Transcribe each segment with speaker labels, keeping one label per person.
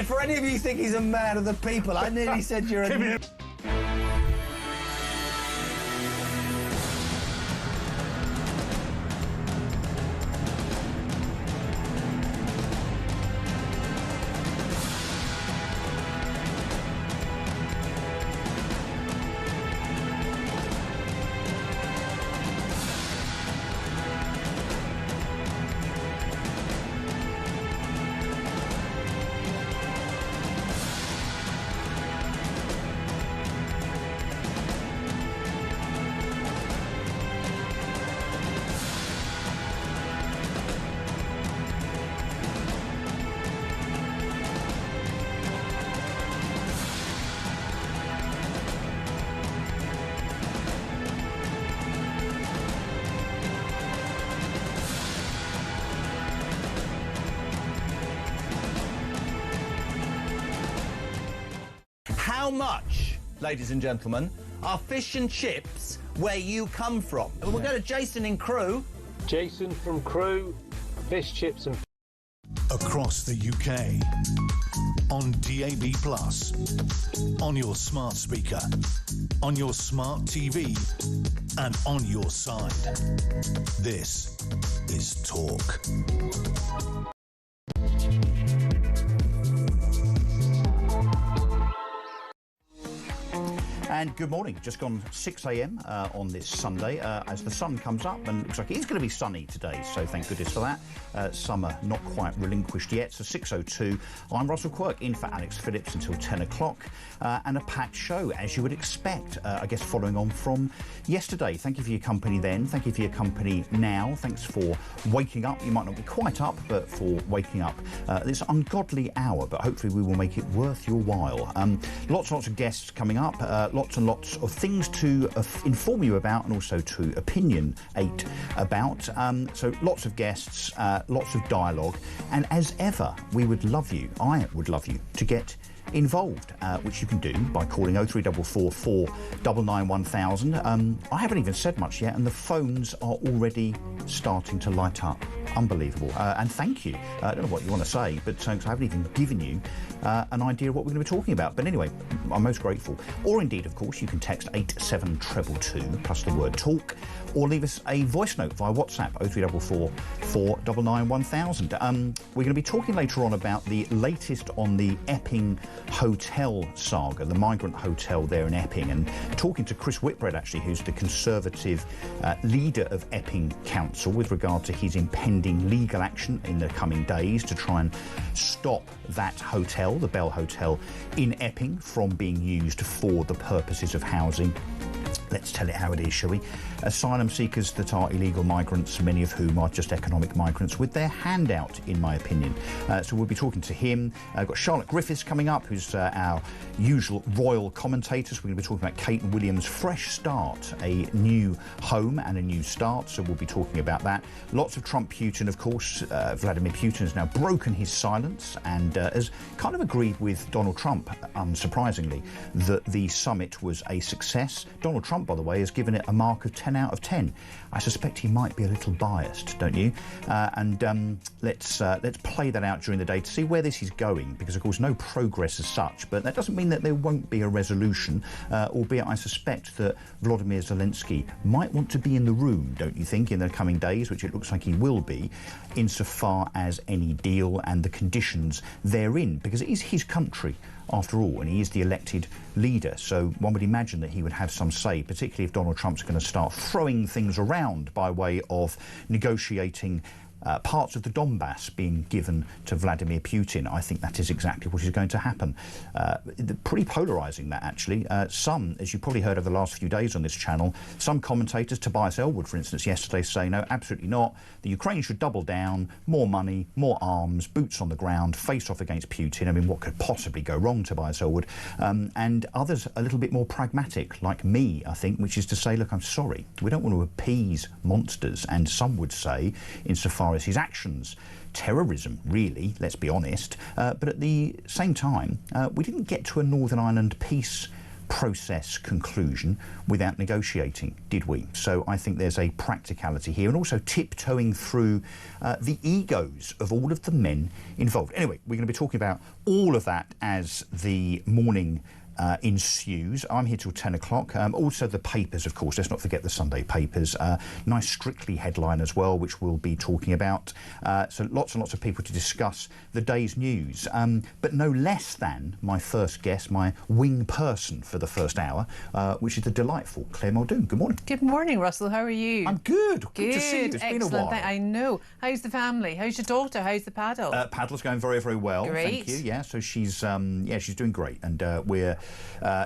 Speaker 1: For any of you who think he's a man of the people, I nearly said you're a... How much, ladies and gentlemen, are fish and chips where you come from? We'll go to Jason in Crewe.
Speaker 2: Jason from Crewe, fish, chips and...
Speaker 3: Across the UK, on DAB+, on your smart speaker, on your smart TV, and on your side. This is Talk.
Speaker 1: And good morning. Just gone 6 a.m. On this Sunday as the sun comes up, and it looks like it is going to be sunny today, so thank goodness for that. Summer not quite relinquished yet, so 6:02. I'm Russell Quirk, in for Alex Phillips until 10 o'clock, and a packed show, as you would expect, I guess following on from yesterday. Thank you for your company then. Thank you for your company now. Thanks for waking up. You might not be quite up, but for waking up this ungodly hour, but hopefully we will make it worth your while. Lots and lots of guests coming up, lots and lots of things to inform you about and also to opinionate about. So lots of guests, lots of dialogue, and as ever, we would love you, I would love you, to get involved, which you can do by calling 0344 499 1000. I haven't even said much yet, and the phones are already starting to light up. Unbelievable. And thank you. I don't know what you want to say, but I haven't even given you an idea of what we're going to be talking about. But anyway, I'm most grateful. Or indeed, of course, you can text 87222 plus the word talk, or leave us a voice note via WhatsApp 0344 499 1000. We're going to be talking later on about the latest on the Epping hotel saga, the migrant hotel there in Epping, and talking to Chris Whitbread, actually, who's the Conservative leader of Epping Council, with regard to his impending legal action in the coming days to try and stop that hotel, the Bell Hotel in Epping, from being used for the purposes of housing. Let's tell it how it is, shall we? Asylum seekers that are illegal migrants, many of whom are just economic migrants, with their hand out, in my opinion. So we'll be talking to him. I've got Charlotte Griffiths coming up, who's our usual royal commentators. We're going to be talking about Kate and William's fresh start, a new home and a new start. So we'll be talking about that. Lots of Trump-Putin, of course. Vladimir Putin has now broken his silence and has kind of agreed with Donald Trump, unsurprisingly, that the summit was a success. Donald Trump, by the way, has given it a mark of 10 out of 10. I suspect he might be a little biased, don't you? Let's play that out during the day to see where this is going, because, of course, no progress as such, but that doesn't mean that there won't be a resolution, albeit I suspect that Volodymyr Zelensky might want to be in the room, don't you think, in the coming days, which it looks like he will be, insofar as any deal and the conditions therein, because it is his country, after all, and he is the elected leader, so one would imagine that he would have some say, particularly if Donald Trump's going to start throwing things around by way of negotiating parts of the Donbass being given to Vladimir Putin. I think that is exactly what is going to happen. Pretty polarising, that, actually. Some, as you probably heard over the last few days on this channel, some commentators, Tobias Elwood, for instance, yesterday, say, no, absolutely not. The Ukraine should double down, more money, more arms, boots on the ground, face off against Putin. I mean, what could possibly go wrong, Tobias Elwood? And others a little bit more pragmatic, like me, I think, which is to say, look, I'm sorry, we don't want to appease monsters, and some would say, insofar as his actions, terrorism, really, let's be honest, but at the same time, we didn't get to a Northern Ireland peace process conclusion without negotiating, did we? So I think there's a practicality here, and also tiptoeing through the egos of all of the men involved. Anyway, we're going to be talking about all of that as the morning ensues. I'm here till 10 o'clock. Also the papers, of course, let's not forget the Sunday papers. Nice Strictly headline as well, which we'll be talking about. So lots and lots of people to discuss the day's news. But no less than my first guest, my wing person for the first hour, which is the delightful Claire Muldoon. Good morning.
Speaker 4: Good morning, Russell. How are you?
Speaker 1: I'm good. Good to see you. It's
Speaker 4: Excellent.
Speaker 1: been a while.
Speaker 4: I know. How's the family? How's your daughter? How's the paddle?
Speaker 1: Paddle's going very, very well.
Speaker 4: Great.
Speaker 1: Thank you. Yeah, so she's doing great, and we're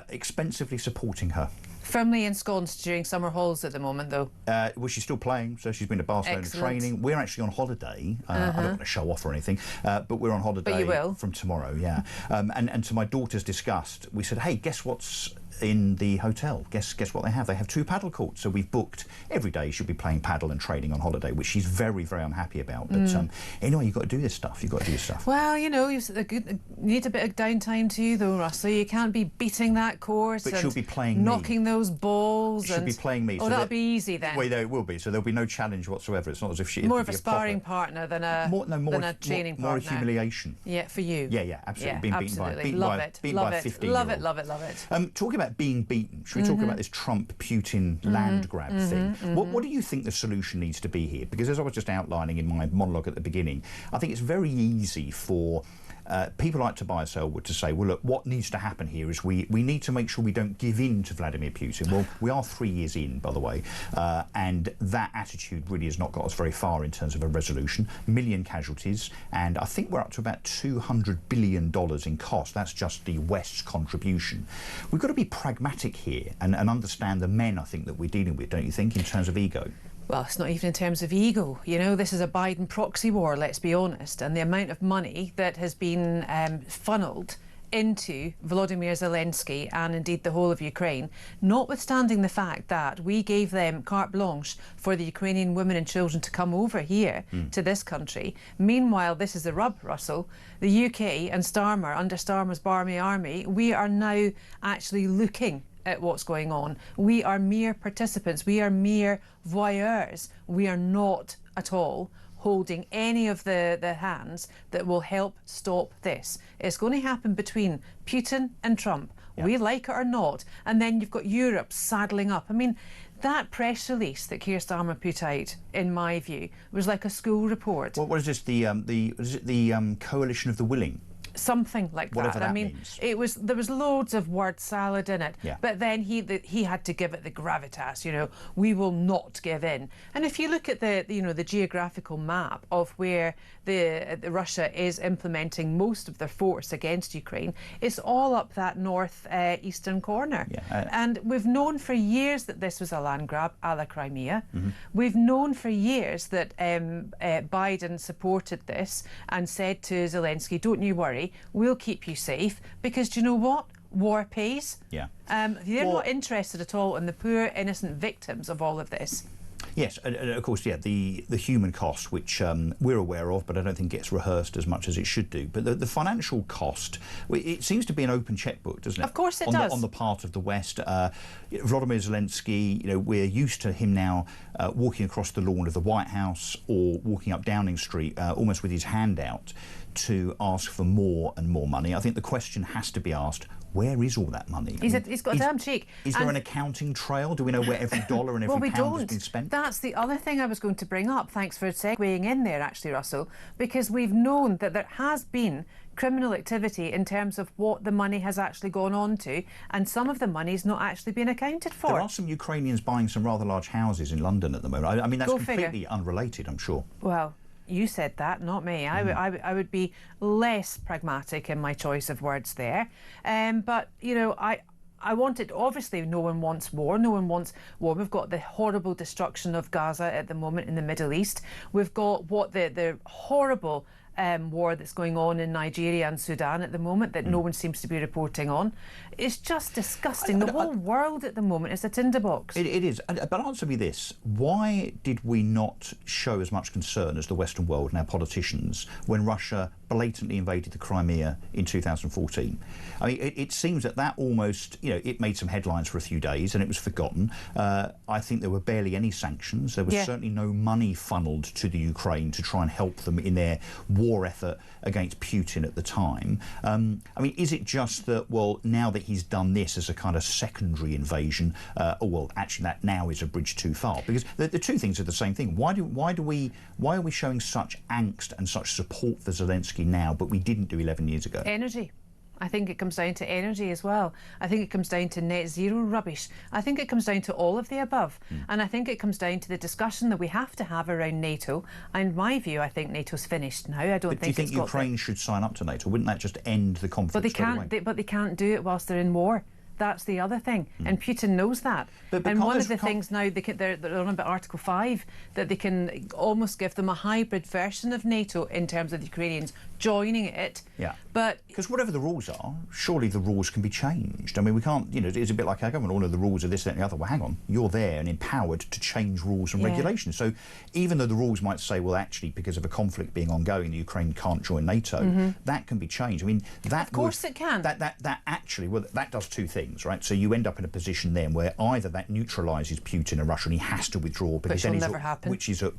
Speaker 1: expensively supporting her.
Speaker 4: Firmly ensconced during summer halls at the moment, though.
Speaker 1: Well, she's still playing, so she's been to Barcelona training. We're actually on holiday. I don't want to show off or anything, but we're on holiday
Speaker 4: But you will.
Speaker 1: from tomorrow, yeah. And to my daughter's disgust, we said, hey, guess what's in the hotel? Guess what they have? They have 2 paddle courts. So we've booked every day she'll be playing paddle and training on holiday, which she's very, very unhappy about. But anyway, you've got to do this stuff. You've got to do this stuff.
Speaker 4: Well, you know, you need a bit of downtime too, though, Russell. You can't be beating that course.
Speaker 1: But
Speaker 4: and
Speaker 1: she'll be playing
Speaker 4: knocking those balls.
Speaker 1: She'll be playing me.
Speaker 4: Oh,
Speaker 1: so
Speaker 4: that'll be easy then.
Speaker 1: Well, it will be. So there'll be no challenge whatsoever. It's not as if she...
Speaker 4: More of a sparring partner than a training partner.
Speaker 1: More humiliation.
Speaker 4: Yeah, for you.
Speaker 1: Yeah, absolutely.
Speaker 4: Yeah,
Speaker 1: Being
Speaker 4: absolutely.
Speaker 1: beaten by 15-year-old.
Speaker 4: Love it.
Speaker 1: Talking about being beaten, should we talk about this Trump-Putin land grab thing? What do you think the solution needs to be here? Because as I was just outlining in my monologue at the beginning, I think it's very easy for people like Tobias Ellwood to say, well, look, what needs to happen here is we need to make sure we don't give in to Vladimir Putin. Well, we are 3 years in, by the way, and that attitude really has not got us very far in terms of a resolution. Million casualties, and I think we're up to about $200 billion in cost. That's just the West's contribution. We've got to be pragmatic here and understand the men, I think, that we're dealing with, don't you think, in terms of ego?
Speaker 4: Well, it's not even in terms of ego. You know, this is a Biden proxy war, let's be honest, and the amount of money that has been funneled into Volodymyr Zelensky and indeed the whole of Ukraine, notwithstanding the fact that we gave them carte blanche for the Ukrainian women and children to come over here to this country. Meanwhile, this is the rub, Russell, the UK and Starmer, under Starmer's Barmy Army, we are now actually looking at what's going on. We are mere participants. We are mere voyeurs. We are not at all holding any of the hands that will help stop this. It's going to happen between Putin and Trump. Yeah. We like it or not. And then you've got Europe saddling up. I mean, that press release that Keir Starmer put out, in my view, was like a school report.
Speaker 1: What is this? The Coalition of the Willing?
Speaker 4: Something like
Speaker 1: Whatever
Speaker 4: that.
Speaker 1: that
Speaker 4: I mean,
Speaker 1: means.
Speaker 4: there was loads of word salad in it.
Speaker 1: Yeah.
Speaker 4: But then he had to give it the gravitas. You know, we will not give in. And if you look at the geographical map of where the Russia is implementing most of their force against Ukraine, it's all up that north eastern corner.
Speaker 1: Yeah.
Speaker 4: And we've known for years that this was a land grab, a la Crimea. We've known for years that Biden supported this and said to Zelensky, "Don't you worry. We'll keep you safe," because do you know what? War pays.
Speaker 1: Yeah.
Speaker 4: They're not interested at all in the poor innocent victims of all of this.
Speaker 1: Yes, and of course, yeah, the human cost, which we're aware of, but I don't think gets rehearsed as much as it should do. But the financial cost, it seems to be an open checkbook, doesn't it?
Speaker 4: Of course it does.
Speaker 1: On the part of the West. Volodymyr Zelensky, you know, we're used to him now walking across the lawn of the White House or walking up Downing Street almost with his hand out to ask for more and more money. I think the question has to be asked, where is all that money?
Speaker 4: He's got a damn cheek.
Speaker 1: Is there an accounting trail? Do we know where every dollar and every pound has been spent?
Speaker 4: That's the other thing I was going to bring up. Thanks for segueing in there, actually, Russell, because we've known that there has been criminal activity in terms of what the money has actually gone on to, and some of the money's not actually been accounted for.
Speaker 1: There are some Ukrainians buying some rather large houses in London at the moment. I mean, that's completely
Speaker 4: figure.
Speaker 1: Unrelated, I'm sure.
Speaker 4: Well, you said that, not me. I would be less pragmatic in my choice of words there. But, you know, I want it, obviously no one wants war. No one wants war. We've got the horrible destruction of Gaza at the moment in the Middle East. We've got what the horrible war that's going on in Nigeria and Sudan at the moment that no one seems to be reporting on. It's just disgusting. The whole world at the moment is a tinderbox.
Speaker 1: It is. But answer me this. Why did we not show as much concern as the Western world and our politicians when Russia blatantly invaded the Crimea in 2014? I mean, it seems that almost, it made some headlines for a few days and it was forgotten. I think there were barely any sanctions. There was certainly no money funneled to the Ukraine to try and help them in their war effort against Putin at the time. I mean, is it just that, well, now that he's done this as a kind of secondary invasion, actually that now is a bridge too far? Because the two things are the same thing. Why are we showing such angst and such support for Zelensky now, but we didn't do 11 years ago?
Speaker 4: Energy. I think it comes down to energy as well. I think it comes down to net zero rubbish. I think it comes down to all of the above. And I think it comes down to the discussion that we have to have around NATO. And in my view, I think NATO's finished now. I don't think.
Speaker 1: Do you think Ukraine should sign up to NATO? Wouldn't that just end the conflict?
Speaker 4: But they can't do it whilst they're in war. That's the other thing, and Putin knows that. And one of the things now, they're on about Article 5, that they can almost give them a hybrid version of NATO in terms of the Ukrainians joining it.
Speaker 1: Yeah.
Speaker 4: But
Speaker 1: because whatever the rules are, surely the rules can be changed. I mean, we can't, it's a bit like our government, all of the rules are this, that and the other. Well, hang on, you're there and empowered to change rules and regulations. So even though the rules might say, well, actually, because of a conflict being ongoing, the Ukraine can't join NATO, that can be changed. I mean, that
Speaker 4: of course it can.
Speaker 1: That actually, well, that does two things, right? So you end up in a position then where either that neutralises Putin and Russia and he has to withdraw, because then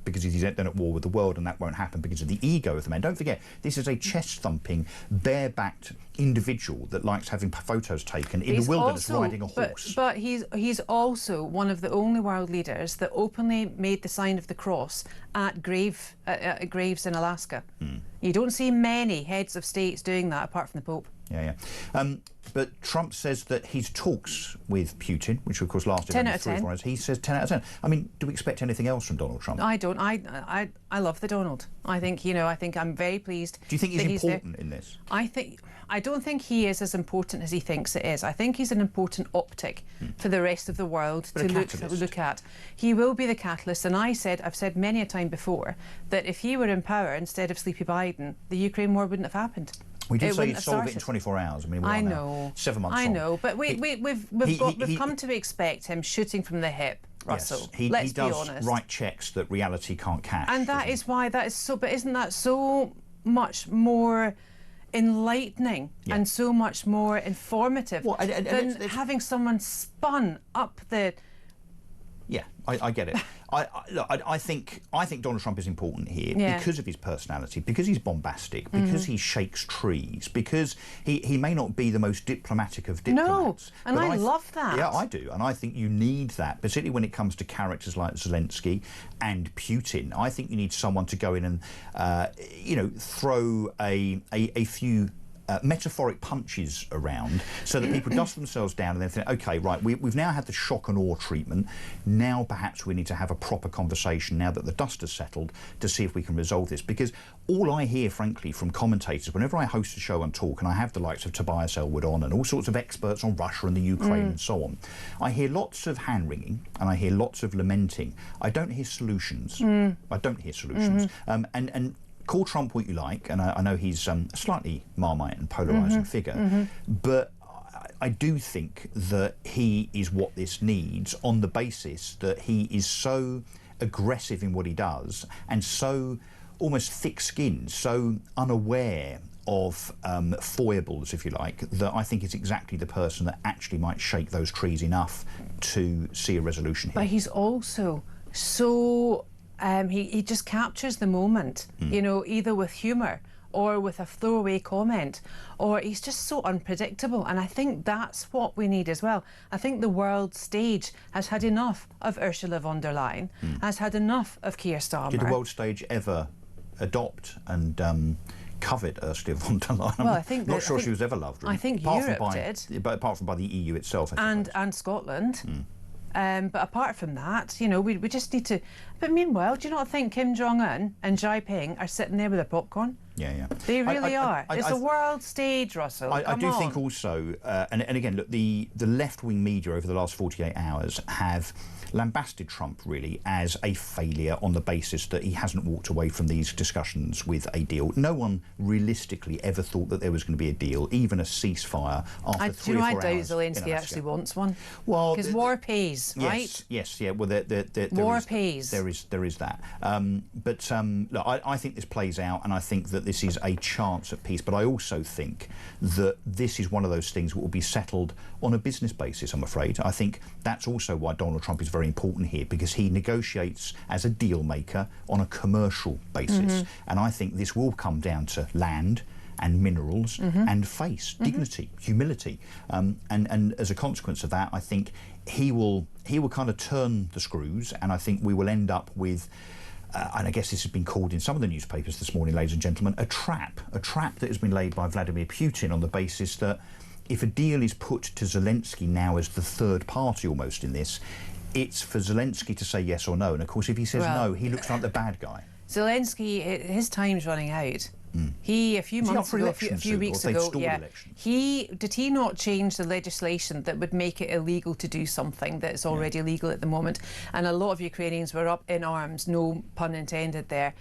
Speaker 1: because he's then at war with the world, and that won't happen because of the ego of the man. Don't forget, this is a chest-thumping, bare-backed individual that likes having photos taken in the wilderness riding a horse.
Speaker 4: But he's also one of the only world leaders that openly made the sign of the cross at graves in Alaska. You don't see many heads of states doing that apart from the Pope.
Speaker 1: Yeah. But Trump says that his talks with Putin, which of course lasted
Speaker 4: 10 out of
Speaker 1: 3 or 4 hours, he says 10 out of 10. I mean, do we expect anything else from Donald Trump?
Speaker 4: I don't. I love the Donald. I think I'm very pleased.
Speaker 1: Do you think he's important in this?
Speaker 4: I don't think he is as important as he thinks it is. I think he's an important optic for the rest of the world to look at. He will be the catalyst, and I've said many a time before that if he were in power instead of Sleepy Biden, the Ukraine war wouldn't have happened.
Speaker 1: We did say he'd solve it in 24 hours. I mean, we're now 7 months on.
Speaker 4: I know, but we've come to expect him shooting from the hip, Russell.
Speaker 1: Yes, he does write checks that reality can't cash.
Speaker 4: And that is why that is so. But isn't that so much more enlightening and so much more informative than having someone spun up the?
Speaker 1: Yeah, I get it. I think Donald Trump is important here because of his personality, because he's bombastic, because he shakes trees, because he may not be the most diplomatic of diplomats.
Speaker 4: No, and I love that.
Speaker 1: Yeah, I do, and I think you need that, particularly when it comes to characters like Zelensky and Putin. I think you need someone to go in and throw a few metaphoric punches around so that people dust themselves down and then think, OK, right, we've now had the shock and awe treatment. Now perhaps we need to have a proper conversation now that the dust has settled to see if we can resolve this. Because all I hear, frankly, from commentators, whenever I host a show on Talk, and I have the likes of Tobias Ellwood on and all sorts of experts on Russia and the Ukraine and so on, I hear lots of hand-wringing and I hear lots of lamenting. I don't hear solutions. I don't hear solutions. And call Trump what you like, and I know he's a slightly Marmite and polarising figure, but I do think that he is what this needs on the basis that he is so aggressive in what he does and so almost thick-skinned, so unaware of foibles, if you like, that I think is exactly the person that actually might shake those trees enough to see a resolution here.
Speaker 4: But he's also so... he just captures the moment, either with humour or with a throwaway comment, or he's just so unpredictable. And I think that's what we need as well. I think the world stage has had enough of Ursula von der Leyen, has had enough of Keir Starmer.
Speaker 1: Did the world stage ever adopt and covet Ursula von der Leyen?
Speaker 4: Well,
Speaker 1: I'm not sure she was ever loved. Really.
Speaker 4: I think Europe did.
Speaker 1: But apart from by the EU itself, I
Speaker 4: and Scotland. But apart from that, we just need to... But meanwhile, do you not think Kim Jong-un and Xi Jinping are sitting there with their popcorn?
Speaker 1: Yeah.
Speaker 4: They really are. It's a world stage, Russell.
Speaker 1: I do think also, and again, look, the left-wing media over the last 48 hours have lambasted Trump really as a failure on the basis that he hasn't walked away from these discussions with a deal. No one realistically ever thought that there was going to be a deal, even a ceasefire after 3 or 4 hours.
Speaker 4: I doubt Zelensky actually wants one.
Speaker 1: Well,
Speaker 4: because war pays, right?
Speaker 1: Yes, yeah. Well,
Speaker 4: war pays.
Speaker 1: There is that. Look, I think this plays out, and I think that this is a chance at peace. But I also think that this is one of those things that will be settled on a business basis, I'm afraid. I think that's also why Donald Trump is very important here, because he negotiates as a deal maker on a commercial basis. And I think this will come down to land and minerals and face, dignity, humility. And as a consequence of that, I think he will kind of turn the screws, and I think we will end up with and I guess this has been called in some of the newspapers this morning, ladies and gentlemen, a trap that has been laid by Vladimir Putin on the basis that if a deal is put to Zelensky now as the third party almost in this, it's for Zelensky to say yes or no. And of course, if he says no, he looks like the bad guy.
Speaker 4: Zelensky, his time's running out. He, a few months ago, a few weeks ago, did he not change the legislation that would make it illegal to do something that's already illegal at the moment? And a lot of Ukrainians were up in arms, no pun intended there,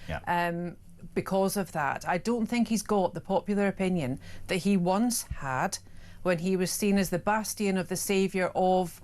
Speaker 4: because of that. I don't think he's got the popular opinion that he once had when he was seen as the bastion of the saviour of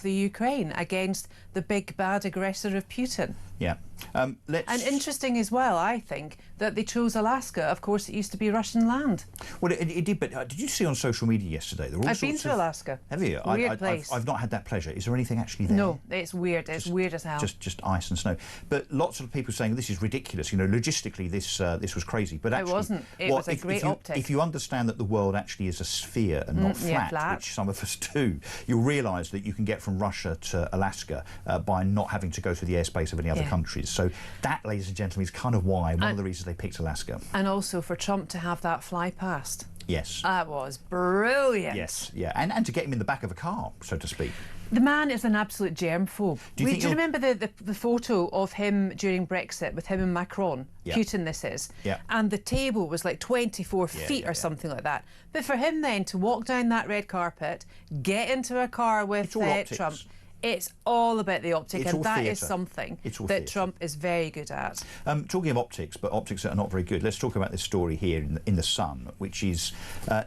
Speaker 4: the Ukraine against the big bad aggressor of Putin.
Speaker 1: Yeah.
Speaker 4: And interesting as well, I think, that they chose Alaska. Of course, it used to be Russian land.
Speaker 1: Well, it did, but did you see on social media yesterday? There were all
Speaker 4: I've been to Alaska.
Speaker 1: Have you?
Speaker 4: Weird place.
Speaker 1: I've not had that pleasure. Is there anything actually there?
Speaker 4: No, it's weird. It's weird as hell.
Speaker 1: Just ice and snow. But lots of people saying this is ridiculous. You know, logistically, this was crazy. But actually,
Speaker 4: it wasn't. It was a great optic.
Speaker 1: If you understand that the world actually is a sphere and not flat, which some of us do, you'll realise that you can get from Russia to Alaska by not having to go through the airspace of any other countries. So that, ladies and gentlemen, is kind of why one of the reasons they picked Alaska.
Speaker 4: And also for Trump to have that fly past.
Speaker 1: Yes.
Speaker 4: That was brilliant.
Speaker 1: Yes, yeah. And to get him in the back of a car, so to speak.
Speaker 4: The man is an absolute germphobe. Do you remember the photo of him during Brexit with him and Macron? Putin, this is. And the table was like 24 feet or something like that. But for him then to walk down that red carpet, get into a car with Trump, it's all about the optic, and that is something that Trump is very good at.
Speaker 1: Talking of optics, but optics that are not very good, let's talk about this story here in The Sun, which is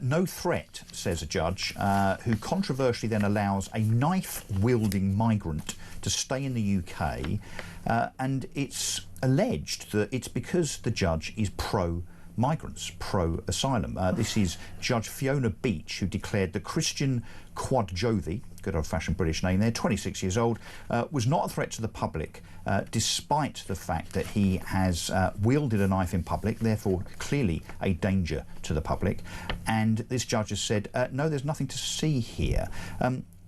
Speaker 1: no threat, says a judge, who controversially then allows a knife-wielding migrant to stay in the UK, and it's alleged that it's because the judge is pro-migrants, pro-asylum. This is Judge Fiona Beach, who declared the Christian Quadjovi, good old-fashioned British name there, 26 years old, was not a threat to the public, despite the fact that he has wielded a knife in public, therefore clearly a danger to the public. And this judge has said, no, there's nothing to see here.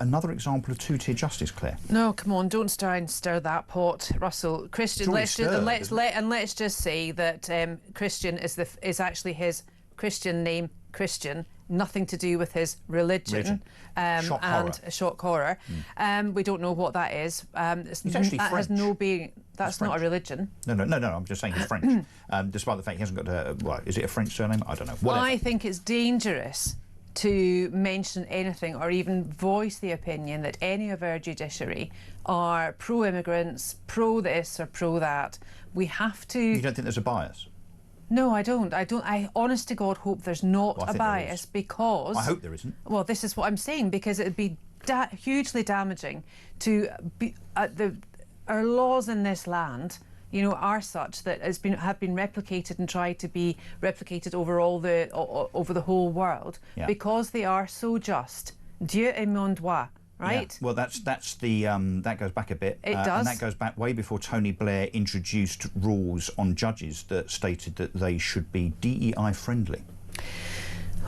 Speaker 1: Another example of two-tier justice, Claire.
Speaker 4: No, come on, don't stir that pot, Russell. Christian, let's just say that Christian is actually his Christian name, Christian. Nothing to do with his religion and shock horror. We don't know what that is.
Speaker 1: It's actually French.
Speaker 4: Has no being. That's not a religion.
Speaker 1: No. I'm just saying he's French. Despite the fact he hasn't got is it a French surname? I don't know. Whatever.
Speaker 4: I think it's dangerous to mention anything or even voice the opinion that any of our judiciary are pro-immigrants, pro this or pro that. We have to.
Speaker 1: You don't think there's a bias?
Speaker 4: No, I don't. I honest to God hope there's not a bias, because...
Speaker 1: I hope there isn't.
Speaker 4: Well, this is what I'm saying, because it would be hugely damaging to our laws in this land, you know, are such that have been replicated and tried to be replicated over over the whole world, because they are so just. Dieu est mon droit. Right.
Speaker 1: Yeah. Well, that's the that goes back a bit.
Speaker 4: It does,
Speaker 1: and that goes back way before Tony Blair introduced rules on judges that stated that they should be DEI friendly.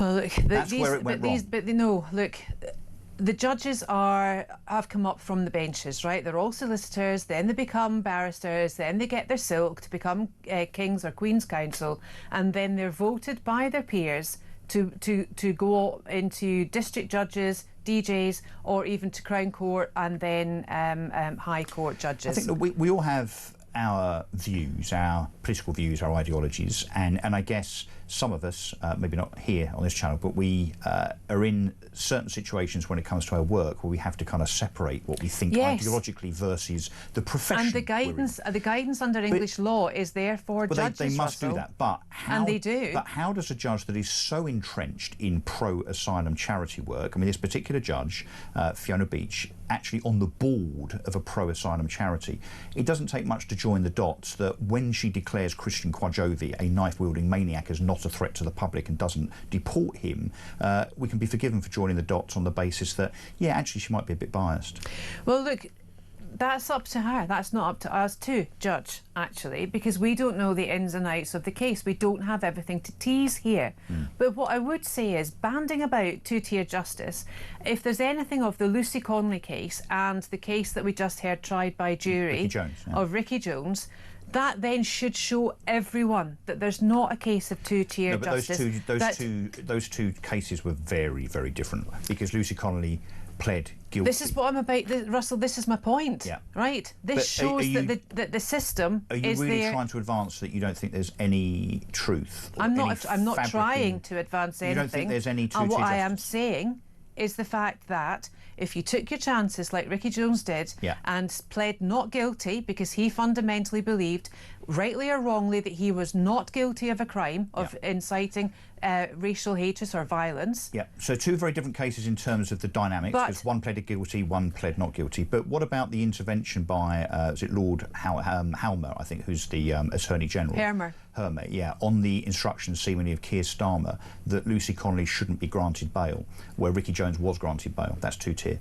Speaker 4: Well, look,
Speaker 1: that's where it went wrong.
Speaker 4: Look, the judges have come up from the benches, right? They're all solicitors, then they become barristers, then they get their silk to become King's or Queen's Counsel, and then they're voted by their peers to go into district judges, DJs, or even to Crown Court and then High Court judges.
Speaker 1: I think that we all have our views, our political views, our ideologies, and I guess some of us, maybe not here on this channel, but we are in certain situations when it comes to our work where we have to kind of separate what we think ideologically versus the profession.
Speaker 4: And the guidance under English law is there for judges.
Speaker 1: They must do that, but how?
Speaker 4: And they do.
Speaker 1: But how does a judge that is so entrenched in pro-asylum charity work? I mean, this particular judge, Fiona Beach, actually on the board of a pro-asylum charity. It doesn't take much to join the dots that when she declares Christian Kwajovi a knife-wielding maniac as not a threat to the public and doesn't deport him, we can be forgiven for joining the dots on the basis that, yeah, actually she might be a bit biased.
Speaker 4: Well, look, that's up to her. That's not up to us to judge, actually, because we don't know the ins and outs of the case. We don't have everything to tease here. But what I would say is, banding about two-tier justice, if there's anything of the Lucy Connolly case and the case that we just heard tried by jury of Ricky Jones, that then should show everyone that there's not a case of two-tier justice.
Speaker 1: Those two cases were very, very different, because Lucy Connolly pled guilty.
Speaker 4: This is what I'm about, Russell. This is my point. Yeah. Right. This shows that the system is there.
Speaker 1: Are you really trying to advance that you don't think there's any truth?
Speaker 4: I'm not trying to advance anything.
Speaker 1: You don't think there's any two-tier
Speaker 4: what
Speaker 1: justice?
Speaker 4: I am saying is the fact that if you took your chances like Ricky Jones did and pled not guilty because he fundamentally believed, rightly or wrongly, that he was not guilty of a crime of inciting racial hatred or violence. Yeah,
Speaker 1: so two very different cases in terms of the dynamics, because one pleaded guilty, one pled not guilty. But what about the intervention by, is it Lord Halmer, I think, who's the Attorney General? Hermer, yeah, on the instructions seemingly of Keir Starmer that Lucy Connolly shouldn't be granted bail, where Ricky Jones was granted bail. That's two-tier.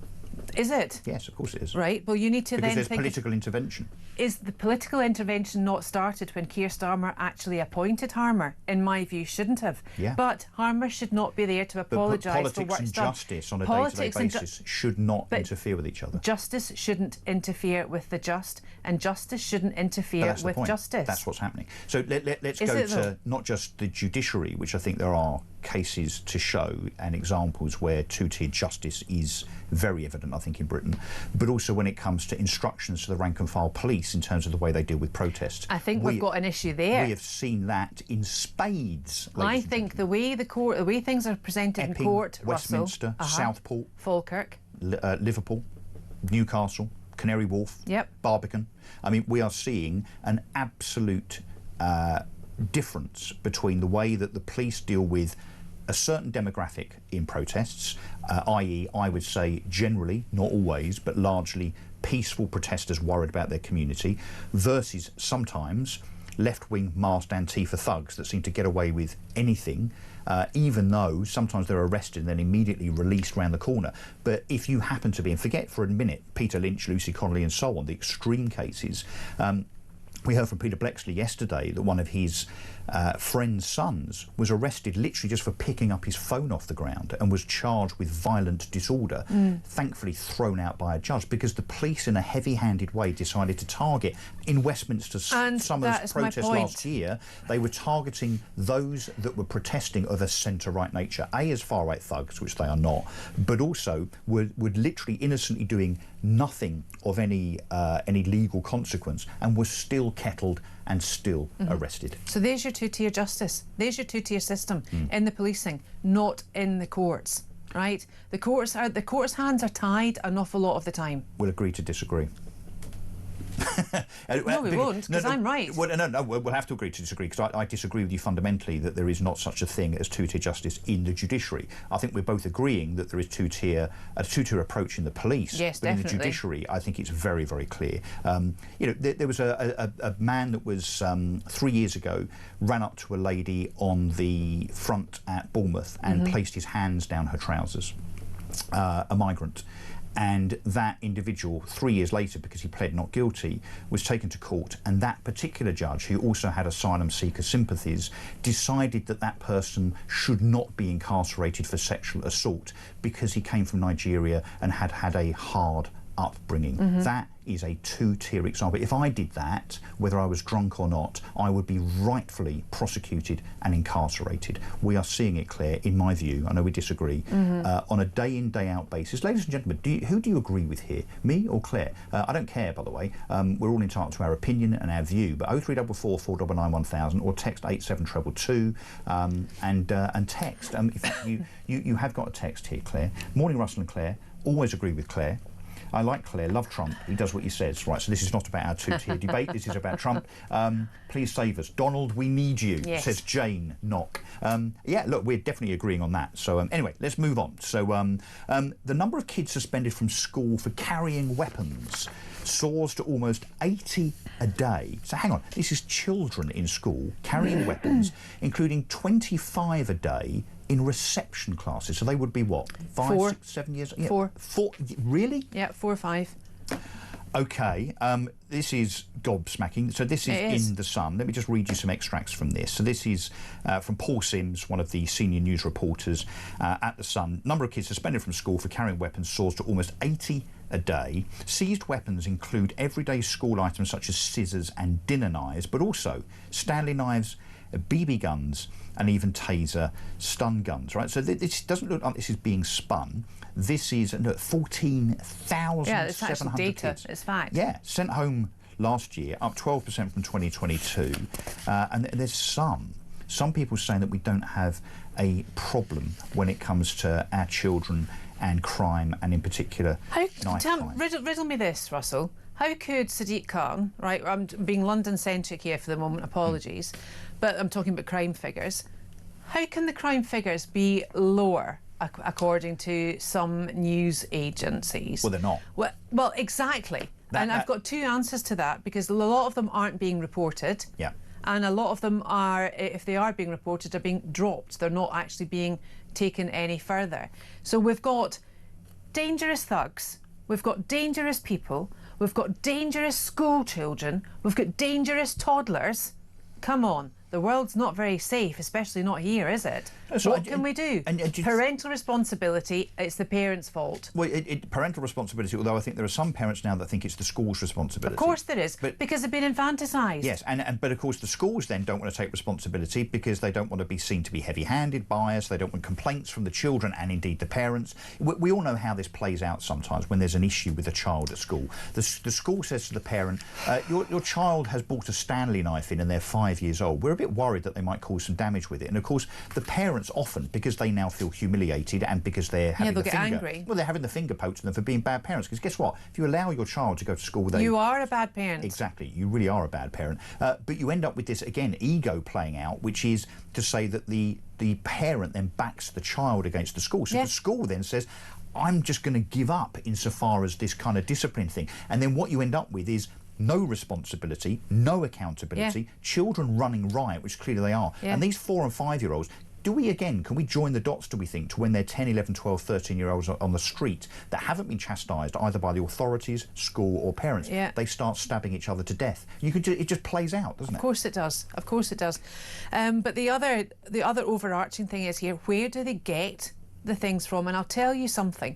Speaker 4: Is it?
Speaker 1: Yes, of course it is.
Speaker 4: Right, well, you need to
Speaker 1: because there's political intervention.
Speaker 4: Is the political intervention not started when Keir Starmer actually appointed Harmer? In my view, shouldn't have. Yeah. But Harmer should not be there to apologise for what's done.
Speaker 1: Politics and justice on a day-to-day basis should not interfere with each other.
Speaker 4: Justice shouldn't interfere with the just, and justice shouldn't interfere with justice.
Speaker 1: That's what's happening. So let's go to not just the judiciary, which I think there are cases to show and examples where two-tier justice is very evident, I think, in Britain, but also when it comes to instructions to the rank-and-file police in terms of the way they deal with protests.
Speaker 4: I think we've got an issue there.
Speaker 1: We have seen that in spades.
Speaker 4: I think the way things are presented in court,
Speaker 1: Westminster, Southport,
Speaker 4: Falkirk,
Speaker 1: Liverpool, Newcastle, Canary Wharf, Barbican. I mean, we are seeing an absolute difference between the way that the police deal with a certain demographic in protests, i.e. I would say generally, not always, but largely peaceful protesters worried about their community, versus sometimes left-wing masked Antifa thugs that seem to get away with anything, even though sometimes they're arrested and then immediately released round the corner. But if you happen to be, and forget for a minute Peter Lynch, Lucy Connolly and so on, the extreme cases, we heard from Peter Blexley yesterday that one of his friend's sons was arrested literally just for picking up his phone off the ground and was charged with violent disorder, thankfully thrown out by a judge because the police in a heavy-handed way decided to target. In Westminster Summers protest last year, they were targeting those that were protesting of a centre-right nature, as far-right thugs, which they are not, but also were literally innocently doing nothing of any legal consequence and was still kettled and still arrested.
Speaker 4: So there's your two-tier justice. There's your two-tier system in the policing, not in the courts, right? The courts' hands are tied an awful lot of the time.
Speaker 1: We'll agree to disagree.
Speaker 4: No, we won't, because I'm right.
Speaker 1: Well, no, we'll have to agree to disagree, because I disagree with you fundamentally that there is not such a thing as two-tier justice in the judiciary. I think we're both agreeing that there is a two-tier approach in the police.
Speaker 4: Yes,
Speaker 1: but
Speaker 4: definitely.
Speaker 1: In the judiciary, I think it's very, very clear. You know, there was a man that was 3 years ago ran up to a lady on the front at Bournemouth and placed his hands down her trousers, a migrant. And that individual, 3 years later, because he pled not guilty, was taken to court, and that particular judge, who also had asylum seeker sympathies, decided that that person should not be incarcerated for sexual assault because he came from Nigeria and had had a hard upbringing. That is a two-tier example. If I did that, whether I was drunk or not, I would be rightfully prosecuted and incarcerated. We are seeing it, Claire, in my view, I know we disagree, on a day-in, day-out basis. Ladies and gentlemen, who do you agree with here, me or Claire? I don't care, by the way. We're all entitled to our opinion and our view, but 0344 499 1000 or text 87222 and text. In fact, you have got a text here, Claire. Morning, Russell and Claire. Always agree with Claire. I like Claire, love Trump. He does what he says. Right, so this is not about our two-tier debate. This is about Trump. Please save us. Donald, we need you, says Jane Knock. Yeah, look, we're definitely agreeing on that. So anyway, let's move on. So the number of kids suspended from school for carrying weapons soars to almost 80 a day. So hang on, this is children in school carrying weapons, including 25 a day in reception classes. So they would be what? 5, 6, 7 years? Yeah. 4. Really?
Speaker 4: Yeah, 4 or 5.
Speaker 1: OK, this is gobsmacking. So this is in The Sun. Let me just read you some extracts from this. So this is from Paul Sims, one of the senior news reporters at The Sun. Number of kids suspended from school for carrying weapons soars to almost 80 a day. Seized weapons include everyday school items such as scissors and dinner knives, but also Stanley knives, BB guns, and even taser stun guns, right? So this doesn't look like this is being spun. This is 14,700
Speaker 4: yeah, it's actual data.
Speaker 1: Kids.
Speaker 4: It's fact.
Speaker 1: Yeah, sent home last year, up 12% from 2022. And there's some people saying that we don't have a problem when it comes to our children and crime, and in particular knife crime.
Speaker 4: Riddle me this, Russell. How could Sadiq Khan, right, I'm being London-centric here for the moment, apologies, but I'm talking about crime figures. How can the crime figures be lower, according to some news agencies?
Speaker 1: Well, they're not.
Speaker 4: Well, exactly. I've got two answers to that, because a lot of them aren't being reported.
Speaker 1: Yeah.
Speaker 4: And a lot of them are, if they are being reported, are being dropped. They're not actually being taken any further. So we've got dangerous thugs, we've got dangerous people, we've got dangerous school children, we've got dangerous toddlers. Come on, the world's not very safe, especially not here, is it? So what can we do? Parental responsibility, it's the parents' fault.
Speaker 1: Well, parental responsibility, although I think there are some parents now that think it's the school's responsibility.
Speaker 4: Of course there is, because they've been infanticised.
Speaker 1: Yes, but of course the schools then don't want to take responsibility because they don't want to be seen to be heavy-handed, biased, they don't want complaints from the children and indeed the parents. We all know how this plays out sometimes when there's an issue with a child at school. The school says to the parent, your child has brought a Stanley knife in and they're 5 years old. We're a bit worried that they might cause some damage with it. And of course the parents often, because they now feel humiliated and because they're having
Speaker 4: they'll get angry.
Speaker 1: Well, they're having the finger poked at them for being bad parents. Because guess what? If you allow your child to go to school,
Speaker 4: you are a bad parent.
Speaker 1: Exactly, you really are a bad parent. But you end up with this again ego playing out, which is to say that the parent then backs the child against the school. So the school then says, I'm just going to give up insofar as this kind of discipline thing. And then what you end up with is no responsibility, no accountability, children running riot, which clearly they are. And these 4 and 5 year olds, can we join the dots, do we think, to when they're 10, 11, 12, 13-year-olds on the street that haven't been chastised either by the authorities, school or parents, they start stabbing each other to death? It just plays out, doesn't it?
Speaker 4: Of course it does. Of course it does. But the other overarching thing is here, where do they get the things from? And I'll tell you something.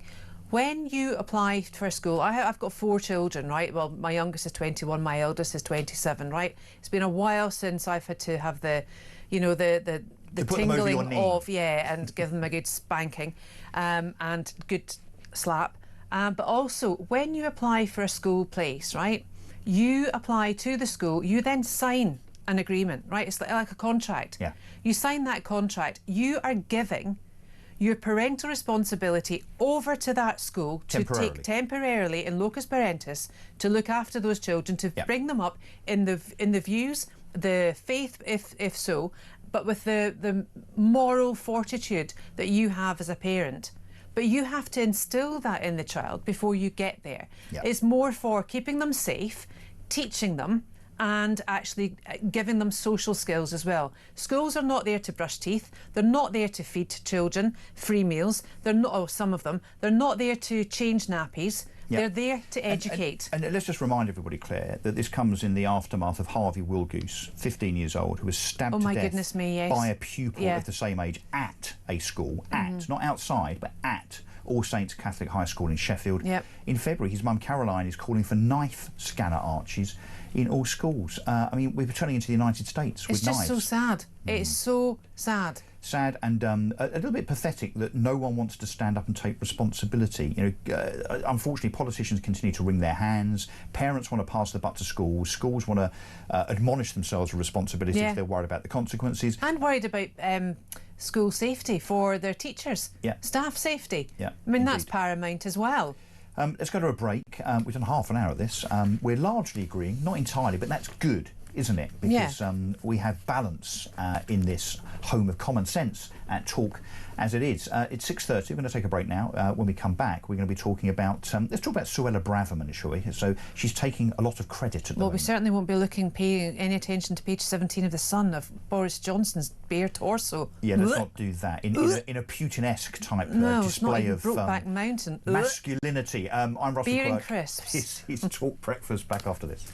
Speaker 4: When you apply for a school, I've got 4 children, right? Well, my youngest is 21, my eldest is 27, right? It's been a while since I've had to have the tingling of, and give them a good spanking and good slap. But also, when you apply for a school place, right, you apply to the school, you then sign an agreement, right? It's like a contract. Yeah. You sign that contract, you are giving your parental responsibility over to that school to take temporarily in locus parentis to look after those children, to bring them up in the views, the faith, if so, but with the moral fortitude that you have as a parent. But you have to instill that in the child before you get there. Yep. It's more for keeping them safe, teaching them, and actually giving them social skills as well. Schools are not there to brush teeth. They're not there to feed children free meals. They're not, some of them, they're not there to change nappies.
Speaker 1: Yeah.
Speaker 4: They're there to educate.
Speaker 1: And let's just remind everybody, Claire, that this comes in the aftermath of Harvey Wilgoose, 15 years old, who was stabbed to death
Speaker 4: goodness me, yes.
Speaker 1: by a pupil of the same age at a school, not outside, but at All Saints Catholic High School in Sheffield.
Speaker 4: Yep.
Speaker 1: In February, his mum Caroline is calling for knife scanner arches in all schools. I mean, we're turning into the United States with knives.
Speaker 4: It's just so sad. It's so sad.
Speaker 1: Sad and a little bit pathetic that no one wants to stand up and take responsibility. You know, unfortunately, politicians continue to wring their hands. Parents want to pass the buck to schools. Schools want to admonish themselves of responsibility if they're worried about the consequences.
Speaker 4: And worried about school safety for their teachers.
Speaker 1: Yeah.
Speaker 4: Staff safety.
Speaker 1: Yeah,
Speaker 4: I mean,
Speaker 1: indeed.
Speaker 4: that's paramount as well.
Speaker 1: Let's go to a break. We've done half an hour of this. We're largely agreeing, not entirely, but that's good, isn't it? Because we have balance in this home of common sense at Talk as it is. It's 6:30. We're going to take a break now. When we come back, we're going to be talking about... let's talk about Suella Braverman, shall we? So she's taking a lot of credit at the moment.
Speaker 4: We certainly won't be paying any attention to page 17 of The Sun of Boris Johnson's bare torso.
Speaker 1: Yeah, let's not do that. In a Putin-esque type display of
Speaker 4: Brokeback Mountain.
Speaker 1: masculinity. I'm Russell
Speaker 4: Beer and
Speaker 1: Quirk.
Speaker 4: crisps.
Speaker 1: This is Talk Breakfast. Back after this.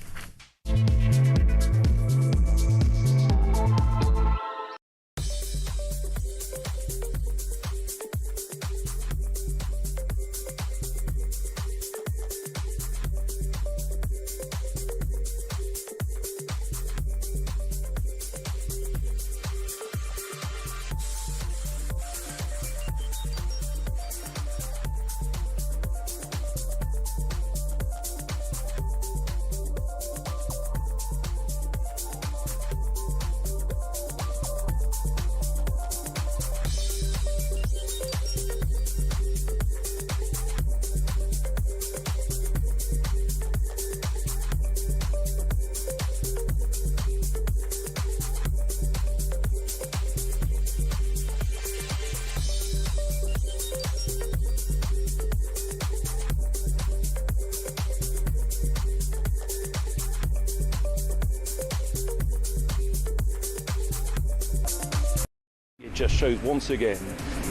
Speaker 5: Just shows once again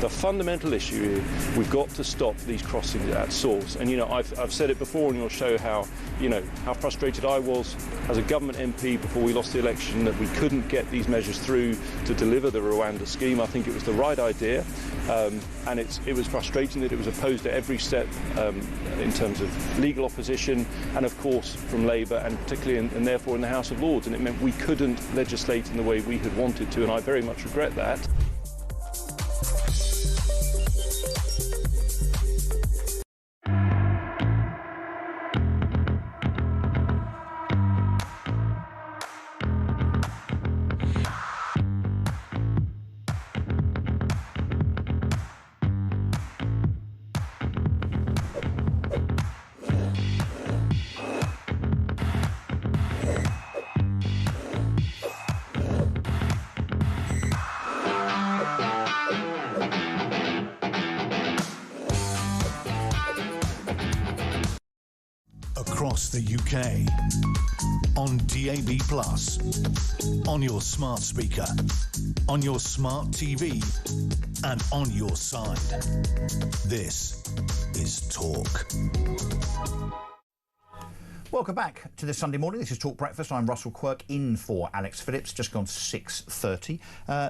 Speaker 5: the fundamental issue is we've got to stop these crossings at source. And I've said it before on your show how frustrated I was as a government MP before we lost the election that we couldn't get these measures through to deliver the Rwanda scheme. I think it was the right idea, and it was frustrating that it was opposed at every step in terms of legal opposition and of course from Labour and particularly and therefore in the House of Lords, and it meant we couldn't legislate in the way we had wanted to, and I very much regret that.
Speaker 3: Across the UK, on DAB+, on your smart speaker, on your smart TV, and on your side. This is Talk.
Speaker 1: Welcome back to this Sunday morning. This is Talk Breakfast. I'm Russell Quirk, in for Alex Phillips, just gone 6:30.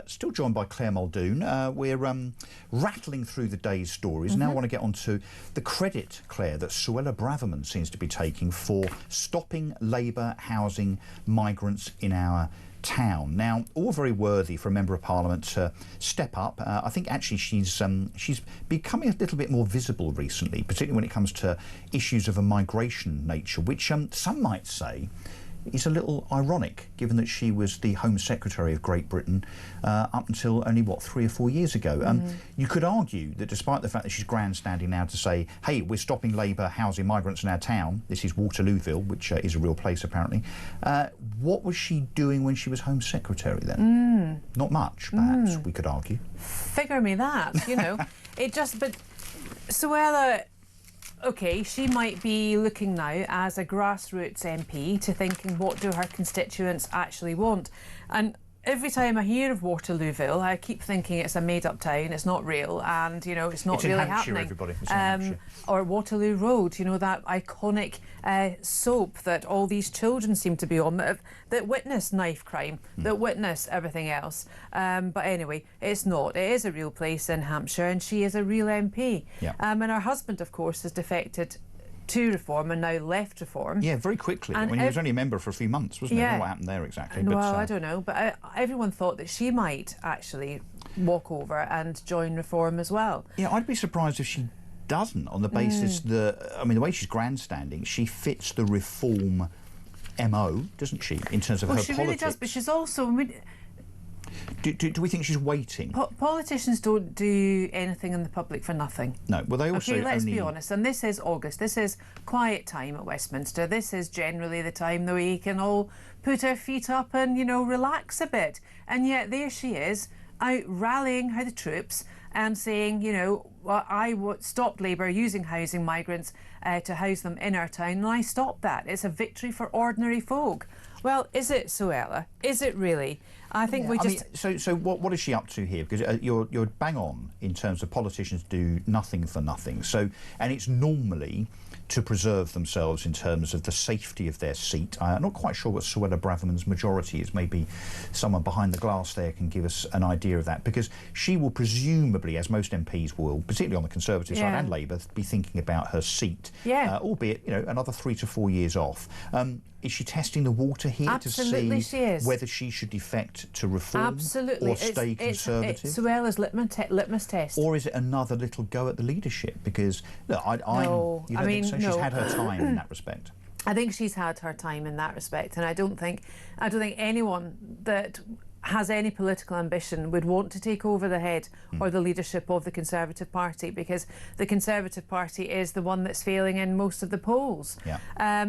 Speaker 1: Still joined by Claire Muldoon. We're rattling through the day's stories. Now I want to get on to the credit, Claire, that Suella Braverman seems to be taking for stopping Labour housing migrants in our town. Now, all very worthy for a Member of Parliament to step up. I think actually she's becoming a little bit more visible recently, particularly when it comes to issues of a migration nature, which some might say is a little ironic, given that she was the Home Secretary of Great Britain up until only, 3 or 4 years ago. You could argue that despite the fact that she's grandstanding now to say, hey, we're stopping Labour housing migrants in our town, this is Waterlooville, which is a real place apparently, what was she doing when she was Home Secretary then? Not much, perhaps, we could argue.
Speaker 4: Figure me that, but Suella... OK, she might be looking now as a grassroots MP to thinking what do her constituents actually want. And every time I hear of Waterlooville, I keep thinking it's a made-up town, it's not real, and, you know, it's not
Speaker 1: It's
Speaker 4: really
Speaker 1: in Hampshire,
Speaker 4: happening.
Speaker 1: everybody. It's in Hampshire.
Speaker 4: Or Waterloo Road, you know, that iconic soap that all these children seem to be on, that witness knife crime, that witness everything else. But anyway, it's not. It is a real place in Hampshire, and she is a real MP.
Speaker 1: Yeah.
Speaker 4: And her husband, of course, has defected to Reform and now left Reform.
Speaker 1: Yeah, very quickly.
Speaker 4: And
Speaker 1: I mean, he was only a member for a few months, wasn't he? I don't know what happened there exactly.
Speaker 4: Well,
Speaker 1: but,
Speaker 4: I don't know, but everyone thought that she might actually walk over and join Reform as well.
Speaker 1: Yeah, I'd be surprised if she doesn't, on the basis that, I mean, the way she's grandstanding, she fits the Reform MO, doesn't she, in terms of her
Speaker 4: she
Speaker 1: politics?
Speaker 4: Really does, but she's also... I mean,
Speaker 1: do we think she's waiting?
Speaker 4: Politicians don't do anything in the public for nothing.
Speaker 1: No, well, they also
Speaker 4: Okay, let's
Speaker 1: only...
Speaker 4: be honest, and this is August, this is quiet time at Westminster, this is generally the time that we can all put our feet up and, you know, relax a bit. And yet there she is, out rallying her the troops and saying, you know, well, I stopped Labour using housing migrants to house them in our town, and I stopped that. It's a victory for ordinary folk. Well, is it, Suella? Is it really? I think we just...
Speaker 1: I mean, so what is she up to here? Because you're bang on in terms of politicians do nothing for nothing. So, and it's normally to preserve themselves in terms of the safety of their seat. I'm not quite sure what Suella Braverman's majority is. Maybe someone behind the glass there can give us an idea of that, because she will presumably, as most MPs will, particularly on the Conservative side and Labour, be thinking about her seat, albeit, you know, another 3 to 4 years off. Is she testing the water here
Speaker 4: Absolutely,
Speaker 1: to see
Speaker 4: she
Speaker 1: whether she should defect to Reform
Speaker 4: Absolutely.
Speaker 1: or stay Conservative?
Speaker 4: It's Suella's litmus test.
Speaker 1: Or is it another little go at the leadership? Because, look, you don't think so?
Speaker 4: No.
Speaker 1: She's had her time in that respect.
Speaker 4: I think she's had her time in that respect, and I don't think anyone that has any political ambition would want to take over the head or the leadership of the Conservative Party, because the Conservative Party is the one that's failing in most of the polls. Yeah.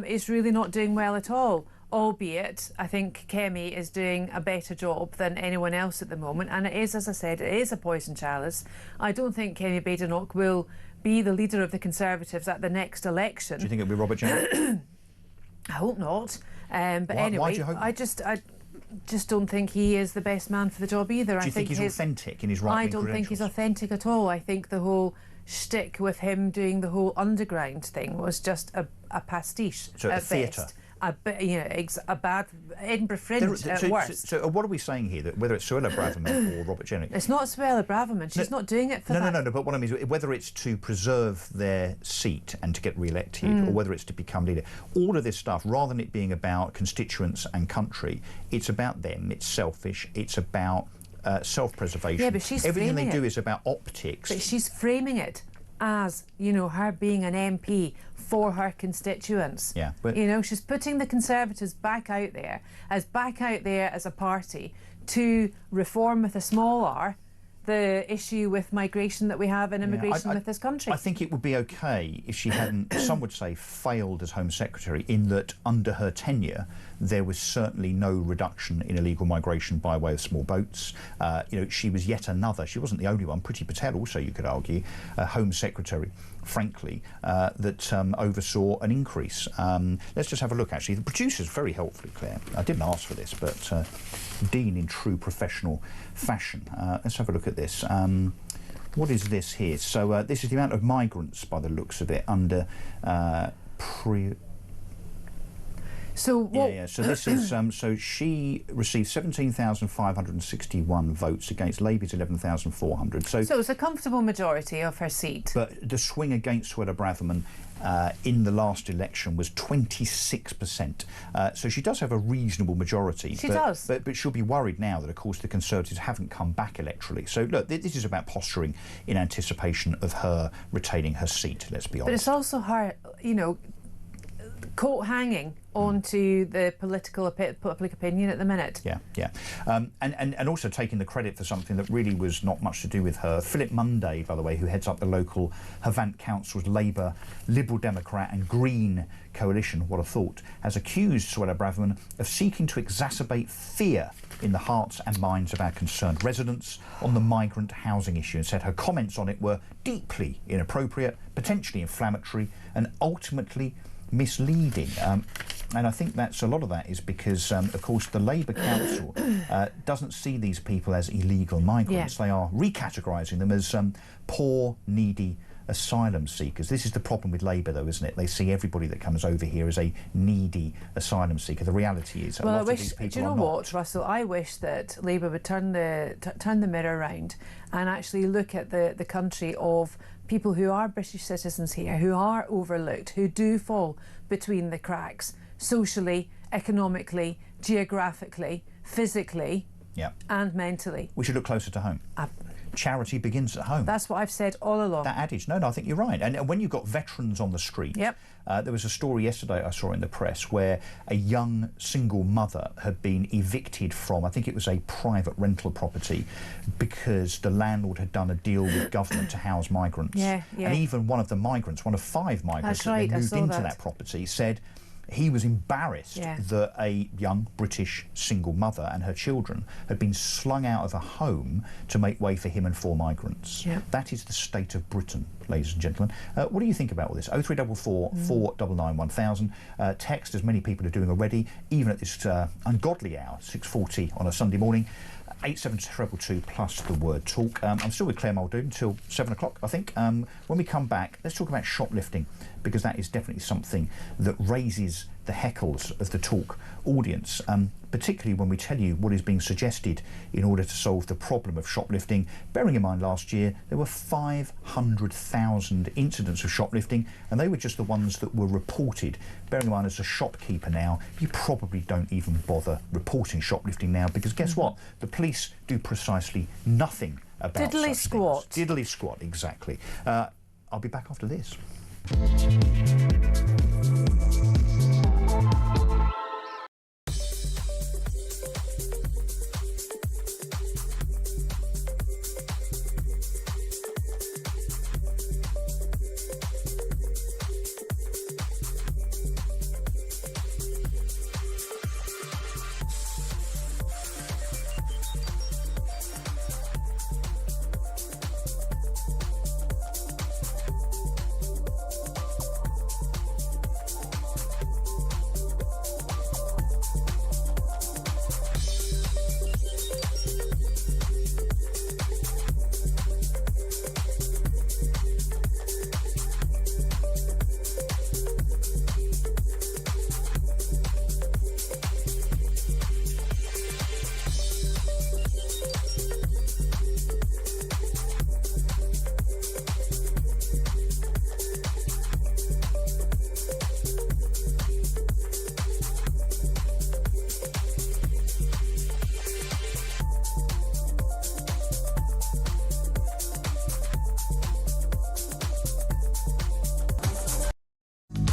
Speaker 4: It's really not doing well at all, albeit I think Kemi is doing a better job than anyone else at the moment, and it is, as I said, it is a poison chalice. I don't think Kemi Badenoch will be the leader of the Conservatives at the next election.
Speaker 1: Do you think it'll be Robert Jennings?
Speaker 4: I hope not. But
Speaker 1: why
Speaker 4: anyway,
Speaker 1: do you hope
Speaker 4: I just don't think he is the best man for the job either.
Speaker 1: Do you think he's authentic in his right-wing credentials?
Speaker 4: I don't think he's authentic at all. I think the whole shtick with him doing the whole underground thing was just a pastiche at
Speaker 1: theatre.
Speaker 4: best. A bad Edinburgh Fringe at worst.
Speaker 1: So what are we saying here? That whether it's Suella Braverman or Robert Jennings?
Speaker 4: It's not Suella Braverman. She's not doing it for that.
Speaker 1: No. But what I mean is whether it's to preserve their seat and to get re-elected, or whether it's to become leader. All of this stuff, rather than it being about constituents and country, it's about them. It's selfish. It's about self-preservation.
Speaker 4: Yeah, but she's
Speaker 1: everything they
Speaker 4: framing
Speaker 1: do is about optics.
Speaker 4: But she's framing it as, you know, her being an MP for her constituents.
Speaker 1: Yeah, but
Speaker 4: you know, she's putting the Conservatives back out there as a party to reform with a small r the issue with migration that we have and immigration with this country.
Speaker 1: I think it would be okay if she hadn't, some would say, failed as Home Secretary, in that under her tenure there was certainly no reduction in illegal migration by way of small boats. You know, she was yet another, she wasn't the only one, Priti Patel also, you could argue, Home Secretary, frankly, that oversaw an increase. Let's just have a look, actually. The producer's very helpfully, Claire. I didn't ask for this, but Dean in true professional fashion. Let's have a look at this. What is this here? So this is the amount of migrants, by the looks of it, under
Speaker 4: So what?
Speaker 1: Yeah. So this is so she received 17,561 votes against Labour's 11,400. So
Speaker 4: it's a comfortable majority of her seat.
Speaker 1: But the swing against Suella Braverman in the last election was 26%. So she does have a reasonable majority.
Speaker 4: She does.
Speaker 1: But she'll be worried now that, of course, the Conservatives haven't come back electorally. So look, this is about posturing in anticipation of her retaining her seat. Let's be honest.
Speaker 4: But it's also her, you know, coat hanging onto the public opinion at the minute.
Speaker 1: Yeah. And also taking the credit for something that really was not much to do with her. Philip Munday, by the way, who heads up the local Havant Council's Labour, Liberal Democrat and Green coalition, what a thought, has accused Suella Braverman of seeking to exacerbate fear in the hearts and minds of our concerned residents on the migrant housing issue, and said her comments on it were deeply inappropriate, potentially inflammatory and ultimately misleading. And I think that's a lot of that is because, of course, the Labour Council doesn't see these people as illegal migrants. They are recategorising them as poor, needy asylum seekers. This is the problem with Labour, though, isn't it? They see everybody that comes over here as a needy asylum seeker. The reality is, a lot of these people
Speaker 4: do you know what, Russell? I wish that Labour would turn the mirror around and actually look at the country of people who are British citizens here, who are overlooked, who do fall between the cracks, socially, economically, geographically, physically, and mentally.
Speaker 1: We should look closer to home. Charity begins at home.
Speaker 4: That's what I've said all along.
Speaker 1: That adage. No, I think you're right. And when you've got veterans on the street, there was a story yesterday I saw in the press where a young single mother had been evicted from, I think it was a private rental property, because the landlord had done a deal with government to house migrants. And even one of the migrants, one of 5 migrants that moved into that property, said he was embarrassed that a young British single mother and her children had been slung out of a home to make way for him and 4 migrants. That is the state of Britain, ladies and gentlemen. What do you think about all this? 0344 499 1000. Text, as many people are doing already, even at this ungodly hour, 6:40 on a Sunday morning. 87222 plus the word talk. I'm still with Claire Muldoon until 7 o'clock, I think. When we come back, let's talk about shoplifting, because that is definitely something that raises the heckles of the talk audience, particularly when we tell you what is being suggested in order to solve the problem of shoplifting. Bearing in mind last year there were 500,000 incidents of shoplifting, and they were just the ones that were reported. Bearing in mind, as a shopkeeper now, you probably don't even bother reporting shoplifting now, because guess what? The police do precisely nothing about
Speaker 4: diddly squat.
Speaker 1: Diddly squat, exactly. I'll be back after this.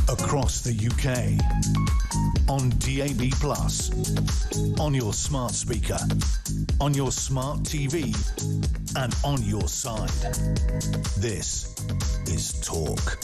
Speaker 3: Across the UK, on DAB+, on your smart speaker, on your smart TV, and on your side. This is Talk.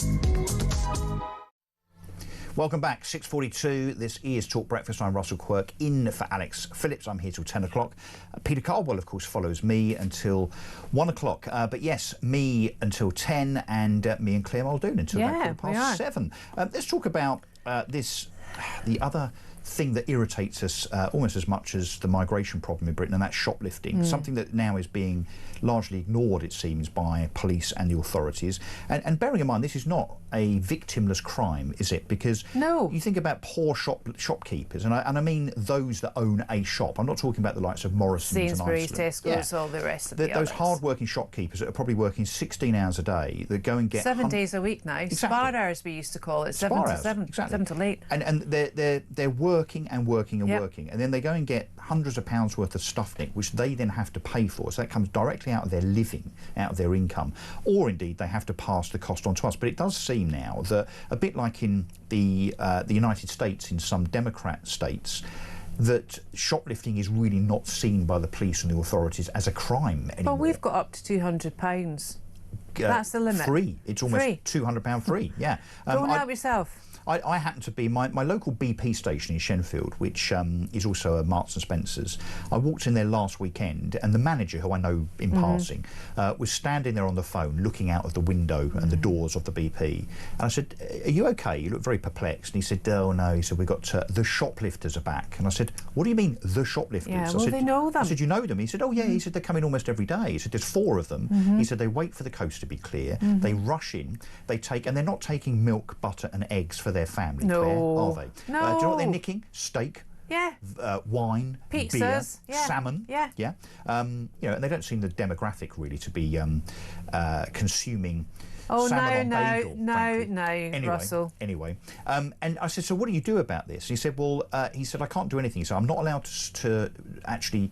Speaker 1: Welcome back, 6:42. This is Talk Breakfast. I'm Russell Quirk, in for Alex Phillips. I'm here till 10 o'clock. Peter Caldwell, of course, follows me until 1 o'clock. But yes, me until 10, and me and Claire Muldoon until about 7. Let's talk about the other thing that irritates us almost as much as the migration problem in Britain, and that's shoplifting. Something that now is being largely ignored, it seems, by police and the authorities. And bearing in mind, this is not a victimless crime, is it? Because you think about poor shopkeepers, and I mean those that own a shop. I'm not talking about the likes of Morrison's,
Speaker 4: Sainsbury's, Tesco's, all the rest of the
Speaker 1: those
Speaker 4: others.
Speaker 1: hard-working shopkeepers that are probably working 16 hours a day, that go and get
Speaker 4: 7 days a week now. Spar hours, we used to call it. 7 to 7, 7 to 8.
Speaker 1: And they're working and working and working, and then they go and get hundreds of pounds worth of stuff, Nick, which they then have to pay for. So that comes directly out of their living, out of their income, or indeed they have to pass the cost on to us. But it does seem now that, a bit like in the United States, in some Democrat states, that shoplifting is really not seen by the police and the authorities as a crime anymore.
Speaker 4: Well, we've got up to £200. That's the limit.
Speaker 1: Free. It's almost £200 free. Yeah.
Speaker 4: Don't help yourself.
Speaker 1: I happen to be, my local BP station in Shenfield, which is also a Marks and Spencer's. I walked in there last weekend, and the manager, who I know in passing, was standing there on the phone looking out of the window and the doors of the BP. And I said, "Are you okay? You look very perplexed." And he said, "Oh no," he said, "we got the shoplifters are back." And I said, "What do you mean, the shoplifters?"
Speaker 4: Yeah,
Speaker 1: I
Speaker 4: well,
Speaker 1: said,
Speaker 4: they know them.
Speaker 1: I said, "You know them?" He said, "Oh yeah." He said, "They come in almost every day." He said, "There's 4 of them." He said, "They wait for the coast to be clear. They rush in, they take, and they're not taking milk, butter and eggs for their family,
Speaker 4: No.
Speaker 1: Claire, are they?
Speaker 4: No.
Speaker 1: Do you know what they're nicking? Steak,
Speaker 4: Yeah.
Speaker 1: wine,
Speaker 4: Pizzas,
Speaker 1: beer,
Speaker 4: yeah.
Speaker 1: salmon.
Speaker 4: Yeah.
Speaker 1: You know, and they don't seem the demographic really to be consuming salmon on bagel, frankly.
Speaker 4: Russell.
Speaker 1: Anyway, and I said, "So what do you do about this?" He said, "Well, he said, I can't do anything. So I'm not allowed to actually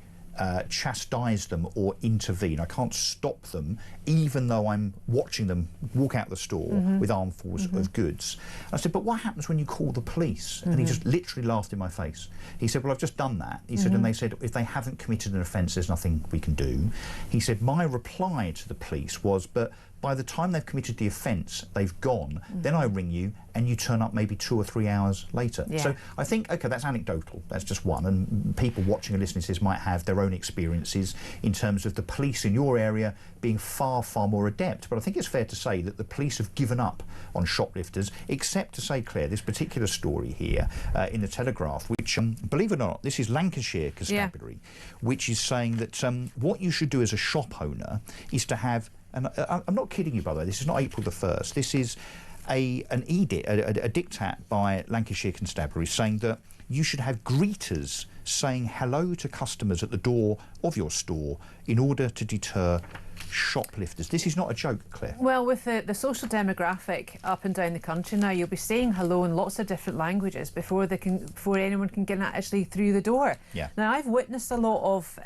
Speaker 1: chastise them or intervene. I can't stop them, even though I'm watching them walk out the store with armfuls of goods." I said, "But what happens when you call the police?" And he just literally laughed in my face. He said, "Well, I've just done that." He said, "And they said, if they haven't committed an offence, there's nothing we can do." He said, "My reply to the police was, but by the time they've committed the offence, they've gone. Then I ring you and you turn up maybe 2 or 3 hours later."
Speaker 4: Yeah.
Speaker 1: So I think, okay, that's anecdotal. That's just one. And people watching and listening to this might have their own experiences in terms of the police in your area being far, far more adept. But I think it's fair to say that the police have given up on shoplifters, except to say, Claire, this particular story here in the Telegraph, which, believe it or not, this is Lancashire Constabulary, which is saying that what you should do as a shop owner is to have, and I'm not kidding you, by the way, this is not April the 1st, this is an edict, a diktat by Lancashire Constabulary saying that you should have greeters saying hello to customers at the door of your store in order to deter shoplifters. This is not a joke, Claire.
Speaker 4: Well, with the social demographic up and down the country now, you'll be saying hello in lots of different languages before anyone can get actually through the door.
Speaker 1: Yeah.
Speaker 4: Now, I've witnessed a lot of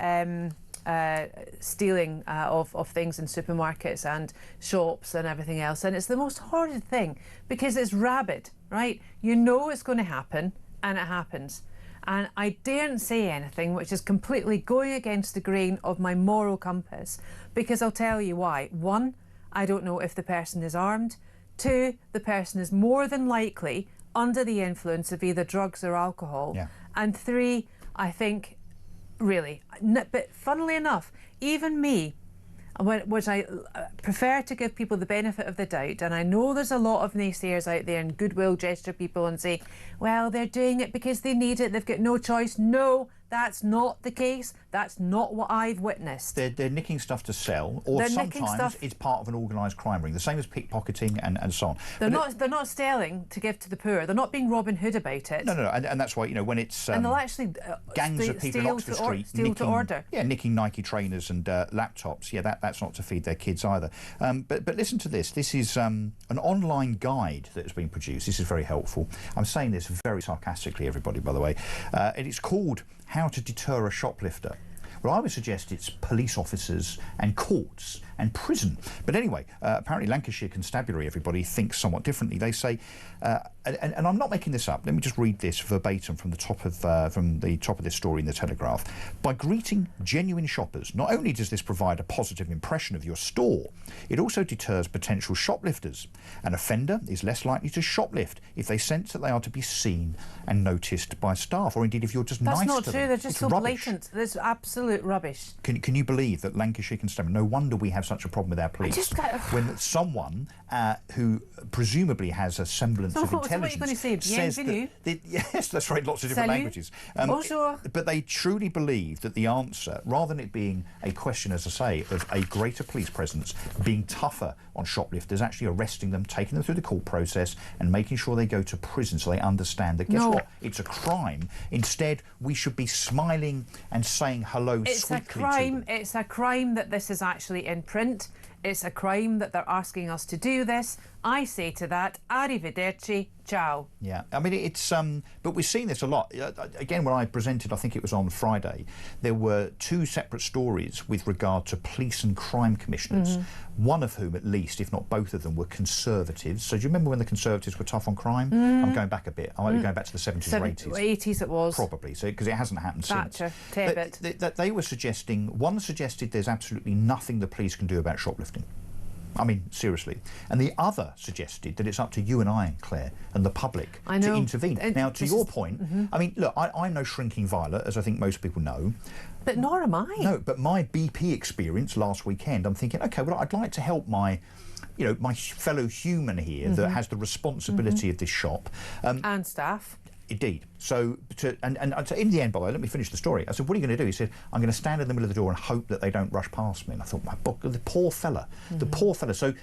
Speaker 4: stealing of things in supermarkets and shops and everything else, and it's the most horrid thing because it's rabid, right? You know it's going to happen, and it happens. And I daren't say anything which is completely going against the grain of my moral compass, because I'll tell you why. 1, I don't know if the person is armed. 2, the person is more than likely under the influence of either drugs or alcohol.
Speaker 1: Yeah.
Speaker 4: And 3, I think, really, but funnily enough, even me, which I prefer to give people the benefit of the doubt, and I know there's a lot of naysayers out there and goodwill gesture people and say, well, they're doing it because they need it, they've got no choice. No, that's not the case. That's not what I've witnessed.
Speaker 1: They're nicking stuff to sell, or sometimes it's part of an organised crime ring, the same as pickpocketing and so on.
Speaker 4: They're not stealing to give to the poor. They're not being Robin Hood about it.
Speaker 1: No, and that's why, you know, when it's
Speaker 4: and they'll actually
Speaker 1: gangs of people in Oxford Street nicking Nike trainers and laptops. Yeah, that's not to feed their kids either. But listen to this. This is an online guide that has been produced. This is very helpful. I'm saying this very sarcastically, everybody, by the way. And it's called How to Deter a Shoplifter. Well, I would suggest it's police officers and courts and prison. But anyway, apparently Lancashire Constabulary, everybody, thinks somewhat differently. They say, and I'm not making this up, let me just read this verbatim from the top of this story in the Telegraph. By greeting genuine shoppers, not only does this provide a positive impression of your store, it also deters potential shoplifters. An offender is less likely to shoplift if they sense that they are to be seen and noticed by staff, or indeed if you're just nice to them.
Speaker 4: That's not true, they're just so blatant. There's absolute rubbish.
Speaker 1: Can you believe that Lancashire Constabulary, no wonder we have such a problem with our police, when someone who presumably has a semblance of intelligence
Speaker 4: what are you going to say?
Speaker 1: says that, yes, that's right, lots of different languages.
Speaker 4: Bonjour.
Speaker 1: But they truly believe that the answer, rather than it being a question, as I say, of a greater police presence, being tougher on shoplifters, actually arresting them, taking them through the court process and making sure they go to prison so they understand that, guess what, it's a crime. Instead, we should be smiling and saying hello sweetly to them.
Speaker 4: It's a crime that this is actually in print. It's a crime that they're asking us to do this. I say to that, arrivederci, ciao.
Speaker 1: Yeah, I mean, it's but we've seen this a lot. Again, when I presented, I think it was on Friday, there were 2 separate stories with regard to police and crime commissioners, one of whom, at least, if not both of them, were Conservatives. So do you remember when the Conservatives were tough on crime? I'm going back a bit. I might be going back to the 70s or 80s.
Speaker 4: 80s it was.
Speaker 1: Probably, so because it hasn't happened
Speaker 4: Thatcher,
Speaker 1: since. They were suggesting, one suggested there's absolutely nothing the police can do about shoplifting. I mean, seriously. And the other suggested that it's up to you and I, Claire, and the public to intervene. Now, to your point, I mean, look, I'm no shrinking violet, as I think most people know.
Speaker 4: But nor am I.
Speaker 1: No, but my BP experience last weekend, I'm thinking, OK, well, I'd like to help my fellow human here that has the responsibility of this shop.
Speaker 4: And staff.
Speaker 1: Indeed. So, in the end, by the way, let me finish the story. I said, what are you going to do? He said, I'm going to stand in the middle of the door and hope that they don't rush past me. And I thought, the poor fella, the poor fella. So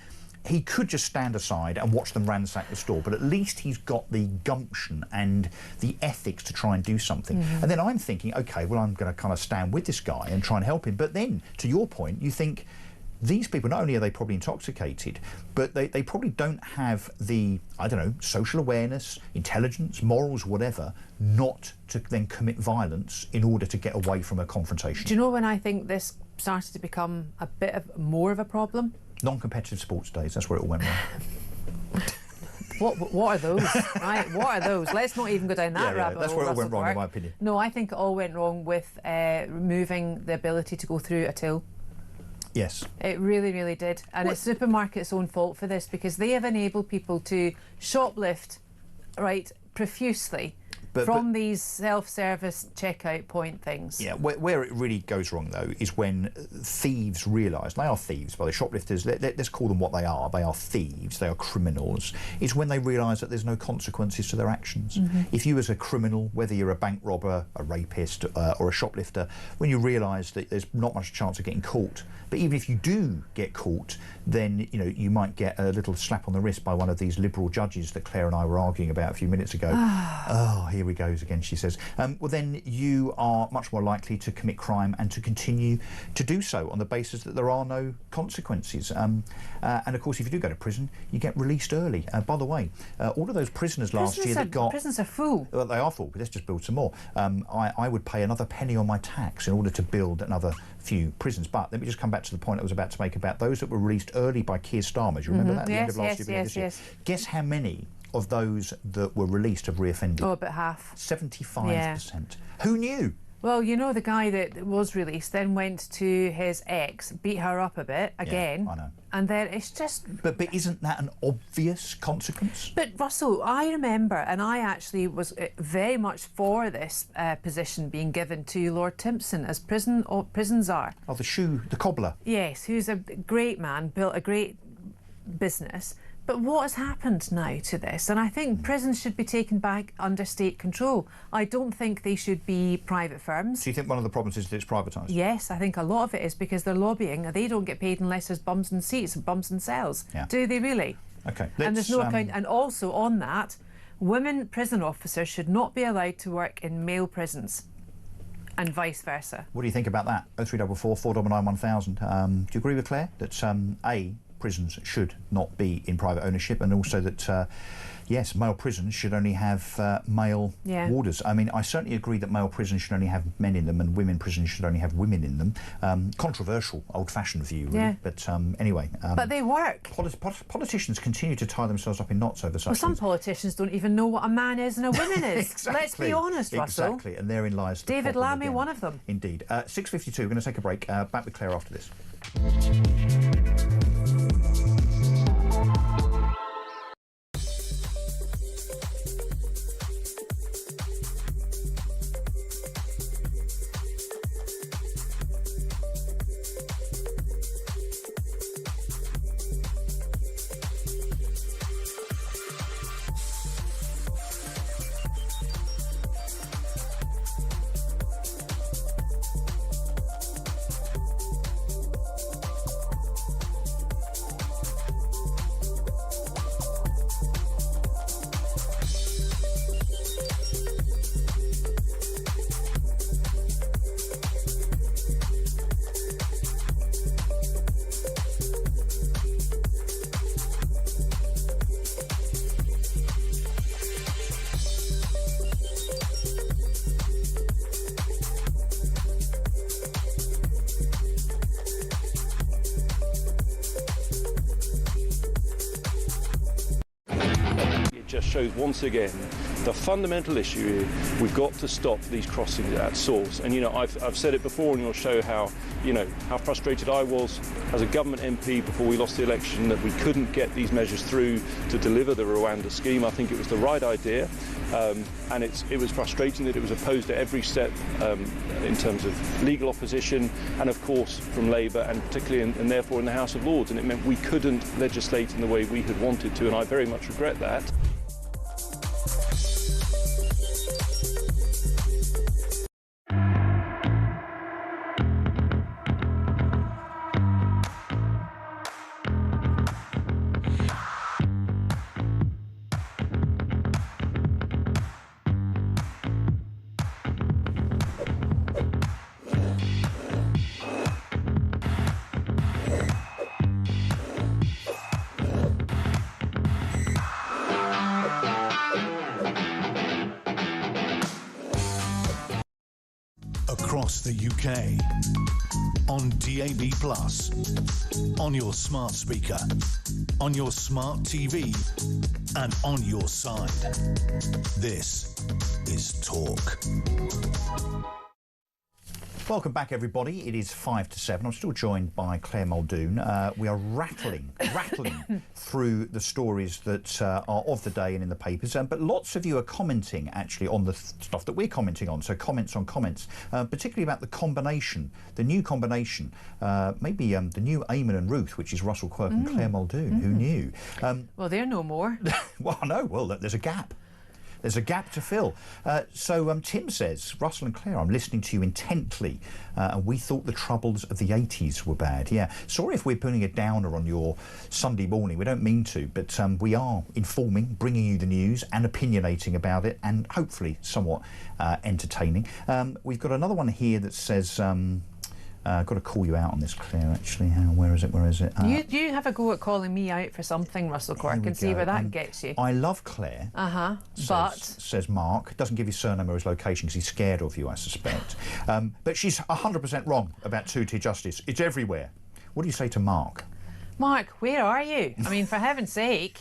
Speaker 1: he could just stand aside and watch them ransack the store, but at least he's got the gumption and the ethics to try and do something. And then I'm thinking, OK, well, I'm going to kind of stand with this guy and try and help him. But then, to your point, you think, these people, not only are they probably intoxicated, but they probably don't have the, I don't know, social awareness, intelligence, morals, whatever, not to then commit violence in order to get away from a confrontation.
Speaker 4: Do you know when I think this started to become a bit of more of a problem?
Speaker 1: Non-competitive sports days, that's where it all went wrong.
Speaker 4: What are those? Right, what are those? Let's not even go down that rabbit hole.
Speaker 1: That's where it all went wrong,
Speaker 4: Quirk.
Speaker 1: in my opinion.
Speaker 4: No, I think it all went wrong with removing the ability to go through a till.
Speaker 1: Yes.
Speaker 4: It really, really did. And it's supermarkets' own fault for this, because they have enabled people to shoplift, right, profusely from these self-service checkout point things.
Speaker 1: Yeah, where it really goes wrong, though, is when thieves realise, they are thieves, by the shoplifters, let's call them what they are thieves, they are criminals, is when they realise that there's no consequences to their actions. If you as a criminal, whether you're a bank robber, a rapist or a shoplifter, when you realise that there's not much chance of getting caught, but even if you do get caught, then you might get a little slap on the wrist by one of these liberal judges that Claire and I were arguing about a few minutes ago. Oh, here he goes again, she says. Well, then you are much more likely to commit crime and to continue to do so on the basis that there are no consequences. And of course, if you do go to prison, you get released early. By the way, all of those prisoners last year that got...
Speaker 4: Prisons are full.
Speaker 1: Well, they are full, but let's just build some more. I would pay another penny on my tax in order to build another few prisons. But let me just come back to the point I was about to make about those that were released early by Keir Starmer. Do you remember that at the end of last year? Yes. Guess how many of those that were released have reoffended?
Speaker 4: Oh, about half.
Speaker 1: 75%.
Speaker 4: Yeah.
Speaker 1: Who knew?
Speaker 4: Well, the guy that was released then went to his ex, beat her up a bit again.
Speaker 1: Yeah, I know.
Speaker 4: And then it's just...
Speaker 1: But isn't that an obvious consequence?
Speaker 4: But, Russell, I remember, and I actually was very much for this position being given to Lord Timpson as prison czar.
Speaker 1: Oh, the cobbler.
Speaker 4: Yes, who's a great man, built a great business. But what has happened now to this? And I think prisons should be taken back under state control. I don't think they should be private firms.
Speaker 1: Do you think one of the problems is that it's privatised?
Speaker 4: Yes, I think a lot of it is because they're lobbying. They don't get paid unless there's bums in seats and bums in cells.
Speaker 1: Yeah.
Speaker 4: Do they really?
Speaker 1: OK.
Speaker 4: And there's no account. And also on that, women prison officers should not be allowed to work in male prisons. And vice versa.
Speaker 1: What do you think about that? 0344 499 1000. Do you agree with Claire that A, prisons should not be in private ownership, and also that yes, male prisons should only have male warders? I mean, I certainly agree that male prisons should only have men in them and women prisons should only have women in them. Controversial, old-fashioned view, really. But anyway.
Speaker 4: But they work.
Speaker 1: Politicians continue to tie themselves up in knots over such
Speaker 4: things. Some politicians don't even know what a man is and a woman is.
Speaker 1: Exactly.
Speaker 4: Let's be honest, Russell.
Speaker 1: Exactly, and therein lies the
Speaker 4: David
Speaker 1: problem
Speaker 4: Lammy,
Speaker 1: again.
Speaker 4: one of them.
Speaker 1: Indeed. 6:52, we're going to take a break. Back with Claire after this.
Speaker 5: Just shows once again the fundamental issue. We've got to stop these crossings at source. And I've said it before on your show how you know, how frustrated I was as a government MP before we lost the election that we couldn't get these measures through to deliver the Rwanda scheme. I think it was the right idea, and it was frustrating that it was opposed at every step in terms of legal opposition and, of course, from Labour and particularly and therefore in the House of Lords, and it meant we couldn't legislate in the way we had wanted to, and I very much regret that.
Speaker 3: Across the UK, on DAB+, on your smart speaker, on your smart TV, and on your side. This is Talk.
Speaker 1: Welcome back, everybody. It is 5 to 7. I'm still joined by Claire Muldoon. We are rattling through the stories that are of the day and in the papers. But lots of you are commenting, actually, on the stuff that we're commenting on. So comments on comments, particularly about the combination, the new combination, maybe the new Eamon and Ruth, which is Russell Quirk and Claire Muldoon. Who knew?
Speaker 4: Well, they're no more.
Speaker 1: Well, no. Well, there's a gap. There's a gap to fill. So Tim says, Russell and Claire, I'm listening to you intently, and we thought the troubles of the 80s were bad. Yeah, sorry if we're putting a downer on your Sunday morning. We don't mean to, but we are informing, bringing you the news and opinionating about it, and hopefully somewhat entertaining. We've got another one here that says... I've got to call you out on this, Claire, actually. Where is it?
Speaker 4: You have a go at calling me out for something, Russell Quirk, and see where that gets you.
Speaker 1: I love Claire. Says Mark. Doesn't give his surname or his location because he's scared of you, I suspect. But she's 100% wrong about two-tier justice. It's everywhere. What do you say to Mark?
Speaker 4: Mark, where are you? I mean, for heaven's sake.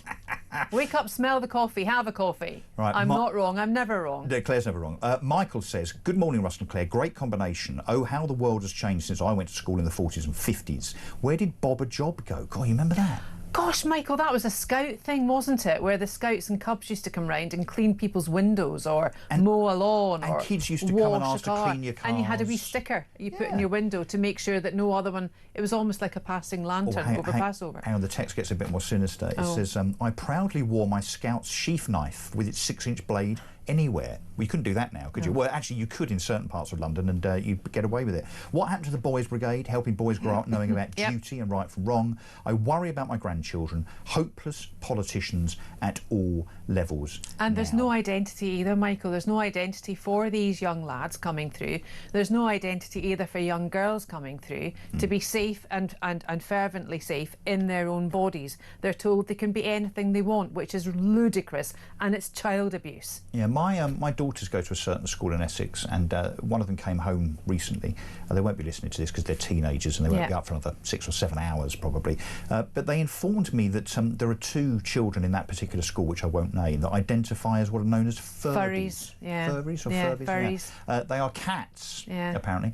Speaker 4: Wake up, smell the coffee, have a coffee. Right, I'm not wrong, I'm never wrong.
Speaker 1: Claire's never wrong. Michael says, good morning, Russell and Claire. Great combination. Oh, how the world has changed since I went to school in the 40s and 50s. Where did Bob a Job go? God, you remember that?
Speaker 4: Gosh, Michael, that was a scout thing, wasn't it? Where the scouts and cubs used to come round and clean people's windows or mow a lawn or
Speaker 1: kids used to come and ask to clean your cars.
Speaker 4: And you had a wee sticker you put in your window to make sure that no other one... It was almost like a passing lantern over Passover.
Speaker 1: Hang on, the text gets a bit more sinister. It says, I proudly wore my Scout's sheath knife with its 6-inch blade anywhere. Well, you couldn't do that now, could you? Well, actually, you could in certain parts of London, and you'd get away with it. What happened to the Boys Brigade, helping boys grow up knowing about duty and right from wrong? I worry about my grandchildren. Hopeless politicians at all levels.
Speaker 4: And there's no identity either, Michael. There's no identity for these young lads coming through. There's no identity either for young girls coming through to be safe and fervently safe in their own bodies. They're told they can be anything they want, which is ludicrous, and it's child abuse.
Speaker 1: Yeah, my daughters go to a certain school in Essex, and one of them came home recently. They won't be listening to this because they're teenagers and they won't be up for another 6 or 7 hours probably. But they informed me that there are 2 children in that particular school, which I won't name, that identify as what are known as furries. Furries or furbies?
Speaker 4: Furries.
Speaker 1: Yeah. They are cats, apparently.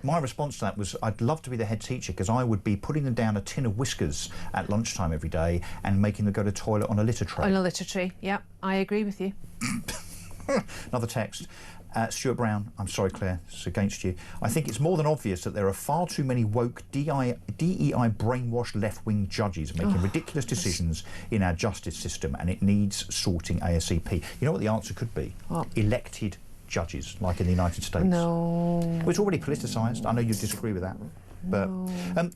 Speaker 1: My response to that was, I'd love to be the head teacher because I would be putting them down a tin of Whiskers at lunchtime every day and making them go to the toilet on a litter tray.
Speaker 4: On a litter tray, yeah, I agree with you.
Speaker 1: Another text. Stuart Brown, I'm sorry, Claire, it's against you. I think it's more than obvious that there are far too many woke DEI brainwashed left-wing judges making ridiculous decisions in our justice system, and it needs sorting ASAP. You know what the answer could be? What? Elected judges, like in the United States.
Speaker 4: No.
Speaker 1: Well, it's already politicised. I know you disagree with that. But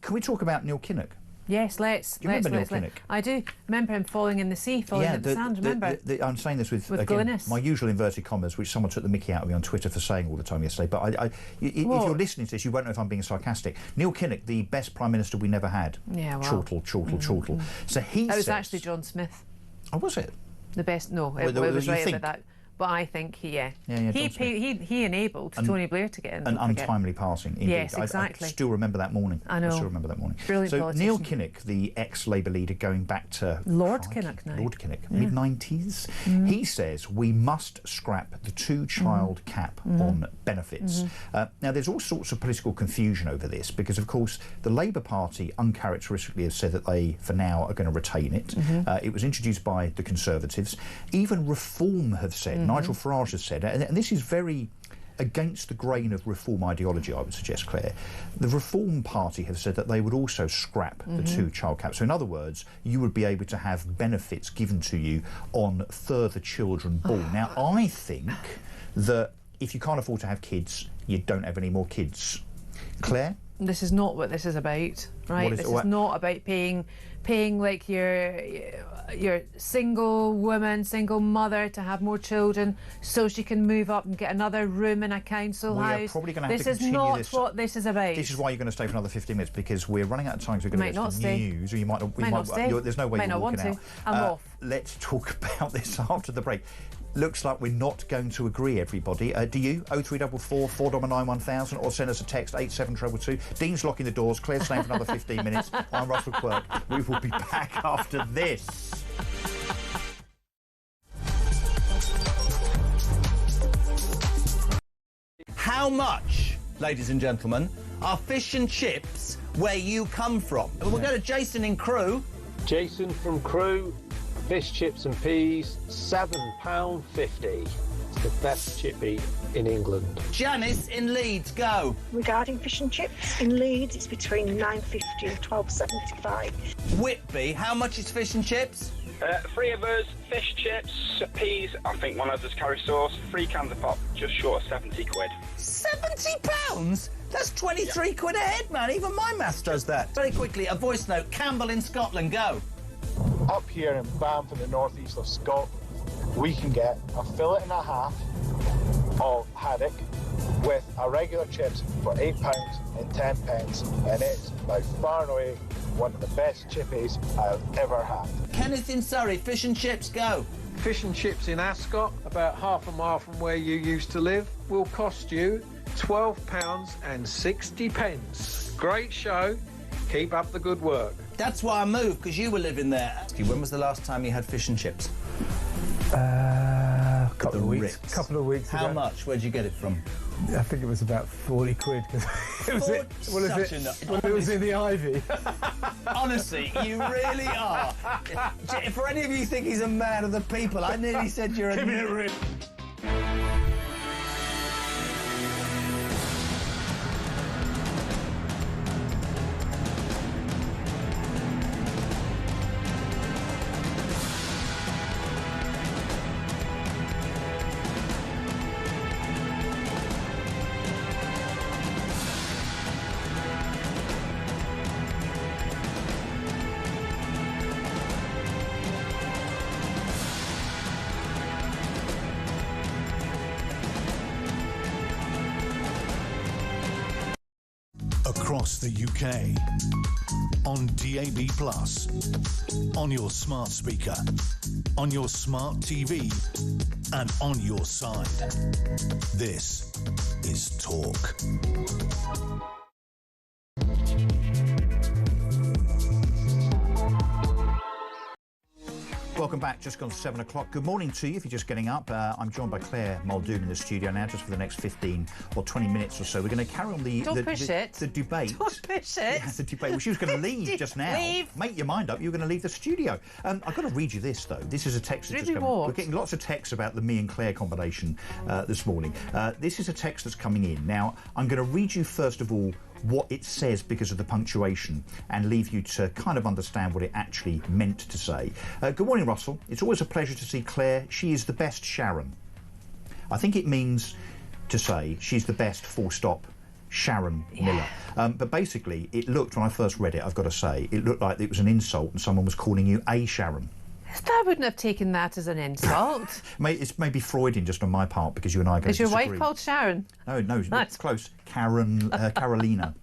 Speaker 1: can we talk about Neil Kinnock?
Speaker 4: Yes, let's.
Speaker 1: Do you remember Neil Kinnock?
Speaker 4: I do. Remember him falling in the sea, falling in the sand, remember?
Speaker 1: I'm saying this with again, my usual inverted commas, which someone took the mickey out of me on Twitter for saying all the time yesterday. But if you're listening to this, you won't know if I'm being sarcastic. Neil Kinnock, the best Prime Minister we never had.
Speaker 4: Yeah, well.
Speaker 1: Chortle. So he
Speaker 4: That was actually John Smith.
Speaker 1: Oh, was it?
Speaker 4: The best? No, it was right about that. But I think he enabled Tony Blair to get in.
Speaker 1: An untimely passing, indeed.
Speaker 4: Yes, exactly.
Speaker 1: I still remember that morning.
Speaker 4: I know.
Speaker 1: I still remember that morning.
Speaker 4: Brilliant
Speaker 1: so
Speaker 4: politician.
Speaker 1: Neil Kinnock, the ex-Labour leader, going back to
Speaker 4: Lord Kinnock now.
Speaker 1: Lord Kinnock, mid-90s. He says we must scrap the two-child cap on benefits. Now, there's all sorts of political confusion over this because, of course, the Labour Party uncharacteristically has said that they, for now, are going to retain it. It was introduced by the Conservatives. Even Reform have said, Nigel Farage has said, and this is very against the grain of Reform ideology, I would suggest, Claire. The Reform Party have said that they would also scrap the two-child cap. So, in other words, you would be able to have benefits given to you on further children born. Now, I think that if you can't afford to have kids, you don't have any more kids. Claire?
Speaker 4: This is not what this is about, right? This is not about paying like your single woman, single mother to have more children so she can move up and get another room in a council house.
Speaker 1: You're probably going to have to
Speaker 4: continue
Speaker 1: continue
Speaker 4: this. This is not what this is about.
Speaker 1: This is why you're going to stay for another 15 minutes, because we're running out of time, so we're going to go to the news, or you might not stay. There's no way you're walking out.
Speaker 4: I'm off.
Speaker 1: Let's talk about this after the break. Looks like we're not going to agree, everybody. Do you? 0344 499 1000, or send us a text 87222. Dean's locking the doors. Claire's staying for another 15 minutes. I'm Russell Quirk. We will be back after this.
Speaker 6: How much, ladies and gentlemen, are fish and chips where you come from? We'll go to Jason in Crewe.
Speaker 2: Jason from Crewe, fish, chips and peas, £7.50. It's the best chippy in England.
Speaker 6: Janice in Leeds, go.
Speaker 7: Regarding fish and chips in Leeds, it's between £9.50 and £12.75.
Speaker 6: Whitby, how much is fish and chips?
Speaker 8: 3 of us, fish, chips, peas, I think one of us carry sauce, 3 cans of pop, just short of 70 quid.
Speaker 6: £70? That's 23 quid a head, man. Even my maths does that. Very quickly, a voice note. Campbell in Scotland, go.
Speaker 9: Up here in Banff in the northeast of Scotland, we can get a fillet and a half of haddock with a regular chips for £8 and 10 pence, and it's by far and away one of the best chippies I've ever had.
Speaker 6: Kenneth in Surrey, fish and chips, go.
Speaker 10: Fish and chips in Ascot, about half a mile from where you used to live, will cost you £12 and 60 pence. Great show. Keep up the good work.
Speaker 6: That's why I moved, because you were living there. When was the last time you had fish and chips?
Speaker 11: Couple of weeks ago.
Speaker 6: How much? Where'd you get it from?
Speaker 11: I think it was about 40 quid. It was in the Ivy.
Speaker 6: Honestly, you really are. For any of you who think he's a man of the people, I nearly said you're a...
Speaker 11: Give me a ring.
Speaker 3: Across the UK, on DAB+, on your smart speaker, on your smart TV, and on your side. This is Talk.
Speaker 1: Welcome back. Just gone 7 o'clock. Good morning to you if you're just getting up. I'm joined by Claire Muldoon in the studio now, just for the next 15 or 20 minutes or so. We're going to carry on the debate.
Speaker 4: Don't push it.
Speaker 1: Yeah, the debate. Well, she was going to leave just now. Make your mind up. You were going to leave the studio. I've got to read you this, though. This is a text that's just come. We're getting lots of texts about the me and Claire combination this morning. This is a text that's coming in. Now, I'm going to read you, first of all, what it says because of the punctuation, and leave you to kind of understand what it actually meant to say. Good morning, Russell. It's always a pleasure to see Claire. She is the best Sharon. I think it means to say she's the best, full stop, Sharon Miller. But basically, it looked, when I first read it, I've got to say, it looked like it was an insult and someone was calling you a Sharon.
Speaker 4: I wouldn't have taken that as an insult.
Speaker 1: It's maybe Freudian just on my part, because you and I are going to disagree.
Speaker 4: Is your wife called Sharon?
Speaker 1: No, it's close. Carolina.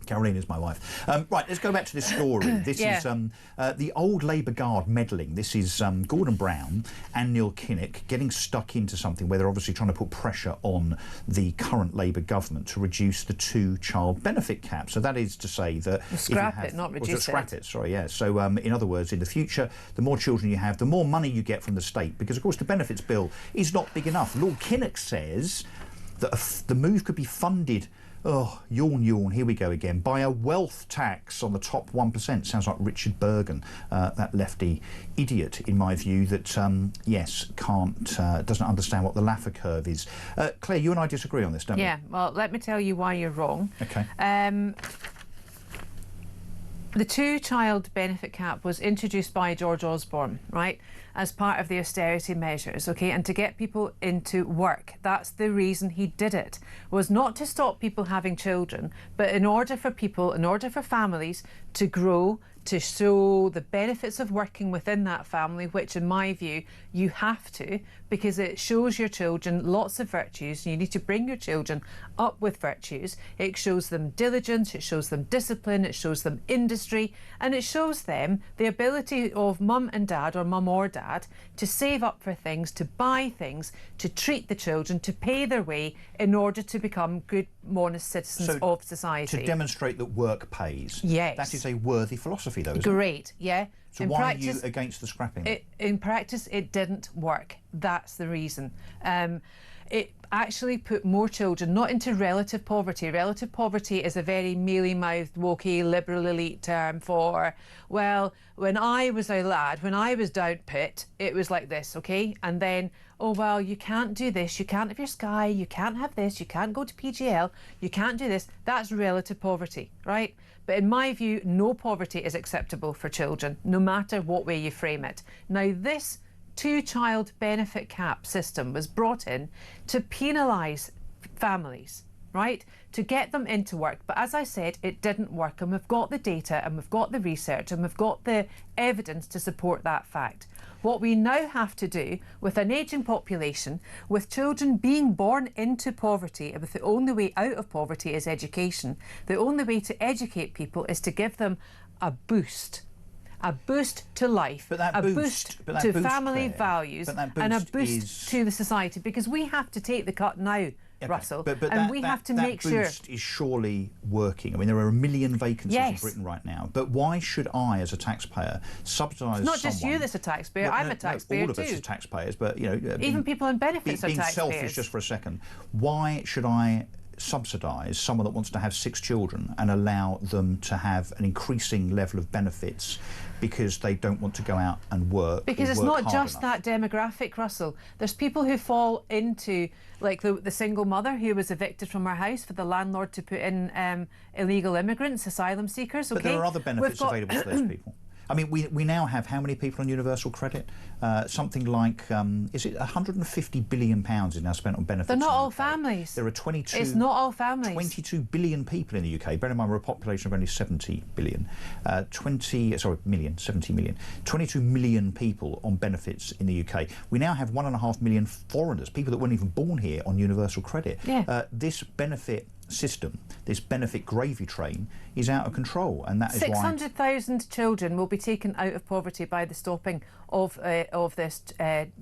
Speaker 1: Caroline is my wife. Right, let's go back to this story. This is the old Labour Guard meddling. This is Gordon Brown and Neil Kinnock getting stuck into something where they're obviously trying to put pressure on the current Labour government to reduce the 2-child benefit cap. So that is to say that...
Speaker 4: Scrap it, not reduce it.
Speaker 1: Scrap it, sorry, yeah. So in other words, in the future, the more children you have, the more money you get from the state, because, of course, the benefits bill is not big enough. Lord Kinnock says that the move could be funded... Oh, yawn, yawn, here we go again. By a wealth tax on the top 1%. Sounds like Richard Bergen, that lefty idiot, in my view, that, yes, doesn't understand what the Laffer curve is. Claire, you and I disagree on this, don't we?
Speaker 4: Yeah, well, let me tell you why you're wrong.
Speaker 1: OK.
Speaker 4: The 2-child benefit cap was introduced by George Osborne, right, as part of the austerity measures, OK, and to get people into work. That's the reason he did it, was not to stop people having children, but in order for families to grow, to show the benefits of working within that family, which in my view you have to, because it shows your children lots of virtues. You need to bring your children up with virtues. It shows them diligence, it shows them discipline, it shows them industry, and it shows them the ability of mum and dad, or mum or dad, to save up for things, to buy things, to treat the children, to pay their way in order to become good, honest citizens of society.
Speaker 1: To demonstrate that work pays.
Speaker 4: Yes.
Speaker 1: That is a worthy philosophy, though, isn't it?
Speaker 4: Great, yeah.
Speaker 1: So why are you against the scrapping?
Speaker 4: In practice, it didn't work. That's the reason. It actually put more children not into relative poverty. Relative poverty is a very mealy-mouthed, wokey, liberal elite term for, well, when I was a lad, when I was down pit, it was like this, OK? And then, oh, well, you can't do this, you can't have your Sky, you can't have this, you can't go to PGL, you can't do this. That's relative poverty, right? But in my view, no poverty is acceptable for children, no matter what way you frame it. Now, this 2-child benefit cap system was brought in to penalise families, right? To get them into work. But as I said, it didn't work, and we've got the data and we've got the research and we've got the evidence to support that fact. What we now have to do with an ageing population, with children being born into poverty, and with the only way out of poverty is education, the only way to educate people is to give them a boost to life, a boost to family values, and a boost to the society, because we have to take the cut now. Okay. Russell, and we have to make sure...
Speaker 1: That boost is surely working. I mean, there are 1 million vacancies in Britain right now, but why should I, as a taxpayer, subsidise someone...
Speaker 4: It's not just you that's a taxpayer, I'm a taxpayer too.
Speaker 1: All of us are taxpayers, but, you know...
Speaker 4: Even people on benefits are taxpayers.
Speaker 1: Being selfish just for a second, why should I subsidise someone that wants to have 6 children and allow them to have an increasing level of benefits because they don't want to go out and work?
Speaker 4: Because it's not just that demographic, Russell. There's people who fall into, like the single mother who was evicted from her house for the landlord to put in illegal immigrants, asylum seekers.
Speaker 1: But there are other benefits available to those people. I mean, we now have how many people on universal credit? Something like, is it £150 billion is now spent on benefits?
Speaker 4: They're not all families.
Speaker 1: There are 22...
Speaker 4: It's not all families.
Speaker 1: 22 billion people in the UK. Bear in mind, we're a population of only 70 billion. 70 million. 22 million people on benefits in the UK. We now have 1.5 million foreigners, people that weren't even born here, on universal credit.
Speaker 4: Yeah.
Speaker 1: This benefit system, this benefit gravy train, is out of control, and that is why
Speaker 4: 600,000 children will be taken out of poverty by the stopping of this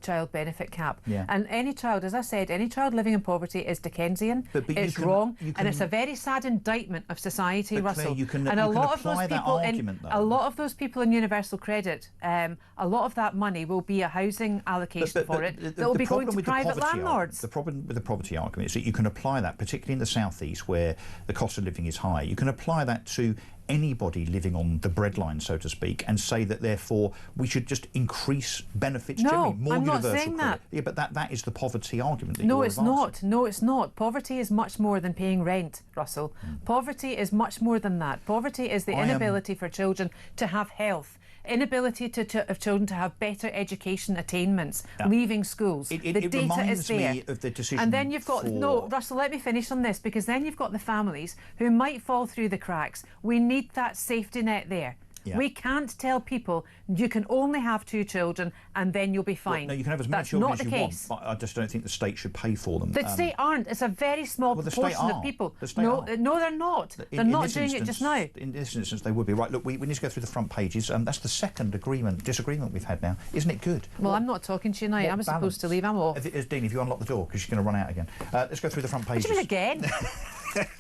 Speaker 4: child benefit cap.
Speaker 1: Yeah.
Speaker 4: And any child, as I said, any child living in poverty is Dickensian.
Speaker 1: But
Speaker 4: it's wrong, and it's a very sad indictment of society, Russell.
Speaker 1: Claire, a
Speaker 4: lot of those people in universal credit, a lot of that money will be a housing allocation for it that will be going to private landlords.
Speaker 1: The problem with the poverty argument is that you can apply that, particularly in the southeast where the cost of living is high, you can apply that to anybody living on the breadline, so to speak, and say that therefore we should just increase benefits generally. More
Speaker 4: I'm
Speaker 1: universal
Speaker 4: not saying
Speaker 1: credit.
Speaker 4: that.
Speaker 1: Yeah, but that is the poverty argument that
Speaker 4: No,
Speaker 1: you're
Speaker 4: it's
Speaker 1: advancing.
Speaker 4: not. No, it's not. Poverty is much more than paying rent, Russell. Poverty is much more than that. Poverty is the inability for children to have health, inability of children to have better education attainments, leaving schools. The data is there.
Speaker 1: Me of the decision
Speaker 4: and then you've got... No, Russell, let me finish on this, because then you've got the families who might fall through the cracks. We need that safety net there.
Speaker 1: Yeah.
Speaker 4: We can't tell people you can only have 2 children and then you'll be fine.
Speaker 1: Well, no, you can have as many
Speaker 4: That's
Speaker 1: children
Speaker 4: not
Speaker 1: as
Speaker 4: the
Speaker 1: you
Speaker 4: case.
Speaker 1: want, but I just don't think the state should pay for them.
Speaker 4: The state aren't. It's a very small proportion of people. No, they're not. They're not doing it just now.
Speaker 1: In this instance, they would be. Right, look, we need to go through the front pages. That's the second disagreement we've had now. Isn't it good?
Speaker 4: Well, I'm not talking to you now. I was supposed to leave. I'm off.
Speaker 1: Dean, if you unlock the door, because you're going to run out again. Let's go through the front pages.
Speaker 4: What do you mean again?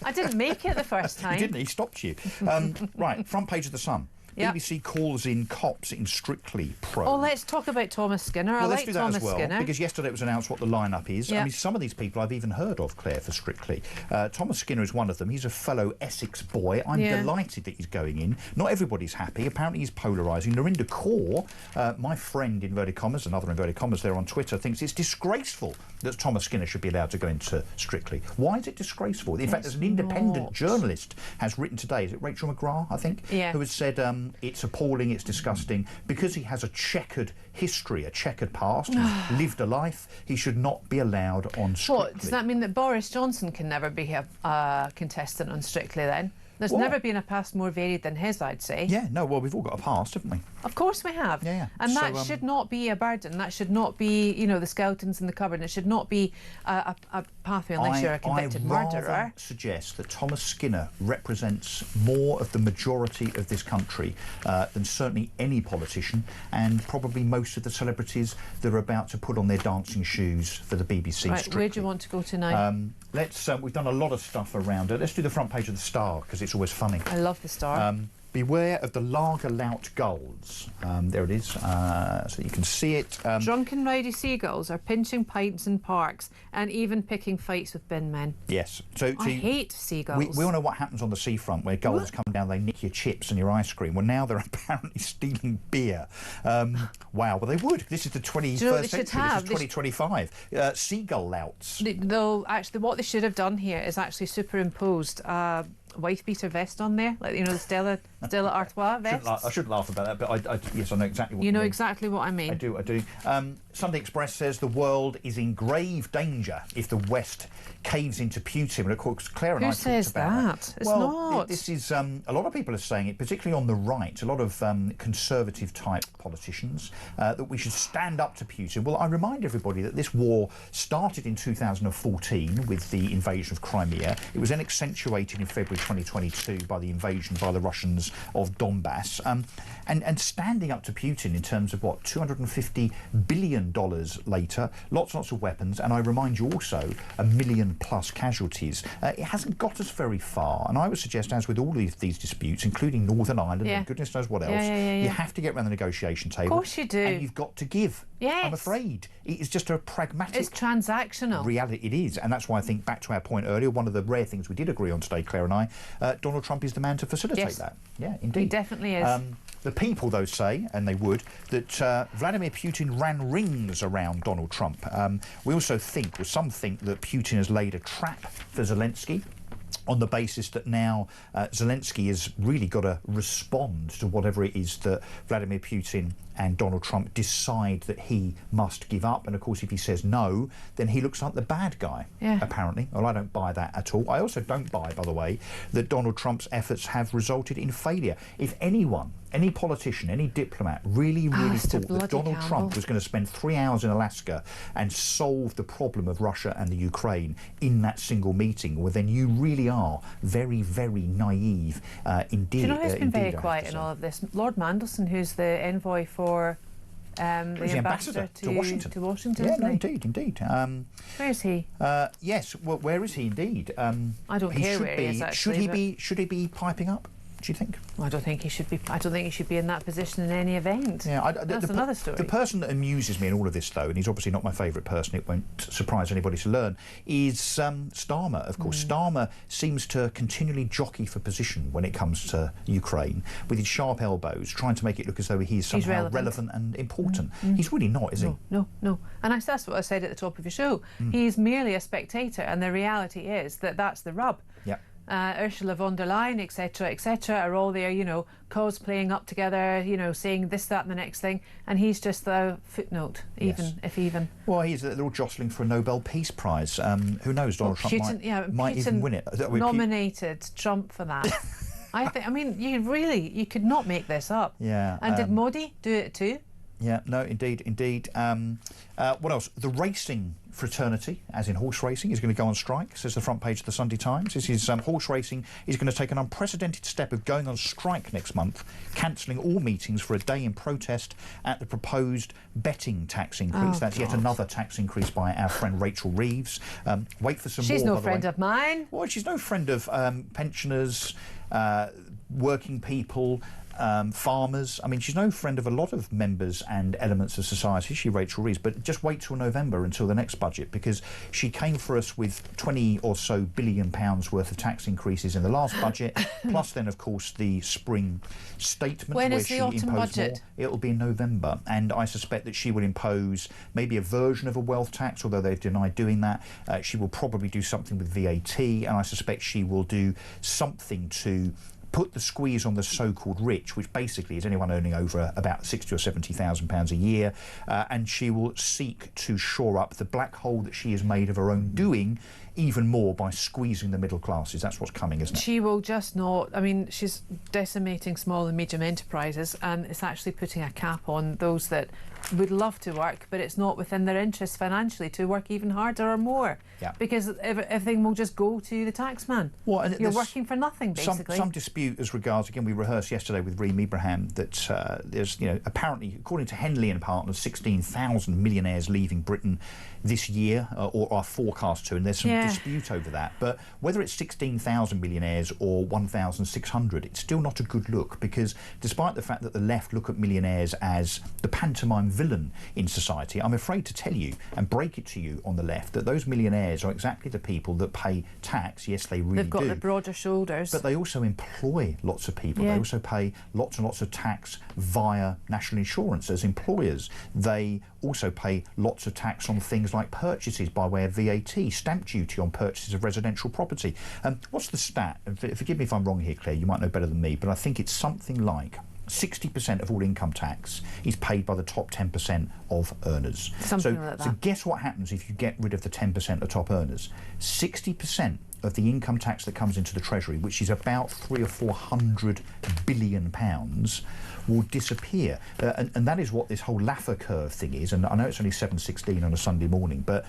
Speaker 4: I didn't make it the first time.
Speaker 1: He didn't. He stopped you. Right, front page of the Sun.
Speaker 4: Yep.
Speaker 1: BBC calls in cops in Strictly Pro.
Speaker 4: Oh, let's talk about Thomas Skinner.
Speaker 1: Well,
Speaker 4: I
Speaker 1: let's
Speaker 4: like
Speaker 1: do that
Speaker 4: Thomas
Speaker 1: as well,
Speaker 4: Skinner.
Speaker 1: because yesterday it was announced what the lineup is.
Speaker 4: Yep.
Speaker 1: I mean, some of these people I've even heard of, Claire, for Strictly. Thomas Skinner is one of them. He's a fellow Essex boy. I'm delighted that he's going in. Not everybody's happy. Apparently he's polarising. Lorinda Kaur, my friend, inverted commas, another inverted commas there on Twitter, thinks it's disgraceful that Thomas Skinner should be allowed to go into Strictly. Why is it disgraceful? In fact, there's an independent journalist has written today, is it Rachel McGrath, I think, who has said it's appalling, it's disgusting, because he has a checkered history, a checkered past, he's lived a life, he should not be allowed on Strictly.
Speaker 4: What, does that mean that Boris Johnson can never be a contestant on Strictly then? There's never been a past more varied than his, I'd say.
Speaker 1: Yeah, no, well, we've all got a past, haven't we?
Speaker 4: Of course we have.
Speaker 1: Yeah.
Speaker 4: And that should not be a burden. That should not be, you know, the skeletons in the cupboard. It should not be a pathway unless you're a convicted murderer.
Speaker 1: I rather suggest that Thomas Skinner represents more of the majority of this country than certainly any politician, and probably most of the celebrities that are about to put on their dancing shoes for the BBC.
Speaker 4: Right,
Speaker 1: Strictly.
Speaker 4: where do you want to go tonight?
Speaker 1: We've done a lot of stuff around it. Let's do the front page of the Star, because it's always funny.
Speaker 4: I love the Star.
Speaker 1: Beware of the lager lout gulls. There it is, so you can see it.
Speaker 4: Drunken rowdy seagulls are pinching pints in parks and even picking fights with bin men.
Speaker 1: Yes. So
Speaker 4: I hate seagulls.
Speaker 1: We all know what happens on the seafront, where gulls come down, they nick your chips and your ice cream. Well, now they're apparently stealing beer. Wow, well, they would. This is the 21st century. This is 2025. Seagull louts.
Speaker 4: They'll actually, what they should have done here is actually superimposed wife beater vest on there, like, you know, the Stella Artois vest.
Speaker 1: I shouldn't laugh about that, but yes, I know exactly what
Speaker 4: you
Speaker 1: you
Speaker 4: know
Speaker 1: mean.
Speaker 4: exactly what I mean.
Speaker 1: I do. Sunday Express says the world is in grave danger if the West caves into Putin. And of course, Claire and I talked about
Speaker 4: Who says that? It's not.
Speaker 1: This is a lot of people are saying it, particularly on the right. A lot of conservative type politicians that we should stand up to Putin. Well, I remind everybody that this war started in 2014 with the invasion of Crimea. It was then accentuated in February 2022 by the invasion by the Russians of Donbass, and standing up to Putin in terms of what, $250 billion later, lots of weapons, and I remind you also, 1 million plus casualties. It hasn't got us very far, and I would suggest, as with all of these disputes, including Northern Ireland and goodness knows what else, you have to get around the negotiation table.
Speaker 4: Of course you do.
Speaker 1: And you've got to give.
Speaker 4: Yes.
Speaker 1: I'm afraid. It is just a pragmatic...
Speaker 4: It's transactional.
Speaker 1: Reality it is, and that's why I think, back to our point earlier, one of the rare things we did agree on today, Claire and I, Donald Trump is the man to facilitate that. Yeah, indeed.
Speaker 4: He definitely is.
Speaker 1: The people, though, say, and they would, that Vladimir Putin ran rings around Donald Trump. We also think, or some think, that Putin has laid a trap for Zelensky, on the basis that now Zelensky has really got to respond to whatever it is that Vladimir Putin and Donald Trump decide that he must give up. And of course, if he says no, then he looks like the bad guy, apparently. Well, I don't buy that at all. I also don't buy, by the way, that Donald Trump's efforts have resulted in failure. If anyone, any politician, any diplomat really thought that Donald Trump was going to spend 3 hours in Alaska and solve the problem of Russia and the Ukraine in that single meeting, well, then you really are very, very naive indeed.
Speaker 4: Do you know who's been very quiet in all of this? Lord Mandelson, who's the envoy for the ambassador to Washington.
Speaker 1: Yeah,
Speaker 4: isn't
Speaker 1: no,
Speaker 4: he?
Speaker 1: indeed.
Speaker 4: Where is he?
Speaker 1: Yes, well, where is he indeed?
Speaker 4: I don't care where he is, actually.
Speaker 1: Should he be piping up, do you think?
Speaker 4: Well, I don't think he should be in that position in any event.
Speaker 1: Yeah,
Speaker 4: that's another story.
Speaker 1: The person that amuses me in all of this, though, and he's obviously not my favourite person, it won't surprise anybody to learn, is Starmer, of course. Starmer seems to continually jockey for position when it comes to Ukraine, with his sharp elbows, trying to make it look as though he's somehow relevant and important. He's really not, is he?
Speaker 4: No. And that's what I said at the top of your show. He's merely a spectator, and the reality is that that's the rub.
Speaker 1: Yeah.
Speaker 4: Ursula von der Leyen, etc., are all there, you know, cosplaying up together, you know, saying this, that, and the next thing, and he's just the footnote, if even.
Speaker 1: Well, they're all jostling for a Nobel Peace Prize. Who knows? Donald Trump might even win it.
Speaker 4: Nominated Trump for that. I mean, you could not make this up.
Speaker 1: Yeah.
Speaker 4: And did Modi do it too?
Speaker 1: Yeah, no, indeed. What else? The racing fraternity, as in horse racing, is going to go on strike, says the front page of the Sunday Times. This is horse racing is going to take an unprecedented step of going on strike next month, cancelling all meetings for a day in protest at the proposed betting tax increase. That's yet another tax increase by our friend Rachel Reeves. Wait for some more.
Speaker 4: She's no friend of mine.
Speaker 1: Well, she's no friend of pensioners, working people, farmers. I mean, she's no friend of a lot of members and elements of society, she, Rachel Reeves, but just wait till November, until the next budget, because she came for us with 20 or so billion pounds worth of tax increases in the last budget, plus then, of course, the spring statement
Speaker 4: when
Speaker 1: where
Speaker 4: is the
Speaker 1: she
Speaker 4: autumn
Speaker 1: imposed
Speaker 4: budget?
Speaker 1: more. It'll be in November, and I suspect that she will impose maybe a version of a wealth tax, although they've denied doing that. She will probably do something with VAT, and I suspect she will do something to put the squeeze on the so-called rich, which basically is anyone earning over about £60,000 or £70,000 a year, and she will seek to shore up the black hole that she has made of her own doing even more by squeezing the middle classes. That's what's coming, isn't it?
Speaker 4: She will just not. I mean, she's decimating small and medium enterprises, and it's actually putting a cap on those that would love to work, but it's not within their interests financially to work even harder or more.
Speaker 1: Yeah.
Speaker 4: Because everything will just go to the taxman.
Speaker 1: Well, and
Speaker 4: you're working for nothing, basically.
Speaker 1: Some dispute as regards, again, we rehearsed yesterday with Reem Ibrahim that there's, apparently, according to Henley and Partners, 16,000 millionaires leaving Britain this year, or are forecast to, and there's some dispute over that. But whether it's 16,000 millionaires or 1,600, it's still not a good look, because despite the fact that the left look at millionaires as the pantomime villain in society, I'm afraid to tell you and break it to you on the left that those millionaires are exactly the people that pay tax. Yes, they really do.
Speaker 4: They've got the broader shoulders.
Speaker 1: But they also employ lots of people. They also pay lots and lots of tax via national insurance as employers. They also pay lots of tax on things like purchases by way of VAT, stamp duty on purchases of residential property. What's the stat? Forgive me if I'm wrong here, Claire, you might know better than me, but I think it's something like 60% of all income tax is paid by the top 10% of earners.
Speaker 4: Something like that.
Speaker 1: So guess what happens if you get rid of the 10% of top earners? 60% of the income tax that comes into the Treasury, which is about £300 or £400 billion, will disappear. And that is what this whole Laffer curve thing is. And I know it's only 7:16 on a Sunday morning, but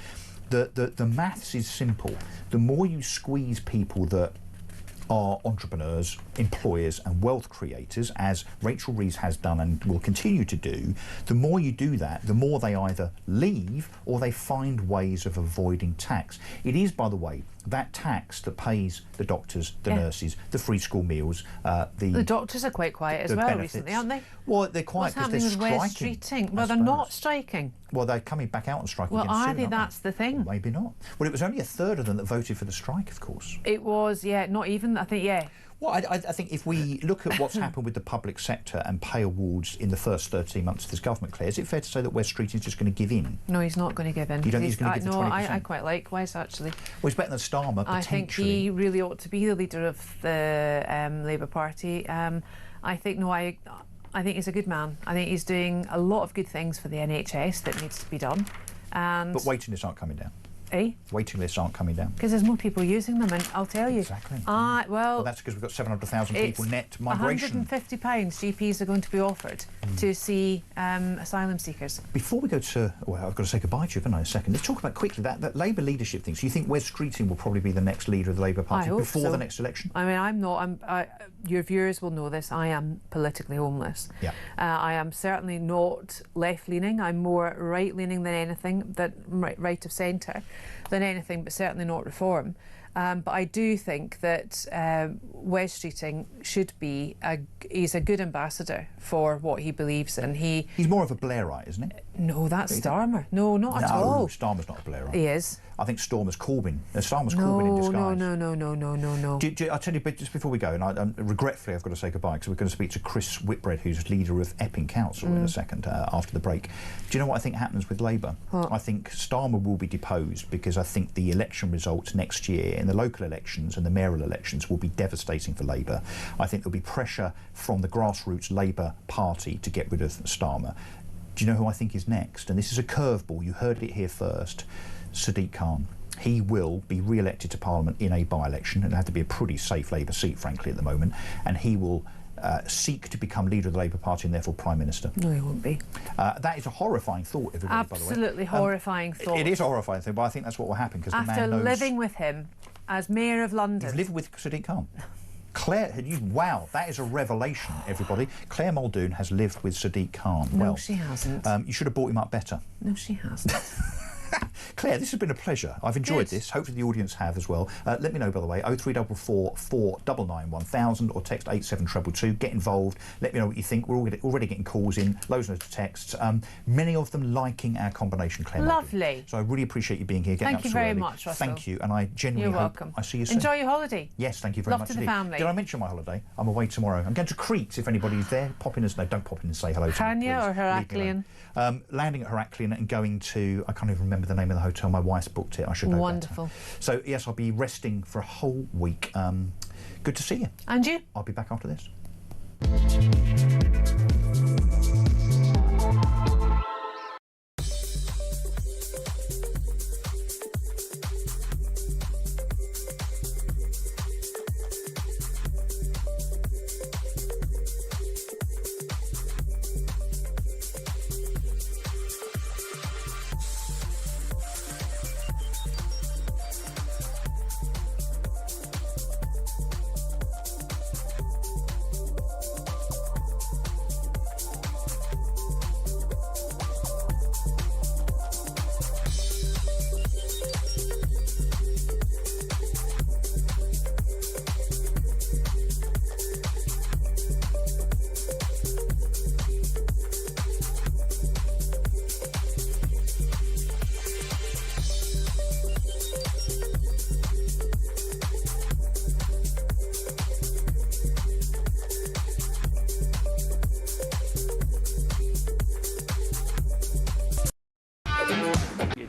Speaker 1: the maths is simple. The more you squeeze people that are entrepreneurs, employers and wealth creators, as Rachel Reeves has done and will continue to do, the more you do that, the more they either leave or they find ways of avoiding tax. It is, by the way, that tax that pays the doctors, the nurses, the free school meals, the
Speaker 4: doctors are quite quiet as well benefits. Recently, aren't they?
Speaker 1: Well, they're quiet because they're striking.
Speaker 4: West Streeting? Well, they're not striking.
Speaker 1: Well, they're coming back out and striking
Speaker 4: again soon.
Speaker 1: Well,
Speaker 4: are they? That's the thing.
Speaker 1: Well, maybe not. Well, it was only a third of them that voted for the strike, of course.
Speaker 4: It was, not even, I think,
Speaker 1: Well, I think if we look at what's happened with the public sector and pay awards in the first 13 months of this government, Claire, is it fair to say that West Streeting is just going to give in?
Speaker 4: No, he's not going to give in.
Speaker 1: You don't think he's going to give the 20%?
Speaker 4: I quite like Wes, actually.
Speaker 1: Well, he's better than Starmer, potentially.
Speaker 4: I think he really ought to be the leader of the Labour Party. I think he's a good man. I think he's doing a lot of good things for the NHS that needs to be done.
Speaker 1: But waiting lists aren't coming down. Waiting lists aren't coming down.
Speaker 4: Because there's more people using them, and I'll tell you.
Speaker 1: Exactly.
Speaker 4: Well,
Speaker 1: that's because we've got 700,000 people net migration.
Speaker 4: £150 GPs are going to be offered to see asylum seekers.
Speaker 1: Before we go to... Well, I've got to say goodbye to you, haven't I, in a second. Let's talk about quickly that Labour leadership thing. So you think Wes Streeting will probably be the next leader of the Labour Party before the next election?
Speaker 4: I mean, I'm not... your viewers will know this. I am politically homeless.
Speaker 1: Yeah.
Speaker 4: I am certainly not left-leaning. I'm more right-leaning than anything, right of centre than anything, but certainly not reform. But I do think that Wes Streeting should be he's a good ambassador for what he believes in. He's
Speaker 1: more of a Blairite, isn't he?
Speaker 4: No, that's Starmer. No, not at all.
Speaker 1: No, Starmer's not a Blairite.
Speaker 4: He is.
Speaker 1: I think Starmer's Corbyn. Starmer's Corbyn in disguise.
Speaker 4: No.
Speaker 1: I'll tell you, but just before we go, and regretfully I've got to say goodbye because we're going to speak to Chris Whitbread, who's leader of Epping Council in a second after the break. Do you know what I think happens with Labour? I think Starmer will be deposed because I think the election results next year in the local elections and the mayoral elections will be devastating for Labour. I think there'll be pressure from the grassroots Labour Party to get rid of Starmer. Do you know who I think is next? And this is a curveball. You heard it here first. Sadiq Khan. he will be re-elected to Parliament in a by-election. It'll have to be a pretty safe Labour seat, frankly, at the moment, and he will seek to become leader of the Labour Party and therefore Prime Minister.
Speaker 4: No, he won't be.
Speaker 1: That is a horrifying thought, everybody,
Speaker 4: Absolutely
Speaker 1: by the way.
Speaker 4: horrifying thought.
Speaker 1: It is a horrifying thing, but I think that's what will happen, because the man knows...
Speaker 4: After living with him as Mayor of London.
Speaker 1: You've lived with Sadiq Khan? Claire, wow, that is a revelation, everybody. Claire Muldoon has lived with Sadiq Khan.
Speaker 4: No,
Speaker 1: well,
Speaker 4: she hasn't.
Speaker 1: You should have brought him up better.
Speaker 4: No, she hasn't.
Speaker 1: Claire, this has been a pleasure. I've enjoyed this. Hopefully the audience have as well. Let me know, by the way, 03444 499 1000 or text 87222. Get involved. Let me know what you think. We're already getting calls in, loads of texts. Many of them liking our combination, Claire.
Speaker 4: Lovely.
Speaker 1: Muldoon. So I really appreciate you being here.
Speaker 4: Thank you very much, Russell.
Speaker 1: Thank you, and I genuinely hope I see you soon.
Speaker 4: Enjoy your holiday.
Speaker 1: Yes, thank you very much.
Speaker 4: Love to the family.
Speaker 1: Did I mention my holiday? I'm away tomorrow. I'm going to Crete. If anybody's there, pop in. No, don't pop in and say hello to me.
Speaker 4: Tanya or Heraklion?
Speaker 1: Landing at Heraklion and going to, I can't even remember the name of the hotel. My wife's booked it. I should know
Speaker 4: Wonderful.
Speaker 1: better. So yes, I'll be resting for a whole week. Good to see you.
Speaker 4: And you?
Speaker 1: I'll be back after this.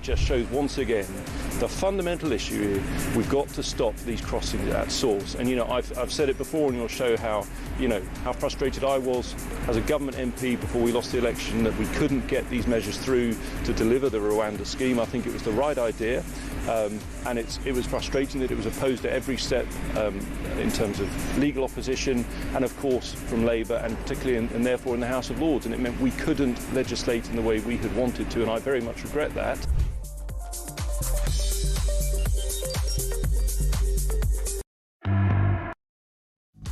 Speaker 5: Just shows once again the fundamental issue is we've got to stop these crossings at source. And I've said it before on your show how frustrated I was as a government MP before we lost the election that we couldn't get these measures through to deliver the Rwanda scheme. I think it was the right idea, and it was frustrating that it was opposed at every step in terms of legal opposition and of course from Labour and particularly and therefore in the House of Lords, and it meant we couldn't legislate in the way we had wanted to, and I very much regret that.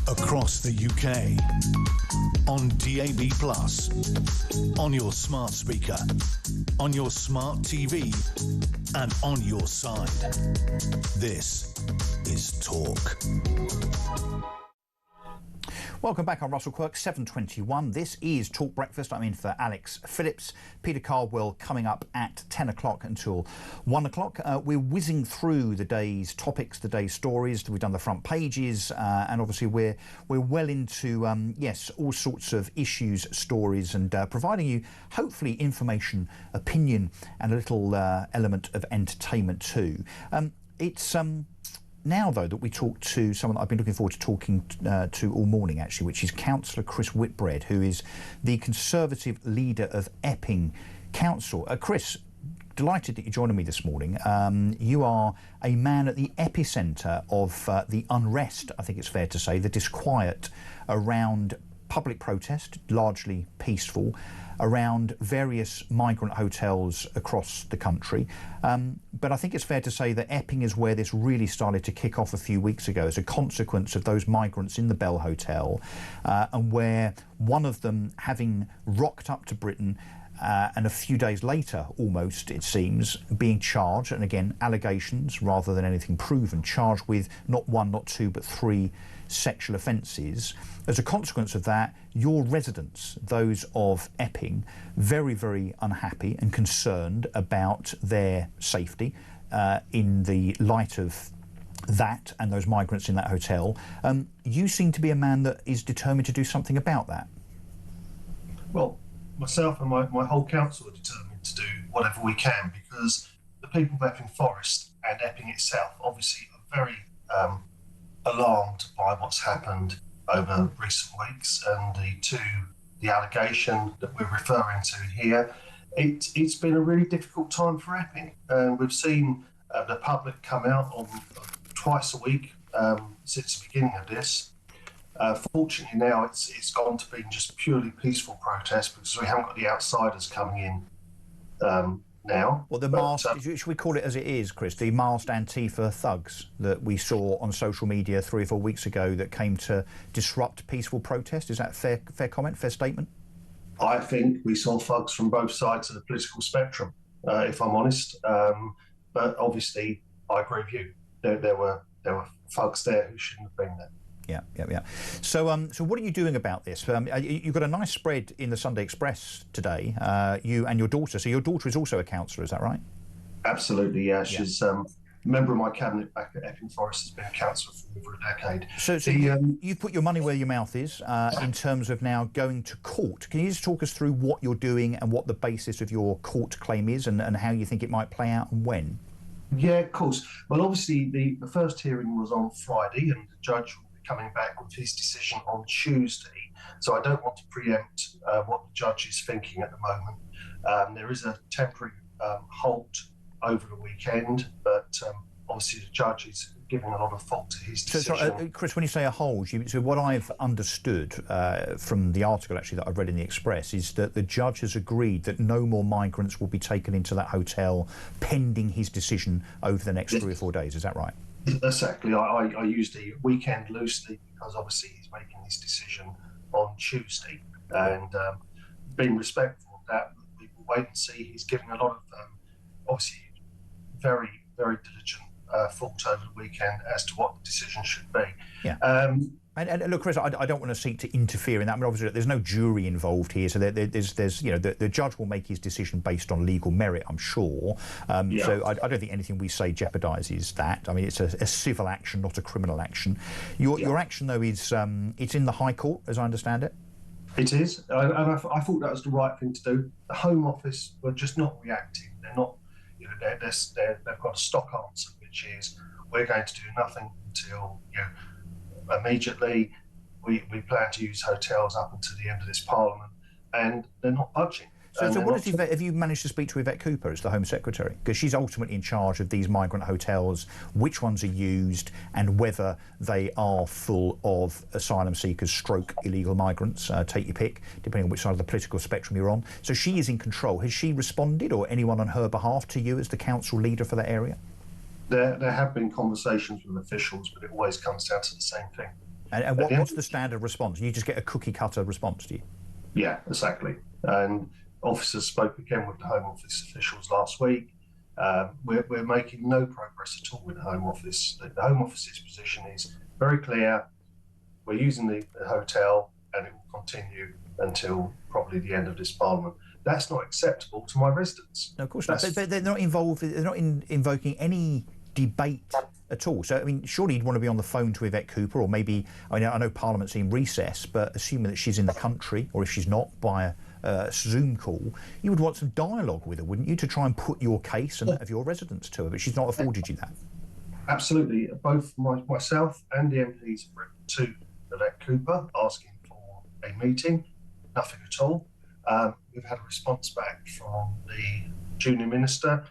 Speaker 3: Across the UK, on DAB+, on your smart speaker, on your smart TV, and on your side. This is Talk.
Speaker 1: Welcome back. I'm Russell Quirk, 7:21. This is Talk Breakfast. I'm in for Alex Phillips. Peter Cardwell coming up at 10 o'clock until 1 o'clock. We're whizzing through the day's topics, the day's stories. We've done the front pages, and obviously we're well into, all sorts of issues, stories, and providing you, hopefully, information, opinion, and a little element of entertainment too. It's now, though, that we talk to someone that I've been looking forward to talking to all morning, actually, which is Councillor Chris Whitbread, who is the Conservative leader of Epping Council. Chris, delighted that you're joining me this morning. You are a man at the epicentre of the unrest, I think it's fair to say, the disquiet around public protest, largely peaceful, around various migrant hotels across the country. But I think it's fair to say that Epping is where this really started to kick off a few weeks ago as a consequence of those migrants in the Bell Hotel, and where one of them, having rocked up to Britain and a few days later, almost, it seems, being charged, and again, allegations rather than anything proven, charged with not one, not two, but 3 sexual offences. As a consequence of that, your residents, those of Epping, very, very unhappy and concerned about their safety in the light of that and those migrants in that hotel. You seem to be a man that is determined to do something about that.
Speaker 12: Well, myself and my whole council are determined to do whatever we can, because the people of Epping Forest and Epping itself obviously are very alarmed by what's happened over recent weeks, and the allegation that we're referring to here. It's been a really difficult time for Epping, and we've seen the public come out on twice a week since the beginning of this. Fortunately now it's gone to being just purely peaceful protest because we haven't got the outsiders coming in now.
Speaker 1: Well, the masked, should we call it as it is, Chris, the masked Antifa thugs that we saw on social media 3 or 4 weeks ago that came to disrupt peaceful protest? Is that a fair comment, fair statement?
Speaker 12: I think we saw thugs from both sides of the political spectrum, if I'm honest. But obviously, I agree with you. There were thugs there who shouldn't have been there.
Speaker 1: Yeah. So what are you doing about this? You've got a nice spread in the Sunday Express today, you and your daughter. So your daughter is also a councillor, is that right?
Speaker 12: Absolutely, yeah. She's a member of my cabinet back at Epping Forest, has been a councillor for over a decade.
Speaker 1: So you've put your money where your mouth is in terms of now going to court. Can you just talk us through what you're doing and what the basis of your court claim is and how you think it might play out and when?
Speaker 12: Yeah, of course. Well, obviously, the first hearing was on Friday and the judge will be coming back with his decision on Tuesday. So I don't want to preempt what the judge is thinking at the moment. There is a temporary halt over the weekend, but obviously the judge is giving a lot of thought to his decision.
Speaker 1: So, Chris, when you say a hold, so what I've understood from the article actually that I've read in the Express is that the judge has agreed that no more migrants will be taken into that hotel pending his decision over the next 3 or 4 days. Is that right?
Speaker 12: Exactly. I use the weekend loosely because obviously he's making his decision on Tuesday, and being respectful of that, we will wait and see. He's giving a lot of obviously very, very diligent thought over the weekend as to what the decision should be.
Speaker 1: Yeah. And look, Chris, I don't want to seek to interfere in that. I mean, obviously, there's no jury involved here, so there's you know, the judge will make his decision based on legal merit, I'm sure. So I don't think anything we say jeopardises that. I mean, it's a civil action, not a criminal action. Your action, though, is it's in the High Court, as I understand it.
Speaker 12: It is, and I thought that was the right thing to do. The Home Office were just not reacting. They're not, you know, they've got a stock answer, which is we're going to do nothing until, you know, immediately. We plan to use hotels up until the end of this Parliament, and they're not budging.
Speaker 1: So what have you managed to speak to Yvette Cooper as the Home Secretary? Because she's ultimately in charge of these migrant hotels, which ones are used and whether they are full of asylum seekers stroke illegal migrants, take your pick, depending on which side of the political spectrum you're on. So she is in control. Has she responded, or anyone on her behalf, to you as the council leader for that area?
Speaker 12: There have been conversations with officials, but it always comes down to the same thing.
Speaker 1: And what's the standard response? You just get a cookie-cutter response, do you?
Speaker 12: Yeah, exactly. And officers spoke again with the Home Office officials last week. We're making no progress at all with the Home Office. The Home Office's position is very clear. We're using the hotel and it will continue until probably the end of this Parliament. That's not acceptable to my residents.
Speaker 1: No, of course not. But they're not involved. They're not invoking any debate at all. So, I mean, surely you'd want to be on the phone to Yvette Cooper, or maybe, I mean, I know Parliament's in recess, but assuming that she's in the country, or if she's not, by a Zoom call, you would want some dialogue with her, wouldn't you, to try and put your case and that of your residents to her, but she's not afforded you that.
Speaker 12: Absolutely. Both myself and the MPs have written to Yvette Cooper asking for a meeting. Nothing at all. We've had a response back from the junior minister,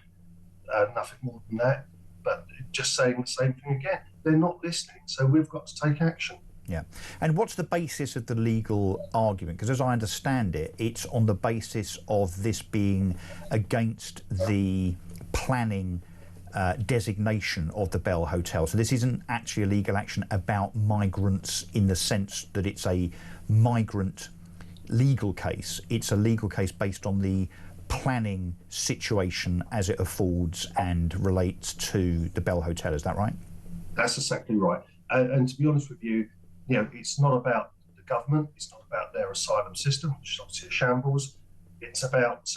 Speaker 12: nothing more than that, but just saying the same thing again. They're not listening, so we've got to take action.
Speaker 1: Yeah. And what's the basis of the legal argument? Because as I understand it, it's on the basis of this being against the planning designation of the Bell Hotel. So this isn't actually a legal action about migrants in the sense that it's a migrant legal case. It's a legal case based on the planning situation as it affords and relates to the Bell Hotel. Is that right?
Speaker 12: That's exactly right. And to be honest with you, you know, it's not about the government. It's not about their asylum system, which is obviously a shambles. It's about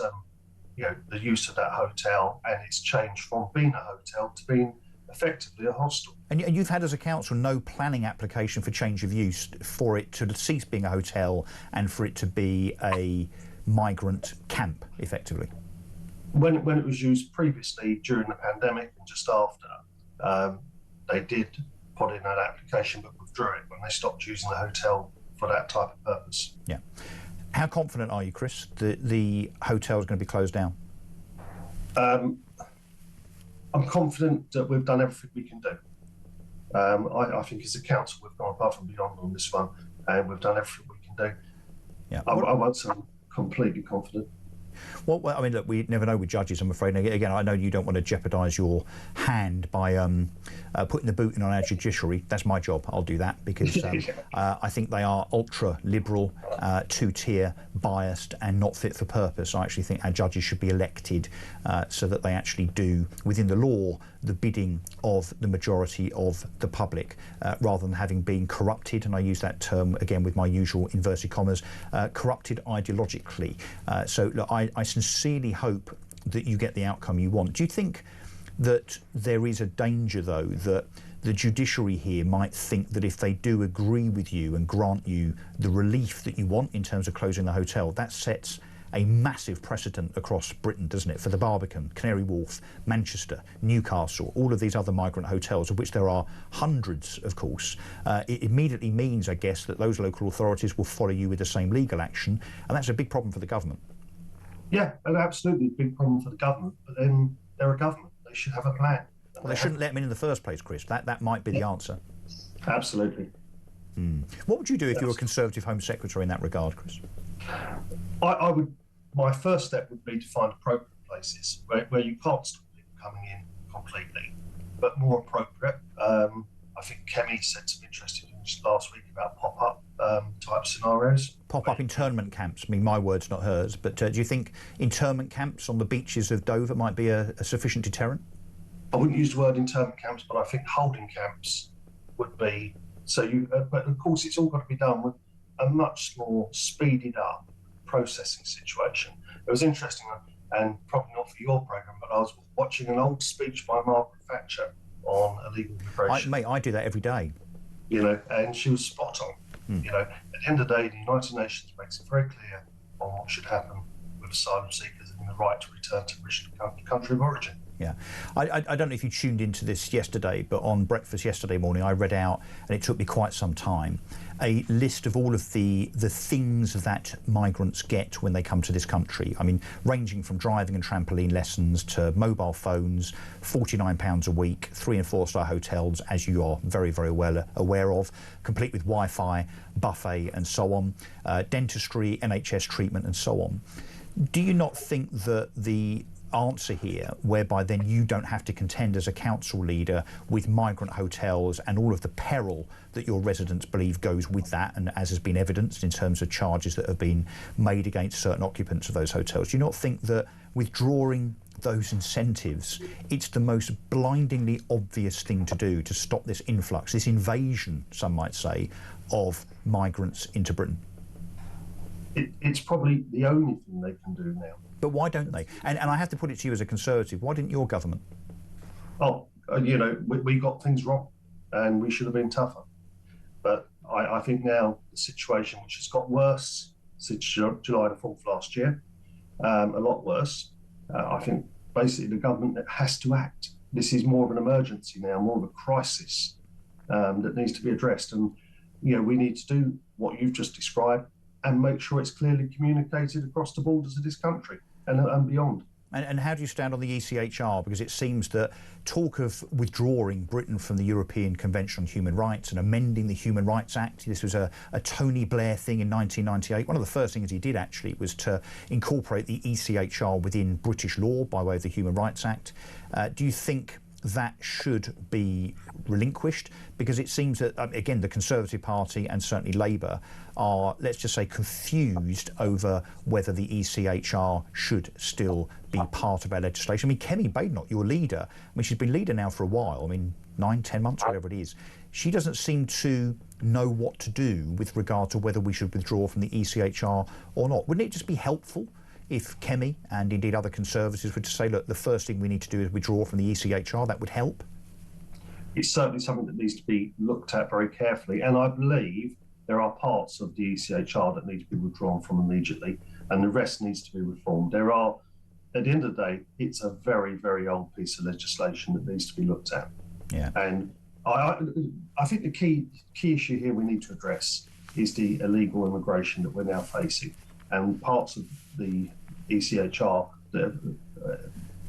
Speaker 12: you know, the use of that hotel and its change from being a hotel to being effectively a hostel.
Speaker 1: And you've had, as a council, no planning application for change of use for it to cease being a hotel and for it to be a migrant camp, effectively?
Speaker 12: When it was used previously during the pandemic and just after, they did put in an application but withdrew it when they stopped using the hotel for that type of purpose.
Speaker 1: Yeah. How confident are you, Chris, that the hotel is going to be closed down?
Speaker 12: I'm confident that we've done everything we can do. I think as a council, we've gone above and beyond on this one, and we've done everything we can do.
Speaker 1: Yeah.
Speaker 12: I won't say I'm completely confident.
Speaker 1: Well, I mean, look, we never know with judges, I'm afraid. And again, I know you don't want to jeopardise your hand by putting the boot in on our judiciary. That's my job. I'll do that because I think they are ultra-liberal, two-tier, biased and not fit for purpose. I actually think our judges should be elected so that they actually do, within the law, the bidding of the majority of the public, rather than having been corrupted, and I use that term again with my usual inverted commas, corrupted ideologically. So look, I sincerely hope that you get the outcome you want. Do you think that there is a danger, though, that the judiciary here might think that if they do agree with you and grant you the relief that you want in terms of closing the hotel, that sets a massive precedent across Britain, doesn't it, for the Barbican, Canary Wharf, Manchester, Newcastle, all of these other migrant hotels, of which there are hundreds, of course. It immediately means, I guess, that those local authorities will follow you with the same legal action, and that's a big problem for the government.
Speaker 12: Yeah, and absolutely a big problem for the government, but then they're a government. They should have a plan.
Speaker 1: Well, they shouldn't let them in the first place, Chris. That might be the answer.
Speaker 12: Absolutely.
Speaker 1: What would you do if you were a Conservative Home Secretary in that regard, Chris?
Speaker 12: I would. My first step would be to find appropriate places where you can't stop people coming in completely, but more appropriate. I think Kemi said some interesting things last week about pop-up type scenarios.
Speaker 1: Pop-up internment camps. I mean, my words, not hers. But do you think internment camps on the beaches of Dover might be a sufficient deterrent?
Speaker 12: I wouldn't use the word internment camps, but I think holding camps would be. So but of course, it's all got to be done with a much more speeded up processing situation. It was interesting, and probably not for your programme, but I was watching an old speech by Margaret Thatcher on illegal immigration.
Speaker 1: I do that every day.
Speaker 12: You know, and she was spot on. You know, at the end of the day, the United Nations makes it very clear on what should happen with asylum seekers and the right to return to the country of origin.
Speaker 1: Yeah. I don't know if you tuned into this yesterday, but on breakfast yesterday morning, I read out, and it took me quite some time, a list of all of the things that migrants get when they come to this country. I mean, ranging from driving and trampoline lessons to mobile phones, £49 a week, 3- and 4-star hotels, as you are very, very well aware of, complete with Wi-Fi, buffet and so on, dentistry, NHS treatment and so on. Do you not think that the answer here, whereby then you don't have to contend as a council leader with migrant hotels and all of the peril that your residents believe goes with that, and as has been evidenced in terms of charges that have been made against certain occupants of those hotels, do you not think that withdrawing those incentives, it's the most blindingly obvious thing to do to stop this influx, this invasion, some might say, of migrants into Britain?
Speaker 12: It's probably the only thing they can do now.
Speaker 1: But why don't they? And I have to put it to you as a Conservative, why didn't your government?
Speaker 12: Oh, you know, we got things wrong and we should have been tougher. But I think now the situation, which has got worse since July the 4th last year, a lot worse, I think basically the government has to act. This is more of an emergency now, more of a crisis that needs to be addressed. And, you know, we need to do what you've just described and make sure it's clearly communicated across the borders of this country and beyond.
Speaker 1: And how do you stand on the ECHR? Because it seems that talk of withdrawing Britain from the European Convention on Human Rights and amending the Human Rights Act, this was a Tony Blair thing in 1998. One of the first things he did actually was to incorporate the ECHR within British law by way of the Human Rights Act. Do you think that should be relinquished? Because it seems that, again, the Conservative Party and certainly Labour are, let's just say, confused over whether the ECHR should still be part of our legislation. I mean, Kemi Badenoch, your leader, I mean, she's been leader now for a while, I mean, 9-10 months, whatever it is. She doesn't seem to know what to do with regard to whether we should withdraw from the ECHR or not. Wouldn't it just be helpful if Kemi and indeed other Conservatives were to say, look, the first thing we need to do is withdraw from the ECHR? That would help?
Speaker 12: It's certainly something that needs to be looked at very carefully, and I believe there are parts of the ECHR that need to be withdrawn from immediately, and the rest needs to be reformed. There are, at the end of the day, it's a very, very old piece of legislation that needs to be looked at.
Speaker 1: Yeah.
Speaker 12: And I think the key issue here we need to address is the illegal immigration that we're now facing, and parts of the ECHR that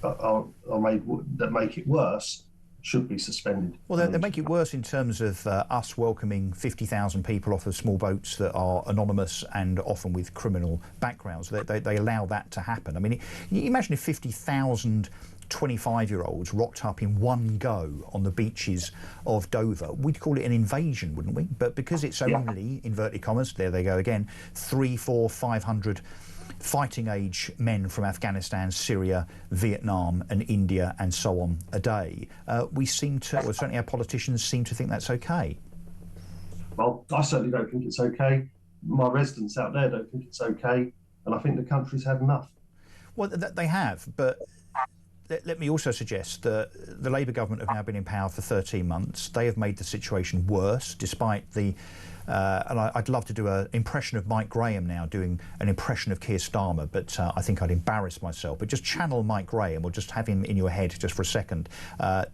Speaker 12: are that make it worse should be suspended.
Speaker 1: Well, they make it worse in terms of us welcoming 50,000 people off of small boats that are anonymous and often with criminal backgrounds. They allow that to happen. I mean, you imagine if 50,000 25-year-olds rocked up in one go on the beaches of Dover. We'd call it an invasion, wouldn't we? But because it's only, inverted commas, there they go again, 300, 400, 500 fighting age men from Afghanistan, Syria, Vietnam and India and so on a day, we seem to, or certainly our politicians seem to think that's okay.
Speaker 12: Well, I certainly don't think it's okay. My residents out there don't think it's okay, and I think the country's had enough.
Speaker 1: Well, they have, but let me also suggest that the Labour government have now been in power for 13 months. They have made the situation worse, despite the... and I'd love to do an impression of Mike Graham now, doing an impression of Keir Starmer, but I think I'd embarrass myself. But just channel Mike Graham, or just have him in your head just for a second,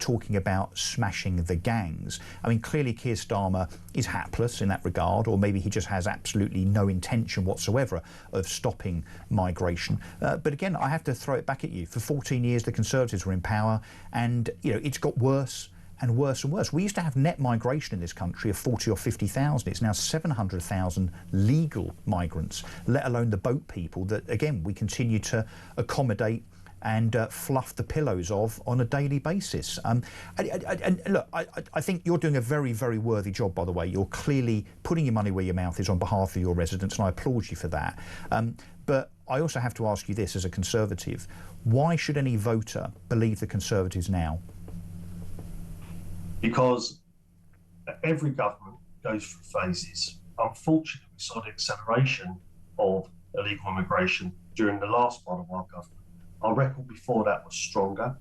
Speaker 1: talking about smashing the gangs. I mean, clearly Keir Starmer is hapless in that regard, or maybe he just has absolutely no intention whatsoever of stopping migration. But again, I have to throw it back at you. For 14 years, the Conservatives were in power, and you know it's got worse and worse and worse. We used to have net migration in this country of 40 or 50,000. It's now 700,000 legal migrants, let alone the boat people that, again, we continue to accommodate and fluff the pillows of on a daily basis. And look, I think you're doing a very, very worthy job, by the way. You're clearly putting your money where your mouth is on behalf of your residents, and I applaud you for that. But I also have to ask you this as a Conservative. Why should any voter believe the Conservatives now?
Speaker 12: Because every government goes through phases. Unfortunately, we saw the acceleration of illegal immigration during the last part of our government. Our record before that was stronger,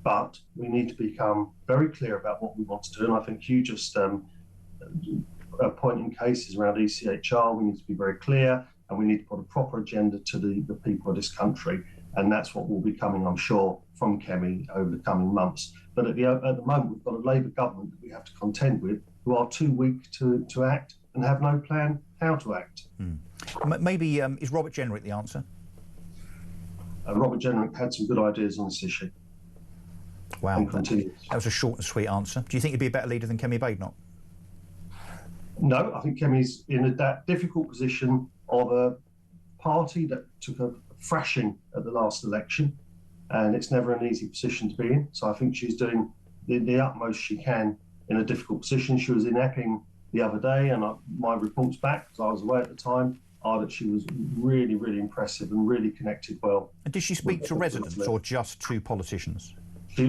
Speaker 12: but we need to become very clear about what we want to do. And I think you just pointing cases around ECHR, we need to be very clear, and we need to put a proper agenda to the people of this country. And that's what will be coming, I'm sure, from Kemi over the coming months. But at the moment, we've got a Labour government that we have to contend with, who are too weak to act and have no plan how to act.
Speaker 1: Maybe is Robert Jenrick the answer?
Speaker 12: Robert Jenrick had some good ideas on this issue.
Speaker 1: Wow, that was a short and sweet answer. Do you think he'd be a better leader than Kemi Badenoch?
Speaker 12: No, I think Kemi's in that difficult position of a party that took a thrashing at the last election, and it's never an easy position to be in. So I think she's doing the utmost she can in a difficult position. She was in Epping the other day, and my reports back, because I was away at the time, are that she was really, really impressive and really connected well. And did she speak to residents or just to politicians?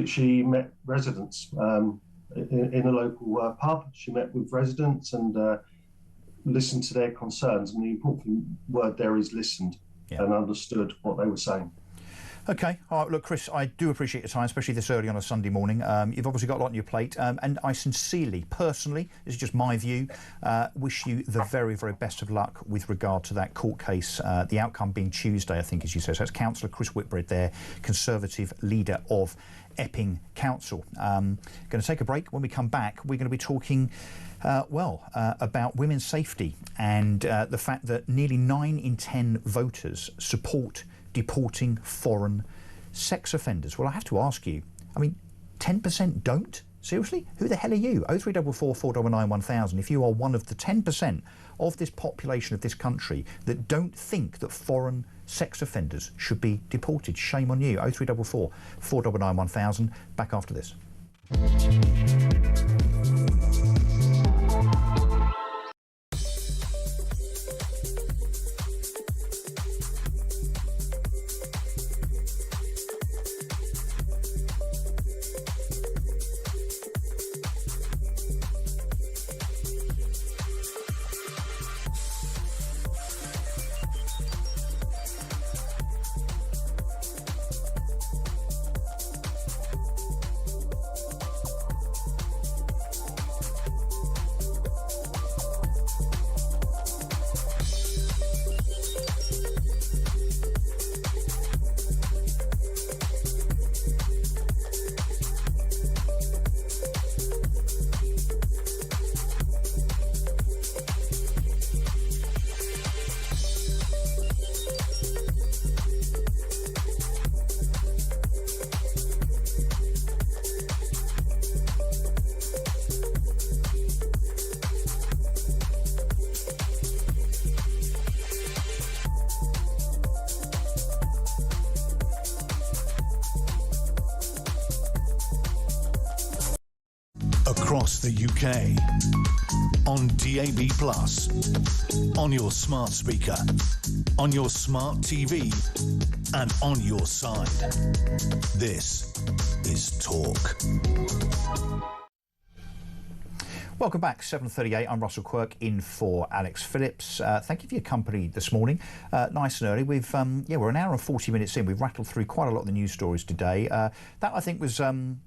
Speaker 12: She met residents in a local pub. She met with residents and listened to their concerns. And the important word there is listened. And understood what they were saying.
Speaker 1: OK. All right, look, Chris, I do appreciate your time, especially this early on a Sunday morning. You've obviously got a lot on your plate, and I sincerely, personally, this is just my view, wish you the very, very best of luck with regard to that court case, the outcome being Tuesday, I think, as you said. So that's Councillor Chris Whitbread there, Conservative leader of Epping Council. Going to take a break. When we come back, we're going to be talking about women's safety and the fact that nearly 9 in 10 voters support deporting foreign sex offenders. Well, I have to ask you, I mean, 10% don't? Seriously? Who the hell are you? 0344 499 1000. If you are one of the 10% of this population of this country that don't think that foreign sex offenders should be deported, shame on you. 0344 499 1000. Back after this.
Speaker 3: across the UK, on DAB+, on your smart speaker, on your smart TV, and on your side. This is Talk.
Speaker 1: Welcome back, 7:38. I'm Russell Quirk, in for Alex Phillips. Thank you for your company this morning. Nice and early. We're an hour and 40 minutes in. We've rattled through quite a lot of the news stories today. That I think was, even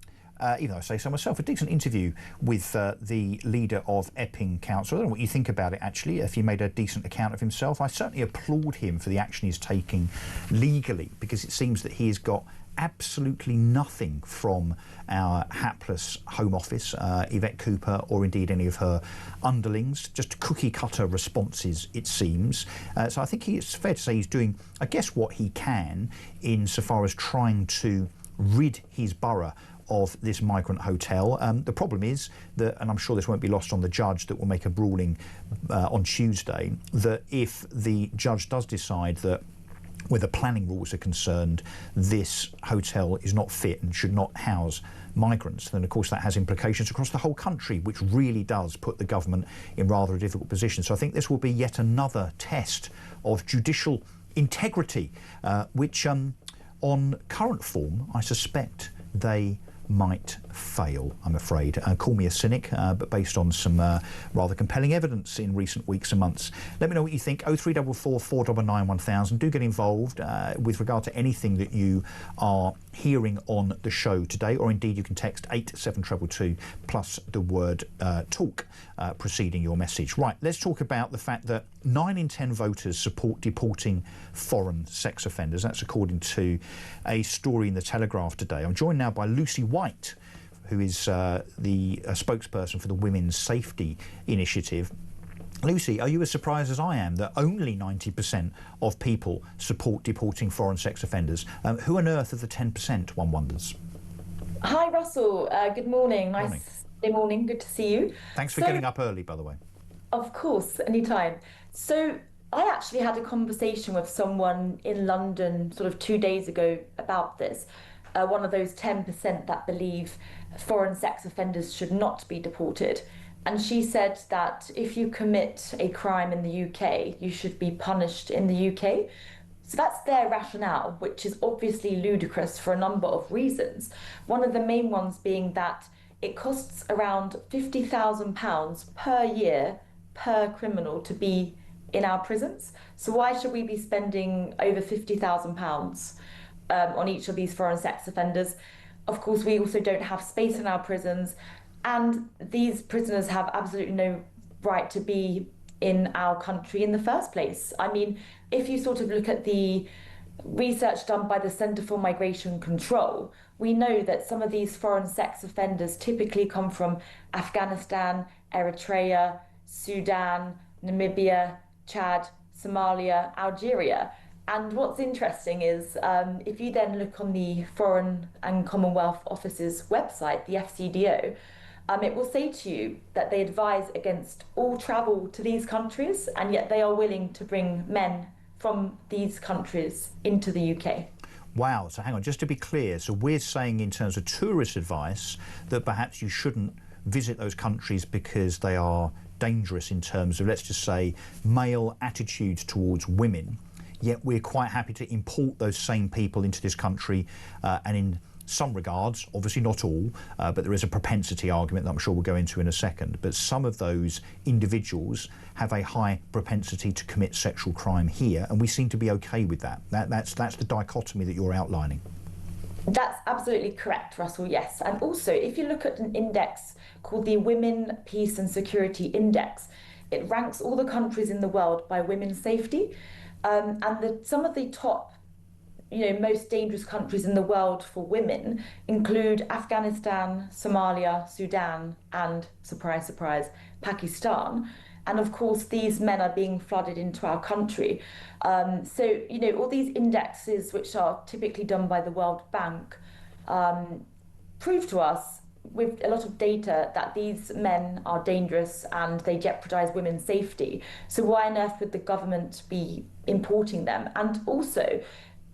Speaker 1: though I say so myself, a decent interview with the leader of Epping Council. I don't know what you think about it, actually, if he made a decent account of himself. I certainly applaud him for the action he's taking legally, because it seems that he has got absolutely nothing from our hapless Home Office, Yvette Cooper, or indeed any of her underlings, just cookie-cutter responses, it seems. So I think it's fair to say he's doing, I guess, what he can insofar as trying to rid his borough of this migrant hotel. The problem is that, and I'm sure this won't be lost on the judge that will make a ruling on Tuesday, that if the judge does decide that where the planning rules are concerned, this hotel is not fit and should not house migrants, then of course that has implications across the whole country, which really does put the government in rather a difficult position. So I think this will be yet another test of judicial integrity, which on current form, I suspect they might fail, I'm afraid. Call me a cynic, but based on some rather compelling evidence in recent weeks and months. Let me know what you think. 0344 499 1000. Do get involved with regard to anything that you are hearing on the show today, or indeed you can text 87222 plus the word talk preceding your message. Right, let's talk about the fact that 9 in 10 voters support deporting foreign sex offenders. That's according to a story in the Telegraph today. I'm joined now by Lucy White, who is the spokesperson for the Women's Safety Initiative. Lucy, are you as surprised as I am that only 90% of people support deporting foreign sex offenders? Who on earth are the 10%, one wonders?
Speaker 13: Hi, Russell. Good morning. Nice morning. Good to see you.
Speaker 1: Thanks for getting up early, by the way.
Speaker 13: Of course, anytime. So I actually had a conversation with someone in London sort of 2 days ago about this. One of those 10% that believe foreign sex offenders should not be deported. And she said that if you commit a crime in the UK, you should be punished in the UK. So that's their rationale, which is obviously ludicrous for a number of reasons. One of the main ones being that it costs around £50,000 per year per criminal to be in our prisons. So why should we be spending over £50,000 on each of these foreign sex offenders? Of course, we also don't have space in our prisons, and these prisoners have absolutely no right to be in our country in the first place. I mean, if you sort of look at the research done by the Centre for Migration Control, we know that some of these foreign sex offenders typically come from Afghanistan, Eritrea, Sudan, Namibia, Chad, Somalia, Algeria. And what's interesting is if you then look on the Foreign and Commonwealth Office's website, the FCDO, it will say to you that they advise against all travel to these countries, and yet they are willing to bring men from these countries into the UK.
Speaker 1: Wow, so hang on, just to be clear, so we're saying in terms of tourist advice that perhaps you shouldn't visit those countries because they are dangerous in terms of, let's just say, male attitudes towards women, yet we're quite happy to import those same people into this country, and in some regards, obviously not all, but there is a propensity argument that I'm sure we'll go into in a second, but some of those individuals have a high propensity to commit sexual crime here, and we seem to be okay with that. That's the dichotomy that you're outlining.
Speaker 13: That's absolutely correct, Russell, yes. And also, if you look at an index called the Women, Peace and Security Index, it ranks all the countries in the world by women's safety. And some of the top, most dangerous countries in the world for women include Afghanistan, Somalia, Sudan, and, surprise, surprise, Pakistan. And of course, these men are being flooded into our country. So, all these indexes, which are typically done by the World Bank, prove to us with a lot of data that these men are dangerous and they jeopardize women's safety. So why on earth would the government be importing them? And also,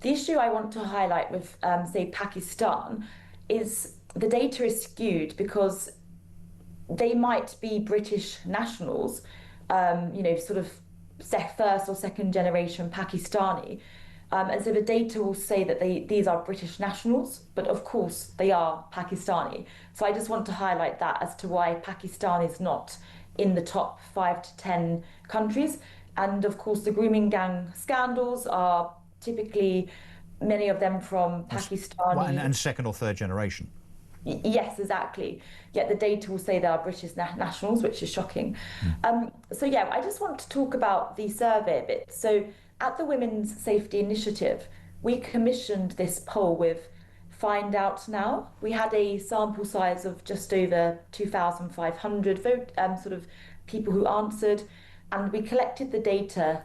Speaker 13: the issue I want to highlight with, say, Pakistan is the data is skewed because they might be British nationals, sort of first or second generation Pakistani. And so the data will say that these are British nationals, but of course they are Pakistani. So I just want to highlight that as to why Pakistan is not in the top 5 to 10 countries. And of course, the grooming gang scandals are typically, many of them from Pakistani.
Speaker 1: And second or third generation.
Speaker 13: Yes, exactly. Yet the data will say they are British nationals, which is shocking. So yeah, I just want to talk about the survey a bit. So at the Women's Safety Initiative, we commissioned this poll with Find Out Now. We had a sample size of just over 2,500 people who answered, and we collected the data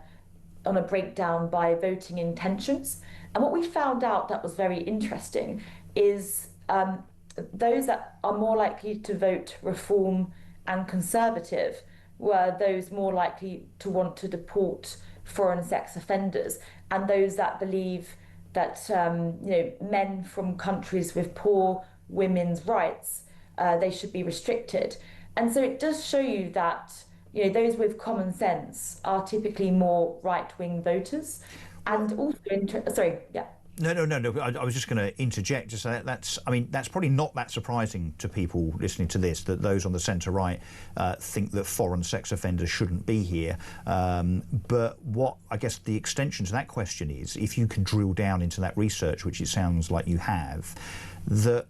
Speaker 13: on a breakdown by voting intentions. And what we found out that was very interesting is those that are more likely to vote Reform and Conservative were those more likely to want to deport foreign sex offenders, and those that believe that men from countries with poor women's rights, they should be restricted. And so it does show you that those with common sense are typically more right-wing voters. And also, sorry, yeah.
Speaker 1: No. I was just going to interject to say that's probably not that surprising to people listening to this, that those on the centre-right think that foreign sex offenders shouldn't be here. But what I guess the extension to that question is, if you can drill down into that research, which it sounds like you have, that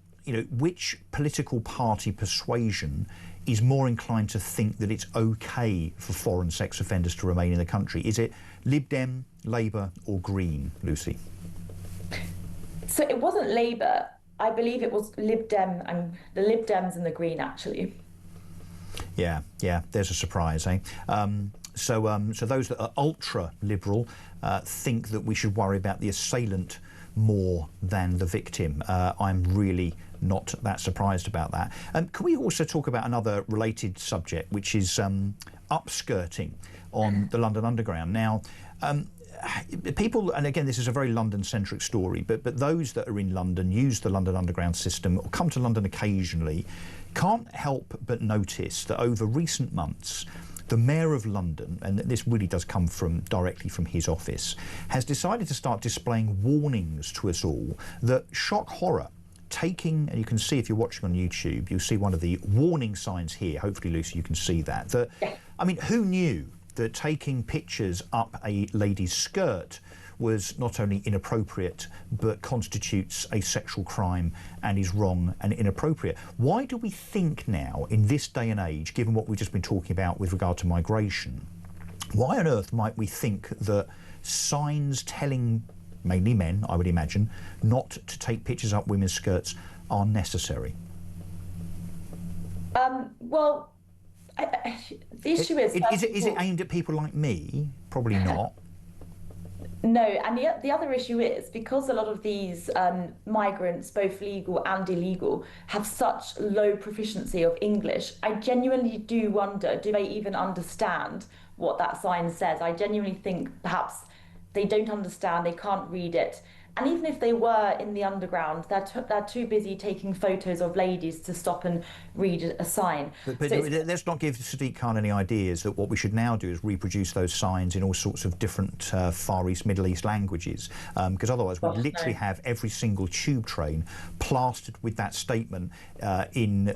Speaker 1: which political party persuasion is more inclined to think that it's okay for foreign sex offenders to remain in the country? Is it Lib Dem, Labour or Green, Lucy?
Speaker 13: So it wasn't Labour. I believe it was Lib Dem, and the Lib Dems and the Green, actually.
Speaker 1: Yeah. There's a surprise, eh? So those that are ultra-liberal think that we should worry about the assailant more than the victim. I'm really not that surprised about that. Can we also talk about another related subject, which is upskirting on the London Underground? Now, people, and again, this is a very London-centric story, but those that are in London, use the London Underground system, or come to London occasionally, can't help but notice that over recent months, the Mayor of London, and this really does come directly from his office, has decided to start displaying warnings to us all that shock horror. And you can see, if you're watching on YouTube, you'll see one of the warning signs here. Hopefully, Lucy, you can see that. Who knew that taking pictures up a lady's skirt was not only inappropriate, but constitutes a sexual crime and is wrong and inappropriate? Why do we think now, in this day and age, given what we've just been talking about with regard to migration, why on earth might we think that signs telling, mainly men, I would imagine, not to take pictures up women's skirts are necessary?
Speaker 13: The issue is
Speaker 1: it aimed at people like me? Probably not.
Speaker 13: No, and the other issue is, because a lot of these migrants, both legal and illegal, have such low proficiency of English, I genuinely do wonder, do they even understand what that sign says? I genuinely think perhaps they don't understand, they can't read it. And even if they were in the underground, they're too busy taking photos of ladies to stop and read a sign.
Speaker 1: But let's not give Sadiq Khan any ideas that what we should now do is reproduce those signs in all sorts of different Far East, Middle East languages, because otherwise we'd literally have every single tube train plastered with that statement in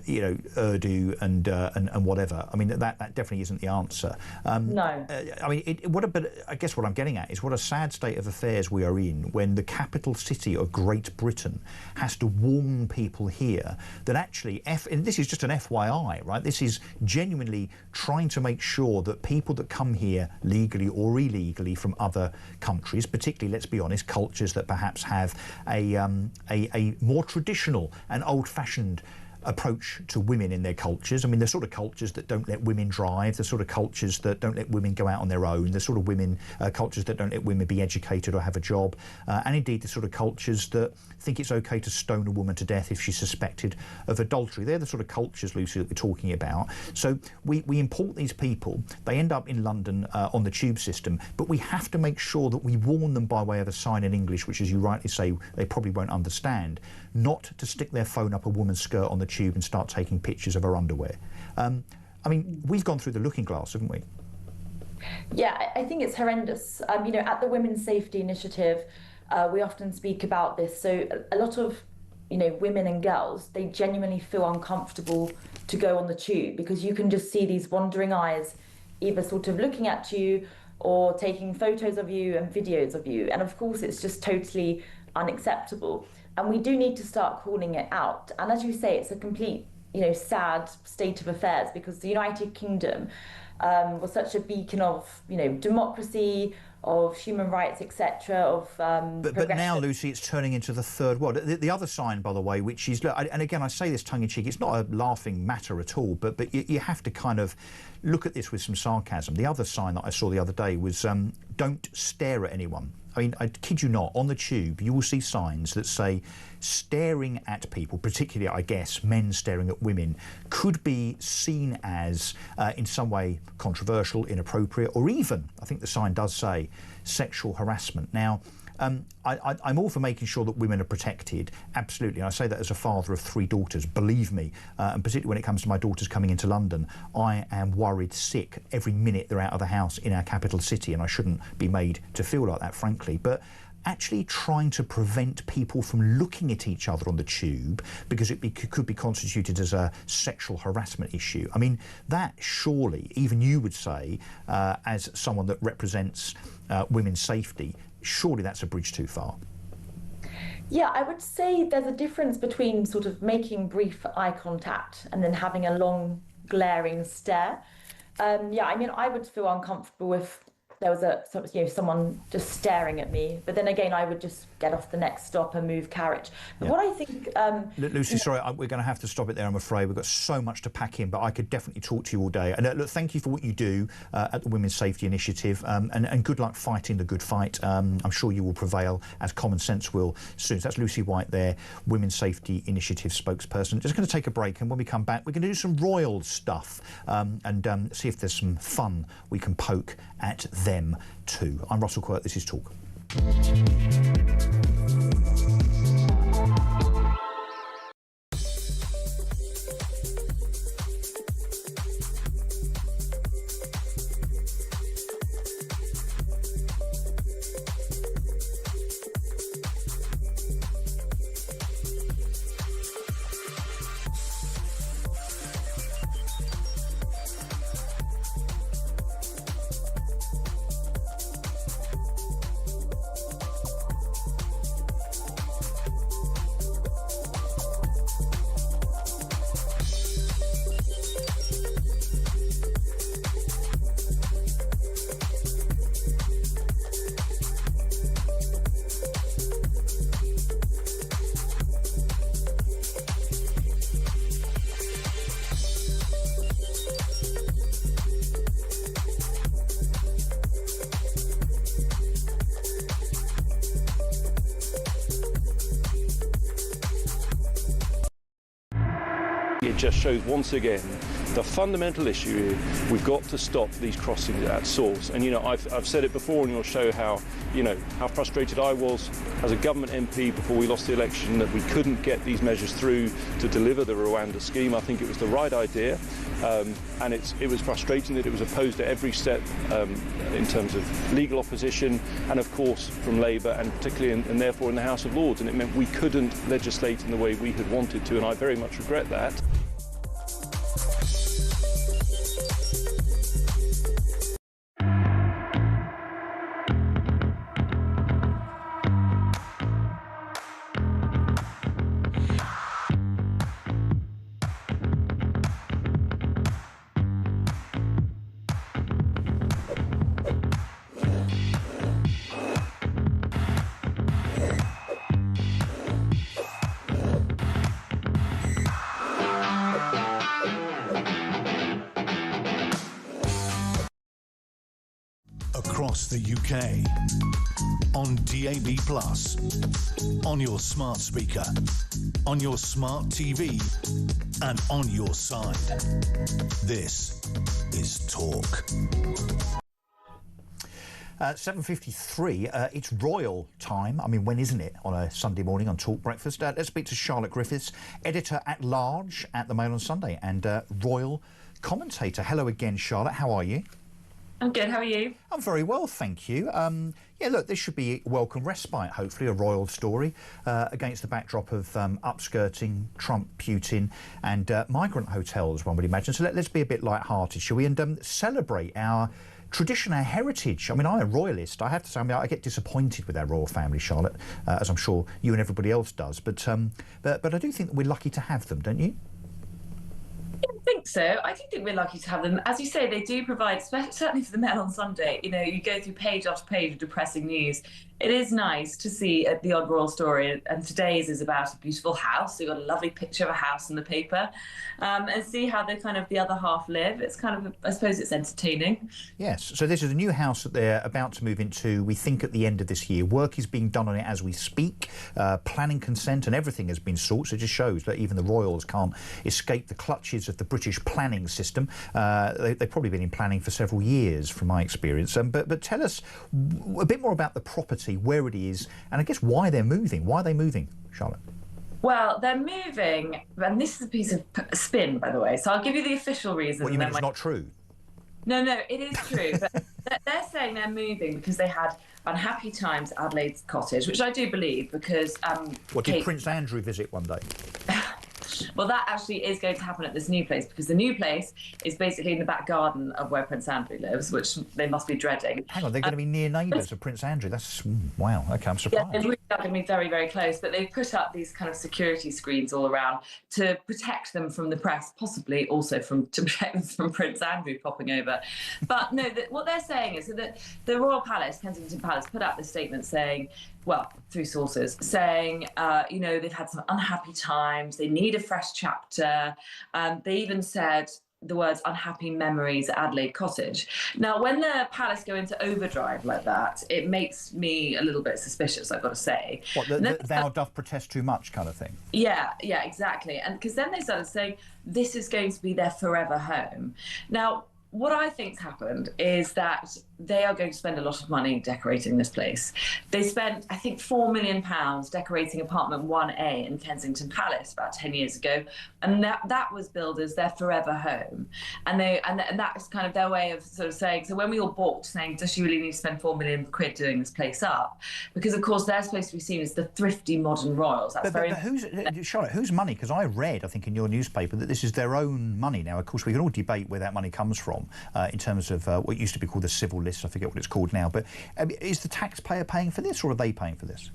Speaker 1: Urdu and whatever. I mean, that definitely isn't the answer.
Speaker 13: No.
Speaker 1: But I guess what I'm getting at is what a sad state of affairs we are in when the capital city of Great Britain has to warn people here that actually, and this is just an FYI, right? This is genuinely trying to make sure that people that come here legally or illegally from other countries, particularly, let's be honest, cultures that perhaps have a more traditional and old-fashioned approach to women in their cultures. I mean, the sort of cultures that don't let women drive, the sort of cultures that don't let women go out on their own, the sort of cultures that don't let women be educated or have a job, and indeed the sort of cultures that think it's okay to stone a woman to death if she's suspected of adultery. They're the sort of cultures, Lucy, that we're talking about. So we import these people, they end up in London on the tube system, but we have to make sure that we warn them by way of a sign in English, which, as you rightly say, they probably won't understand, not to stick their phone up a woman's skirt on the tube and start taking pictures of her underwear. I mean, we've gone through the looking glass, haven't we?
Speaker 13: Yeah, I think it's horrendous. You know, at the Women's Safety Initiative, we often speak about this. So a lot of, you know, women and girls, they genuinely feel uncomfortable to go on the tube because you can just see these wandering eyes either sort of looking at you or taking photos of you and videos of you. And of course, it's just totally unacceptable. And we do need to start calling it out. And as you say, it's a complete, you know, sad state of affairs because the United Kingdom was such a beacon of, you know, democracy, of human rights, etc. Of
Speaker 1: but now, Lucy, it's turning into the third world. The other sign, by the way, which is, and again, I say this tongue in cheek, it's not a laughing matter at all, but you have to kind of look at this with some sarcasm. The other sign that I saw the other day was don't stare at anyone. I mean, I kid you not, on the tube, you will see signs that say staring at people, particularly, I guess, men staring at women, could be seen as, in some way, controversial, inappropriate, or even, I think the sign does say, sexual harassment. Now, I'm all for making sure that women are protected, absolutely. And I say that as a father of 3 daughters, believe me, and particularly when it comes to my daughters coming into London, I am worried sick every minute they're out of the house in our capital city, and I shouldn't be made to feel like that, frankly. But actually trying to prevent people from looking at each other on the tube because it could be constituted as a sexual harassment issue. I mean, that surely, even you would say, as someone that represents women's safety, surely that's a bridge too far.
Speaker 13: Yeah, I would say there's a difference between sort of making brief eye contact and then having a long, glaring stare. Yeah, I mean, I would feel uncomfortable if there was someone just staring at me, but then again, I would just get off the next stop and move carriage. But what I think,
Speaker 1: Lucy, sorry, we're going to have to stop it there. I'm afraid we've got so much to pack in, but I could definitely talk to you all day. And look, thank you for what you do at the Women's Safety Initiative, and good luck fighting the good fight. I'm sure you will prevail, as common sense will soon. So that's Lucy White there, Women's Safety Initiative spokesperson. Just going to take a break, and when we come back, we're going to do some royal stuff and see if there's some fun we can poke at them too. I'm Russell Quirk, this is Talk.
Speaker 5: It just shows once again the fundamental issue here. We've got to stop these crossings at source. And, you know, I've said it before on your show how, you know, how frustrated I was as a government MP before we lost the election that we couldn't get these measures through to deliver the Rwanda scheme. I think it was the right idea. And it was frustrating that it was opposed at every step in terms of legal opposition and, of course, from Labour and particularly and therefore in the House of Lords. And it meant we couldn't legislate in the way we had wanted to, and I very much regret that.
Speaker 3: Across the UK, on DAB+, on your smart speaker, on your smart TV, and on your side. This is Talk.
Speaker 1: 7:53. It's royal time. I mean, when isn't it on a Sunday morning on Talk Breakfast? Let's speak to Charlotte Griffiths, editor-at-large at the Mail on Sunday and royal commentator. Hello again, Charlotte. How are you?
Speaker 14: I'm good. How are you? I'm
Speaker 1: very well, thank you. Yeah, look, this should be welcome respite, hopefully, a royal story against the backdrop of upskirting, Trump, Putin and migrant hotels, one would imagine. So let's be a bit light-hearted, shall we? And celebrate our tradition, our heritage. I mean, I'm a royalist. I have to say, I get disappointed with our royal family, Charlotte, as I'm sure you and everybody else does. But I do think that we're lucky to have them, don't you?
Speaker 14: I think so. I do think we're lucky to have them. As you say, they do provide, certainly for the Mail on Sunday, you know, you go through page after page of depressing news. It is nice to see the odd royal story, and today's is about a beautiful house. So you've got a lovely picture of a house in the paper, and see how the other half live. It's kind of, I suppose it's entertaining.
Speaker 1: Yes, so this is a new house that they're about to move into, we think, at the end of this year. Work is being done on it as we speak. Planning consent and everything has been sought, so it just shows that even the royals can't escape the clutches of the British planning system. They've probably been in planning for several years, from my experience. But tell us a bit more about the property, where it is, and I guess why they're moving. Why are they moving, Charlotte?
Speaker 14: Well, they're moving, and this is a piece of spin, by the way, so I'll give you the official reason.
Speaker 1: What, you mean it's not true?
Speaker 14: No, it is true, but they're saying they're moving because they had unhappy times at Adelaide's cottage, which I do believe, because...
Speaker 1: did Prince Andrew visit one day?
Speaker 14: Well, that actually is going to happen at this new place, because the new place is basically in the back garden of where Prince Andrew lives, which they must be dreading.
Speaker 1: Hang on, they're going to be near neighbours of Prince Andrew. That's, wow, OK, I'm surprised.
Speaker 14: Yeah, they really are going to be very, very close, but they've put up these kind of security screens all around to protect them from the press, possibly also to protect them from Prince Andrew popping over. But no, what they're saying is that the Royal Palace, Kensington Palace, put out this statement saying, well, through sources, saying, you know, they've had some unhappy times, they need a fresh chapter. They even said the words unhappy memories at Adelaide Cottage. Now, when the palace go into overdrive like that, it makes me a little bit suspicious, I've got to say.
Speaker 1: What, thou doth protest too much kind of thing?
Speaker 14: Yeah, exactly. And because then they started saying, this is going to be their forever home. Now, what I think's happened is that they are going to spend a lot of money decorating this place. They spent, I think, £4 million decorating apartment 1A in Kensington Palace about 10 years ago, and that was billed as their forever home. And that was kind of their way of sort of saying, so when we all balked, saying, does she really need to spend £4 million doing this place up? Because, of course, they're supposed to be seen as the thrifty modern royals. That's
Speaker 1: Charlotte, whose money? Because I read, I think, in your newspaper that this is their own money. Now, of course, we can all debate where that money comes from in terms of what used to be called the civil list. I forget what it's called now. But is the taxpayer paying for this, or are they paying for this?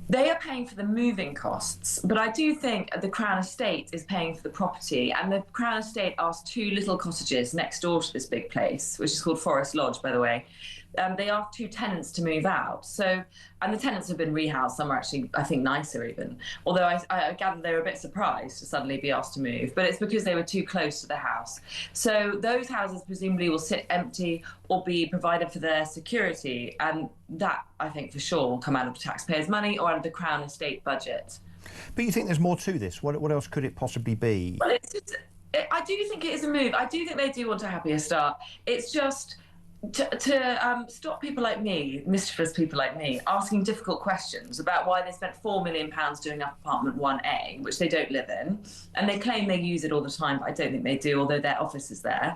Speaker 14: They are paying for the moving costs, but I do think the Crown Estate is paying for the property, and the Crown Estate asked two little cottages next door to this big place, which is called Forest Lodge, by the way. They asked two tenants to move out. So, and the tenants have been rehoused. Some are actually, I think, nicer even. Although I gather they were a bit surprised to suddenly be asked to move, but it's because they were too close to the house. So those houses presumably will sit empty or be provided for their security. And that, I think, for sure will come out of the taxpayers' money or out of the Crown Estate budget.
Speaker 1: But you think there's more to this? What else could it possibly be?
Speaker 14: Well, I do think it is a move. I do think they do want a happier start. It's just... To stop people like me, mischievous people like me, asking difficult questions about why they spent £4 million doing up apartment 1A, which they don't live in, and they claim they use it all the time, but I don't think they do, although their office is there.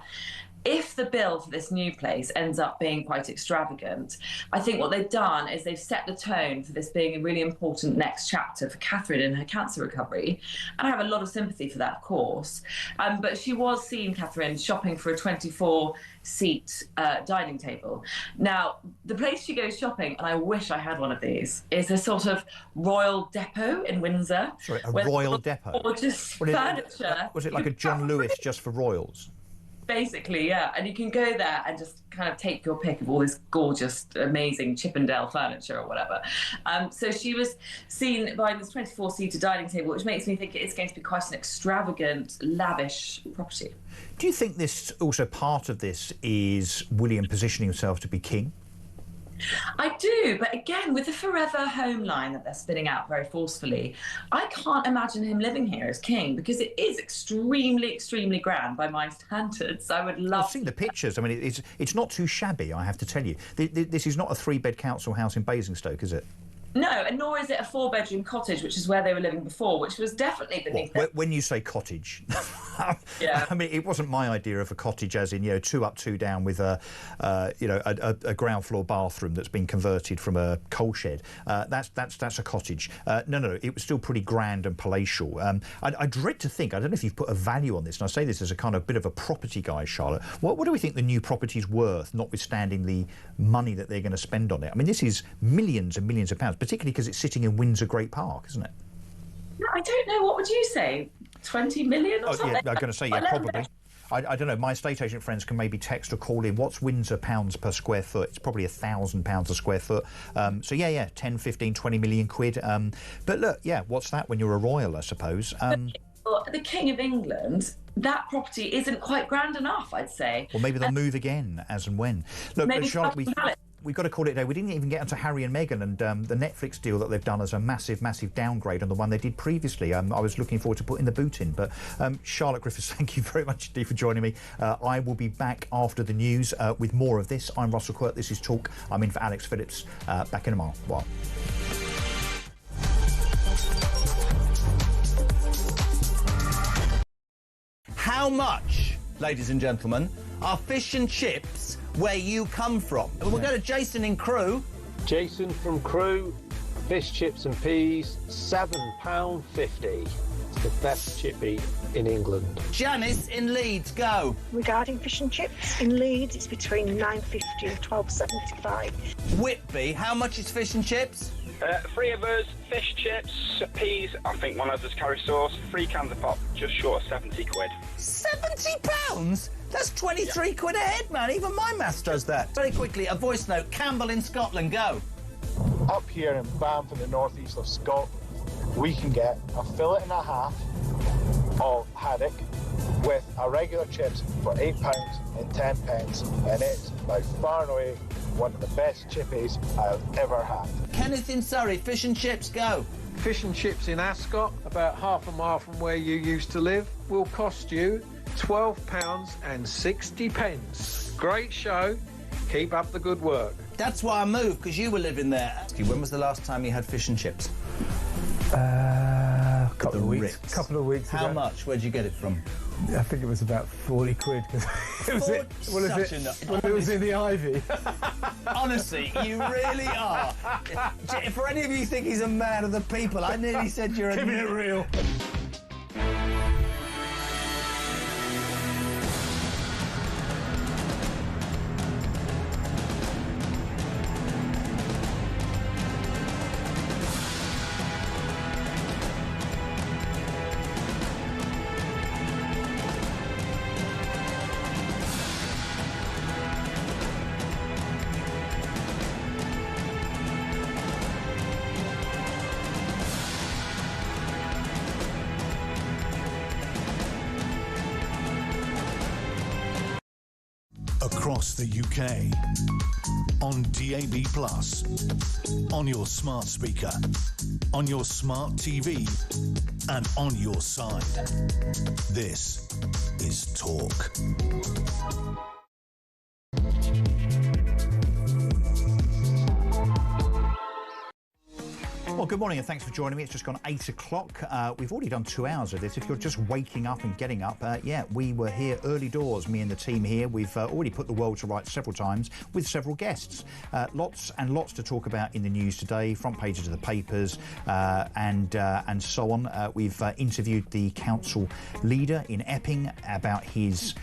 Speaker 14: If the bill for this new place ends up being quite extravagant, I think what they've done is they've set the tone for this being a really important next chapter for Catherine in her cancer recovery. And I have a lot of sympathy for that, of course. But she was seen, Catherine, shopping for a 24-seat dining table. Now, the place she goes shopping, and I wish I had one of these, is a sort of royal depot in Windsor.
Speaker 1: Sorry, a royal depot?
Speaker 14: Gorgeous furniture.
Speaker 1: Was it like a John Lewis just for royals?
Speaker 14: Basically, yeah. And you can go there and just kind of take your pick of all this gorgeous, amazing Chippendale furniture or whatever. So she was seen buying this 24-seater dining table, which makes me think it's going to be quite an extravagant, lavish property.
Speaker 1: Do you think this also part of this is William positioning himself to be king?
Speaker 14: I do, but again, with the forever home line that they're spinning out very forcefully, I can't imagine him living here as king because it is extremely, extremely grand by my standards. I would love.
Speaker 1: I've seen the pictures. I mean, it's not too shabby, I have to tell you. This is not a 3-bed council house in Basingstoke, is it?
Speaker 14: No, and nor is it a 4-bedroom cottage, which is where they were living before, which was definitely beneath them.
Speaker 1: When you say cottage,
Speaker 14: yeah.
Speaker 1: I mean, it wasn't my idea of a cottage as in, 2 up, 2 down with a ground floor bathroom that's been converted from a coal shed. That's a cottage. No, it was still pretty grand and palatial. I dread to think, I don't know if you've put a value on this, and I say this as a kind of bit of a property guy, Charlotte. What do we think the new property's worth, notwithstanding the money that they're going to spend on it? I mean, this is millions and millions of pounds, particularly because it's sitting in Windsor Great Park, isn't it?
Speaker 14: I don't know. What would you say? 20 million or something?
Speaker 1: Yeah, I'm going to say, yeah, probably. I don't know. My estate agent friends can maybe text or call in. What's Windsor pounds per square foot? It's probably £1,000 a square foot. So, yeah, 10, 15, 20 million quid. But look, yeah, what's that when you're a royal, I suppose?
Speaker 14: The King of England, that property isn't quite grand enough, I'd say.
Speaker 1: Well, maybe they'll move again, as and when. Look,
Speaker 14: maybe
Speaker 1: Charlotte, we've got to call it a day. We didn't even get onto Harry and Meghan and the Netflix deal that they've done as a massive, massive downgrade on the one they did previously. I was looking forward to putting the boot in. But Charlotte Griffiths, thank you very much indeed for joining me. I will be back after the news with more of this. I'm Russell Quirk. This is Talk. I'm in for Alex Phillips. Back in a while.
Speaker 6: How much, ladies and gentlemen, are fish and chips where you come from? We'll go to Jason in Crewe.
Speaker 2: Jason from Crewe, fish, chips and peas, £7.50. It's the best chippy in England.
Speaker 6: Janice in Leeds, go.
Speaker 7: Regarding fish and chips, in Leeds it's between £9.50 and £12.75.
Speaker 6: Whitby, how much is fish and chips?
Speaker 8: 3 of us, fish, chips, peas, I think one of us carry sauce, 3 cans of pop, just short of 70 quid.
Speaker 6: £70? That's 23 quid a head, man. Even my maths does that. Very quickly, a voice note. Campbell in Scotland, go.
Speaker 9: Up here in Banff in the northeast of Scotland, we can get a fillet and a half of haddock with a regular chips for £8 and 10 pence, and it's by far and away one of the best chippies I've ever had.
Speaker 6: Kenneth in Surrey, fish and chips, go.
Speaker 10: Fish and chips in Ascot, about half a mile from where you used to live, will cost you £12 and 60 pence. Great show. Keep up the good work.
Speaker 6: That's why I moved, because you were living there. When was the last time you had fish and chips?
Speaker 11: Couple of weeks ago.
Speaker 6: How much? Where'd you get it from?
Speaker 11: I think it was about 40 quid. It was in the Ivy.
Speaker 6: Honestly, you really are. For any of you who think he's a man of the people, I nearly said you're a...
Speaker 11: Keeping it real.
Speaker 3: Across the UK, on DAB+, on your smart speaker, on your smart TV, and on your side. This is Talk.
Speaker 1: Well, good morning and thanks for joining me. It's just gone 8 o'clock. We've already done 2 hours of this. If you're just waking up and getting up, yeah, we were here early doors, me and the team here. We've already put the world to rights several times with several guests. Lots and lots to talk about in the news today, front pages of the papers and so on. We've interviewed the council leader in Epping about his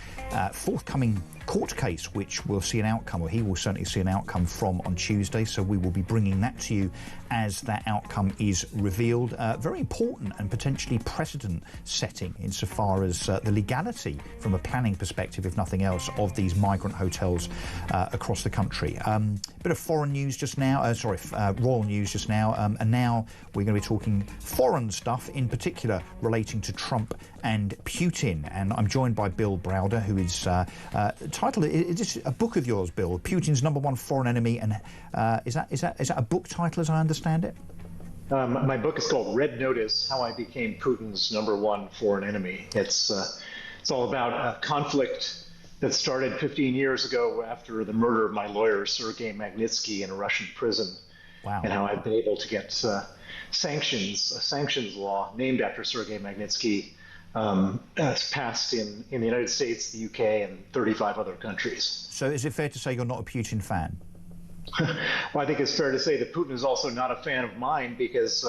Speaker 1: forthcoming court case, which we'll see an outcome, or he will certainly see an outcome from on Tuesday, so we will be bringing that to you as that outcome outcome is revealed. Very important and potentially precedent-setting insofar as the legality, from a planning perspective, if nothing else, of these migrant hotels across the country. Bit of foreign news just now, royal news just now, and now we're going to be talking foreign stuff, in particular relating to Trump and Putin. And I'm joined by Bill Browder, who is titled, is this a book of yours, Bill? Putin's #1 foreign enemy, and is that a book title, as I understand it?
Speaker 15: My book is called Red Notice: How I Became Putin's #1 Foreign Enemy. It's all about a conflict that started 15 years ago after the murder of my lawyer, Sergei Magnitsky, in a Russian prison.
Speaker 1: Wow.
Speaker 15: And how I've been able to get a sanctions law named after Sergei Magnitsky passed in the United States, the UK, and 35 other countries.
Speaker 1: So is it fair to say you're not a Putin fan?
Speaker 15: Well, I think it's fair to say that Putin is also not a fan of mine, because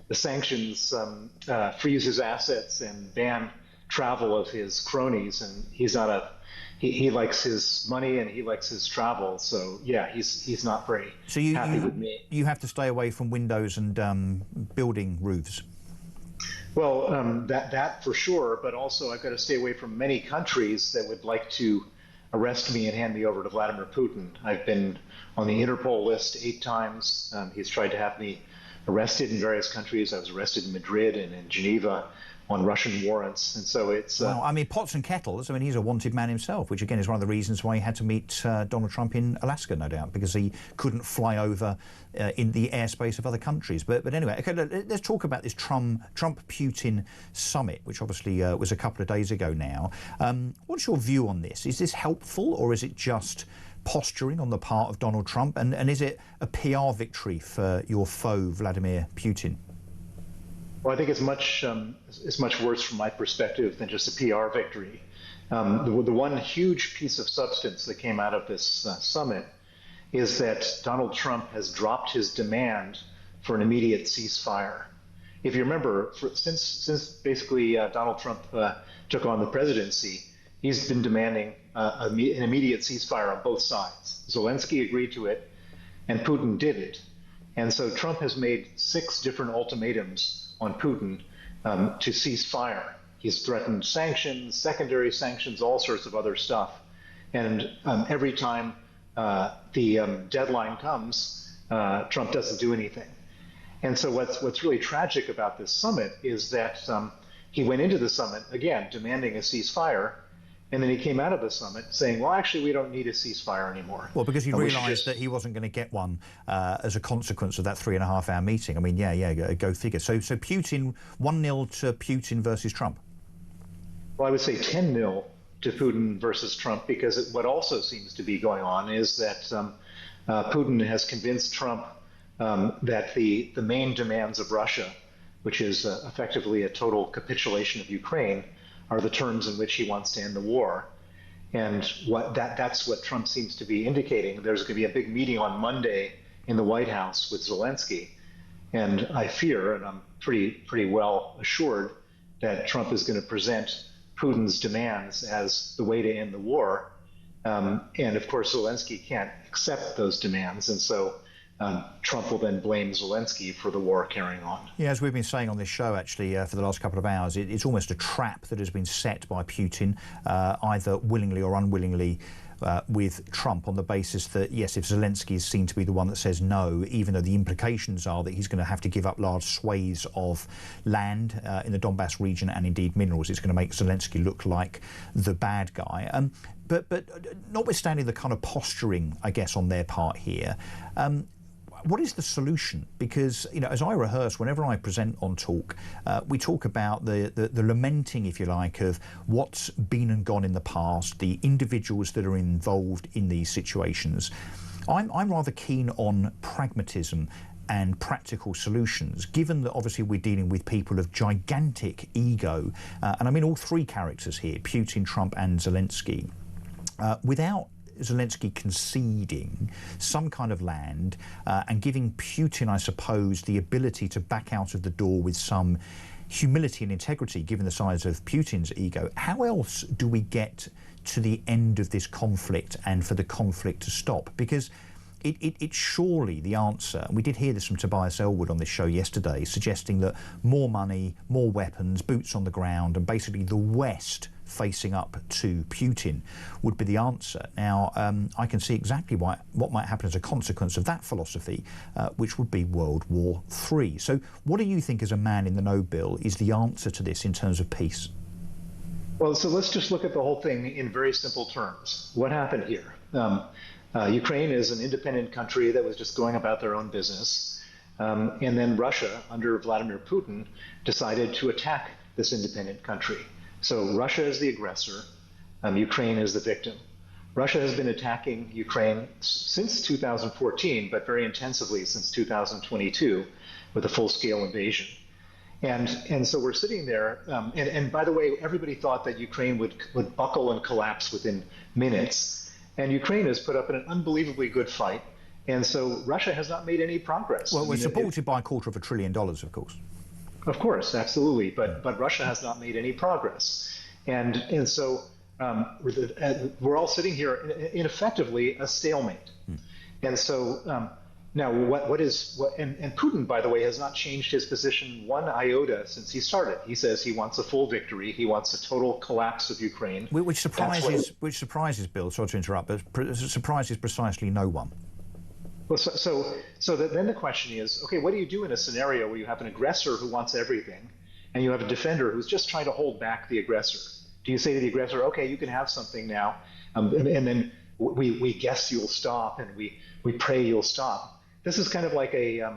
Speaker 15: the sanctions freeze his assets and ban travel of his cronies, and he's not he likes his money and he likes his travel. So yeah, he's not very happy with me.
Speaker 1: You have to stay away from windows and building roofs.
Speaker 15: Well, that for sure, but also I've got to stay away from many countries that would like to arrest me and hand me over to Vladimir Putin. I've been on the Interpol list 8 times. He's tried to have me arrested in various countries. I was arrested in Madrid and in Geneva on Russian warrants, and so it's...
Speaker 1: well, I mean, pots and kettles. I mean, he's a wanted man himself, which again is one of the reasons why he had to meet Donald Trump in Alaska, no doubt, because he couldn't fly over in the airspace of other countries. But anyway, okay, let's talk about this Trump-Putin summit, which obviously was a couple of days ago now. What's your view on this? Is this helpful, or is it just posturing on the part of Donald Trump? And is it a PR victory for your foe, Vladimir Putin?
Speaker 15: Well, I think it's much worse from my perspective than just a PR victory. The one huge piece of substance that came out of this summit is that Donald Trump has dropped his demand for an immediate ceasefire. If you remember, since basically Donald Trump took on the presidency, he's been demanding an immediate ceasefire on both sides. Zelensky agreed to it, and Putin didn't. And so Trump has made 6 different ultimatums on Putin to cease fire. He's threatened sanctions, secondary sanctions, all sorts of other stuff. And every time the deadline comes, Trump doesn't do anything. And so what's really tragic about this summit is that he went into the summit, again, demanding a ceasefire, and then he came out of the summit saying, well, actually, we don't need a ceasefire anymore.
Speaker 1: Well, because he realised that he wasn't going to get one as a consequence of that 3.5-hour meeting. I mean, yeah, go figure. So Putin, 1-0 to Putin versus Trump.
Speaker 15: Well, I would say 10-0 to Putin versus Trump, because what also seems to be going on is that Putin has convinced Trump that the main demands of Russia, which is effectively a total capitulation of Ukraine, are the terms in which he wants to end the war. And that's what Trump seems to be indicating. There's going to be a big meeting on Monday in the White House with Zelensky. And I fear, and I'm pretty well assured, that Trump is going to present Putin's demands as the way to end the war. And of course, Zelensky can't accept those demands. And so Trump will then blame Zelensky for the war carrying on.
Speaker 1: Yeah, as we've been saying on this show, actually, for the last couple of hours, it's almost a trap that has been set by Putin, either willingly or unwillingly, with Trump, on the basis that, yes, if Zelensky is seen to be the one that says no, even though the implications are that he's going to have to give up large swathes of land in the Donbass region and indeed minerals, it's going to make Zelensky look like the bad guy. But notwithstanding the kind of posturing, I guess, on their part here, what is the solution? Because, you know, as I rehearse, whenever I present on Talk, we talk about the lamenting, if you like, of what's been and gone in the past, the individuals that are involved in these situations. I'm rather keen on pragmatism and practical solutions, given that obviously we're dealing with people of gigantic ego, and I mean all 3 characters here, Putin, Trump and Zelensky. Without Zelensky conceding some kind of land and giving Putin, I suppose, the ability to back out of the door with some humility and integrity, given the size of Putin's ego, how else do we get to the end of this conflict and for the conflict to stop? Because it's surely the answer, and we did hear this from Tobias Elwood on this show yesterday, suggesting that more money, more weapons, boots on the ground, and basically the West facing up to Putin would be the answer. Now, I can see exactly what might happen as a consequence of that philosophy, which would be World War III. So what do you think, as a man in the know, Bill, is the answer to this in terms of peace?
Speaker 15: Well, so let's just look at the whole thing in very simple terms. What happened here? Ukraine is an independent country that was just going about their own business. And then Russia, under Vladimir Putin, decided to attack this independent country. So Russia is the aggressor, Ukraine is the victim. Russia has been attacking Ukraine since 2014, but very intensively since 2022 with a full-scale invasion. And so we're sitting there, and by the way, everybody thought that Ukraine would buckle and collapse within minutes. And Ukraine has put up an unbelievably good fight. And so Russia has not made any progress.
Speaker 1: Well, we're supported by $250 billion, of course.
Speaker 15: Of course, absolutely, but Russia has not made any progress, and so we're all sitting here in effectively a stalemate, and so now and Putin, by the way, has not changed his position one iota since he started. He says he wants a full victory, he wants a total collapse of Ukraine,
Speaker 1: which surprises Bill. Sorry to interrupt, but surprises precisely no one.
Speaker 15: Well, then the question is, okay, what do you do in a scenario where you have an aggressor who wants everything, and you have a defender who's just trying to hold back the aggressor? Do you say to the aggressor, okay, you can have something now, and then we guess you'll stop, and we pray you'll stop? This is kind of like a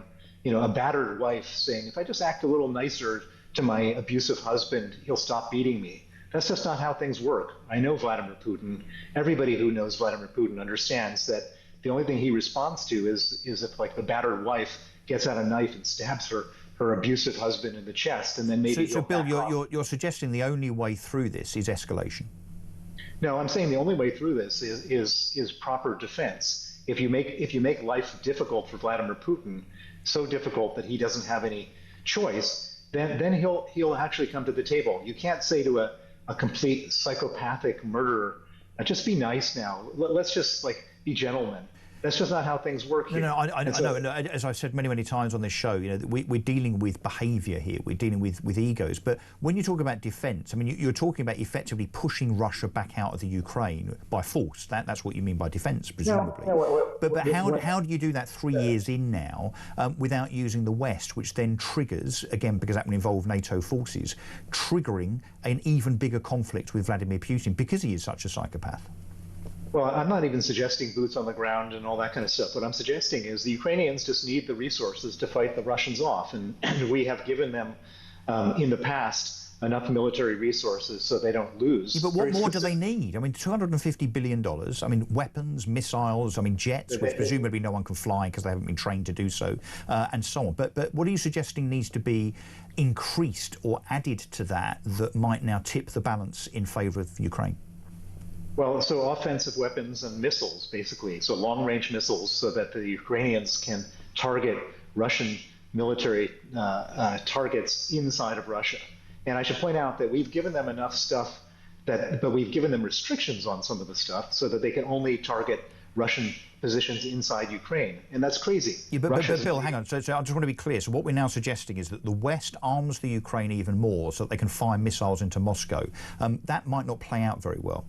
Speaker 15: battered wife saying, if I just act a little nicer to my abusive husband, he'll stop beating me. That's just not how things work. I know Vladimir Putin. Everybody who knows Vladimir Putin understands that the only thing he responds to is if, like, the battered wife gets out a knife and stabs her abusive husband in the chest, and then maybe.
Speaker 1: So Bill, you're suggesting the only way through this is escalation?
Speaker 15: No, I'm saying the only way through this is proper defense. If you make life difficult for Vladimir Putin, so difficult that he doesn't have any choice, then he'll actually come to the table. You can't say to a complete psychopathic murderer, just be nice now. Let's just be gentlemen. That's just not how things work here.
Speaker 1: No, I know. As I've said many times on this show, we're dealing with behaviour here. We're dealing with egos. But when you talk about defence, I mean, you're talking about effectively pushing Russia back out of the Ukraine by force. That's what you mean by defence, presumably. But how do you do that 3 years in now without using the West, which then triggers, again, because that would involve NATO forces, triggering an even bigger conflict with Vladimir Putin because he is such a psychopath?
Speaker 15: Well, I'm not even suggesting boots on the ground and all that kind of stuff. What I'm suggesting is the Ukrainians just need the resources to fight the Russians off. And we have given them, in the past, enough military resources so they don't lose.
Speaker 1: Yeah, but what more do they need? I mean, $250 billion. I mean, weapons, missiles, I mean, jets, which presumably no one can fly because they haven't been trained to do so, and so on. But what are you suggesting needs to be increased or added to that might now tip the balance in favour of Ukraine?
Speaker 15: Well, so offensive weapons and missiles, basically. So long-range missiles so that the Ukrainians can target Russian military targets inside of Russia. And I should point out that we've given them enough stuff, but we've given them restrictions on some of the stuff so that they can only target Russian positions inside Ukraine. And that's crazy.
Speaker 1: Yeah, but Bill, hang on. So I just want to be clear. So what we're now suggesting is that the West arms the Ukraine even more so that they can fire missiles into Moscow. That might not play out very well.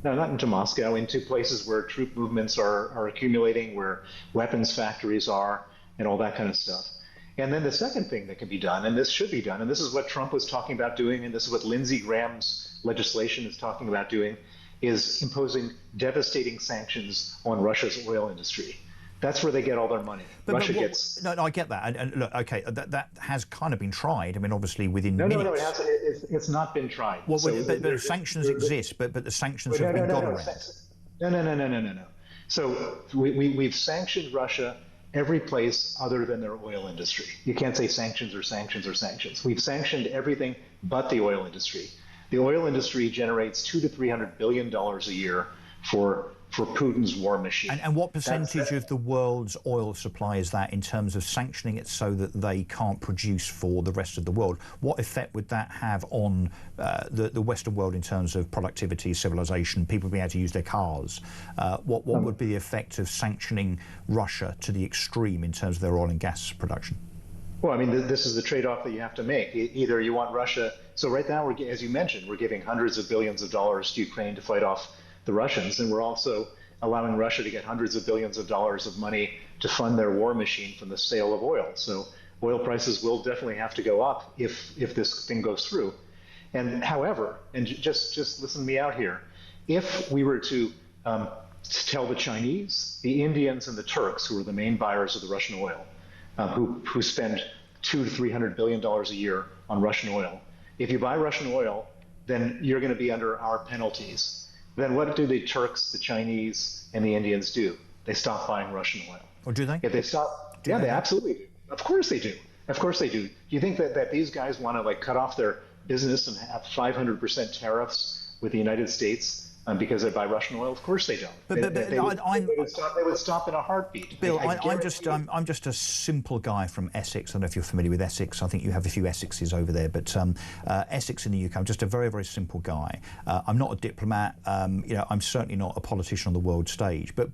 Speaker 15: No, not into Moscow, into places where troop movements are accumulating, where weapons factories are, and all that kind of stuff. And then the second thing that can be done, and this should be done, and this is what Trump was talking about doing, and this is what Lindsey Graham's legislation is talking about doing, is imposing devastating sanctions on Russia's oil industry. That's where they get all their money. Russia gets...
Speaker 1: No, I get that. And look, OK, that has kind of been tried. I mean, obviously, within minutes...
Speaker 15: No, it's not been tried.
Speaker 1: Well, so but sanctions exist, but the sanctions have been gone around.
Speaker 15: No. So we've sanctioned Russia every place other than their oil industry. You can't say sanctions or sanctions or sanctions. We've sanctioned everything but the oil industry. The oil industry generates $200 to $300 billion a year for Putin's war machine.
Speaker 1: And what percentage of the world's oil supply is that in terms of sanctioning it so that they can't produce for the rest of the world? What effect would that have on the Western world in terms of productivity, civilization, people being able to use their cars? What would be the effect of sanctioning Russia to the extreme in terms of their oil and gas production?
Speaker 15: Well, I mean, this is the trade-off that you have to make. Either you want Russia. So right now, as you mentioned, we're giving hundreds of billions of dollars to Ukraine to fight off the Russians, and we're also allowing Russia to get hundreds of billions of dollars of money to fund their war machine from the sale of oil. So oil prices will definitely have to go up if this thing goes through. And however, and just listen to me out here, if we were to tell the Chinese, the Indians, and the Turks, who are the main buyers of the Russian oil, who spend $200 to $300 billion a year on Russian oil, if you buy Russian oil, then you're going to be under our penalties. Then what do the Turks, the Chinese, and the Indians do? They stop buying Russian oil.
Speaker 1: Or do they?
Speaker 15: If they stop, they absolutely do. Of course they do. Of course they do. Do you think that these guys want to like cut off their business and have 500% tariffs with the United States because they buy Russian oil? Of course they don't. They would stop in a heartbeat.
Speaker 1: Bill, I'm just a simple guy from Essex. I don't know if you're familiar with Essex. I think you have a few Essexes over there, but Essex in the UK. I'm just a very, very simple guy. I'm not a diplomat. I'm certainly not a politician on the world stage. But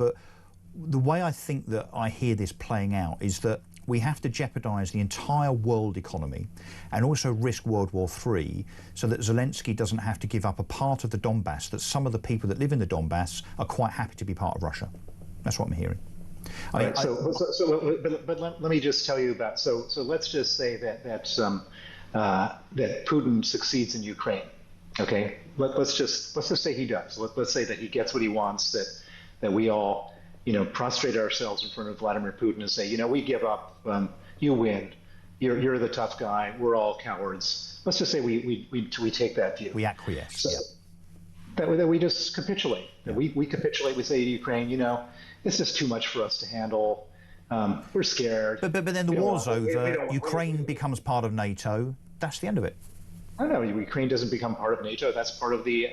Speaker 1: the way I think that I hear this playing out is that we have to jeopardise the entire world economy and also risk World War III so that Zelensky doesn't have to give up a part of the Donbass that some of the people that live in the Donbass are quite happy to be part of Russia. That's what I'm hearing.
Speaker 15: But let me just tell you about, so let's just say that Putin succeeds in Ukraine, okay? Let's just say he does. Let's say that he gets what he wants, that we all prostrate ourselves in front of Vladimir Putin and say, we give up, you win, you're the tough guy, we're all cowards. Let's just say we take that view.
Speaker 1: We acquiesce.
Speaker 15: That we just capitulate. Yeah. We capitulate. We say to Ukraine, it's just too much for us to handle. We're scared.
Speaker 1: But then the war's over. Ukraine becomes part of NATO. That's the end of it.
Speaker 15: I don't know. Ukraine doesn't become part of NATO. That's part of the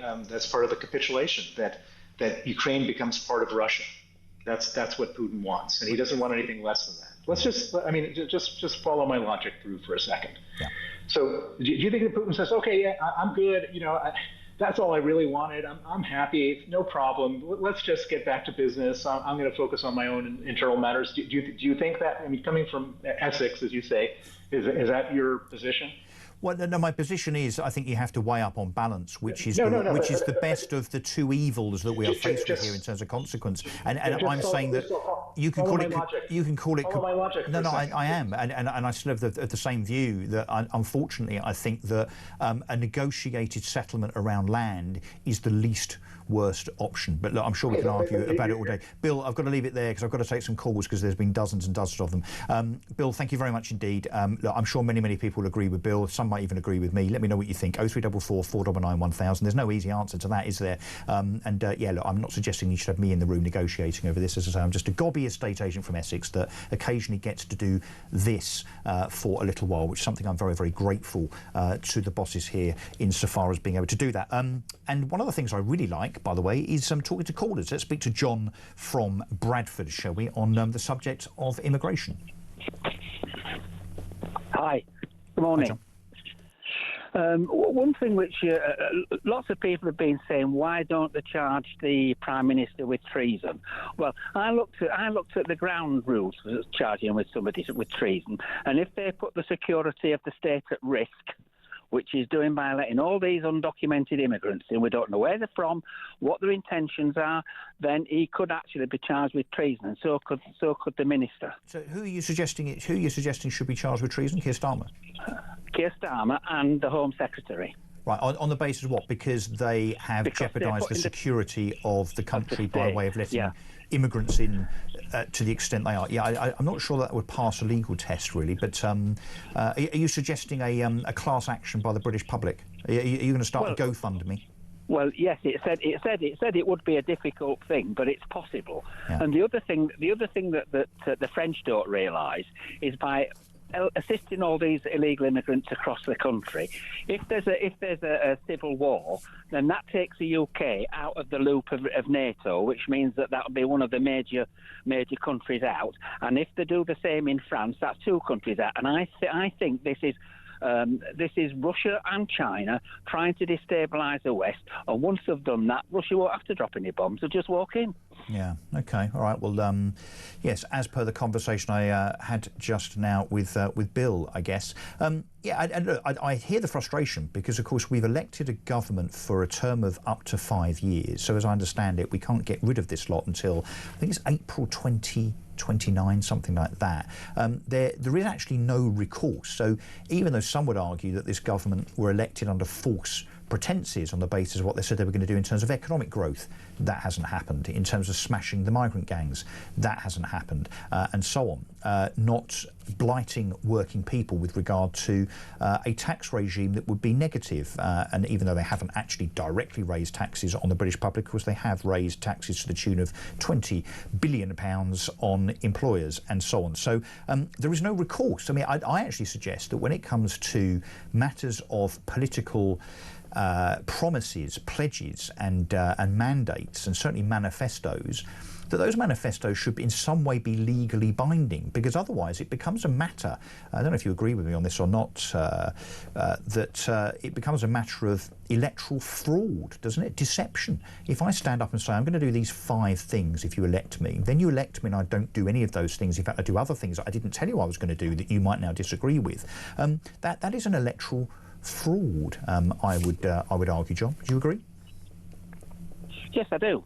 Speaker 15: capitulation. That Ukraine becomes part of Russia. That's what Putin wants, and he doesn't want anything less than that. Let's just follow my logic through for a second.
Speaker 1: Yeah.
Speaker 15: So do you think that Putin says, okay, yeah, I'm good, that's all I really wanted, I'm happy, no problem, let's just get back to business, I'm going to focus on my own internal matters? Do you think that, coming from Essex, as you say, is that your position?
Speaker 1: Well, no, my position is I think you have to weigh up on balance, which is the best of the two evils that we are faced with here in terms of consequence. And I'm saying that you can call it. You can call it. No, I am, and I still have the same view that unfortunately I think that a negotiated settlement around land is the least worst option. But look, I'm sure we can argue about it all day. Bill, I've got to leave it there because I've got to take some calls because there's been dozens and dozens of them. Bill, thank you very much indeed. Look, I'm sure many people agree with Bill. Some might even agree with me. Let me know what you think. 0344 499 1000. There's no easy answer to that, is there? Look, I'm not suggesting you should have me in the room negotiating over this. As I say, I'm just a gobby estate agent from Essex that occasionally gets to do this for a little while, which is something I'm very, very grateful to the bosses here insofar as being able to do that. And one of the things I really like, by the way, is talking to callers. Let's speak to John from Bradford, shall we, on the subject of immigration.
Speaker 16: Hi. Good morning. Hi, one thing which lots of people have been saying, why don't they charge the Prime Minister with treason? Well, I looked at the ground rules for charging with somebody with treason, and if they put the security of the state at risk, which is doing by letting all these undocumented immigrants in, we don't know where they're from, what their intentions are, then he could actually be charged with treason, and so could the minister.
Speaker 1: So who are you suggesting should be charged with treason? Keir Starmer?
Speaker 16: Keir Starmer and the Home Secretary.
Speaker 1: Right, on the basis of what? Because they have jeopardised the security of the country by way of letting immigrants in to the extent they are. Yeah, I'm not sure that would pass a legal test, really, but are you suggesting a class action by the British public? Are you going to start a GoFundMe?
Speaker 16: Well, yes, it said it would be a difficult thing, but it's possible. Yeah. And the other thing that the French don't realise is by assisting all these illegal immigrants across the country. If there's a civil war, then that takes the UK out of the loop of NATO, which means that will be one of the major countries out. And if they do the same in France, that's 2 countries out. And I think this is Russia and China trying to destabilise the West. And once they've done that, Russia won't have to drop any bombs. They'll just walk in.
Speaker 1: Yeah, OK. All right. Well, yes, as per the conversation I had just now with Bill, I guess. I hear the frustration because, of course, we've elected a government for a term of up to 5 years. So as I understand it, we can't get rid of this lot until, I think it's April 2029, something like that. There is actually no recourse. So even though some would argue that this government were elected under false pretences on the basis of what they said they were going to do in terms of economic growth, that hasn't happened. In terms of smashing the migrant gangs, that hasn't happened, and so on. Not blighting working people with regard to a tax regime that would be negative. And even though they haven't actually directly raised taxes on the British public, of course they have raised taxes to the tune of £20 billion on employers and so on. So there is no recourse. I mean, I actually suggest that when it comes to matters of political promises, pledges and mandates, and certainly manifestos, that those manifestos should in some way be legally binding, because otherwise it becomes a matter, I don't know if you agree with me on this or not, that it becomes a matter of electoral fraud, doesn't it? Deception. If I stand up and say, I'm going to do these 5 things if you elect me, then you elect me and I don't do any of those things. In fact, I do other things that I didn't tell you I was going to do that you might now disagree with. That is an electoral fraud, I would argue, John. Do you agree?
Speaker 16: Yes, I do.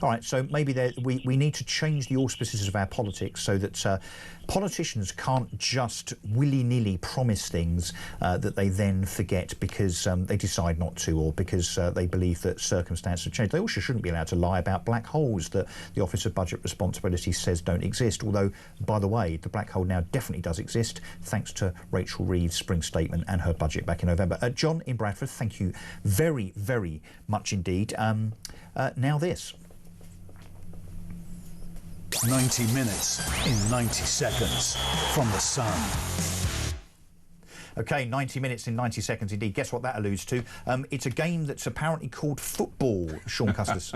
Speaker 1: All right, so maybe we need to change the auspices of our politics so that politicians can't just willy-nilly promise things that they then forget because they decide not to, or because they believe that circumstances have changed. They also shouldn't be allowed to lie about black holes that the Office of Budget Responsibility says don't exist, although, by the way, the black hole now definitely does exist, thanks to Rachel Reeves' spring statement and her budget back in November. John in Bradford, thank you very, very much indeed. Now this.
Speaker 3: 90 minutes in 90 seconds from the Sun.
Speaker 1: OK, 90 minutes in 90 seconds indeed. Guess what that alludes to? It's a game that's apparently called football, Sean Custis.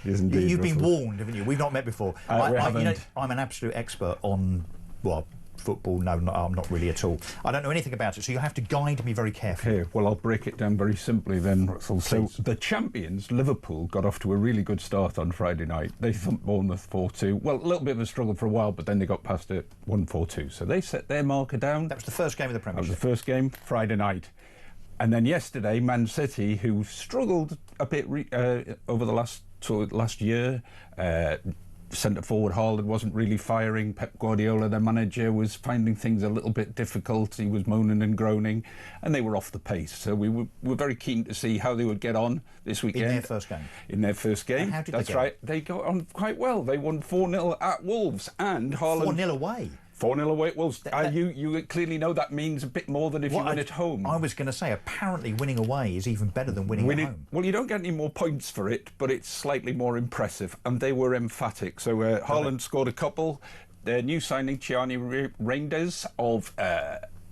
Speaker 17: Yes, indeed,
Speaker 1: You've been warned, haven't you? We've not met before.
Speaker 17: We haven't.
Speaker 1: You know, I'm an absolute expert on, well, football. No, I'm not really at all. I don't know anything about it, so you have to guide me very carefully.
Speaker 17: Okay, well, I'll break it down very simply then, Russell. So
Speaker 1: Please.
Speaker 17: the champions, Liverpool, got off to a really good start on Friday night. They thumped Bournemouth 4-2. Well, a little bit of a struggle for a while, but then they got past it, 1-4-2. So they set their marker down.
Speaker 1: That was the first game of the Premiership.
Speaker 17: That was the first game, Friday night. And then yesterday, Man City, who struggled a bit over the last year, centre-forward Haaland wasn't really firing. Pep Guardiola, their manager, was finding things a little bit difficult. He was moaning and groaning, and they were off the pace. So we were very keen to see how they would get on this weekend.
Speaker 1: In their first game?
Speaker 17: In their first game.
Speaker 1: And how did
Speaker 17: That's
Speaker 1: they get
Speaker 17: right. They got on quite well. They won 4-0 at Wolves, and Haaland...
Speaker 1: 4-0 away?
Speaker 17: 4-0 away at Wolves. You clearly know that means a bit more than if you win at home.
Speaker 1: I was going to say, apparently winning away is even better than winning at home.
Speaker 17: Well, you don't get any more points for it, but it's slightly more impressive, and they were emphatic. So Haaland scored a couple. Their new signing, Gianni Reinders of...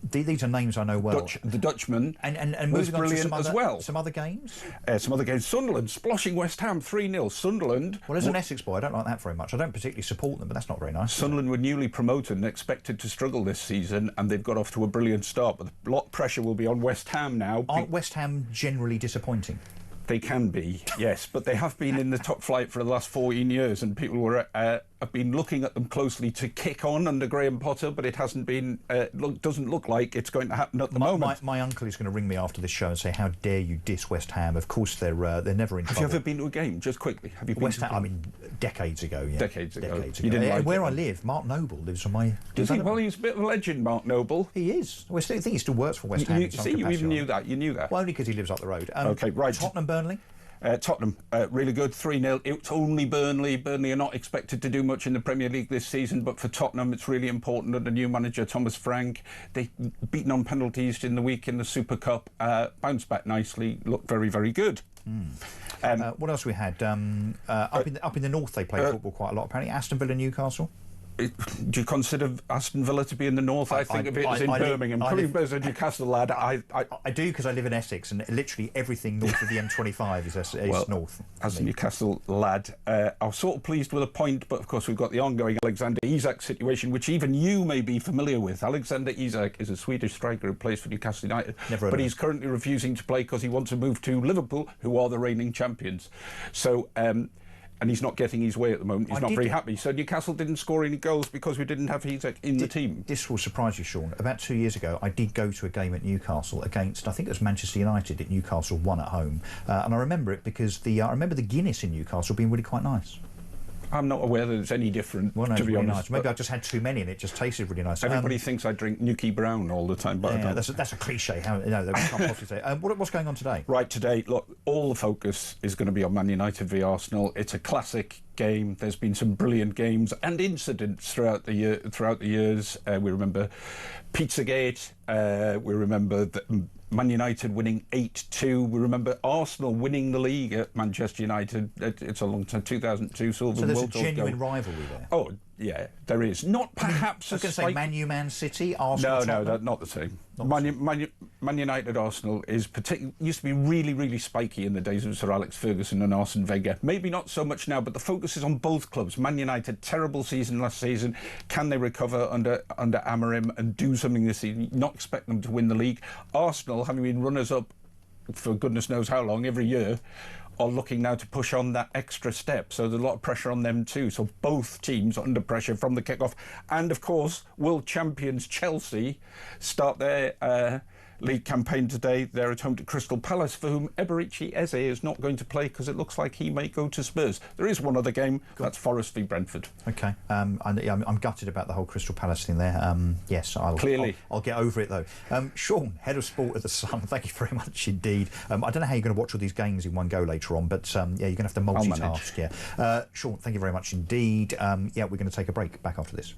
Speaker 1: These are names I know well.
Speaker 17: The Dutchman,
Speaker 1: and
Speaker 17: was
Speaker 1: moving on to
Speaker 17: brilliant as well.
Speaker 1: Some other games?
Speaker 17: Some other games. Sunderland, sploshing West Ham 3-0. Sunderland...
Speaker 1: Well, as an Essex boy, I don't like that very much. I don't particularly support them, but that's not very nice.
Speaker 17: Sunderland were newly promoted and expected to struggle this season, and they've got off to a brilliant start. But a lot of pressure will be on West Ham now.
Speaker 1: Aren't West Ham generally disappointing?
Speaker 17: They can be, yes, but they have been in the top flight for the last 14 years, and people have been looking at them closely to kick on under Graham Potter, but it hasn't been. Doesn't look like it's going to happen at the moment.
Speaker 1: My uncle is going to ring me after this show and say, "How dare you diss West Ham?" Of course, they're never in trouble.
Speaker 17: Have you ever been to a game? Just quickly, have you been
Speaker 1: West
Speaker 17: to
Speaker 1: Ham? I mean, decades ago. Yeah,
Speaker 17: decades ago.
Speaker 1: You didn't like where I live. Mark Noble lives on my.
Speaker 17: Well, he's a bit of a legend, Mark Noble.
Speaker 1: He is. Well, I think he still works for West Ham.
Speaker 17: You even knew that. You knew that.
Speaker 1: Well, only because he lives up the road.
Speaker 17: Okay, right.
Speaker 1: Tottenham, Burnley.
Speaker 17: Tottenham, really good, 3-0. It's only Burnley. Burnley are not expected to do much in the Premier League this season, but for Tottenham it's really important that the new manager, Thomas Frank, they've beaten on penalties in the week in the Super Cup, bounced back nicely, looked very, very good.
Speaker 1: What else we had? Up in the north they play football quite a lot, apparently. Aston Villa, Newcastle.
Speaker 17: do you consider Aston Villa to be in the north? I think of it as in Birmingham. Coming as a Newcastle lad, I
Speaker 1: do, because I live in Essex, and literally everything north of the M25 is north.
Speaker 17: As a Newcastle lad, I was sort of pleased with a point, but of course we've got the ongoing Alexander Isak situation, which even you may be familiar with. Alexander Isak is a Swedish striker who plays for Newcastle United, but he's currently refusing to play because he wants to move to Liverpool, who are the reigning champions. So. And he's not getting his way at the moment. He's not very happy. So Newcastle didn't score any goals because we didn't have Isak in the team.
Speaker 1: This will surprise you, Sean. About 2 years ago, I did go to a game at Newcastle against, I think it was Manchester United. At Newcastle won at home, and I remember it because I remember the Guinness in Newcastle being really quite nice.
Speaker 17: I'm not aware that it's any different, to be honest.
Speaker 1: Nice. Maybe I just had too many and it just tasted really nice.
Speaker 17: Everybody thinks I drink Nuki Brown all the time, but I don't.
Speaker 1: That's a cliche. We can't possibly say. What's going on today?
Speaker 17: Right, today, look, all the focus is going to be on Man United v Arsenal. It's a classic game. There's been some brilliant games and incidents throughout the years. We remember Pizzagate. We remember Man United winning 8-2. We remember Arsenal winning the league at Manchester United. It's a long time, 2002. So
Speaker 1: there's a genuine rivalry there.
Speaker 17: Oh, yeah, there is. Not perhaps.
Speaker 1: I was going to say Man U, Man City, Arsenal.
Speaker 17: No, that's not the same. Man United Arsenal used to be really, really spiky in the days of Sir Alex Ferguson and Arsene Wenger. Maybe not so much now, but the focus is on both clubs. Man United, terrible season last season. Can they recover under Amorim and do something this season? Not expect them to win the league. Arsenal, having been runners-up for goodness knows how long, every year, are looking now to push on that extra step. So there's a lot of pressure on them too. So both teams are under pressure from the kick-off. And of course, world champions Chelsea start their league campaign today. They're at home to Crystal Palace, for whom Eberechi Eze is not going to play because it looks like he may go to Spurs. There is one other game, that's Forest v Brentford.
Speaker 1: OK. I'm gutted about the whole Crystal Palace thing there. Yes, I'll get over it, though. Sean, Head of Sport at The Sun, thank you very much indeed. I don't know how you're going to watch all these games in one go later on, but yeah, you're going to have to multitask. Yeah. Sean, thank you very much indeed. Yeah, we're going to take a break. Back after this.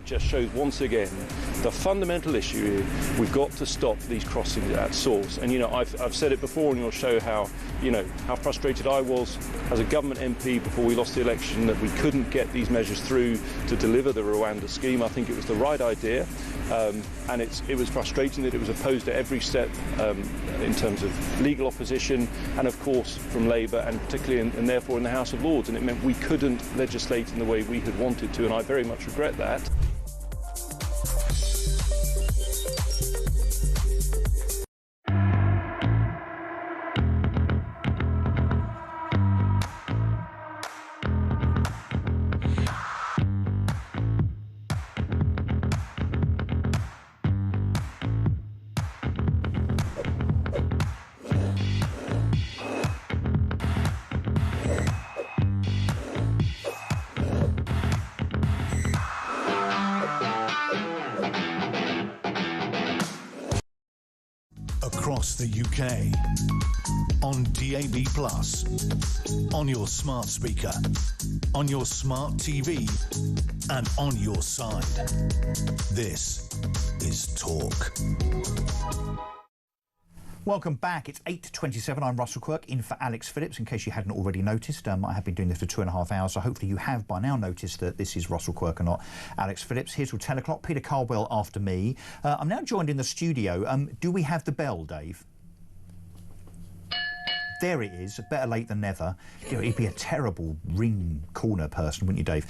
Speaker 5: Just shows once again the fundamental issue is we've got to stop these crossings at source. And I've said it before on your show how frustrated I was as a government MP before we lost the election that we couldn't get these measures through to deliver the Rwanda scheme. I think it was the right idea, and it was frustrating that it was opposed at every step in terms of legal opposition and of course from Labour and particularly and therefore in the House of Lords, and it meant we couldn't legislate in the way we had wanted to, and I very much regret that.
Speaker 3: Across the UK, on DAB+, on your smart speaker, on your smart TV, and on your side. This is Talk.
Speaker 1: Welcome back. It's 8:27. I'm Russell Quirk, in for Alex Phillips. In case you hadn't already noticed, I have been doing this for 2.5 hours, so hopefully you have by now noticed that this is Russell Quirk and not Alex Phillips. Here till 10 o'clock. Peter Caldwell after me. I'm now joined in the studio. Do we have the bell, Dave? There it is. Better late than never. You know, he'd be a terrible ring corner person, wouldn't you, Dave?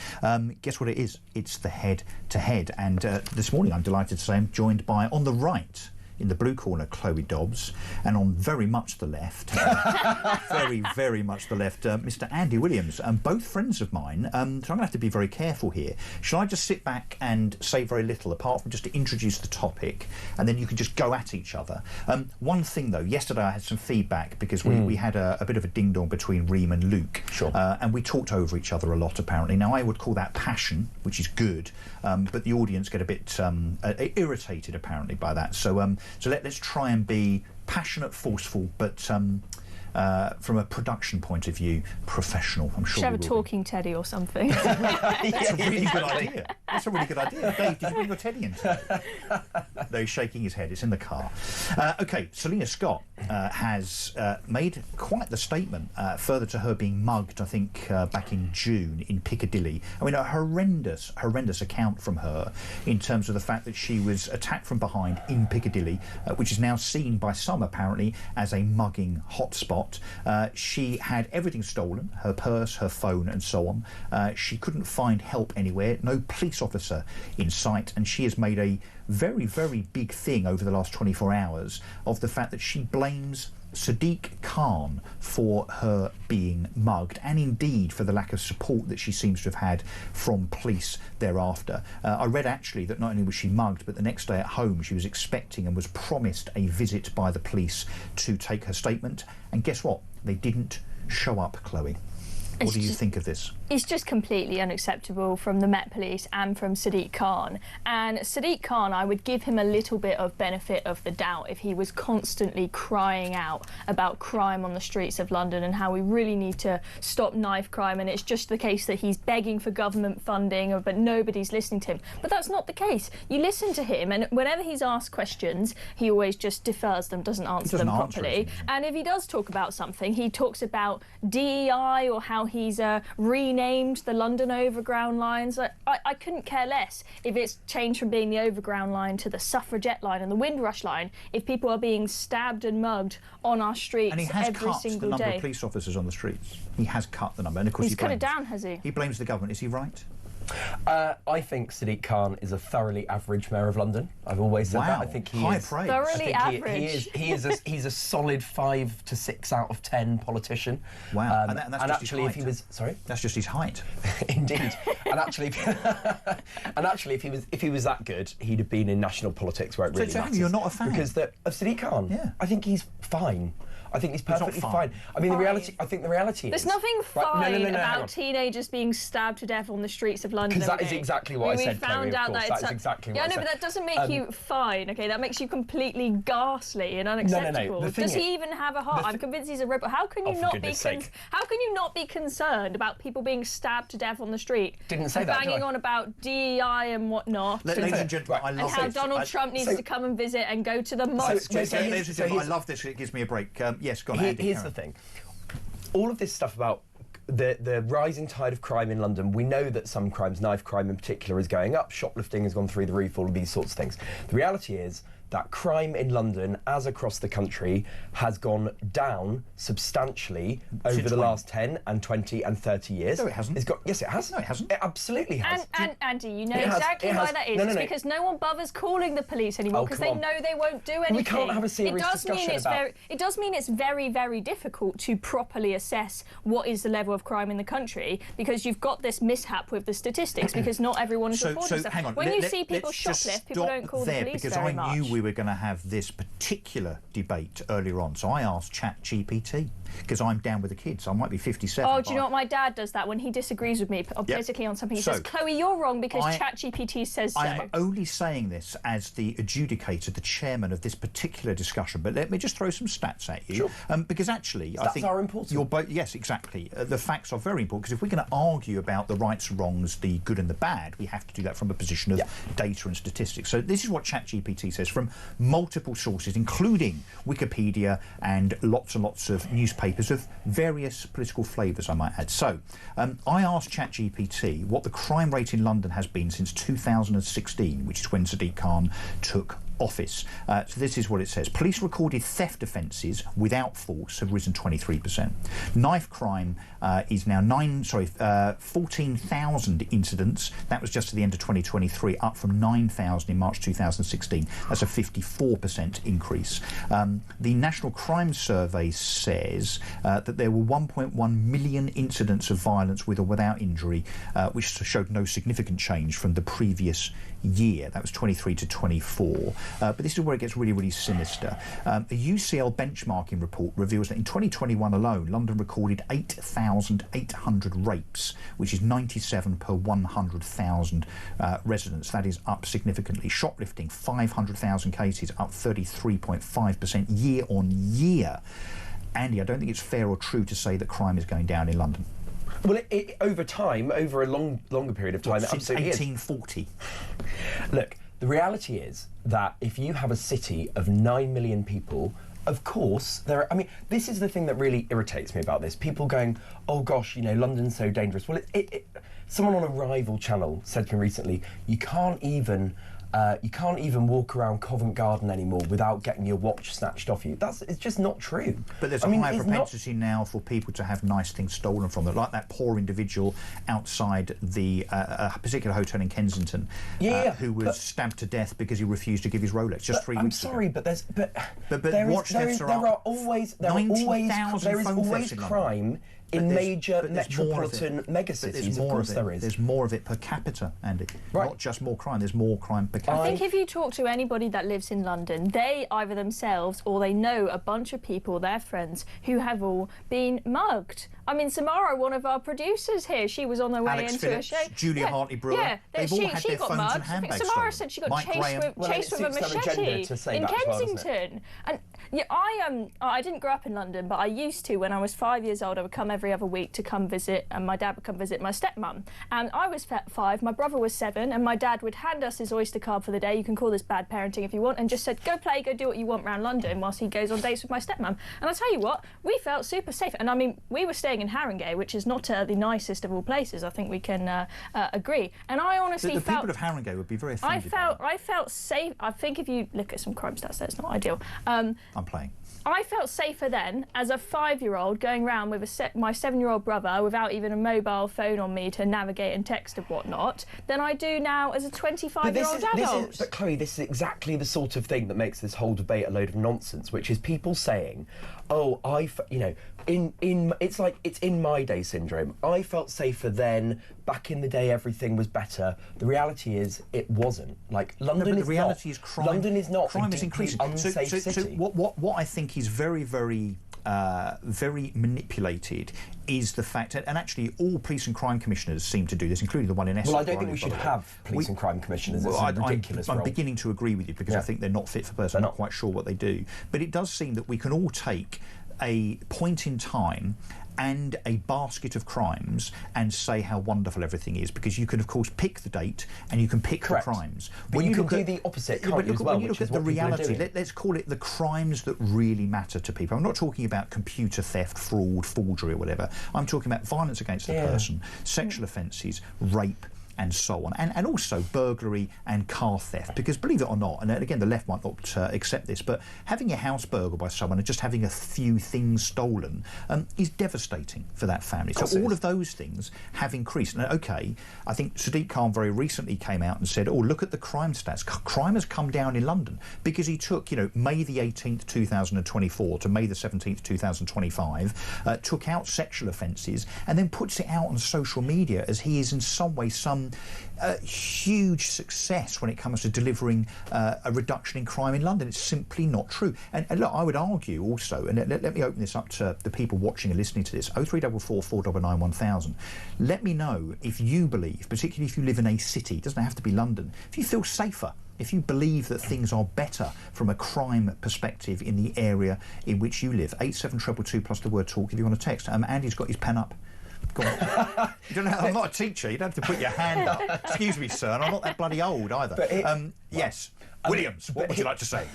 Speaker 1: Guess what it is? It's the head-to-head. And this morning, I'm delighted to say I'm joined by, on the right, in the blue corner, Chloe Dobbs, and on very much the left, very much the left, Mr. Andy Williams, both friends of mine. So I'm going to have to be very careful here. Shall I just sit back and say very little, apart from just to introduce the topic, and then you can just go at each other? One thing, though, yesterday I had some feedback because we had a bit of a ding-dong between Reem and Luke. Sure. And we talked over each other a lot, apparently. Now, I would call that passion, which is good, but the audience get a bit irritated, apparently, by that. So let's try and be passionate, forceful, but from a production point of view, professional. I'm sure.
Speaker 18: Should have a talking teddy or something.
Speaker 1: That's a really good idea. That's a really good idea. Dave, did you bring your teddy in? No, he's shaking his head. It's in the car. OK, Selina Scott has made quite the statement, further to her being mugged, I think, back in June in Piccadilly. I mean, a horrendous account from her in terms of the fact that she was attacked from behind in Piccadilly, which is now seen by some, apparently, as a mugging hotspot. She had everything stolen, her purse, her phone and so on. She couldn't find help anywhere, no police officer in sight, and she has made a very, very big thing over the last 24 hours of the fact that she blames Sadiq Khan for her being mugged, and indeed for the lack of support that she seems to have had from police thereafter. I read actually that not only was she mugged, but the next day at home she was expecting and was promised a visit by the police to take her statement, and guess what? They didn't show up, Chloe. What do you think of this?
Speaker 18: It's just completely unacceptable from the Met Police and from Sadiq Khan. And Sadiq Khan, I would give him a little bit of benefit of the doubt if he was constantly crying out about crime on the streets of London and how we really need to stop knife crime, and it's just the case that he's begging for government funding, but nobody's listening to him. But that's not the case. You listen to him, and whenever he's asked questions, he always just defers them, doesn't answer them properly. And if he does talk about something, he talks about DEI or how he's renamed the London Overground lines. I couldn't care less if it's changed from being the Overground line to the Suffragette line and the Windrush line, if people are being stabbed and mugged on our streets every single day.
Speaker 1: And he has cut the number of police officers on the streets. He has cut the number. And of course
Speaker 18: he's cut it down, has he?
Speaker 1: He blames the government. Is he right?
Speaker 19: I think Sadiq Khan is a thoroughly average mayor of London. I've always said that. I think he is
Speaker 18: thoroughly average.
Speaker 19: He's a solid 5 to 6 out of 10 politician.
Speaker 1: Wow, and that's just
Speaker 19: actually,
Speaker 1: his
Speaker 19: if he was
Speaker 1: that's just his height.
Speaker 19: Indeed, and actually, if he was that good, he'd have been in national politics where it really matters.
Speaker 1: You're not a fan
Speaker 19: because of Sadiq Khan.
Speaker 1: Yeah,
Speaker 19: I think he's fine. I think he's perfectly fine. I mean, the reality is...
Speaker 18: There's nothing fine about teenagers being stabbed to death on the streets of London.
Speaker 19: Because that is exactly what I said, Chloe, of course. That is exactly what I said.
Speaker 18: Yeah, no, but that doesn't make you fine, OK? That makes you completely ghastly and unacceptable.
Speaker 19: No.
Speaker 18: Does he even have a heart? I'm convinced he's a rebel. How can you not be concerned about people being stabbed to death on the street?
Speaker 19: Didn't say that,
Speaker 18: banging on about DEI and whatnot.
Speaker 1: Ladies and gentlemen, I love
Speaker 18: this. And how Donald Trump needs to come and visit and go to the mosque.
Speaker 1: Ladies and gentlemen, I love this. It gives me a break. Yes, go on, Andy.
Speaker 19: Here's the thing. All of this stuff about the rising tide of crime in London, we know that some crimes, knife crime in particular, is going up. Shoplifting has gone through the roof, all of these sorts of things. The reality is that crime in London, as across the country, has gone down substantially over the last 10 and 20 and 30 years.
Speaker 1: No, it hasn't.
Speaker 19: Yes, it has.
Speaker 1: No, it hasn't.
Speaker 19: It absolutely has.
Speaker 18: And Andy, you know exactly why that is. It's because no one bothers calling the police anymore because they know they won't do anything.
Speaker 19: We can't have a serious discussion about...
Speaker 18: It does mean it's very, very difficult to properly assess what is the level of crime in the country because you've got this mishap with the statistics because not everyone is reporting stuff.
Speaker 1: Hang on.
Speaker 18: When you see people shoplift, people don't call the police very much.
Speaker 1: Because I knew we were going to have this particular debate earlier on, so I asked ChatGPT because I'm down with the kids. I might be 57.
Speaker 18: Oh, do you know what my dad does that when he disagrees with me politically on something? He says, "Chloe, you're wrong because ChatGPT says so."
Speaker 1: I'm only saying this as the adjudicator, the chairman of this particular discussion. But let me just throw some stats at you, because actually, I think
Speaker 19: are important.
Speaker 1: You're both. Yes, exactly. The facts are very important because if we're going to argue about the rights, wrongs, the good and the bad, we have to do that from a position of data and statistics. So this is what ChatGPT says from from multiple sources, including Wikipedia and lots of newspapers of various political flavours, I might add. So, I asked ChatGPT what the crime rate in London has been since 2016, which is when Sadiq Khan took office. So this is what it says. Police recorded theft offences without force have risen 23%. Knife crime is now 14,000 incidents. That was just at the end of 2023, up from 9,000 in March 2016. That's a 54% increase. The National Crime Survey says that there were 1.1 million incidents of violence with or without injury, which showed no significant change from the previous year. That was 23 to 24. But this is where it gets really, really sinister. A UCL benchmarking report reveals that in 2021 alone, London recorded 8,800 rapes, which is 97 per 100,000 residents. That is up significantly. Shoplifting, 500,000 cases, up 33.5% year on year. Andy, I don't think it's fair or true to say that crime is going down in London.
Speaker 19: Well, over time, over a longer period of time,
Speaker 1: since 1840.
Speaker 19: Look, the reality is that if you have a city of 9 million people, of course, I mean, this is the thing that really irritates me about this. People going, oh gosh, you know, London's so dangerous. Well, someone on a rival channel said to me recently, you can't even walk around Covent Garden anymore without getting your watch snatched off you. It's just not true.
Speaker 1: But there's a higher propensity now for people to have nice things stolen from them, like that poor individual outside a particular hotel in Kensington who was stabbed to death because he refused to give his Rolex just 3 weeks ago.
Speaker 19: I'm sorry, but
Speaker 1: there is always
Speaker 19: crime in major metropolitan megacities. Of course there is.
Speaker 1: There's more of it per capita, Andy. Right. Not just more crime, there's more crime per capita.
Speaker 18: I think if you talk to anybody that lives in London, they either themselves or they know a bunch of people, their friends, who have all been mugged. I mean, Samara, one of our producers here, she was on her way
Speaker 1: Alex
Speaker 18: into
Speaker 1: Phillips,
Speaker 18: a show.
Speaker 1: Julia Hartley-Brewer.
Speaker 18: Yeah,
Speaker 1: they've all had their phones and handbags
Speaker 18: Samara
Speaker 1: stolen.
Speaker 18: said she got
Speaker 1: Mike
Speaker 18: chased with a machete in Kensington. And yeah, I didn't grow up in London, but I used to. When I was 5 years old, I would come every other week to come visit, and my dad would come visit my stepmum. And I was 5, my brother was 7, and my dad would hand us his Oyster card for the day. You can call this bad parenting if you want, and just said, go play, go do what you want around London whilst he goes on dates with my stepmum. And I'll tell you what, we felt super safe. And I mean, we were staying in Haringey, which is not the nicest of all places. I think we can agree. And I honestly
Speaker 1: the
Speaker 18: felt...
Speaker 1: people of Haringey would be very offended.
Speaker 18: I felt safe. I think if you look at some crime stats, that's not ideal.
Speaker 1: I'm playing.
Speaker 18: I felt safer then as a 5-year-old going around with my 7-year-old brother without even a mobile phone on me to navigate and text and whatnot than I do now as a 25-year-old adult.
Speaker 19: But Chloe, this is exactly the sort of thing that makes this whole debate a load of nonsense, which is people saying, oh, it's like it's in my day syndrome. I felt safer then. Back in the day, everything was better. The reality is, it wasn't. Like London is crime. London is not.
Speaker 1: Crime is increasing.
Speaker 19: Unsafe city.
Speaker 1: So what I think is very, very very manipulated is the fact, and actually all police and crime commissioners seem to do this, including the one in Essex.
Speaker 19: Well, I don't think we should have police and crime commissioners. It's a ridiculous role.
Speaker 1: I'm beginning to agree with you because I think they're not fit for purpose. I'm not quite sure what they do. But it does seem that we can all take a point in time and a basket of crimes and say how wonderful everything is, because you can of course pick the date and you can pick the crimes.
Speaker 19: But when you can do the opposite, can't you, as well?
Speaker 1: When you look at the reality, let's call it the crimes that really matter to people. I'm not talking about computer theft, fraud, forgery or whatever. I'm talking about violence against the person, sexual offences, rape, and so on, and also burglary and car theft, because believe it or not, and again the left might not accept this, but having your house burgled by someone and just having a few things stolen is devastating for that family. So all of those things have increased. And okay, I think Sadiq Khan very recently came out and said, oh, look at the crime stats. Crime has come down in London, because he took, May the 18th 2024 to May the 17th 2025, took out sexual offences and then puts it out on social media as he is in some way some huge success when it comes to delivering a reduction in crime in London. It's simply not true. And look, I would argue also, and let me open this up to the people watching and listening to this, 0344 499 1000. Let me know if you believe, particularly if you live in a city, it doesn't have to be London, if you feel safer, if you believe that things are better from a crime perspective in the area in which you live. 87222 plus the word talk if you want to text. Andy's got his pen up. Go on. You don't have, I'm not a teacher. You don't have to put your hand up. Excuse me, sir. And I'm not that bloody old either. But yes. Williams, what would you like to say?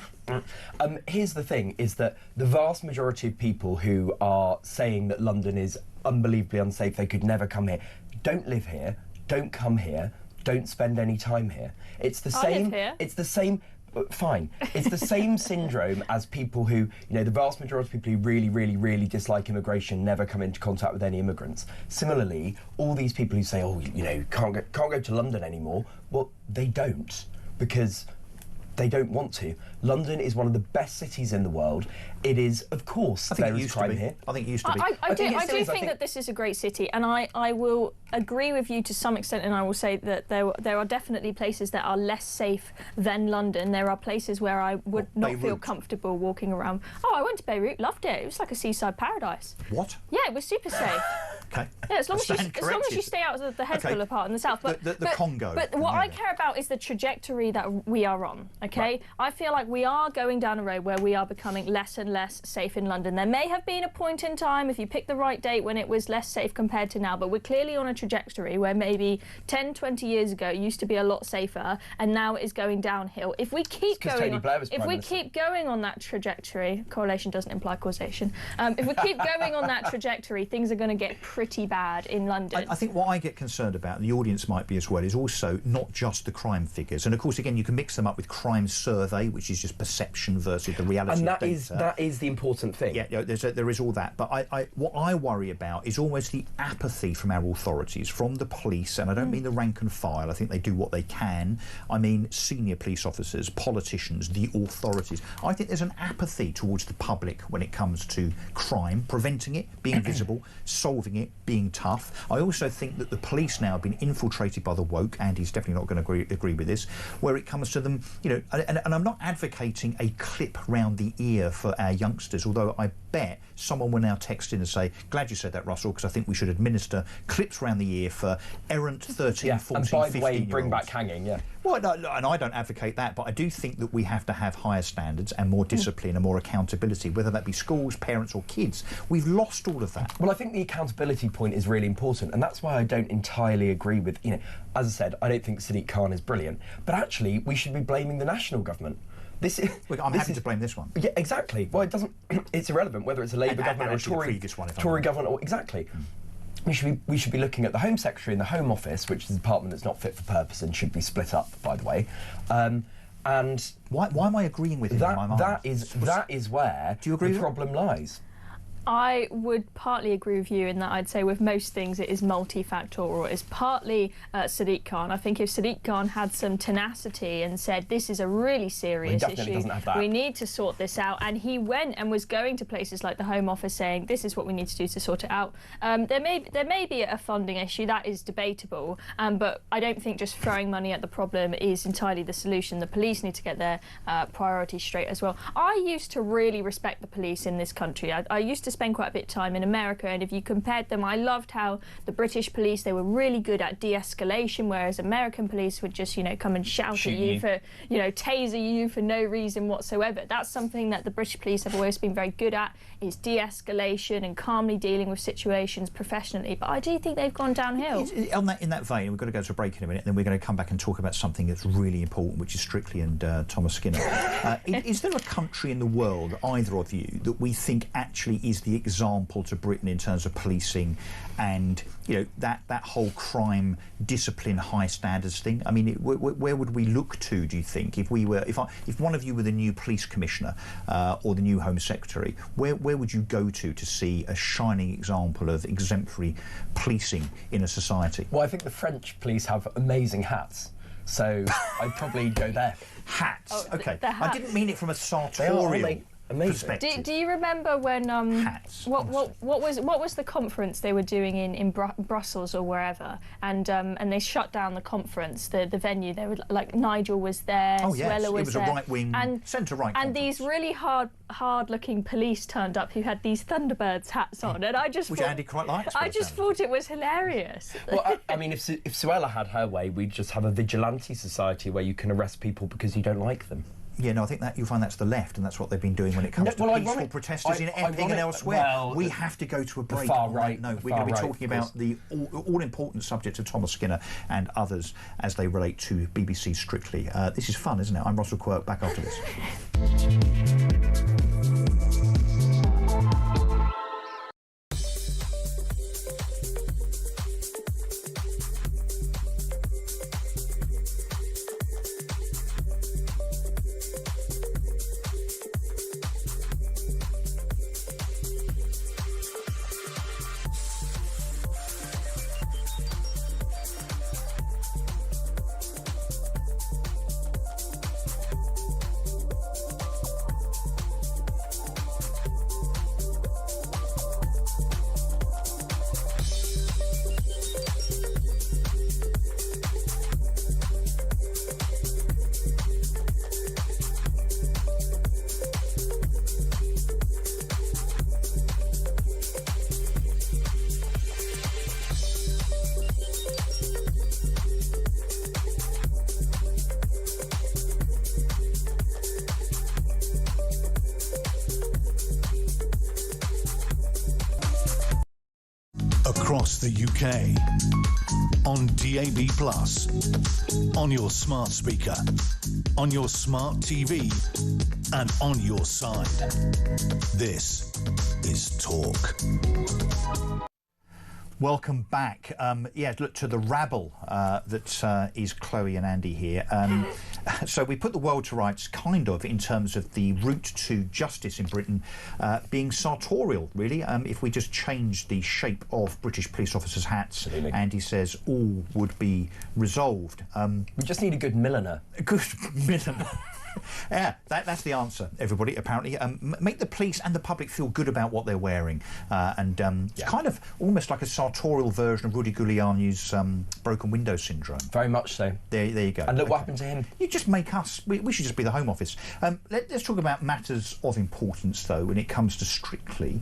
Speaker 19: Here's the thing, is that the vast majority of people who are saying that London is unbelievably unsafe, they could never come here, don't live here, don't come here, don't spend any time here. It's the
Speaker 18: I
Speaker 19: same.
Speaker 18: live here.
Speaker 19: It's the same. Fine. It's the same syndrome as people who, the vast majority of people who really, really, really dislike immigration never come into contact with any immigrants. Similarly, all these people who say, can't go to London anymore, well, they don't, because they don't want to. London is one of the best cities in the world. It is, of course, there is crime here.
Speaker 1: I think it used to be.
Speaker 18: I do think that this is a great city, and I will agree with you to some extent, and I will say that there are definitely places that are less safe than London. There are places where I would not feel comfortable walking around. Oh, I went to Beirut, loved it. It was like a seaside paradise.
Speaker 1: What?
Speaker 18: Yeah, it was super safe.
Speaker 1: Okay.
Speaker 18: Yeah, as long as you stay out of the Hezbollah part in the south. But
Speaker 1: the Congo.
Speaker 18: But what I care about is the trajectory that we are on. Okay, right. I feel like we are going down a road where we are becoming less and less safe in London. There may have been a point in time, if you pick the right date, when it was less safe compared to now, but we're clearly on a trajectory where maybe 10, 20 years ago it used to be a lot safer, and now it is going downhill. If we keep going on that trajectory, correlation doesn't imply causation. If we keep going on that trajectory, things are going to get pretty bad in London.
Speaker 1: I think what I get concerned about, and the audience might be as well, is also not just the crime figures. And of course, again, you can mix them up with crime survey, which is just perception versus the reality
Speaker 19: and
Speaker 1: of data.
Speaker 19: That is the important thing.
Speaker 1: Yeah, there is all that. But what I worry about is almost the apathy from our authorities, from the police, and I don't mean the rank and file. I think they do what they can. I mean senior police officers, politicians, the authorities. I think there's an apathy towards the public when it comes to crime, preventing it, being visible, solving it, being tough. I also think that the police now have been infiltrated by the woke, and he's definitely not going to agree with this, where it comes to them, and I'm not advocating a clip round the ear for our youngsters, although I bet someone will now text in and say, glad you said that, Russell, because I think we should administer clips round the ear for errant 13, 14, 15-year-olds.
Speaker 19: And by the way, bring back hanging, yeah.
Speaker 1: Well, no, and I don't advocate that, but I do think that we have to have higher standards and more discipline and more accountability, whether that be schools, parents or kids. We've lost all of that.
Speaker 19: Well, I think the accountability point is really important, and that's why I don't entirely agree with, as I said, I don't think Sadiq Khan is brilliant, but actually we should be blaming the national government.
Speaker 1: I'm happy to blame this one.
Speaker 19: Yeah, exactly. Well, it doesn't. It's irrelevant whether it's a Labour government or a Tory government, or exactly. We should be looking at the Home Secretary and the Home Office, which is a department that's not fit for purpose and should be split up, by the way. And
Speaker 1: why am I agreeing with you?
Speaker 19: That is where the problem lies.
Speaker 18: I would partly agree with you in that I'd say with most things it is multifactorial. It's partly Sadiq Khan. I think if Sadiq Khan had some tenacity and said this is a really serious issue, we need to sort this out, and he went and was going to places like the Home Office saying this is what we need to do to sort it out, there may be a funding issue that is debatable, but I don't think just throwing money at the problem is entirely the solution. The police need to get their priorities straight as well. I used to really respect the police in this country. I used to spend quite a bit of time in America, and if you compared them, I loved how the British police, they were really good at de-escalation, whereas American police would just, come and shout at you for, taser you for no reason whatsoever. That's something that the British police have always been very good at, is de-escalation and calmly dealing with situations professionally. But I do think they've gone downhill.
Speaker 1: In that vein, we've got to go to a break in a minute, then we're going to come back and talk about something that's really important, which is Strictly and Thomas Skinner. Is there a country in the world, either of you, that we think actually is the example to Britain in terms of policing and that whole crime discipline high standards thing? I mean, where would we look to, do you think, if one of you were the new police commissioner or the new Home Secretary, where would you go to see a shining example of exemplary policing in a society?
Speaker 19: Well, I think the French police have amazing hats, so I'd probably go there.
Speaker 1: Hats?
Speaker 18: Oh,
Speaker 1: okay.
Speaker 18: the hats.
Speaker 1: I didn't mean it from a sartorial perspective.
Speaker 18: Do you remember when
Speaker 1: hats,
Speaker 18: what was the conference they were doing in Brussels or wherever, and they shut down the conference, the venue. They were like, Nigel was there, Suella was there,
Speaker 1: it was a right-wing, centre-right
Speaker 18: and these really hard-looking police turned up who had these Thunderbirds hats on, and I just
Speaker 1: which Andy quite likes.
Speaker 18: I just thought it was hilarious.
Speaker 19: Well, I mean, if Suella had her way, we'd just have a vigilante society where you can arrest people because you don't like them.
Speaker 1: Yeah, no, I think that you'll find that's the left, and that's what they've been doing when it comes to peaceful protesters in Epping and elsewhere.
Speaker 19: Well,
Speaker 1: we have to go to a break.
Speaker 19: Far right.
Speaker 1: No, we're going to be talking about the all-important subject of Thomas Skinner and others as they relate to BBC Strictly. This is fun, isn't it? I'm Russell Quirk, back after this.
Speaker 3: Across the UK, on DAB+, on your smart speaker, on your smart TV, and on your side. This is Talk.
Speaker 1: Welcome back. Look, to the rabble that is Chloe and Andy here. So we put the world to rights, kind of, in terms of the route to justice in Britain being sartorial, really. If we just changed the shape of British police officers' hats, absolutely, Andy says all would be resolved.
Speaker 19: We just need a good milliner.
Speaker 1: A good milliner. Yeah, that's the answer, everybody, apparently. Make the police and the public feel good about what they're wearing. It's kind of almost like a sartorial version of Rudy Giuliani's broken window syndrome.
Speaker 19: Very much so.
Speaker 1: There you go.
Speaker 19: And look what happened to him.
Speaker 1: You just make us... We should just be the Home Office. Let's talk about matters of importance, though, when it comes to Strictly.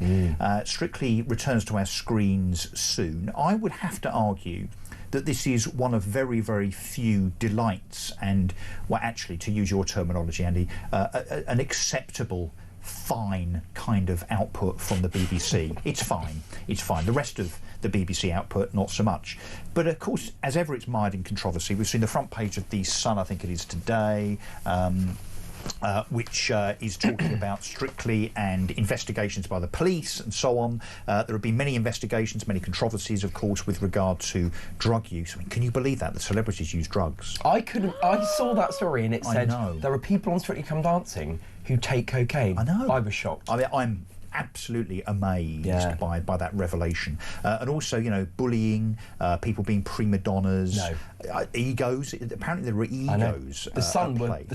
Speaker 1: Strictly returns to our screens soon. I would have to argue that this is one of very, very few delights and, well, actually, to use your terminology, Andy, an acceptable, fine kind of output from the BBC. It's fine. It's fine. The rest of the BBC output, not so much. But, of course, as ever, it's mired in controversy. We've seen the front page of The Sun, I think it is today, which is talking about Strictly and investigations by the police and so on. There have been many investigations, many controversies, of course, with regard to drug use. I mean, can you believe that? The celebrities use drugs.
Speaker 19: I saw that story and it said there are people on Strictly Come Dancing who take cocaine. I know. I was shocked.
Speaker 1: I mean, I'm absolutely amazed by that revelation. And also, you know, bullying, people being prima donnas, egos. Apparently there were egos.
Speaker 19: The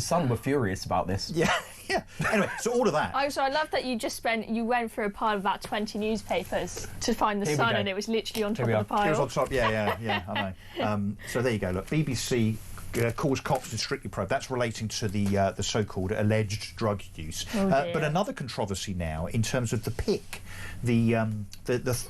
Speaker 19: Sun were furious about this.
Speaker 1: Yeah. Anyway, so all of that.
Speaker 18: I love that you went through a pile of about 20 newspapers to find the Sun, and it was literally on top of the pile.
Speaker 1: It was on top. Yeah. I know. So there you go. Look, BBC calls cops to Strictly probe. That's relating to the so-called alleged drug use. But another controversy now in terms of the pick, the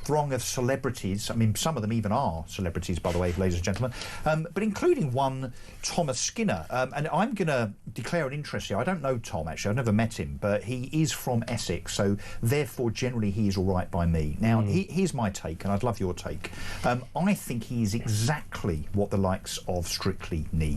Speaker 1: throng of celebrities. I mean, some of them even are celebrities, by the way, ladies and gentlemen. But including one, Thomas Skinner. And I'm going to declare an interest here. I don't know Tom, actually. I've never met him, but he is from Essex, so therefore generally he is all right by me. Now, here's my take, and I'd love your take. I think he is exactly what the likes of Strictly need.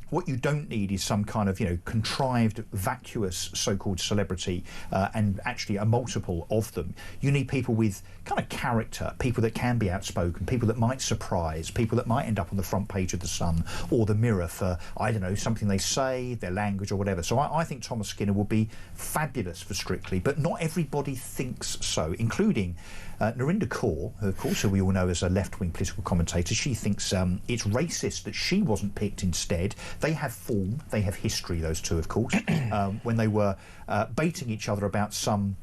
Speaker 1: What you don't need is some kind of, contrived, vacuous so-called celebrity, and actually a multiple of them. You need people with kind of character, people that can be outspoken, people that might surprise, people that might end up on the front page of The Sun or The Mirror for, I don't know, something they say, their language or whatever. So I think Thomas Skinner will be fabulous for Strictly, but not everybody thinks so, including Narinder Kaur, who, of course, who we all know as a left-wing political commentator. She thinks it's racist that she wasn't picked instead. They have form, they have history, those two, of course. When they were baiting each other about some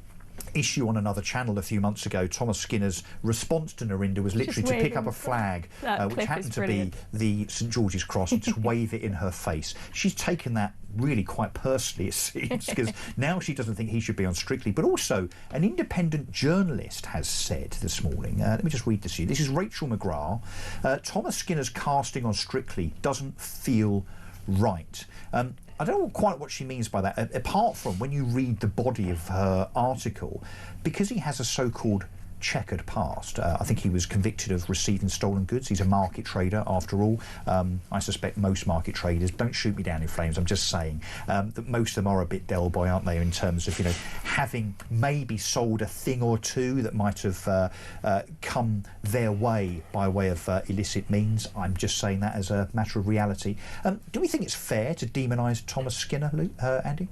Speaker 1: issue on another channel a few months ago, Thomas Skinner's response to Narinder was literally to pick up a flag, which happened to be the St George's Cross, and just wave it in her face. She's taken that really quite personally, it seems, because now she doesn't think he should be on Strictly. But also, an independent journalist has said this morning, let me just read this to you. This is Rachel McGrath. Thomas Skinner's casting on Strictly doesn't feel right. I don't know quite what she means by that, apart from when you read the body of her article, because he has a so-called checkered past. I think he was convicted of receiving stolen goods. He's a market trader, after all. I suspect most market traders, don't shoot me down in flames, I'm just saying, that most of them are a bit Del Boy, aren't they, in terms of, having maybe sold a thing or two that might have come their way by way of illicit means. I'm just saying that as a matter of reality. Do we think it's fair to demonise Thomas Skinner, Andy?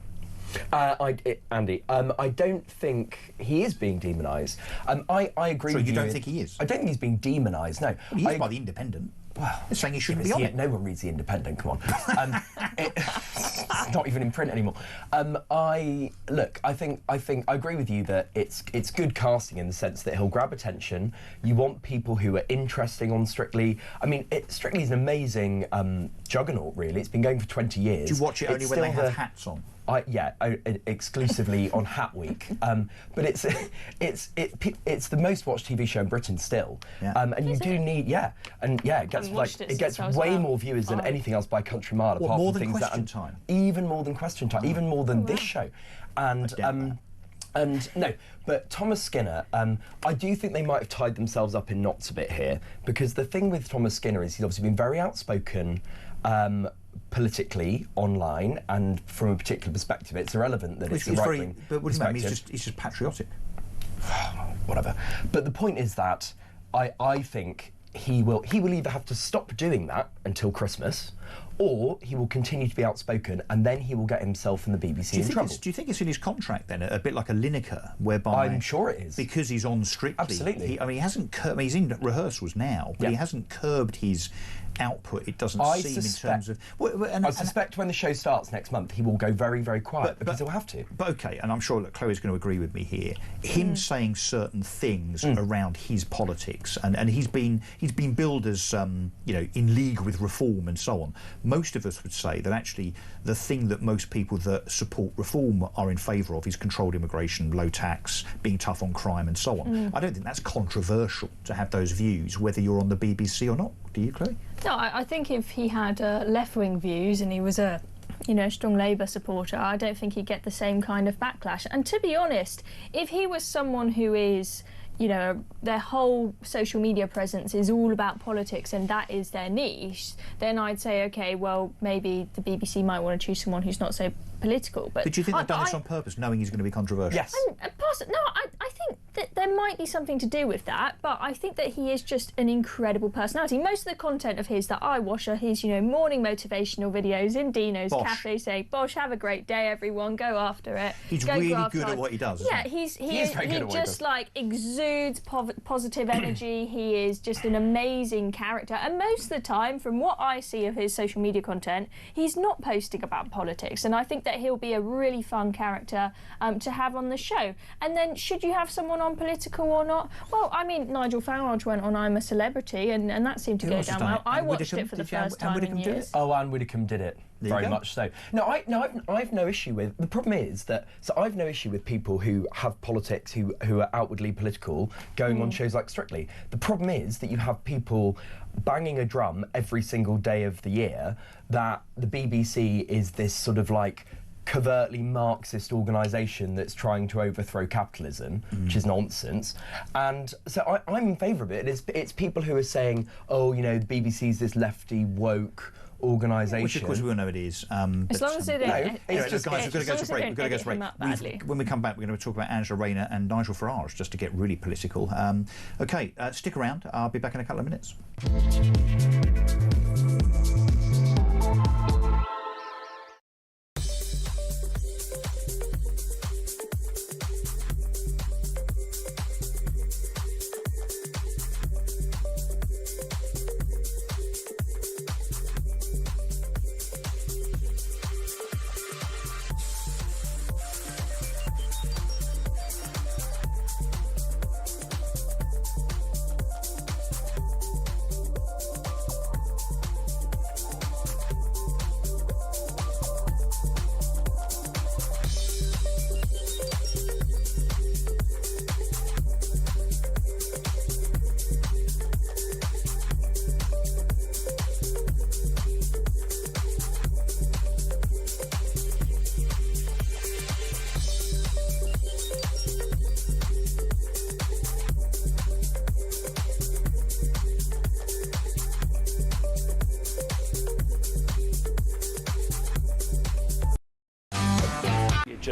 Speaker 19: Andy, I don't think he is being demonised. I agree with you.
Speaker 1: So you don't think he is?
Speaker 19: I don't think he's being demonised, no.
Speaker 1: Well, he is by The Independent. Well, they're saying he shouldn't be on it.
Speaker 19: No one reads The Independent, come on. It's not even in print anymore. I agree with you that it's good casting in the sense that he'll grab attention. You want people who are interesting on Strictly. I mean, Strictly is an amazing juggernaut, really. It's been going for 20 years.
Speaker 1: Do you watch it only when they have hats on?
Speaker 19: Exclusively on Hat Week. But it's the most watched TV show in Britain still.
Speaker 1: Yeah.
Speaker 19: And you do need it gets way more viewers than anything else by a country mile.
Speaker 1: What,
Speaker 19: apart
Speaker 1: more
Speaker 19: from
Speaker 1: than
Speaker 19: things
Speaker 1: Question Time?
Speaker 19: Even more than Question Time. Even more than this show. And no, but Thomas Skinner, I do think they might have tied themselves up in knots a bit here, because the thing with Thomas Skinner is he's obviously been very outspoken politically online, and from a particular perspective it's irrelevant that it's the right-wing perspective.
Speaker 1: But what does that mean? He's just patriotic.
Speaker 19: Whatever. But the point is that I think he will either have to stop doing that until Christmas, or he will continue to be outspoken, and then he will get himself and the BBC in trouble.
Speaker 1: Do you think it's in his contract then, a bit like a Lineker, whereby...
Speaker 19: I'm sure it is.
Speaker 1: Because he's on Strictly.
Speaker 19: Absolutely.
Speaker 1: He hasn't he's in rehearsals now, but he hasn't curbed his output, it doesn't seem, in terms of...
Speaker 19: I suspect when the show starts next month, he will go very, very quiet, because he'll have to.
Speaker 1: But OK, and I'm sure that Chloe's going to agree with me here, him saying certain things around his politics, and he's been billed as, in league with reform and so on. Most of us would say that actually the thing that most people that support reform are in favour of is controlled immigration, low tax, being tough on crime and so on. I don't think that's controversial to have those views, whether you're on the BBC or not. Do you, Chloe?
Speaker 18: No, I think if he had left-wing views and he was a strong Labour supporter, I don't think he'd get the same kind of backlash. And to be honest, if he was someone who is, their whole social media presence is all about politics and that is their niche, then I'd say, OK, well, maybe the BBC might want to choose someone who's not so political. But
Speaker 1: do you think they've done this on purpose, knowing he's going to be controversial?
Speaker 19: Yes.
Speaker 18: I think that there might be something to do with that, but I think that he is just an incredible personality. Most of the content of his that I watch are his, morning motivational videos in Dino's cafe saying, "Bosh, have a great day, everyone. Go after it."
Speaker 1: He's really good at what he does.
Speaker 18: Yeah, he just exudes positive energy. He is just an amazing character, and most of the time, from what I see of his social media content, he's not posting about politics, and I think that he'll be a really fun character to have on the show. And then, should you have someone on political or not? Well, I mean, Nigel Farage went on I'm a Celebrity, and that seemed to go down well. I watched it for the first time in years.
Speaker 19: Oh, Anne Widdecombe did it. Very much so. No, I've no issue with... The problem is that... So I've no issue with people who have politics, who are outwardly political, going on shows like Strictly. The problem is that you have people banging a drum every single day of the year that the BBC is this sort of covertly Marxist organisation that's trying to overthrow capitalism, which is nonsense. And so I'm in favour of it. It's people who are saying, the BBC's this lefty, woke organisation.
Speaker 1: Which, of course, we all know it is.
Speaker 18: As long as they don't...
Speaker 1: Guys, we've got to go to break. When we come back, we're going to talk about Angela Rayner and Nigel Farage, just to get really political. OK, stick around. I'll be back in a couple of minutes.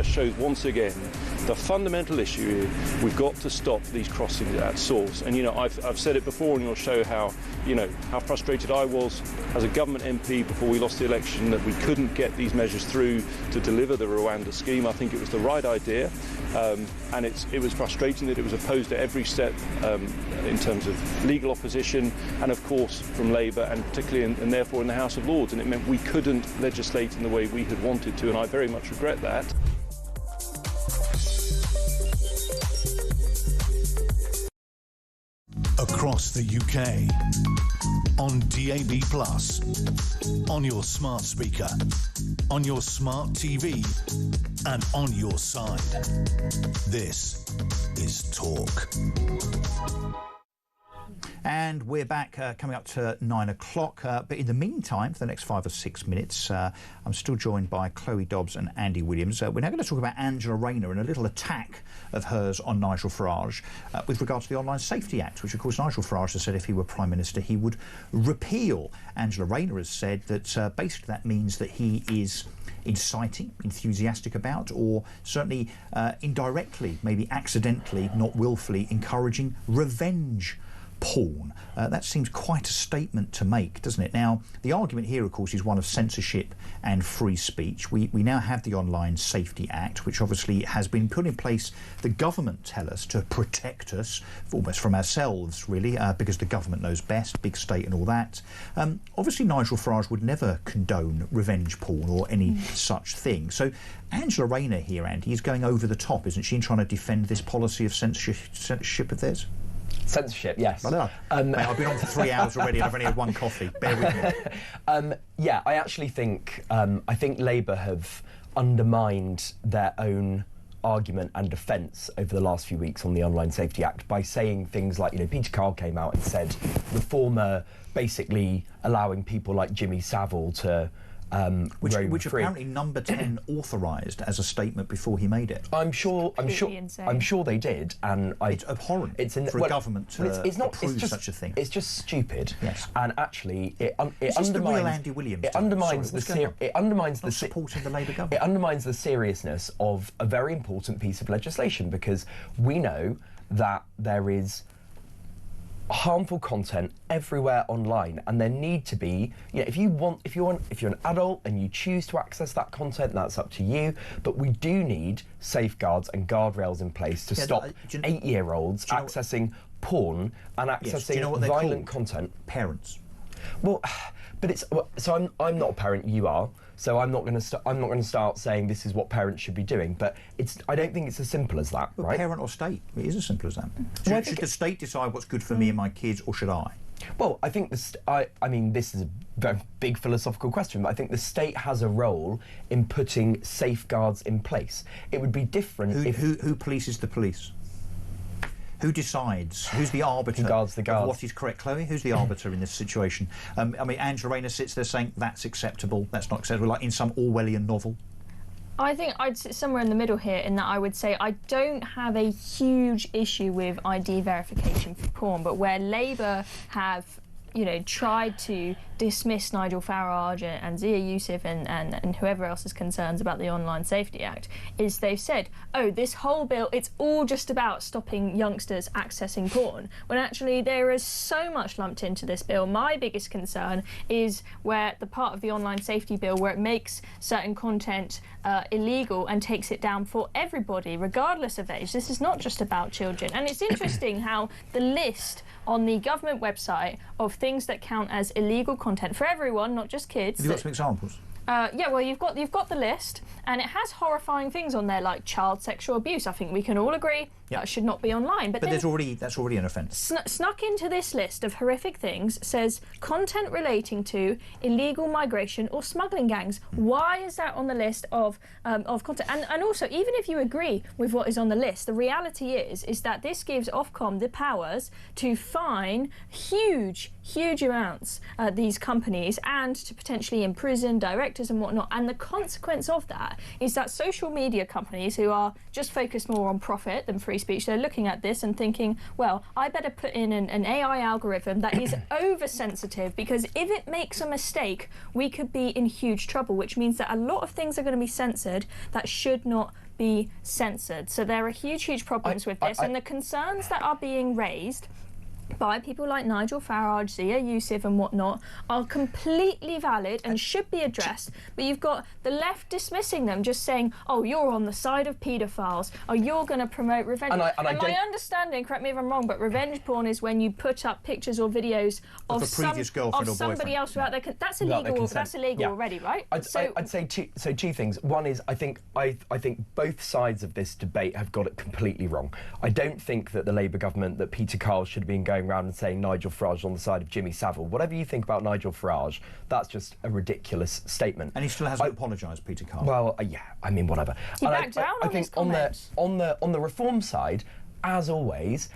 Speaker 5: just shows once again the fundamental issue here. We've got to stop these crossings at source. And, you know, I've said it before on your show how, you know, how frustrated I was as a government MP before we lost the election that we couldn't get these measures through to deliver the Rwanda scheme. I think it was the right idea. And it was frustrating that it was opposed at every step in terms of legal opposition and, of course, from Labour and particularly and therefore in the House of Lords. And it meant we couldn't legislate in the way we had wanted to, and I very much regret that.
Speaker 3: Across the UK, on DAB+, on your smart speaker, on your smart TV, and on your side. This is Talk.
Speaker 1: And we're back coming up to 9 o'clock. But in the meantime, for the next 5 or 6 minutes, I'm still joined by Chloe Dobbs and Andy Williams. We're now going to talk about Angela Rayner and a little attack of hers on Nigel Farage with regard to the Online Safety Act, which, of course, Nigel Farage has said if he were Prime Minister, he would repeal. Angela Rayner has said that basically that means that he is inciting, enthusiastic about, or certainly indirectly, maybe accidentally, not willfully, encouraging revenge porn. That seems quite a statement to make, doesn't it? Now, the argument here, of course, is one of censorship and free speech. We now have the Online Safety Act, which obviously has been put in place, the government tell us, to protect us almost from ourselves, really, because the government knows best, big state and all that. Obviously, Nigel Farage would never condone revenge porn or any such thing. So Angela Rayner here, Andy, is going over the top, isn't she, in trying to defend this policy of censorship of theirs?
Speaker 19: Censorship, yes.
Speaker 1: I know. Mate, I've been on for 3 hours already and I've only had one coffee. Bear with me.
Speaker 19: Yeah, I actually think Labour have undermined their own argument and defence over the last few weeks on the Online Safety Act by saying things like, you know, Peter Carl came out and said reformer basically allowing people like Jimmy Savile to
Speaker 1: which apparently Number 10 authorised as a statement before he made it.
Speaker 19: I'm sure they did, and
Speaker 1: it's abhorrent for a government to approve such a thing.
Speaker 19: It's just stupid.
Speaker 1: Yes,
Speaker 19: and actually it
Speaker 1: undermines the real Andy Williams.
Speaker 19: It undermines
Speaker 1: supporting the Labour government.
Speaker 19: It undermines the seriousness of a very important piece of legislation, because we know that there is harmful content everywhere online, and there need to be, you know, if you're an adult and you choose to access that content, that's up to you, but we do need safeguards and guardrails in place to stop 8-year-olds accessing porn and accessing violent content.
Speaker 1: Parents.
Speaker 19: Well, but it's so I'm not a parent, you are. So I'm not going to start saying this is what parents should be doing. But I don't think it's as simple as that, right?
Speaker 1: Parent or state, it is as simple as that. Should the state decide what's good for me and my kids, or should I?
Speaker 19: Well, I think I mean, this is a very big philosophical question, but I think the state has a role in putting safeguards in place. It would be different
Speaker 1: who polices the police? Who decides? Who's the arbiter of what is correct, Chloe? Who's the arbiter in this situation? I mean, Angela Rayner sits there saying that's acceptable, that's not acceptable, like in some Orwellian novel.
Speaker 18: I think I'd sit somewhere in the middle here, in that I would say I don't have a huge issue with ID verification for porn, but where Labour have, you know, tried to dismiss Nigel Farage and Zia Youssef and whoever else's concerns about the Online Safety Act, is they've said, oh, this whole bill, it's all just about stopping youngsters accessing porn, when actually there is so much lumped into this bill. My biggest concern is where the part of the Online Safety Bill where it makes certain content illegal and takes it down for everybody, regardless of age. This is not just about children. And it's interesting how the list on the government website of things that count as illegal content for everyone, not just kids.
Speaker 1: Have you got some examples?
Speaker 18: Yeah, well, you've got the list, and it has horrifying things on there like child sexual abuse. I think we can all agree that should not be online. But
Speaker 1: that's already an offence.
Speaker 18: Snuck into this list of horrific things says content relating to illegal migration or smuggling gangs. Why is that on the list of content? And also, even if you agree with what is on the list, the reality is that this gives Ofcom the powers to fine huge amounts these companies, and to potentially imprison directors and whatnot. And the consequence of that is that social media companies who are just focused more on profit than free speech, they're looking at this and thinking, well, I better put in an AI algorithm that is oversensitive, because if it makes a mistake, we could be in huge trouble, which means that a lot of things are going to be censored that should not be censored. So there are huge problems with this, and the concerns that are being raised by people like Nigel Farage, Zia Youssef and whatnot are completely valid and should be addressed, but you've got the left dismissing them, just saying, oh, you're on the side of paedophiles, oh, you're going to promote revenge. And my understanding, correct me if I'm wrong, but revenge porn is when you put up pictures or videos of somebody else without their that's illegal. That's illegal already, right?
Speaker 19: I'd say two things. One is I think both sides of this debate have got it completely wrong. I don't think that the Labour government, that Peter Carl should have been going around and saying Nigel Farage on the side of Jimmy Savile. Whatever you think about Nigel Farage, that's just a ridiculous statement.
Speaker 1: And he still hasn't apologised, Peter Carl.
Speaker 19: Well, yeah, I mean, whatever.
Speaker 18: He backed down on his comments.
Speaker 19: On the reform side, as always,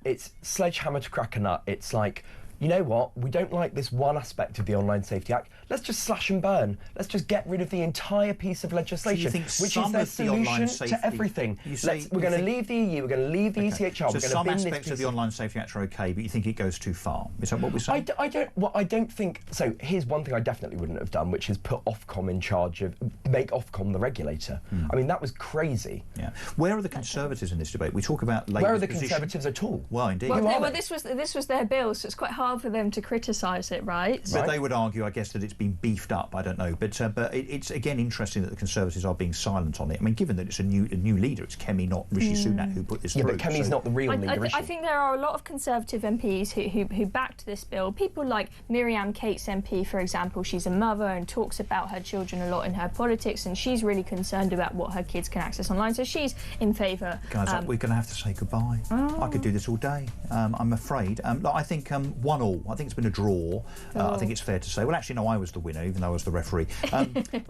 Speaker 19: it's sledgehammer to crack a nut. It's like, you know what, we don't like this one aspect of the Online Safety Act, let's just slash and burn. Let's just get rid of the entire piece of legislation, which is their solution to everything. We're going to leave the EU, we're going to leave the ECHR,
Speaker 1: so some aspects of the Online Safety Act are okay, but you think it goes too far? Is that what we're saying?
Speaker 19: I don't think... So here's one thing I definitely wouldn't have done, which is put Ofcom in charge of... make Ofcom the regulator. I mean, that was crazy.
Speaker 1: Yeah. Where are the Conservatives in this debate? We talk about Labour's
Speaker 19: Where are the Conservatives at all?
Speaker 1: Well, indeed.
Speaker 18: Well, this was their bill, so it's quite hard for them to criticise it, right?
Speaker 1: But they would argue, I guess, that it's been beefed up. I don't know, but it's again interesting that the Conservatives are being silent on it. I mean, given that it's a new leader, it's Kemi, not Rishi Sunak, who put this through.
Speaker 19: Yeah, but Kemi's not the real leader.
Speaker 18: I think there are a lot of Conservative MPs who backed this bill. People like Miriam Cates MP, for example. She's a mother and talks about her children a lot in her politics, and she's really concerned about what her kids can access online. So she's in favour.
Speaker 1: Guys, we're going to have to say goodbye. I could do this all day. I'm afraid. I think 1-1. I think it's been a draw. I think it's fair to say. Well, actually, no, I was the winner, even though I was the referee.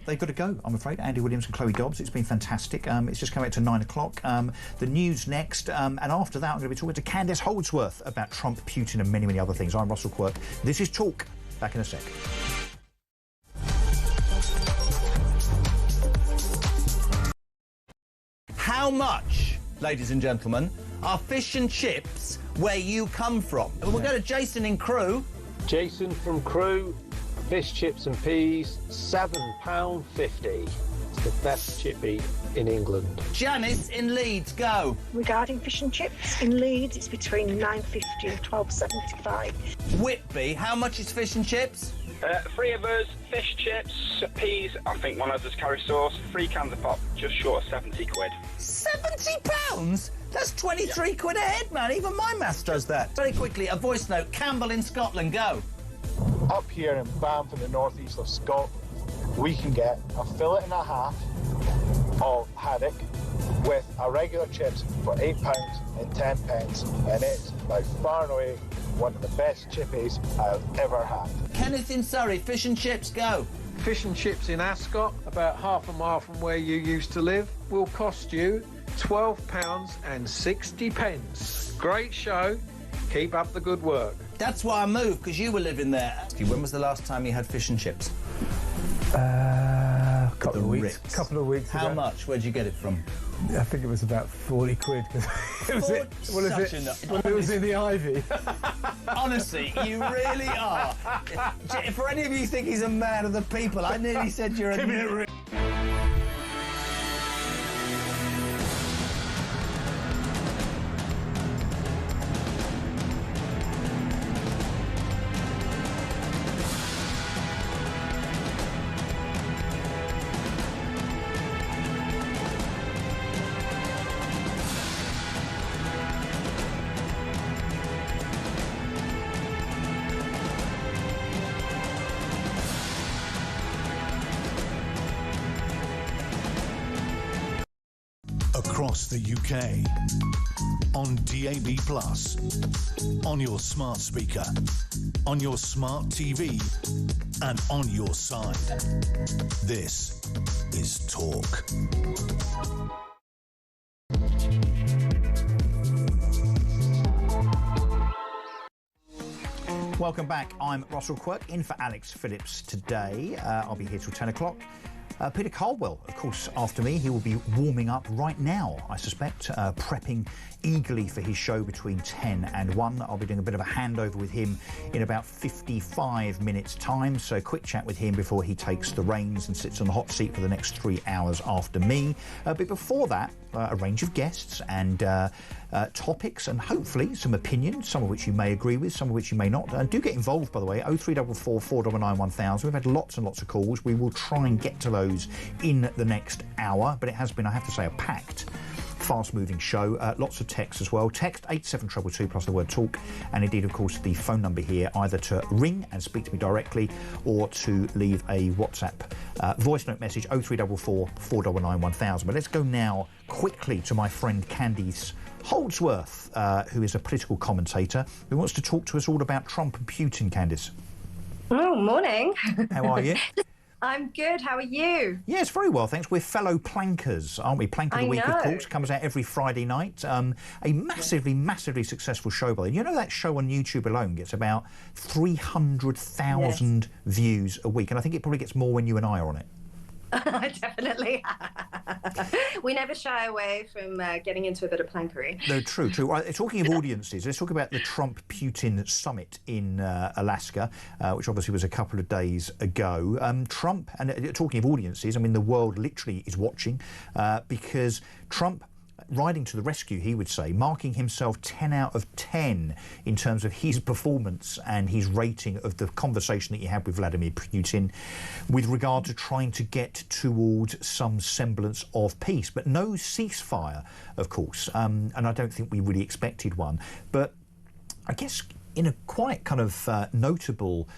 Speaker 1: They've got to go, I'm afraid. Andy Williams and Chloe Dobbs. It's been fantastic. It's just come out to 9 o'clock. The news next, and after that, I'm going to be talking to Candace Holdsworth about Trump, Putin, and many other things. I'm Russell Quirk. This is Talk. Back in a sec.
Speaker 6: How much, ladies and gentlemen, are fish and chips where you come from? We'll go to Jason in Crewe.
Speaker 2: Jason from Crewe, fish, chips and peas, £7.50. It's the best chippy in England.
Speaker 6: Janice in Leeds, go.
Speaker 7: Regarding fish and chips, in Leeds it's between £9.50 and £12.75.
Speaker 6: Whitby, how much is fish and chips?
Speaker 8: 3 of us, fish, chips, peas, I think one of us carry sauce, 3 cans of pop, just short of 70 quid.
Speaker 6: £70? That's 23 quid a head, man. Even my maths does that. Very quickly, a voice note. Campbell in Scotland, go.
Speaker 9: Up here in Banff in the northeast of Scotland, we can get a fillet and a half of haddock with a regular chips for £8 and 10 pence, and it's by far and away one of the best chippies I've ever had.
Speaker 6: Kenneth in Surrey, fish and chips, go.
Speaker 10: Fish and chips in Ascot, about half a mile from where you used to live, will cost you £12 and 60 pence. Great show. Keep up the good work.
Speaker 6: That's why I moved, because you were living there. When was the last time you had fish and chips?
Speaker 11: Couple of weeks ago.
Speaker 6: How much? Where'd you get it from?
Speaker 11: I think it was about 40 quid. It was in the Ivy.
Speaker 6: Honestly, you really are. For any of you who think he's a man of the people, I nearly said you're a...
Speaker 3: Across the UK, on DAB+, on your smart speaker, on your smart TV, and on your side. This is Talk.
Speaker 1: Welcome back. I'm Russell Quirk, in for Alex Phillips today. I'll be here till 10 o'clock. Peter Caldwell, of course, after me. He will be warming up right now, I suspect, prepping eagerly for his show between 10 and 1. I'll be doing a bit of a handover with him in about 55 minutes' time, so quick chat with him before he takes the reins and sits on the hot seat for the next 3 hours after me. But before that, a range of guests and topics and hopefully some opinions, some of which you may agree with, some of which you may not. Do get involved, by the way, 0344 499 1000. We've had lots and lots of calls. We will try and get to those in the next hour, but it has been, I have to say, a packed, fast-moving show. Lots of text as well. Text 87222 plus the word talk, and indeed, of course, the phone number here, either to ring and speak to me directly or to leave a WhatsApp voice note message 0344 499 1000. But let's go now quickly to my friend Candice Holdsworth, who is a political commentator who wants to talk to us all about Trump and Putin. Candice.
Speaker 20: Oh, morning.
Speaker 1: How are you?
Speaker 20: I'm good. How are you?
Speaker 1: Yes, very well, thanks. We're fellow plankers, aren't we? Plank of the Week, of course, comes out every Friday night. A massively successful show, by the way. You know that show on YouTube alone gets about 300,000 views a week, and I think it probably gets more when you and I are on it.
Speaker 20: Definitely. We never shy away from getting into a bit of plankery.
Speaker 1: No, true. Talking of audiences, let's talk about the Trump-Putin summit in Alaska, which obviously was a couple of days ago. Trump, and talking of audiences, I mean, the world literally is watching because Trump, riding to the rescue, he would say, marking himself 10 out of 10 in terms of his performance and his rating of the conversation that he had with Vladimir Putin with regard to trying to get towards some semblance of peace. But no ceasefire, of course, and I don't think we really expected one. But I guess in a quite kind of notable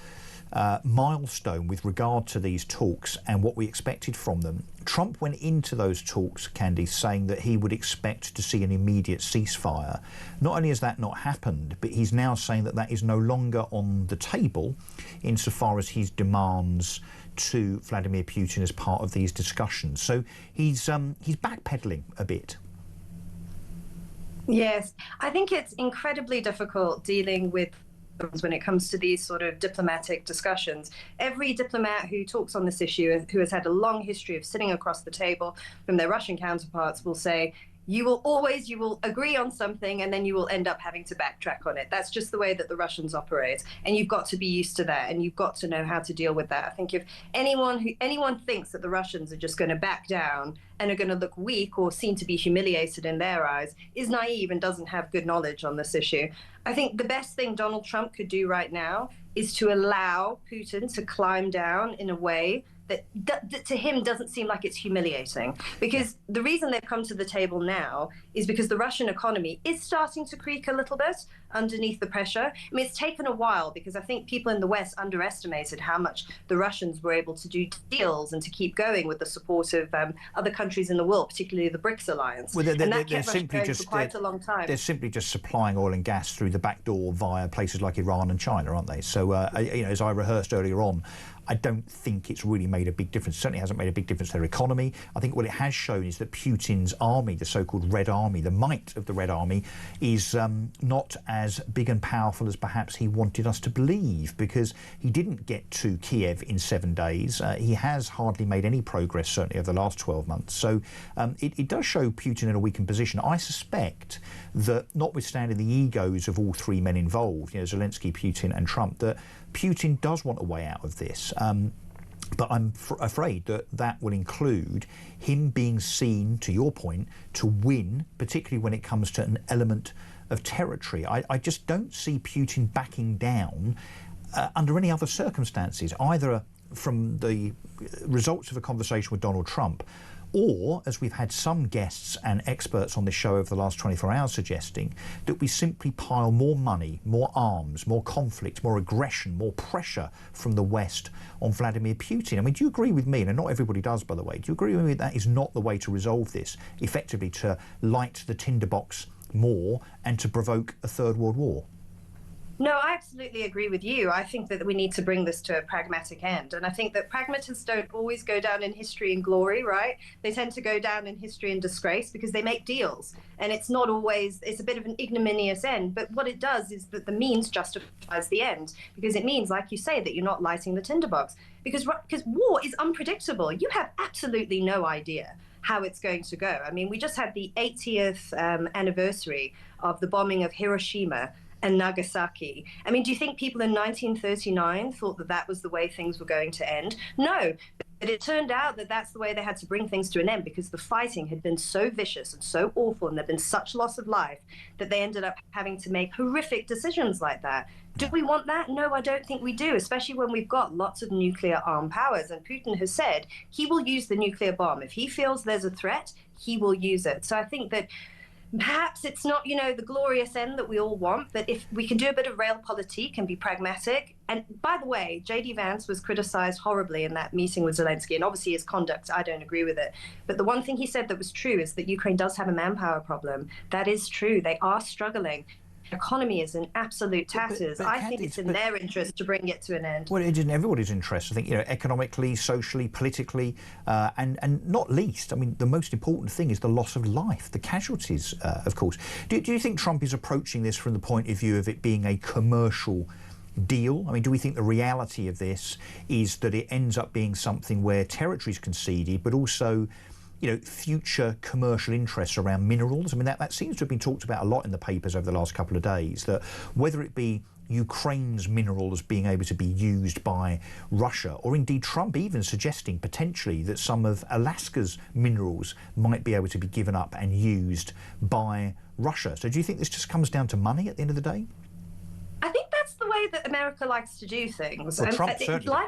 Speaker 1: milestone with regard to these talks and what we expected from them, Trump went into those talks, Candy, saying that he would expect to see an immediate ceasefire. Not only has that not happened, but he's now saying that that is no longer on the table insofar as his demands to Vladimir Putin as part of these discussions. So he's backpedaling a bit.
Speaker 20: Yes, I think it's incredibly difficult dealing with when it comes to these sort of diplomatic discussions. Every diplomat who talks on this issue, who has had a long history of sitting across the table from their Russian counterparts, will say, you will agree on something and then you will end up having to backtrack on it. That's just the way that the Russians operate. And you've got to be used to that, and you've got to know how to deal with that. I think if anyone thinks that the Russians are just going to back down and are going to look weak or seem to be humiliated in their eyes is naive and doesn't have good knowledge on this issue. I think the best thing Donald Trump could do right now is to allow Putin to climb down in a way that to him doesn't seem like it's humiliating. Because the reason they've come to the table now is because the Russian economy is starting to creak a little bit underneath the pressure. I mean, it's taken a while because I think people in the West underestimated how much the Russians were able to do deals and to keep going with the support of other countries in the world, particularly the BRICS alliance.
Speaker 1: Well,
Speaker 20: and that kept Russia going for quite a long time.
Speaker 1: They're simply just supplying oil and gas through the back door via places like Iran and China, aren't they? So, as I rehearsed earlier on, I don't think it's really made a big difference. It certainly hasn't made a big difference to their economy. I think what it has shown is that Putin's army, the so-called Red Army, the might of the Red Army, is not as big and powerful as perhaps he wanted us to believe, because he didn't get to Kiev in 7 days. He has hardly made any progress, certainly over the last 12 months. So it does show Putin in a weakened position. I suspect that, notwithstanding the egos of all three men involved, Zelensky, Putin and Trump, that Putin does want a way out of this. But I'm afraid that will include him being seen, to your point, to win, particularly when it comes to an element of territory. I just don't see Putin backing down under any other circumstances, either from the results of a conversation with Donald Trump, or, as we've had some guests and experts on this show over the last 24 hours suggesting, that we simply pile more money, more arms, more conflict, more aggression, more pressure from the West on Vladimir Putin. I mean, do you agree with me, and not everybody does, by the way, do you agree with me that is not the way to resolve this, effectively to light the tinderbox more and to provoke a third world war?
Speaker 20: No, I absolutely agree with you. I think that we need to bring this to a pragmatic end. And I think that pragmatists don't always go down in history in glory, right? They tend to go down in history in disgrace because they make deals. And it's not always, it's a bit of an ignominious end. But what it does is that the means justifies the end, because it means, like you say, that you're not lighting the tinderbox. Because war is unpredictable. You have absolutely no idea how it's going to go. I mean, we just had the 80th anniversary of the bombing of Hiroshima and Nagasaki. I mean, do you think people in 1939 thought that that was the way things were going to end? No, but it turned out that that's the way they had to bring things to an end, because the fighting had been so vicious and so awful, and there'd been such loss of life that they ended up having to make horrific decisions like that. Do we want that? No, I don't think we do, especially when we've got lots of nuclear armed powers. And Putin has said he will use the nuclear bomb. If he feels there's a threat, he will use it. So I think that perhaps it's not, you know, the glorious end that we all want, but if we can do a bit of realpolitik and be pragmatic. And by the way, J.D. Vance was criticized horribly in that meeting with Zelensky, and obviously his conduct, I don't agree with it. But the one thing he said that was true is that Ukraine does have a manpower problem. That is true. They are struggling. The economy is in absolute tatters. I think it's in their interest to bring it to an end.
Speaker 1: Well, it is in everybody's interest. I think, you know, economically, socially, politically, and not least, I mean, the most important thing is the loss of life, the casualties, of course. Do you think Trump is approaching this from the point of view of it being a commercial deal? I mean, do we think the reality of this is that it ends up being something where territory is conceded, but also, you know, future commercial interests around minerals? I mean, that seems to have been talked about a lot in the papers over the last couple of days, that whether it be Ukraine's minerals being able to be used by Russia, or indeed Trump even suggesting potentially that some of Alaska's minerals might be able to be given up and used by Russia. So do you think this just comes down to money at the end of the day?
Speaker 20: I think that's the way that America likes to do things.
Speaker 1: Well, Trump certainly.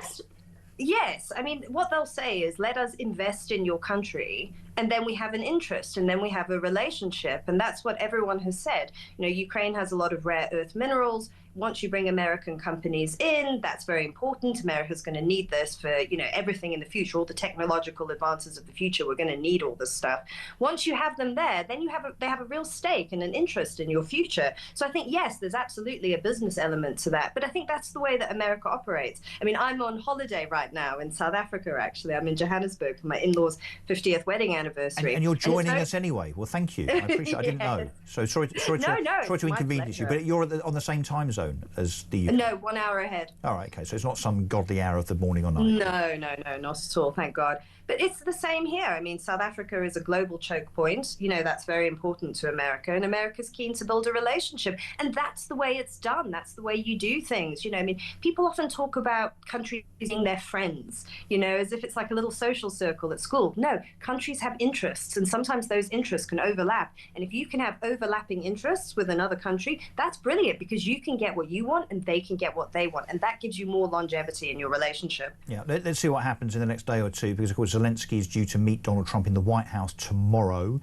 Speaker 20: Yes, I mean, what they'll say is, let us invest in your country, and then we have an interest, and then we have a relationship, and that's what everyone has said. You know, Ukraine has a lot of rare earth minerals. Once you bring American companies in, that's very important. America's going to need this for, you know, everything in the future, all the technological advances of the future. We're going to need all this stuff. Once you have them there, then they have a real stake and an interest in your future. So I think, yes, there's absolutely a business element to that. But I think that's the way that America operates. I mean, I'm on holiday right now in South Africa, actually. I'm in Johannesburg for my in-laws' 50th wedding anniversary.
Speaker 1: And you're joining us anyway. Well, thank you. I appreciate it. I didn't know. So sorry to inconvenience you, but you're on the same time zone as the UK?
Speaker 20: No, 1 hour ahead.
Speaker 1: All right, okay, so it's not some godly hour of the morning or night?
Speaker 20: No, not at all, thank God. But it's the same here. I mean, South Africa is a global choke point. You know, that's very important to America, and America's keen to build a relationship. And that's the way it's done. That's the way you do things. You know, I mean, people often talk about countries being their friends, you know, as if it's like a little social circle at school. No, countries have interests, and sometimes those interests can overlap. And if you can have overlapping interests with another country, that's brilliant, because you can get what you want and they can get what they want. And that gives you more longevity in your relationship.
Speaker 1: Yeah, let's see what happens in the next day or two, because, of course, Zelensky is due to meet Donald Trump in the White House tomorrow.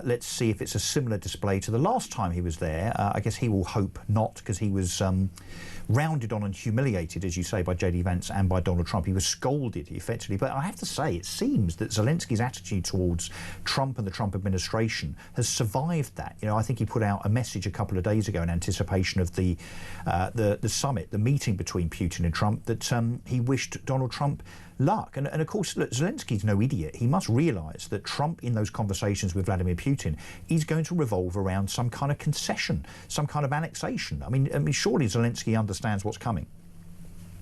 Speaker 1: Let's see if it's a similar display to the last time he was there. I guess he will hope not, because he was rounded on and humiliated, as you say, by J.D. Vance and by Donald Trump. He was scolded, effectively. But I have to say, it seems that Zelensky's attitude towards Trump and the Trump administration has survived that. You know, I think he put out a message a couple of days ago in anticipation of the summit, the meeting between Putin and Trump, that he wished Donald Trump luck. And of course, look, Zelensky's no idiot. He must realise that Trump, in those conversations with Vladimir Putin, is going to revolve around some kind of concession, some kind of annexation. I mean, surely Zelensky understands what's coming.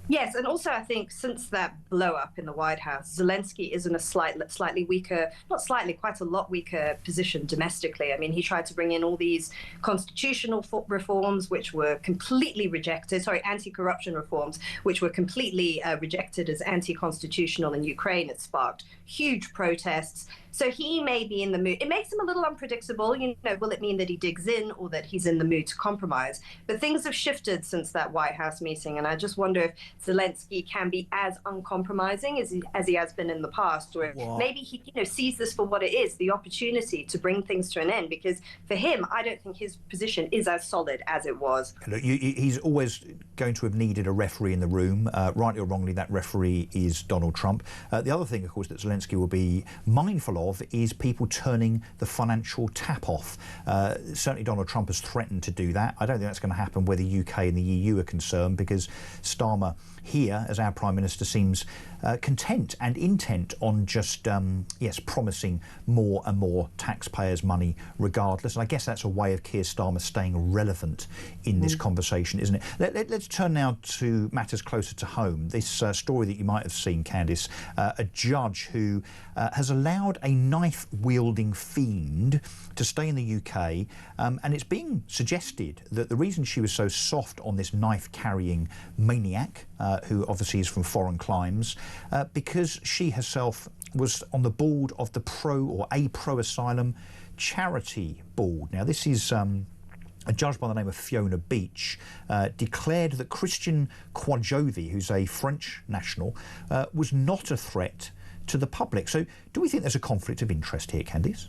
Speaker 20: Yes, and also I think since that blow-up in the White House, Zelensky is in a slightly weaker, not slightly, quite a lot weaker position domestically. I mean, he tried to bring in all these constitutional reforms, which were completely rejected, anti-corruption reforms, which were completely rejected as anti-constitutional in Ukraine. It sparked huge protests. So he may be in the mood. It makes him a little unpredictable. You know, will it mean that he digs in or that he's in the mood to compromise? But things have shifted since that White House meeting, and I just wonder if Zelensky can be as uncompromising as he has been in the past, or maybe he, you know, sees this for what it is, the opportunity to bring things to an end. Because for him, I don't think his position is as solid as it was.
Speaker 1: Look, he's always going to have needed a referee in the room. Rightly or wrongly, that referee is Donald Trump. The other thing, of course, that Zelensky will be mindful of is people turning the financial tap off. Certainly Donald Trump has threatened to do that. I don't think that's going to happen where the UK and the EU are concerned, because Starmer here, as our Prime Minister, seems content and intent on just, yes, promising more and more taxpayers' money regardless. And I guess that's a way of Keir Starmer staying relevant in this conversation, isn't it? Let's turn now to matters closer to home. This story that you might have seen, Candice, a judge who has allowed a knife-wielding fiend to stay in the UK, and it's being suggested that the reason she was so soft on this knife-carrying maniac, who obviously is from foreign climes, because she herself was on the board of the pro-asylum charity board. Now, this is a judge by the name of Fiona Beach declared that Christian Quadjovi, who's a French national, was not a threat to the public. So do we think there's a conflict of interest here, Candice?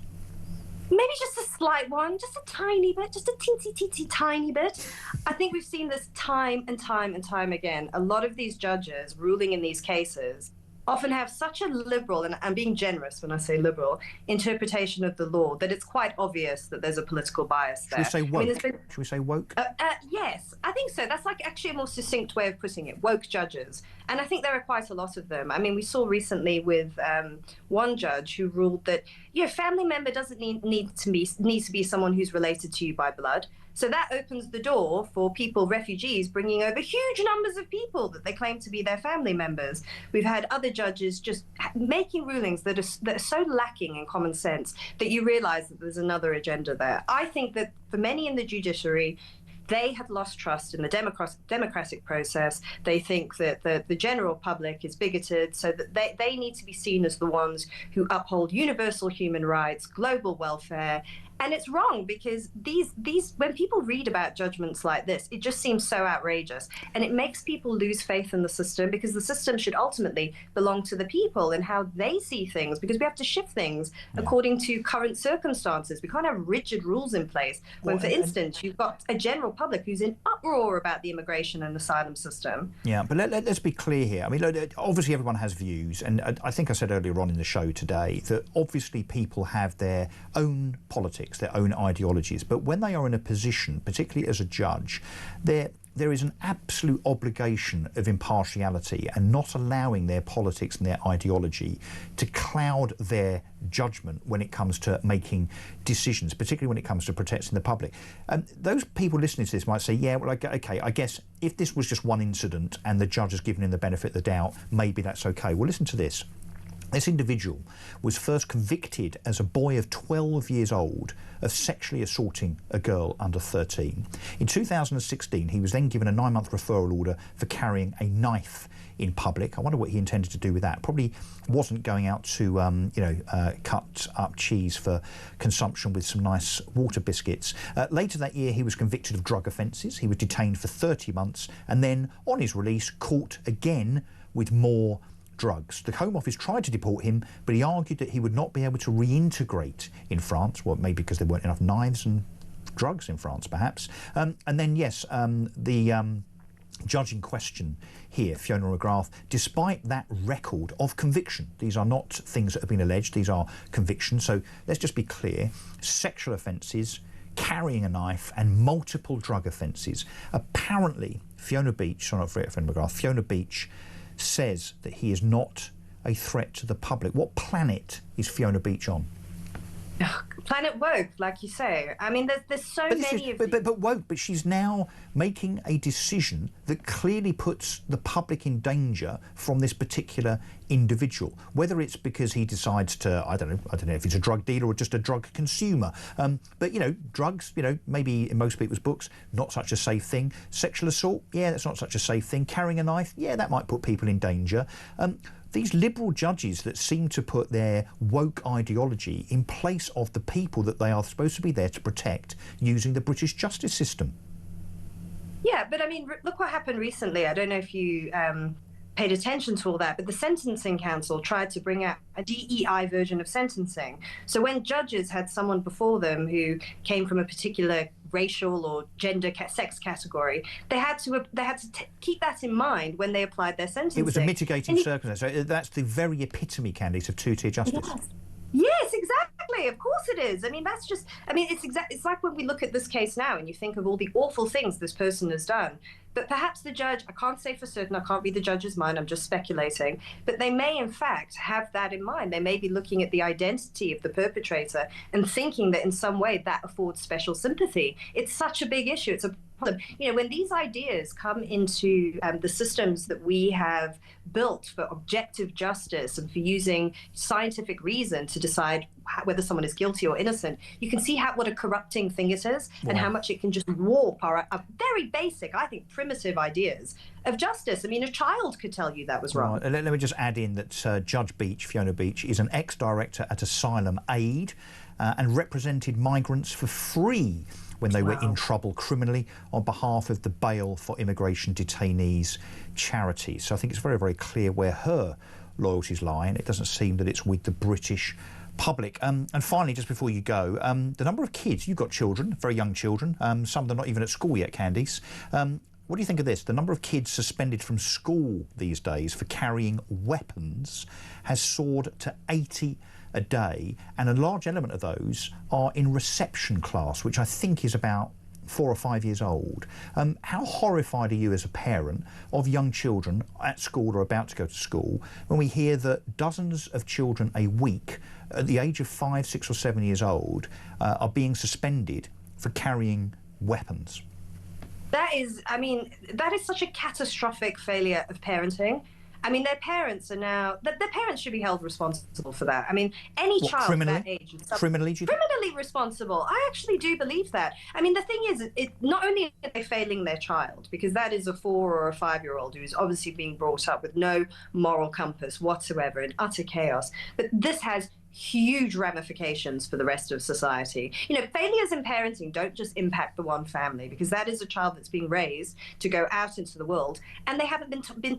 Speaker 20: Maybe just a slight one, just a tiny bit, just a teensy tiny bit. I think we've seen this time and time and time again. A lot of these judges ruling in these cases often have such a liberal, and I'm being generous when I say liberal, interpretation of the law that it's quite obvious that there's a political bias there.
Speaker 1: Should we say woke? Should we say woke?
Speaker 20: Yes, I think so. That's like actually a more succinct way of putting it, woke judges. And I think there are quite a lot of them. I mean, we saw recently with one judge who ruled that, family member doesn't need to be someone who's related to you by blood. So that opens the door for people, refugees, bringing over huge numbers of people that they claim to be their family members. We've had other judges just making rulings that are so lacking in common sense that you realise that there's another agenda there. I think that for many in the judiciary, they have lost trust in the democratic process. They think that the general public is bigoted, so that they need to be seen as the ones who uphold universal human rights, global welfare. And it's wrong, because these when people read about judgments like this, it just seems so outrageous, and it makes people lose faith in the system, because the system should ultimately belong to the people and how they see things, because we have to shift things according to current circumstances. We can't have rigid rules in place when, for instance, you've got a general public who's in uproar about the immigration and asylum system.
Speaker 1: Yeah, but let's be clear here. I mean, obviously everyone has views, and I think I said earlier on in the show today that obviously people have their own politics, their own ideologies, but when they are in a position, particularly as a judge, there is an absolute obligation of impartiality and not allowing their politics and their ideology to cloud their judgment when it comes to making decisions, particularly when it comes to protecting the public. Those people listening to this might say, yeah, well, okay, I guess if this was just one incident and the judge has given him the benefit of the doubt, maybe that's okay. Well, listen to this. This individual was first convicted as a boy of 12 years old of sexually assaulting a girl under 13. In 2016, he was then given a 9-month referral order for carrying a knife in public. I wonder what he intended to do with that. Probably wasn't going out to, cut up cheese for consumption with some nice water biscuits. Later that year, he was convicted of drug offences. He was detained for 30 months and then, on his release, caught again with more drugs. The Home Office tried to deport him, but he argued that he would not be able to reintegrate in France. Well, maybe because there weren't enough knives and drugs in France, perhaps. And then, yes, the judge in question here, Fiona McGrath, despite that record of conviction, these are not things that have been alleged, these are convictions. So let's just be clear, sexual offences, carrying a knife and multiple drug offences. Apparently, Fiona Beach says that he is not a threat to the public. What planet is Fiona Beach on?
Speaker 20: Planet woke, like you say. I mean, there's so many of these.
Speaker 1: But woke, but she's now making a decision that clearly puts the public in danger from this particular individual, whether it's because he decides to, I don't know if he's a drug dealer or just a drug consumer. But, drugs, maybe in most people's books, not such a safe thing. Sexual assault, yeah, that's not such a safe thing. Carrying a knife, yeah, that might put people in danger. These liberal judges that seem to put their woke ideology in place of the people that they are supposed to be there to protect using the British justice system.
Speaker 20: Yeah, but I mean, look what happened recently. I don't know if you paid attention to all that, but the Sentencing Council tried to bring out a DEI version of sentencing. So when judges had someone before them who came from a particular racial or gender sex category, they had to keep that in mind when they applied their sentencing.
Speaker 1: It was a mitigating circumstance. So that's the very epitome, Candice, of two-tier justice.
Speaker 20: Yes. Yes, exactly. Of course it is. I mean, that's just, I mean, it's like when we look at this case now and you think of all the awful things this person has done. But perhaps the judge, I can't say for certain, I can't read the judge's mind, I'm just speculating, but they may in fact have that in mind. They may be looking at the identity of the perpetrator and thinking that in some way that affords special sympathy. It's such a big issue. It's a problem. You know, when these ideas come into the systems that we have built for objective justice and for using scientific reason to decide whether someone is guilty or innocent, you can see what a corrupting thing it is and how much it can just warp our very basic, I think, primitive ideas of justice. I mean, a child could tell you that was wrong.
Speaker 1: Right. Let me just add in that Judge Beach, Fiona Beach, is an ex-director at Asylum Aid and represented migrants for free when they were in trouble criminally on behalf of the Bail for Immigration Detainees charity. So I think it's very, very clear where her loyalties lie, and it doesn't seem that it's with the British public. And finally, just before you go, the number of kids, you've got children, very young children, some of them not even at school yet, Candice. What do you think of this? The number of kids suspended from school these days for carrying weapons has soared to 80 a day, and a large element of those are in reception class, which I think is about 4 or 5 years old. How horrified are you as a parent of young children at school or about to go to school when we hear that dozens of children a week at the age of 5, 6 or 7 years old are being suspended for carrying weapons?
Speaker 20: That is, I mean, that is such a catastrophic failure of parenting. I mean, their parents are now, their parents should be held responsible for that. I mean, any child
Speaker 1: criminally?
Speaker 20: that age is
Speaker 1: Criminally
Speaker 20: responsible. I actually do believe that. I mean, the thing is, not only are they failing their child, because that is a 4 or a 5-year-old who's obviously being brought up with no moral compass whatsoever in utter chaos, but this has huge ramifications for the rest of society. You know, failures in parenting don't just impact the one family, because that is a child that's being raised to go out into the world and they haven't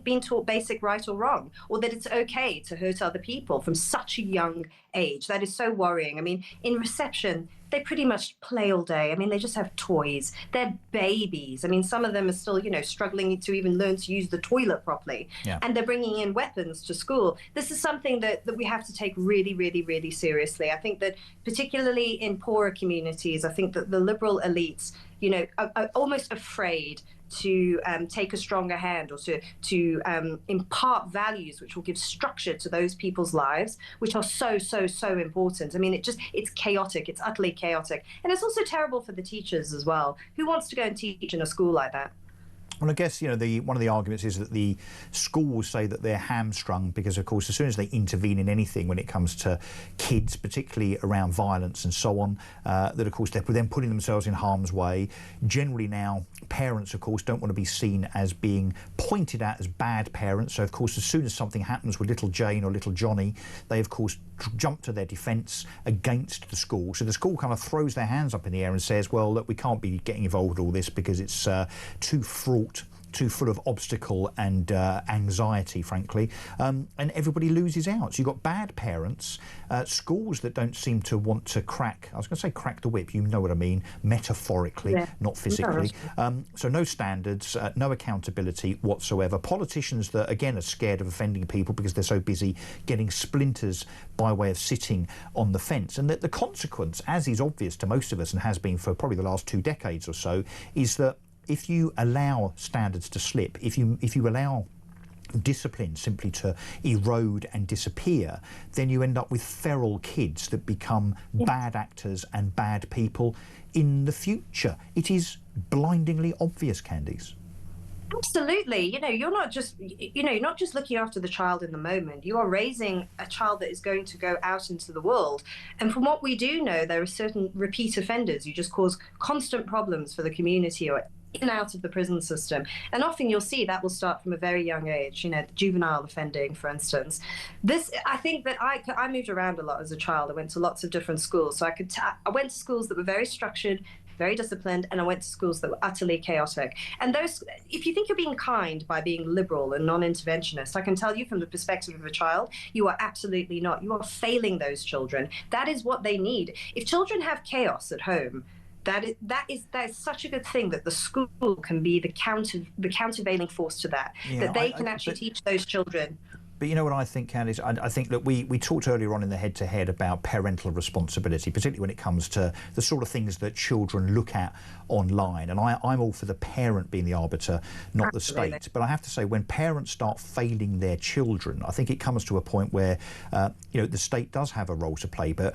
Speaker 20: been taught basic right or wrong, or that it's okay to hurt other people from such a young age. That is so worrying. I mean, in reception, they pretty much play all day. I mean, they just have toys. They're babies. I mean, some of them are still, you know, struggling to even learn to use the toilet properly.
Speaker 1: Yeah.
Speaker 20: And they're bringing in weapons to school. This is something that we have to take really, really, really seriously. I think that particularly in poorer communities, I think that the liberal elites, you know, are almost afraid to take a stronger hand or to impart values which will give structure to those people's lives, which are so, so, so important. I mean, it's chaotic. It's utterly chaotic. And it's also terrible for the teachers as well. Who wants to go and teach in a school like that?
Speaker 1: Well, I guess, you know, one of the arguments is that the schools say that they're hamstrung because, of course, as soon as they intervene in anything when it comes to kids, particularly around violence and so on, that, of course, they're then putting themselves in harm's way. Generally now, parents, of course, don't want to be seen as being pointed at as bad parents. So, of course, as soon as something happens with little Jane or little Johnny, they, of course, jump to their defence against the school. So the school kind of throws their hands up in the air and says, well, look, we can't be getting involved with all this because it's too fraught, too full of obstacle and anxiety, frankly, and everybody loses out. So you've got bad parents, schools that don't seem to want to crack, I was going to say crack the whip, you know what I mean, metaphorically, not physically. So no standards, no accountability whatsoever. Politicians that, again, are scared of offending people because they're so busy getting splinters by way of sitting on the fence. And that the consequence, as is obvious to most of us and has been for probably the last 2 decades or so, is that if you allow standards to slip, if you allow discipline simply to erode and disappear, then you end up with feral kids that become bad actors and bad people in the future. It is blindingly obvious, Candice.
Speaker 20: Absolutely. You know, you're not just looking after the child in the moment. You are raising a child that is going to go out into the world. And from what we do know, there are certain repeat offenders who just cause constant problems for the community or in and out of the prison system. And often you'll see that will start from a very young age, you know, juvenile offending, for instance. I think that I moved around a lot as a child. I went to lots of different schools. So I went to schools that were very structured, very disciplined, and I went to schools that were utterly chaotic. And those, if you think you're being kind by being liberal and non-interventionist, I can tell you from the perspective of a child, you are absolutely not. You are failing those children. That is what they need. If children have chaos at home, that is such a good thing that the school can be the countervailing force to that.
Speaker 1: Yeah,
Speaker 20: that they can actually teach those children.
Speaker 1: But you know what I think, Candice? I think that we talked earlier on in the head-to-head about parental responsibility, particularly when it comes to the sort of things that children look at online. And I'm all for the parent being the arbiter, not the state. But I have to say, when parents start failing their children, I think it comes to a point where, the state does have a role to play, but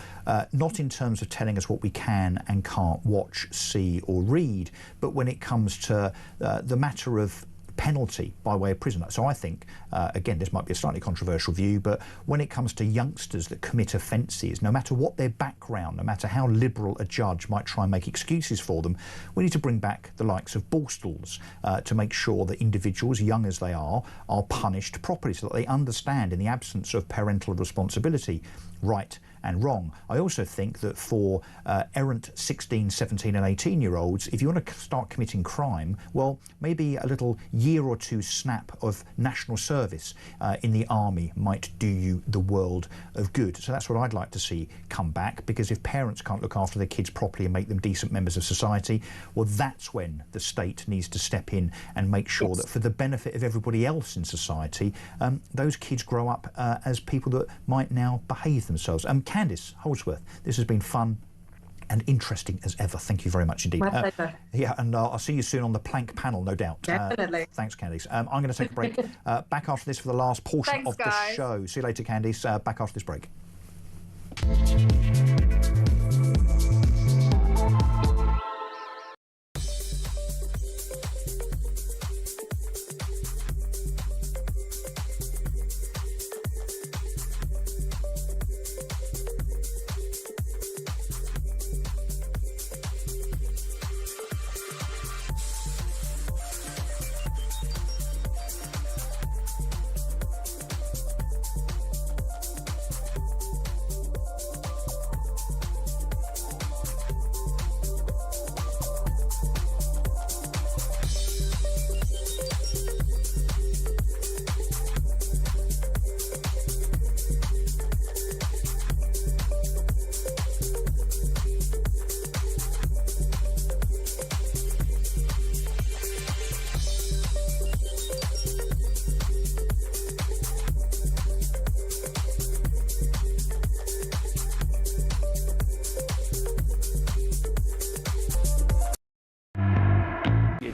Speaker 1: not in terms of telling us what we can and can't watch, see or read, but when it comes to the matter of penalty by way of prison. So I think, again, this might be a slightly controversial view, but when it comes to youngsters that commit offences, no matter what their background, no matter how liberal a judge might try and make excuses for them, we need to bring back the likes of Borstalls to make sure that individuals, young as they are punished properly so that they understand, in the absence of parental responsibility, right and wrong. I also think that for errant 16, 17 and 18-year-olds, if you want to start committing crime, well, maybe a little year or two snap of national service in the army might do you the world of good. So that's what I'd like to see come back, because if parents can't look after their kids properly and make them decent members of society, well, that's when the state needs to step in and make sure that for the benefit of everybody else in society, those kids grow up as people that might now behave themselves. Candice Holdsworth, this has been fun and interesting as ever. Thank you very much indeed.
Speaker 20: My pleasure.
Speaker 1: Yeah, and I'll see you soon on the plank panel, no doubt.
Speaker 20: Definitely.
Speaker 1: Thanks, Candice. I'm going to take a break. Back after this for the last portion of the show. See you later, Candice. Back after this break.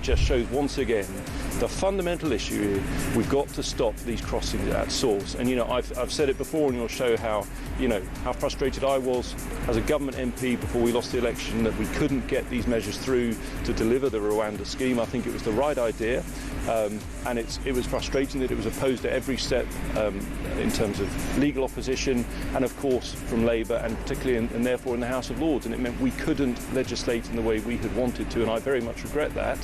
Speaker 5: Just shows once again the fundamental issue is we've got to stop these crossings at source. And I've said it before on your show how frustrated I was as a government MP before we lost the election that we couldn't get these measures through to deliver the Rwanda scheme. I think it was the right idea, and it was frustrating that it was opposed at every step in terms of legal opposition and of course from Labour and particularly and therefore in the House of Lords, and it meant we couldn't legislate in the way we had wanted to, and I very much regret that.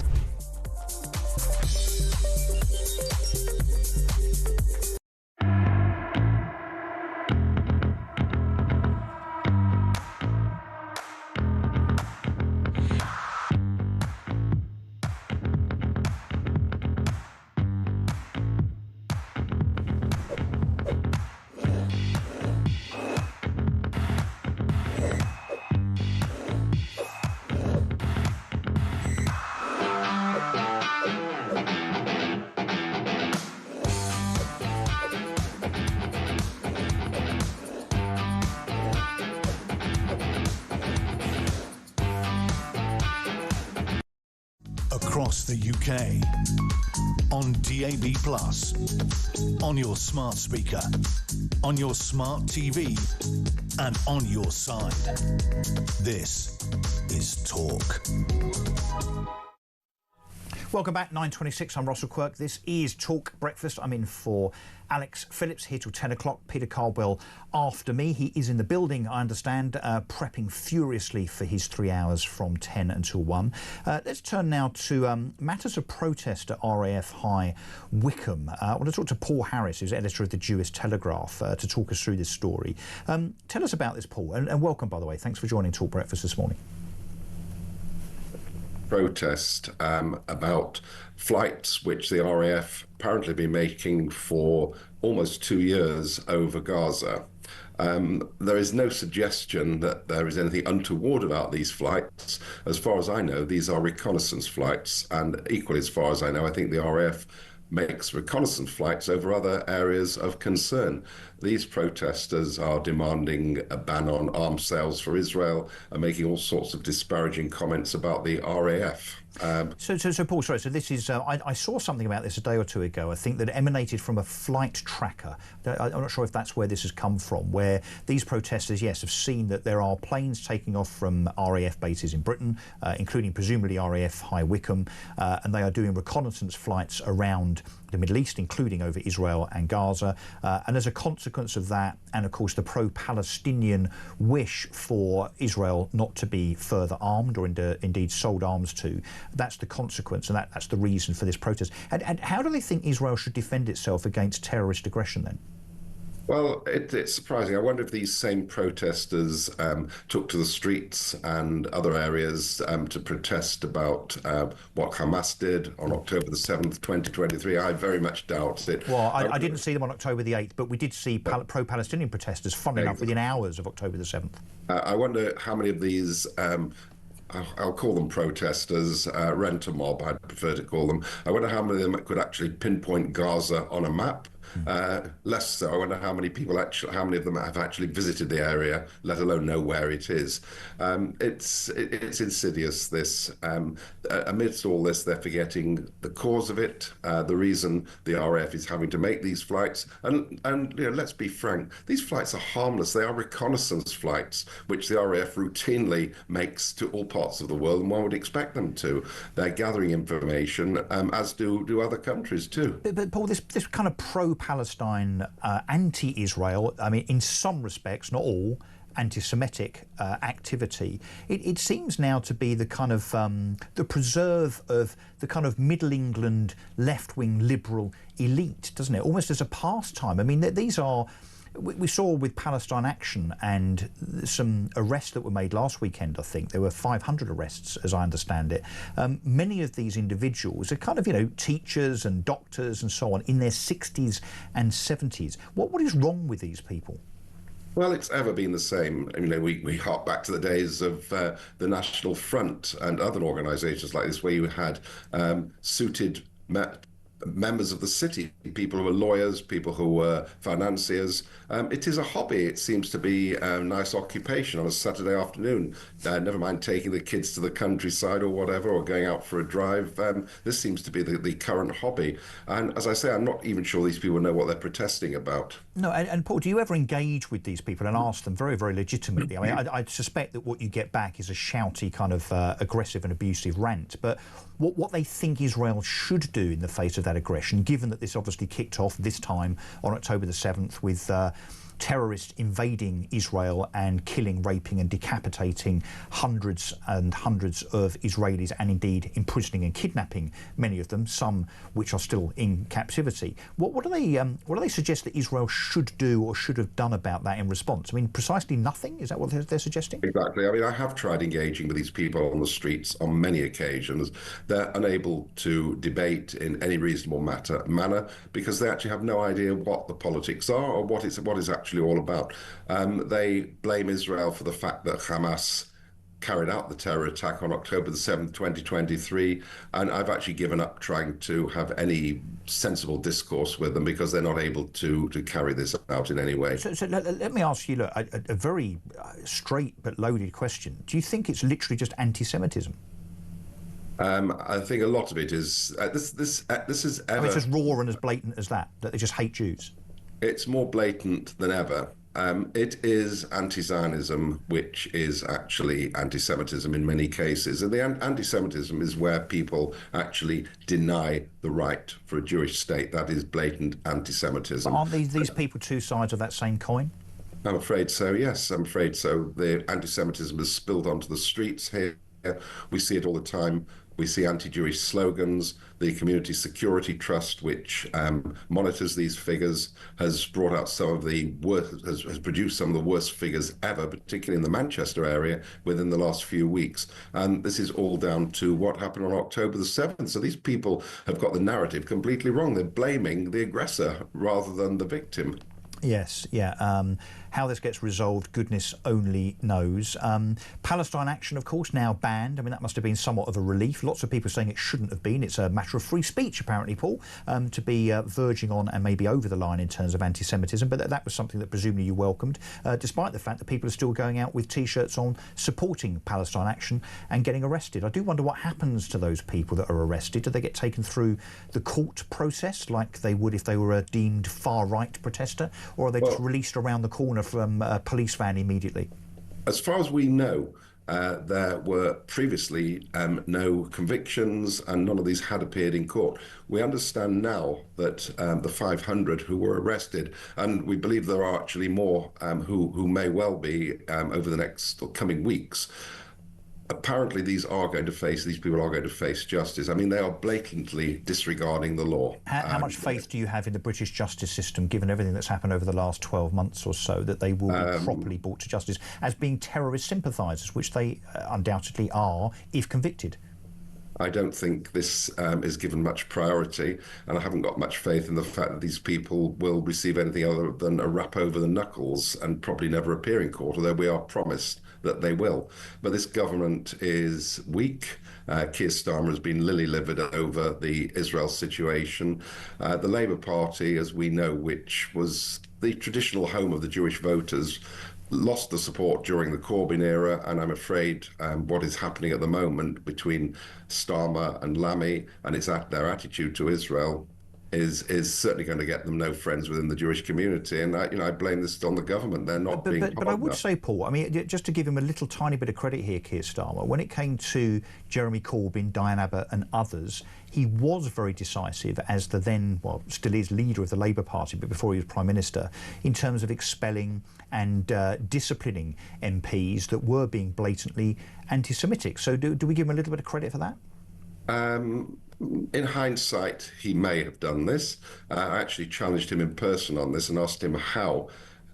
Speaker 3: Across the UK, on DAB+, on your smart speaker, on your smart TV, and on your side. This is Talk.
Speaker 1: Welcome back, 9:26. I'm Russell Quirk. This is Talk Breakfast. I'm in for Alex Phillips here till 10 o'clock. Peter Caldwell after me. He is in the building, I understand, prepping furiously for his 3 hours from 10 until 1. Let's turn now to matters of protest at RAF High Wycombe. I want to talk to Paul Harris, who's editor of the Jewish Telegraph, to talk us through this story. Tell us about this, Paul, and welcome, by the way. Thanks for joining Talk Breakfast this morning.
Speaker 21: Protest about flights which the RAF apparently been making for almost 2 years over Gaza. There is no suggestion that there is anything untoward about these flights. As far as I know, these are reconnaissance flights, and equally as far as I know, I think the RAF makes reconnaissance flights over other areas of concern. These protesters are demanding a ban on arms sales for Israel and making all sorts of disparaging comments about the RAF.
Speaker 1: So Paul, sorry, so this is, I saw something about this a day or two ago, I think, that emanated from a flight tracker. I'm not sure if that's where this has come from, where these protesters, yes, have seen that there are planes taking off from RAF bases in Britain, including presumably RAF High Wycombe, and they are doing reconnaissance flights around the Middle East, including over Israel and Gaza. And as a consequence of that, and of course the pro-Palestinian wish for Israel not to be further armed or indeed sold arms to, that's the consequence, and that's the reason for this protest. And how do they think Israel should defend itself against terrorist aggression then?
Speaker 21: Well, it's surprising. I wonder if these same protesters took to the streets and other areas to protest about what Hamas did on October the 7th, 2023. I very much doubt it.
Speaker 1: Well, I didn't see them on October the 8th, but we did see pro-Palestinian protesters, funnily enough, within hours of October the 7th.
Speaker 21: I wonder how many of these... I'll call them protesters, rent-a-mob, I'd prefer to call them. I wonder how many of them could actually pinpoint Gaza on a map. Less so. I wonder how many of them have actually visited the area, let alone know where it is. It's insidious, this. Amidst all this, they're forgetting the cause of it, the reason the RAF is having to make these flights. And let's be frank, these flights are harmless. They are reconnaissance flights, which the RAF routinely makes to all parts of the world, and one would expect them to. They're gathering information, as do other countries too.
Speaker 1: But Paul, this kind of pro-Palestine, anti-Israel, I mean, in some respects, not all, anti-Semitic activity, it seems now to be the kind of the preserve of the kind of Middle England left-wing liberal elite, doesn't it? Almost as a pastime. I mean, these are... We saw with Palestine Action and some arrests that were made last weekend, I think. There were 500 arrests, as I understand it. Many of these individuals are kind of, teachers and doctors and so on in their 60s and 70s. What is wrong with these people?
Speaker 21: Well, it's ever been the same. I mean, we hark back to the days of the National Front and other organisations like this, where you had suited members of the city, people who were lawyers, people who were financiers. It is a hobby. It seems to be a nice occupation on a Saturday afternoon. Never mind taking the kids to the countryside or whatever, or going out for a drive. This seems to be the current hobby. And as I say, I'm not even sure these people know what they're protesting about.
Speaker 1: No, and Paul, do you ever engage with these people and ask them very, very legitimately? I mean, I suspect that what you get back is a shouty kind of aggressive and abusive rant, but what they think Israel should do in the face of that aggression, given that this obviously kicked off this time on October the 7th with terrorists invading Israel and killing, raping and decapitating hundreds and hundreds of Israelis, and indeed imprisoning and kidnapping many of them, some which are still in captivity. What do they suggest that Israel should do or should have done about that in response? I mean, precisely nothing? Is that what they're suggesting?
Speaker 21: Exactly. I mean, I have tried engaging with these people on the streets on many occasions. They're unable to debate in any reasonable manner because they actually have no idea what the politics are or what is actually all about. They blame Israel for the fact that Hamas carried out the terror attack on October the 7th, 2023, and I've actually given up trying to have any sensible discourse with them because they're not able to carry this out in any way.
Speaker 1: So let me ask you, a very straight but loaded question. Do you think it's literally just anti-Semitism?
Speaker 21: I think a lot of it is... This is ever...
Speaker 1: I mean, it's as raw and as blatant as that they just hate Jews.
Speaker 21: It's more blatant than ever. It is anti-Zionism, which is actually anti-Semitism in many cases. And the anti-Semitism is where people actually deny the right for a Jewish state. That is blatant anti-Semitism.
Speaker 1: But aren't these people two sides of that same coin?
Speaker 21: I'm afraid so, yes, I'm afraid so. The anti-Semitism has spilled onto the streets here. We see it all the time. We see anti-Jewish slogans. The Community Security Trust, which monitors these figures, has brought out some of the worst, has produced some of the worst figures ever, particularly in the Manchester area, within the last few weeks. And this is all down to what happened on October the 7th. So these people have got the narrative completely wrong. They're blaming the aggressor rather than the victim.
Speaker 1: Yes, yeah. How this gets resolved, goodness only knows. Palestine Action, of course, now banned. I mean, that must have been somewhat of a relief. Lots of people saying it shouldn't have been. It's a matter of free speech, apparently, Paul, to be verging on and maybe over the line in terms of anti-Semitism. But that was something that presumably you welcomed, despite the fact that people are still going out with T-shirts on supporting Palestine Action and getting arrested. I do wonder what happens to those people that are arrested. Do they get taken through the court process like they would if they were a deemed far-right protester, or are they just released around the corner from a police van immediately?
Speaker 21: As far as we know, there were previously no convictions, and none of these had appeared in court. We understand now that the 500 who were arrested, and we believe there are actually more who may well be over the next coming weeks. Apparently, these people are going to face justice. I mean, they are blatantly disregarding the law.
Speaker 1: How much faith do you have in the British justice system, given everything that's happened over the last 12 months or so, that they will be properly brought to justice as being terrorist sympathisers, which they undoubtedly are, if convicted?
Speaker 21: I don't think this is given much priority, and I haven't got much faith in the fact that these people will receive anything other than a rap over the knuckles and probably never appear in court, although we are promised that they will. But this government is weak. Keir Starmer has been lily-livered over the Israel situation. The Labour Party, as we know, which was the traditional home of the Jewish voters, lost the support during the Corbyn era, and I'm afraid what is happening at the moment between Starmer and Lammy and their attitude to Israel is certainly going to get them no friends within the Jewish community, and I blame this on the government. They're not being.
Speaker 1: But I would say, Paul, I mean, just to give him a little tiny bit of credit here, Keir Starmer, when it came to Jeremy Corbyn, Diane Abbott, and others, he was very decisive as the then, well, still is leader of the Labour Party, but before he was Prime Minister, in terms of expelling and disciplining MPs that were being blatantly anti-Semitic. So do we give him a little bit of credit for that?
Speaker 21: In hindsight, he may have done this. I actually challenged him in person on this and asked him how.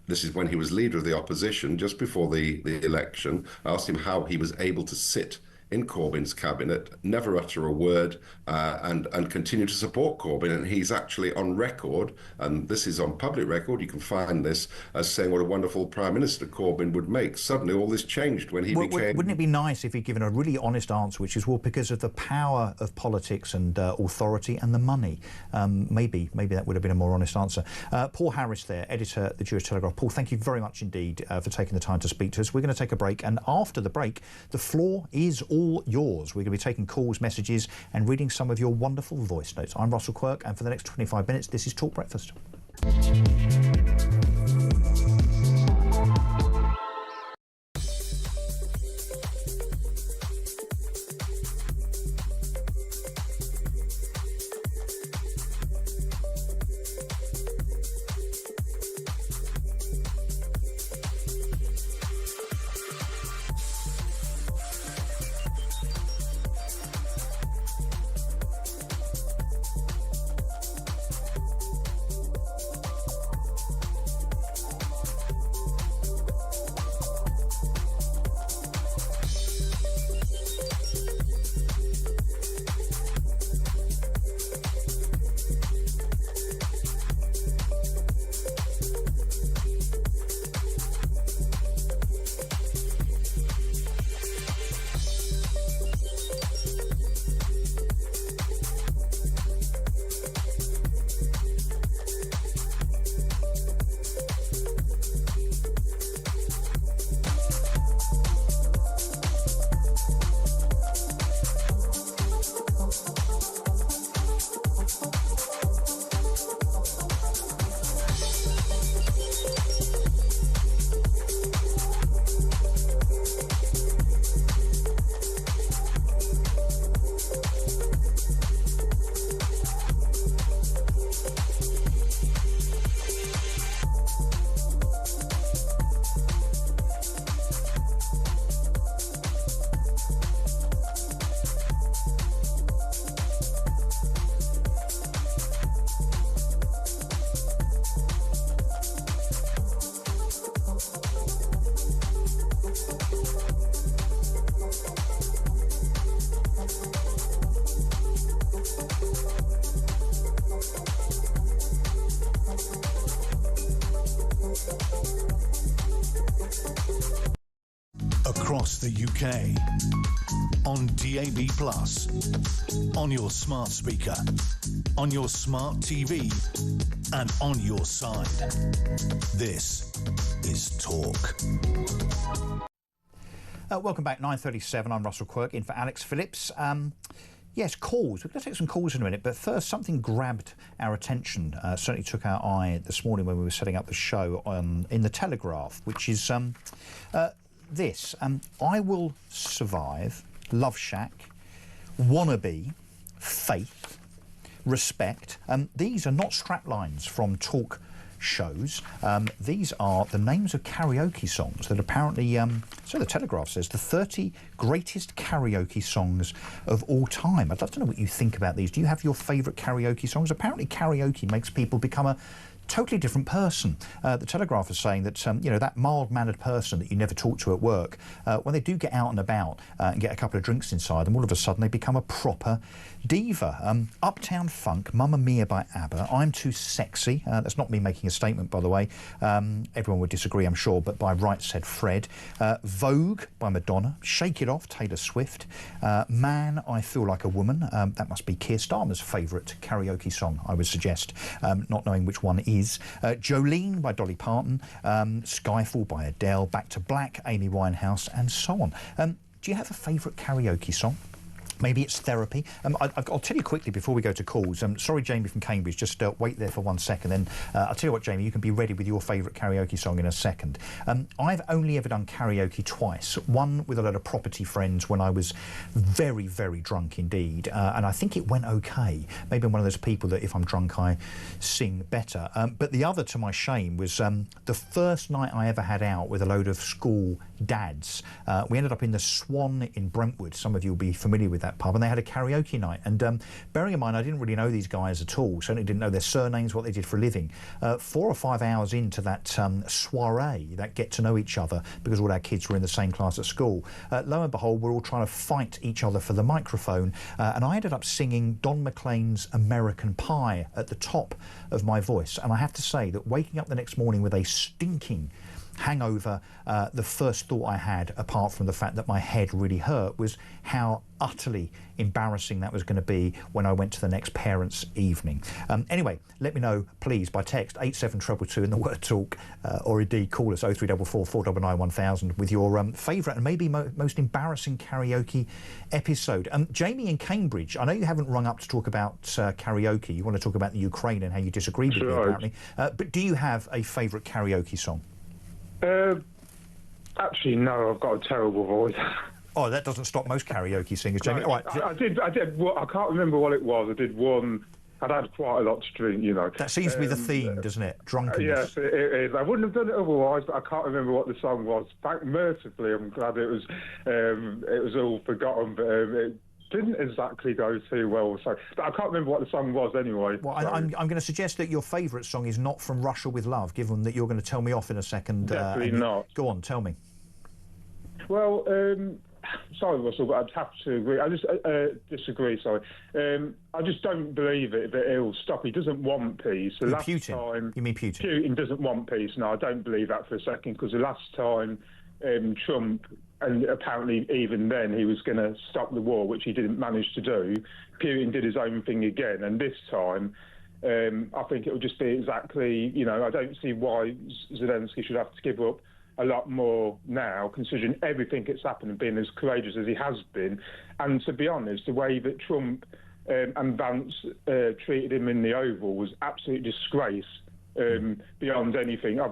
Speaker 21: This is when he was leader of the opposition, just before the election. I asked him how he was able to sit in Corbyn's cabinet, never utter a word, and continue to support Corbyn. And he's actually on record, and this is on public record, you can find this, as saying what a wonderful Prime Minister Corbyn would make. Suddenly all this changed when he became...
Speaker 1: Wouldn't it be nice if he'd given a really honest answer, which is, well, because of the power of politics and authority and the money? Maybe that would have been a more honest answer. Paul Harris there, editor at the Jewish Telegraph. Paul, thank you very much indeed for taking the time to speak to us. We're going to take a break, and after the break, the floor is all yours. We're going to be taking calls, messages, and reading some of your wonderful voice notes. I'm Russell Quirk, and for the next 25 minutes, this is Talk Breakfast.
Speaker 3: across the UK. On DAB+, on your smart speaker, on your smart TV, and on your side. This is Talk.
Speaker 1: Welcome back, 9:37. I'm Russell Quirk, in for Alex Phillips. Yes, calls. We're going to take some calls in a minute, but first, something grabbed our attention, certainly took our eye this morning when we were setting up the show in the Telegraph, which is this. I Will Survive, Love Shack, Wannabe, Faith, Respect. These are not straplines from talk shows. These are the names of karaoke songs that apparently, so the Telegraph says, the 30 greatest karaoke songs of all time. I'd love to know what you think about these. Do you have your favourite karaoke songs? Apparently karaoke makes people become a totally different person. The Telegraph is saying that, you know, that mild-mannered person that you never talk to at work, when they do get out and about and get a couple of drinks inside them, all of a sudden they become a proper diva. Uptown Funk, Mamma Mia by ABBA, I'm Too Sexy, that's not me making a statement, by the way, everyone would disagree, I'm sure, but by Right Said Fred, Vogue by Madonna, Shake It Off, Taylor Swift, Man, I Feel Like a Woman, that must be Keir Starmer's favourite karaoke song, I would suggest, not knowing which one is. Jolene by Dolly Parton, Skyfall by Adele, Back to Black, Amy Winehouse, and so on. Do you have a favourite karaoke song? Maybe it's Therapy. I'll tell you quickly before we go to calls. Sorry, Jamie from Cambridge, just wait there for 1 second. Then I'll tell you what, Jamie, you can be ready with your favourite karaoke song in a second. I've only ever done karaoke twice. One with a lot of property friends when I was very, very drunk indeed. And I think it went okay. Maybe I'm one of those people that if I'm drunk, I sing better. But the other, to my shame, was the first night I ever had out with a load of school dads. We ended up in the Swan in Brentwood. Some of you will be familiar with that pub, and they had a karaoke night. And bearing in mind, I didn't really know these guys at all, certainly didn't know their surnames, what they did for a living. 4 or 5 hours into that soiree, that get to know each other, because all our kids were in the same class at school, lo and behold, we're all trying to fight each other for the microphone, and I ended up singing Don McLean's American Pie at the top of my voice. And I have to say that waking up the next morning with a stinking hangover, the first thought I had, apart from the fact that my head really hurt, was how utterly embarrassing that was going to be when I went to the next parents' evening. Anyway, let me know, please, by text 87222 in the word talk, or indeed call us 0344 499 1000 with your favourite and maybe most embarrassing karaoke episode. Jamie in Cambridge, I know you haven't rung up to talk about karaoke. You want to talk about the Ukraine and how you disagree with me, apparently. But do you have a favourite karaoke song?
Speaker 4: Actually, no, I've got a terrible voice.
Speaker 1: Oh, that doesn't stop most karaoke singers, Jamie.
Speaker 4: No,
Speaker 1: All right.
Speaker 4: I did. Well, I can't remember what it was. I did one. I'd had quite a lot to drink, you know.
Speaker 1: That seems to be the theme, doesn't it? Drunkenness.
Speaker 4: Yes, it is. I wouldn't have done it otherwise, but I can't remember what the song was. Mercifully, I'm glad it was all forgotten, but it didn't exactly go too well. So, but I can't remember what the song was anyway.
Speaker 1: Well, so. I'm going to suggest that your favourite song is not from Russia with Love, given that you're going to tell me off in a second.
Speaker 4: Definitely not.
Speaker 1: Go on, tell me.
Speaker 4: Well, sorry, Russell, but I'd have to agree. I just disagree. Sorry, I just don't believe it that he'll stop. He doesn't want peace. The last time,
Speaker 1: you mean Putin?
Speaker 4: Putin doesn't want peace. No, I don't believe that for a second. Because the last time Trump, and apparently even then he was going to stop the war, which he didn't manage to do. Putin did his own thing again, and this time. I think it will just be exactly. You know, I don't see why Zelensky should have to give up a lot more now, considering everything that's happened and being as courageous as he has been. And to be honest, the way that Trump and Vance treated him in the Oval was absolute disgrace beyond anything. I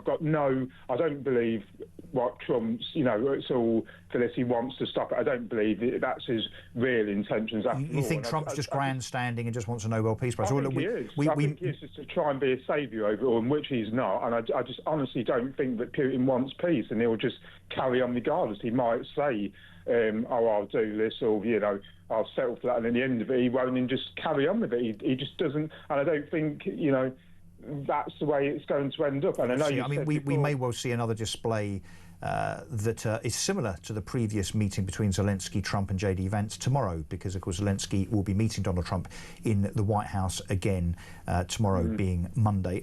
Speaker 4: don't believe what Trump's, you know, it's all for this, he wants to stop it. I don't believe that's his real intentions after all.
Speaker 1: You think Trump's just grandstanding and just wants a Nobel Peace Prize?
Speaker 4: I think he is. I think he is just to try and be a saviour over it all, in which he's not. And I just honestly don't think that Putin wants peace, and he'll just carry on regardless. He might say, I'll do this, or, you know, I'll settle for that, and at the end of it, he won't, and just carry on with it. He just doesn't, and I don't think, you know, that's the way it's going to end up. And I know
Speaker 1: we may well see another display that is similar to the previous meeting between Zelensky, Trump and JD Vance tomorrow, because of course Zelensky will be meeting Donald Trump in the White House again tomorrow, being Monday.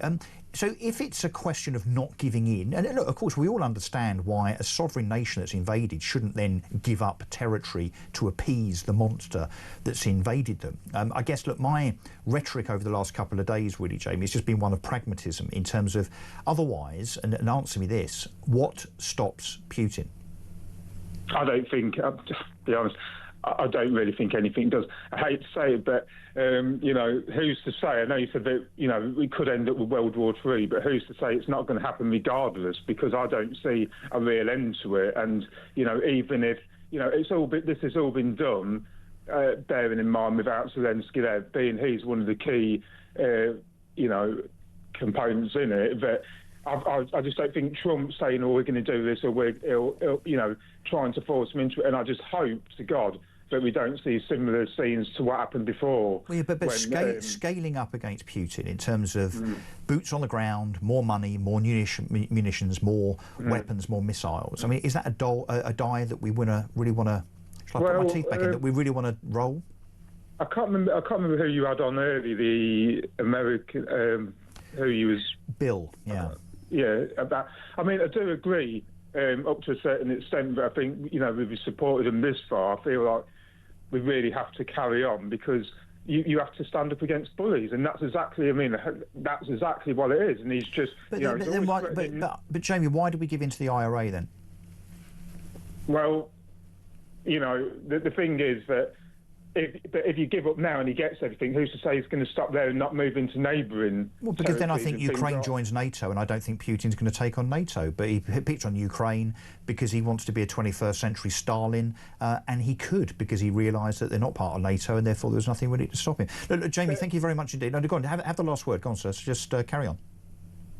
Speaker 1: So if it's a question of not giving in, and look, of course, we all understand why a sovereign nation that's invaded shouldn't then give up territory to appease the monster that's invaded them. I guess, look, my rhetoric over the last couple of days, really, Jamie, has just been one of pragmatism in terms of otherwise, and answer me this, what stops Putin?
Speaker 4: I don't think, to be honest, I don't really think anything does. I hate to say it, but, you know, who's to say? I know you said that, you know, we could end up with World War III, but who's to say it's not going to happen regardless? Because I don't see a real end to it. And, you know, even if, you know, this has all been done, bearing in mind without Zelensky there, being he's one of the key, you know, components in it, but I just don't think Trump saying, oh, we're going to do this, or we're, you know, trying to force him into it. And I just hope to God that we don't see similar scenes to what happened before.
Speaker 1: Well, yeah, but scaling up against Putin in terms of boots on the ground, more money, more munitions, more weapons, more missiles. I mean, is that a die that we really want to? Shall I put my teeth back in? That we really want to roll?
Speaker 4: I can't remember who you had on earlier. The American who you was
Speaker 1: Bill. Yeah.
Speaker 4: Yeah. I mean, I do agree up to a certain extent, but I think, you know, we've supported him this far. I feel like we really have to carry on because you have to stand up against bullies, and that's exactly, I mean, that's exactly what it is. And he's just,
Speaker 1: but
Speaker 4: Jamie,
Speaker 1: why did we give in to the IRA then?
Speaker 4: Well, you know, the thing is that if you give up now and he gets everything, who's to say he's going to stop there and not move into neighbouring?
Speaker 1: Well, because then I think Ukraine joins NATO, and I don't think Putin's going to take on NATO. But he picked on Ukraine because he wants to be a 21st century Stalin, and he could because he realised that they're not part of NATO, and therefore there was nothing really to stop him. Look, Jamie, thank you very much indeed. No, go on, have the last word. Go on, sir. So just carry on.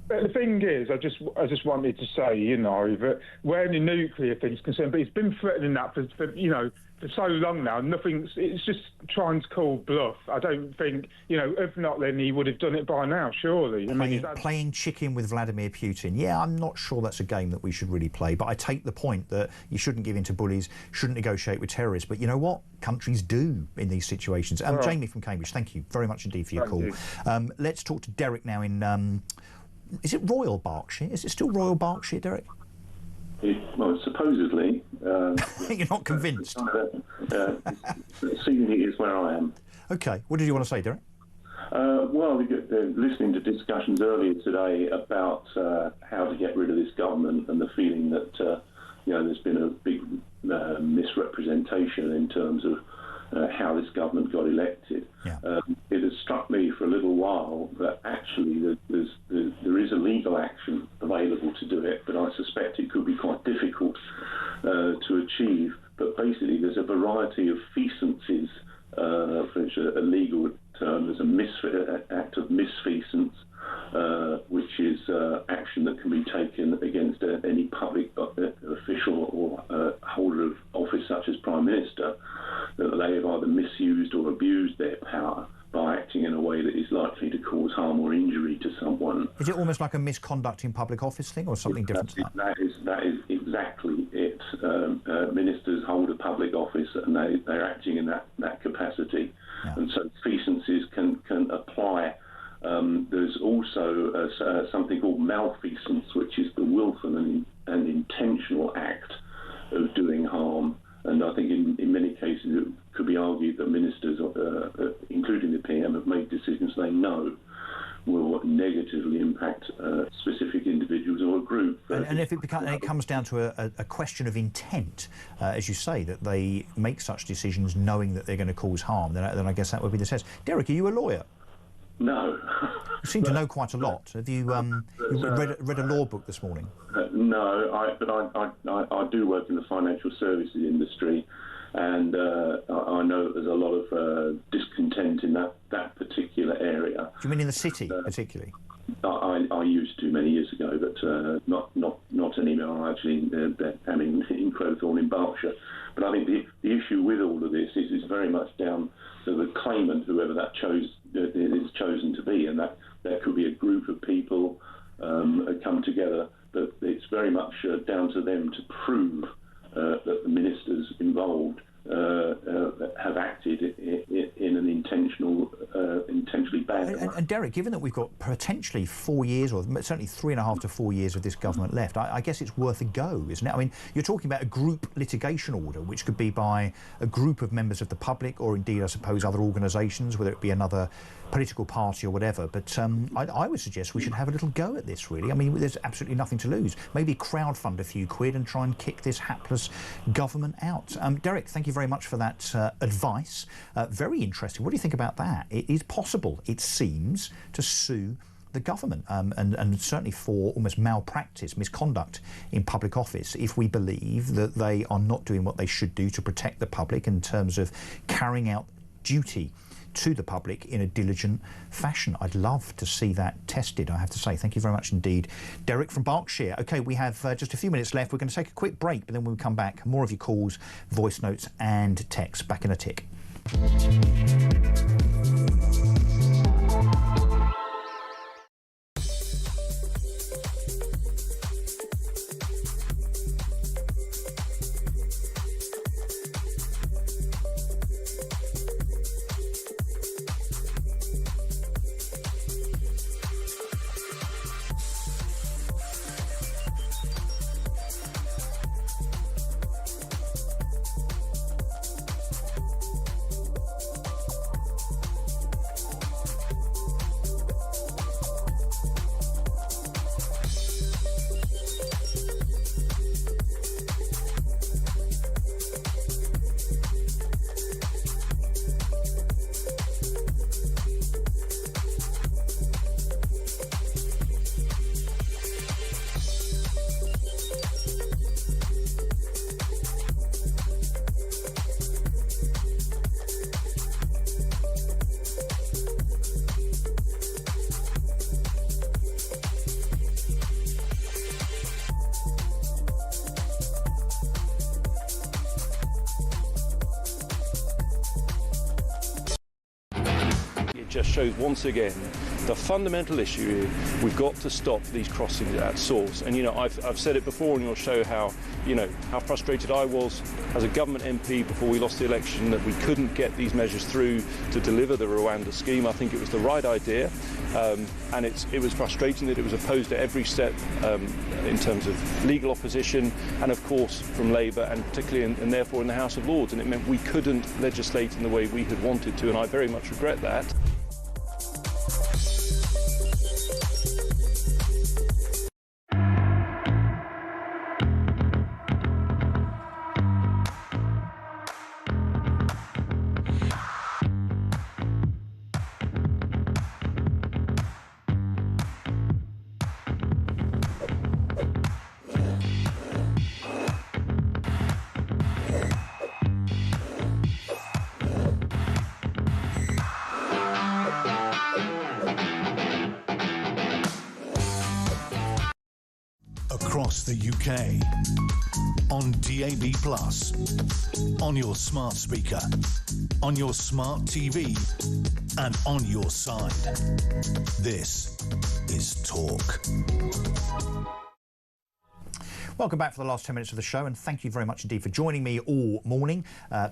Speaker 4: But the thing is, I just wanted to say, you know, that where the nuclear thing's concerned, but he's been threatening that for you know, for so long now. It's just trying to call bluff. I don't think, you know, if not, then he would have done it by now, surely.
Speaker 1: Playing chicken with Vladimir Putin. Yeah, I'm not sure that's a game that we should really play, but I take the point that you shouldn't give in to bullies, shouldn't negotiate with terrorists. But you know what? Countries do in these situations.
Speaker 4: Right.
Speaker 1: Jamie from Cambridge, thank you very much indeed for your call. Let's talk to Derek now in... is it Royal Berkshire? Is it still Royal Berkshire, Derek?
Speaker 12: Well, supposedly.
Speaker 1: You're not convinced?
Speaker 12: Seemingly is where I am.
Speaker 1: OK. What did you want to say, Derek?
Speaker 12: Well, listening to discussions earlier today about how to get rid of this government and the feeling that, you know, there's been a big misrepresentation in terms of how this government got elected.
Speaker 1: Yeah.
Speaker 12: It has struck me for a little while that actually there is a legal action available to do it, but I suspect it could be quite difficult to achieve. But basically there's a variety of feasances, for which a legal term, there's an act of misfeasance, which is action that can be taken against any public official or holder of office such as Prime Minister, that they have either misused or abused their power by acting in a way that is likely to cause harm or injury to someone.
Speaker 1: Is it almost like a misconduct in public office thing, or something different to that?
Speaker 12: That is exactly it. Ministers hold a public office and they're acting in that capacity. Yeah. And so feasances can apply. There's also something called malfeasance, which is the willful and intentional act of doing harm. And I think in many cases it could be argued that ministers, including the PM, have made decisions they know will negatively impact specific individuals or a group.
Speaker 1: And if it comes down to a question of intent, as you say, that they make such decisions knowing that they're going to cause harm, then I guess that would be the test. Derek, are you a lawyer?
Speaker 12: No.
Speaker 1: You seem to know quite a lot. Have you read a law book this morning?
Speaker 12: No, but I do work in the financial services industry, and I know that there's a lot of discontent in that particular area.
Speaker 1: Do you mean in the city, particularly?
Speaker 12: I used to many years ago, but not anymore. I actually am in Crowthorne in Berkshire. But I think the issue with all of this is very much down to the claimant, whoever that is chosen to be, and that there could be a group of people come together, but it's very much down to them to prove that the ministers involved have acted in an intentionally bad way.
Speaker 1: And Derek, given that we've got potentially 4 years, or certainly 3.5 to 4 years of this government left, I guess it's worth a go, isn't it? I mean, you're talking about a group litigation order, which could be by a group of members of the public, or indeed, I suppose, other organisations, whether it be another political party or whatever. But I would suggest we should have a little go at this, really. I mean, there's absolutely nothing to lose. Maybe crowdfund a few quid and try and kick this hapless government out. Derek, thank you very much for that advice. Very interesting. What do you think about that? It is possible, it seems, to sue the government and certainly for almost malpractice, misconduct in public office, if we believe that they are not doing what they should do to protect the public in terms of carrying out duty to the public in a diligent fashion. I'd love to see that tested, I have to say. Thank you very much indeed. Derek from Berkshire. OK, we have just a few minutes left. We're going to take a quick break, but then when we come back, more of your calls, voice notes and texts. Back in a tick.
Speaker 5: Just shows once again the fundamental issue is we've got to stop these crossings at source. And I've said it before on your show how frustrated I was as a government MP before we lost the election that we couldn't get these measures through to deliver the Rwanda scheme. I think it was the right idea, and it was frustrating that it was opposed at every step in terms of legal opposition and of course from Labour and particularly and therefore in the House of Lords, and it meant we couldn't legislate in the way we had wanted to, and I very much regret that.
Speaker 3: Across the UK, on DAB+, on your smart speaker, on your smart TV, and on your side. This is Talk.
Speaker 1: Welcome back for the last 10 minutes of the show, and thank you very much indeed for joining me all morning.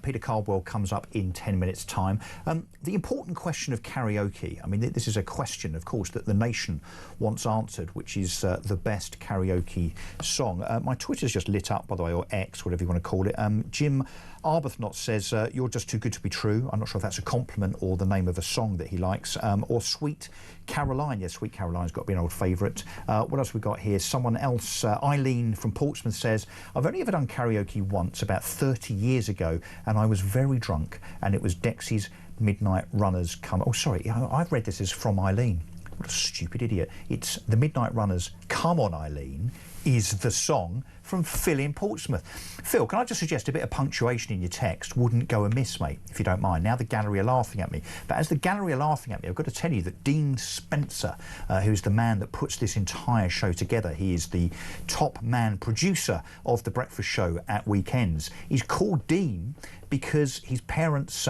Speaker 1: Peter Cardwell comes up in 10 minutes' time. The important question of karaoke, I mean, this is a question, of course, that the nation wants answered, which is the best karaoke song. My Twitter's just lit up, by the way, or X, whatever you want to call it. Jim Arbuthnot says, you're just too good to be true. I'm not sure if that's a compliment or the name of a song that he likes. Or Sweet Caroline. Yes, Sweet Caroline's got to be an old favourite. What else we got here? Someone else, Eileen from Portsmouth says, I've only ever done karaoke once, about 30 years ago, and I was very drunk, and it was Dexy's Midnight Runners Come... Oh, sorry, I've read this as from Eileen. What a stupid idiot. It's the Midnight Runners Come On Eileen is the song from Phil in Portsmouth. Phil, can I just suggest a bit of punctuation in your text wouldn't go amiss, mate, if you don't mind. Now the gallery are laughing at me. But as the gallery are laughing at me, I've got to tell you that Dean Spencer, who's the man that puts this entire show together, he is the top man producer of The Breakfast Show at weekends. He's called Dean because his parents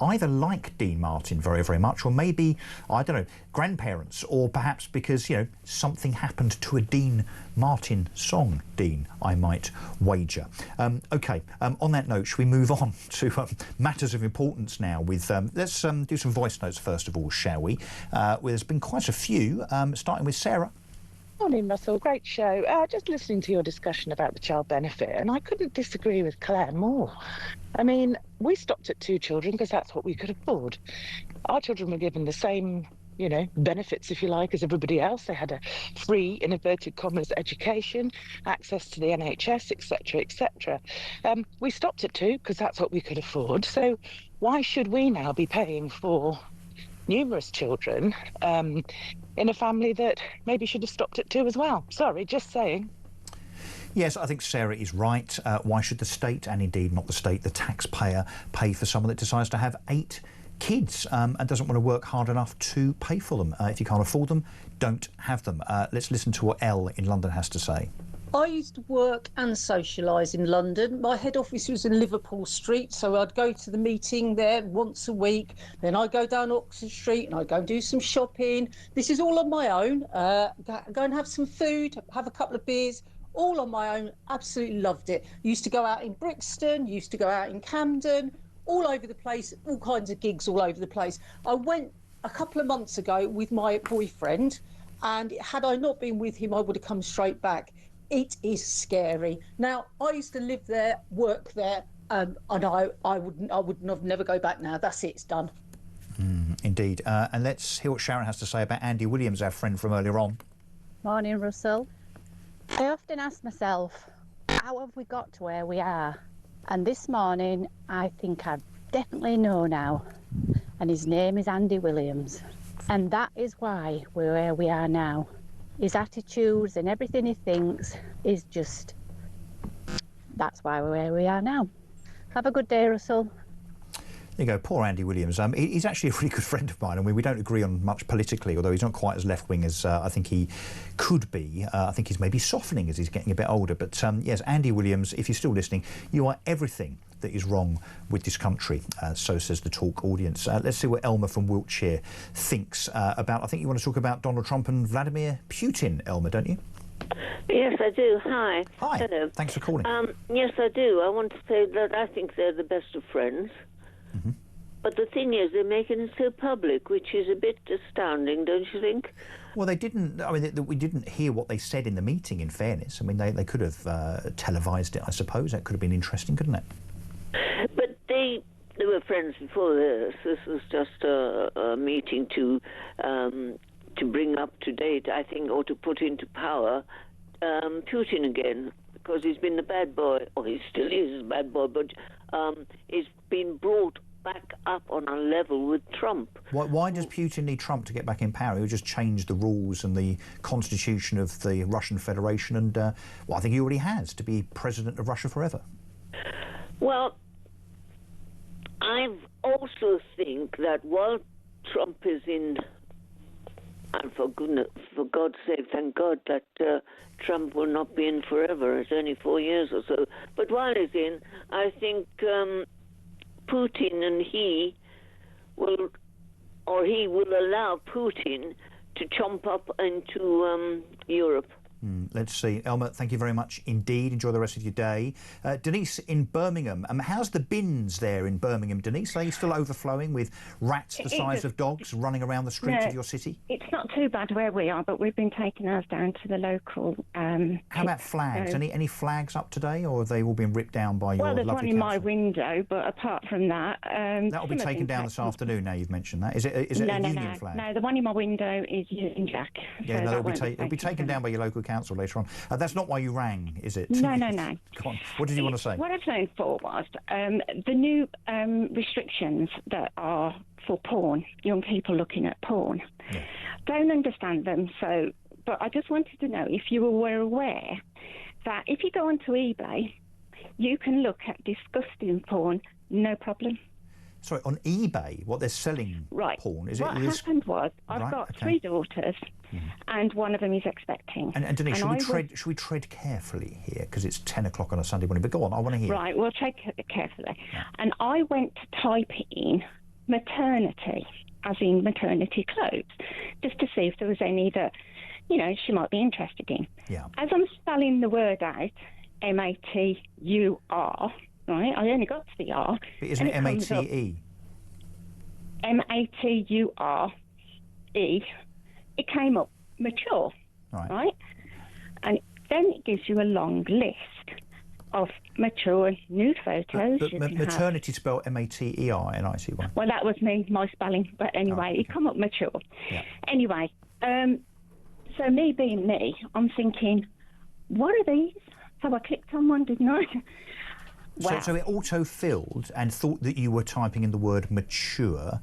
Speaker 1: either like Dean Martin very, very much, or maybe, I don't know, grandparents, or perhaps because, you know, something happened to a Dean Martin Putin song, Dean, I might wager. OK, on that note, should we move on to matters of importance now with... let's do some voice notes first of all, shall we? There's been quite a few, starting with Sarah.
Speaker 13: Morning, Russell. Great show. Just listening to your discussion about the child benefit, and I couldn't disagree with Claire more. I mean, we stopped at 2 children because that's what we could afford. Our children were given the same, you know, benefits, if you like, as everybody else. They had a free, in inverted commas, education, access to the NHS, etc., etc. We stopped at 2 because that's what we could afford. So why should we now be paying for numerous children in a family that maybe should have stopped at 2 as well? Sorry, just saying.
Speaker 1: Yes, I think Sarah is right. Why should the state, and indeed not the state, the taxpayer, pay for someone that decides to have 8 kids and doesn't want to work hard enough to pay for them? If you can't afford them, don't have them. Let's listen to what Elle in London has to say.
Speaker 22: I used to work and socialise in London. My head office was in Liverpool Street, so I'd go to the meeting there once a week. Then I'd go down Oxford Street and I'd go and do some shopping. This is all on my own. Go and have some food, have a couple of beers, all on my own. Absolutely loved it. Used to go out in Brixton, used to go out in Camden, all over the place, all kinds of gigs all over the place. I went a couple of months ago with my boyfriend, and had I not been with him, I would have come straight back. It is scary. Now, I used to live there, work there, and I wouldn't have never go back now. That's it, it's done.
Speaker 1: Indeed. And let's hear what Sharon has to say about Andy Williams, our friend from earlier on.
Speaker 23: Morning, Russell. I often ask myself, how have we got to where we are? And this morning, I think I definitely know now. And his name is Andy Williams. And that is why we're where we are now. His attitudes and everything he thinks is just... That's why we're where we are now. Have a good day, Russell.
Speaker 1: There you go, poor Andy Williams. He's actually a really good friend of mine, and we don't agree on much politically, although he's not quite as left-wing as I think he could be. I think he's maybe softening as he's getting a bit older. But yes, Andy Williams, if you're still listening, you are everything that is wrong with this country, so says the Talk audience. Let's see what Elmer from Wiltshire thinks about... I think you want to talk about Donald Trump and Vladimir Putin, Elmer, don't you?
Speaker 24: Yes, I do. Hi.
Speaker 1: Hi.
Speaker 24: Hello.
Speaker 1: Thanks for calling.
Speaker 24: Yes, I do. I want to say that I think they're the best of friends.
Speaker 1: Mm-hmm.
Speaker 24: But the thing is, they're making it so public, which is a bit astounding, don't you think?
Speaker 1: Well, they didn't... I mean, we didn't hear what they said in the meeting, in fairness. I mean, they could have televised it, I suppose. That could have been interesting, couldn't it?
Speaker 24: But they were friends before this. This was just a meeting to bring up to date, I think, or to put into power Putin again, because he's been the bad boy, or he still is a bad boy, but he's been brought back up on a level with Trump.
Speaker 1: Why does Putin need Trump to get back in power? He would just change the rules and the constitution of the Russian Federation, and well, I think he already has, to be president of Russia forever.
Speaker 24: Well, I also think that while Trump is in, and for God's sake, thank God that Trump will not be in forever. It's only 4 years or so. But while he's in, I think Putin and he will allow Putin to chomp up into Europe.
Speaker 1: Let's see. Elmer, thank you very much indeed. Enjoy the rest of your day. Denise in Birmingham. How's the bins there in Birmingham, Denise? Are you still overflowing with rats the size of dogs running around the streets of your city?
Speaker 25: It's not too bad where we are, but we've been taking ours down to the local...
Speaker 1: How about flags? Any flags up today, or have they all been ripped down by your lovely
Speaker 25: council? Well, there's one in my window, but apart from that...
Speaker 1: That'll be taken down this afternoon, now you've mentioned that. Is it a Union flag?
Speaker 25: No, the one in my window is Union Jack.
Speaker 1: Yeah, no, it'll be taken down by your local council later on. That's not why you rang, is it?
Speaker 25: No.
Speaker 1: Come on. What did you want to say?
Speaker 25: What I was saying for was the new restrictions that are for porn, young people looking at porn. Yeah. Don't understand them, but I just wanted to know if you were aware that if you go onto eBay, you can look at disgusting porn, no problem.
Speaker 1: Sorry, on eBay, what they're selling porn?
Speaker 25: What happened was, I've got 3 daughters, and one of them is expecting.
Speaker 1: And Denise, should we tread carefully here, because it's 10 o'clock on a Sunday morning? But go on, I want to hear.
Speaker 25: Right, we'll tread carefully. Yeah. And I went to type in maternity, as in maternity clothes, just to see if there was any that you know, she might be interested in.
Speaker 1: Yeah.
Speaker 25: As I'm spelling the word out, M-A-T-U-R, right? I only got to the R.
Speaker 1: But isn't it M-A-T-E?
Speaker 25: M-A-T-U-R-E. It came up mature, right? And then it gives you a long list of mature nude photos.
Speaker 1: But maternity spelled M-A-T-E-R-N-I-T-Y.
Speaker 25: Well, that was my spelling, but anyway, it come up mature.
Speaker 1: Yeah.
Speaker 25: Anyway, so me being me, I'm thinking, what are these? So I clicked on one, didn't I? Wow.
Speaker 1: So it auto-filled and thought that you were typing in the word mature.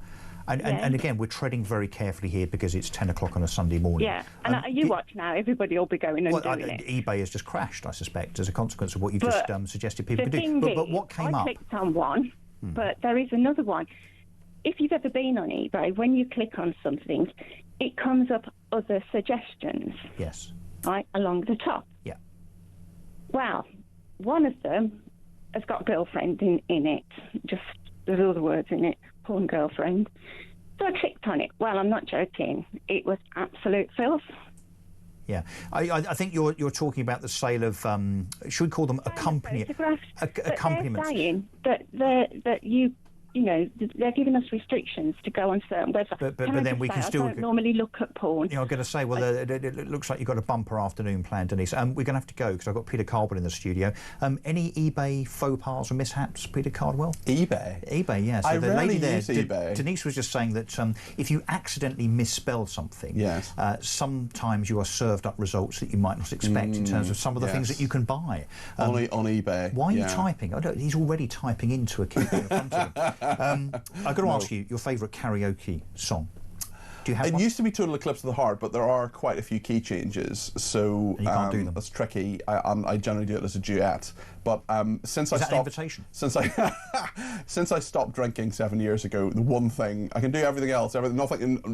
Speaker 1: And again, we're treading very carefully here because it's 10 o'clock on a Sunday morning.
Speaker 25: Yeah, and you watch now, everybody will be going and doing it.
Speaker 1: eBay has just crashed, I suspect, as a consequence of what you just suggested people could do. But what came up?
Speaker 25: I clicked on one, but there is another one. If you've ever been on eBay, when you click on something, it comes up other suggestions.
Speaker 1: Yes.
Speaker 25: Right, along the top.
Speaker 1: Yeah.
Speaker 25: Well, one of them has got girlfriend in it. Just, there's all the words in it. Porn girlfriend. So I clicked on it. Well, I'm not joking. It was absolute filth.
Speaker 1: Yeah, I think you're talking about the sale of should we call them accompaniments?
Speaker 25: They're saying that you know, they're giving us restrictions to go on certain websites.
Speaker 1: But then we can still.
Speaker 25: I don't normally look at porn.
Speaker 1: I'm going to say, well, it looks like you've got a bumper afternoon planned, Denise. We're going to have to go because I've got Peter Cardwell in the studio. Any eBay faux pas or mishaps, Peter Cardwell?
Speaker 14: eBay,
Speaker 1: yeah. So
Speaker 14: I
Speaker 1: the
Speaker 14: rarely
Speaker 1: lady there,
Speaker 14: use eBay.
Speaker 1: Denise was just saying that if you accidentally misspell something,
Speaker 14: yes,
Speaker 1: sometimes you are served up results that you might not expect in terms of some of the things that you can buy
Speaker 14: on eBay.
Speaker 1: Why are you typing? He's already typing into a keyboard in front of him. I've got to ask you your favourite karaoke song. Do you have one?
Speaker 14: Used to be Total Eclipse of the Heart, but there are quite a few key changes, so
Speaker 1: you can't do them.
Speaker 14: That's tricky. I generally do it as a duet. But since
Speaker 1: Is
Speaker 14: I
Speaker 1: that an invitation?
Speaker 14: Since I stopped drinking 7 years ago, the one thing I can do everything else, nothing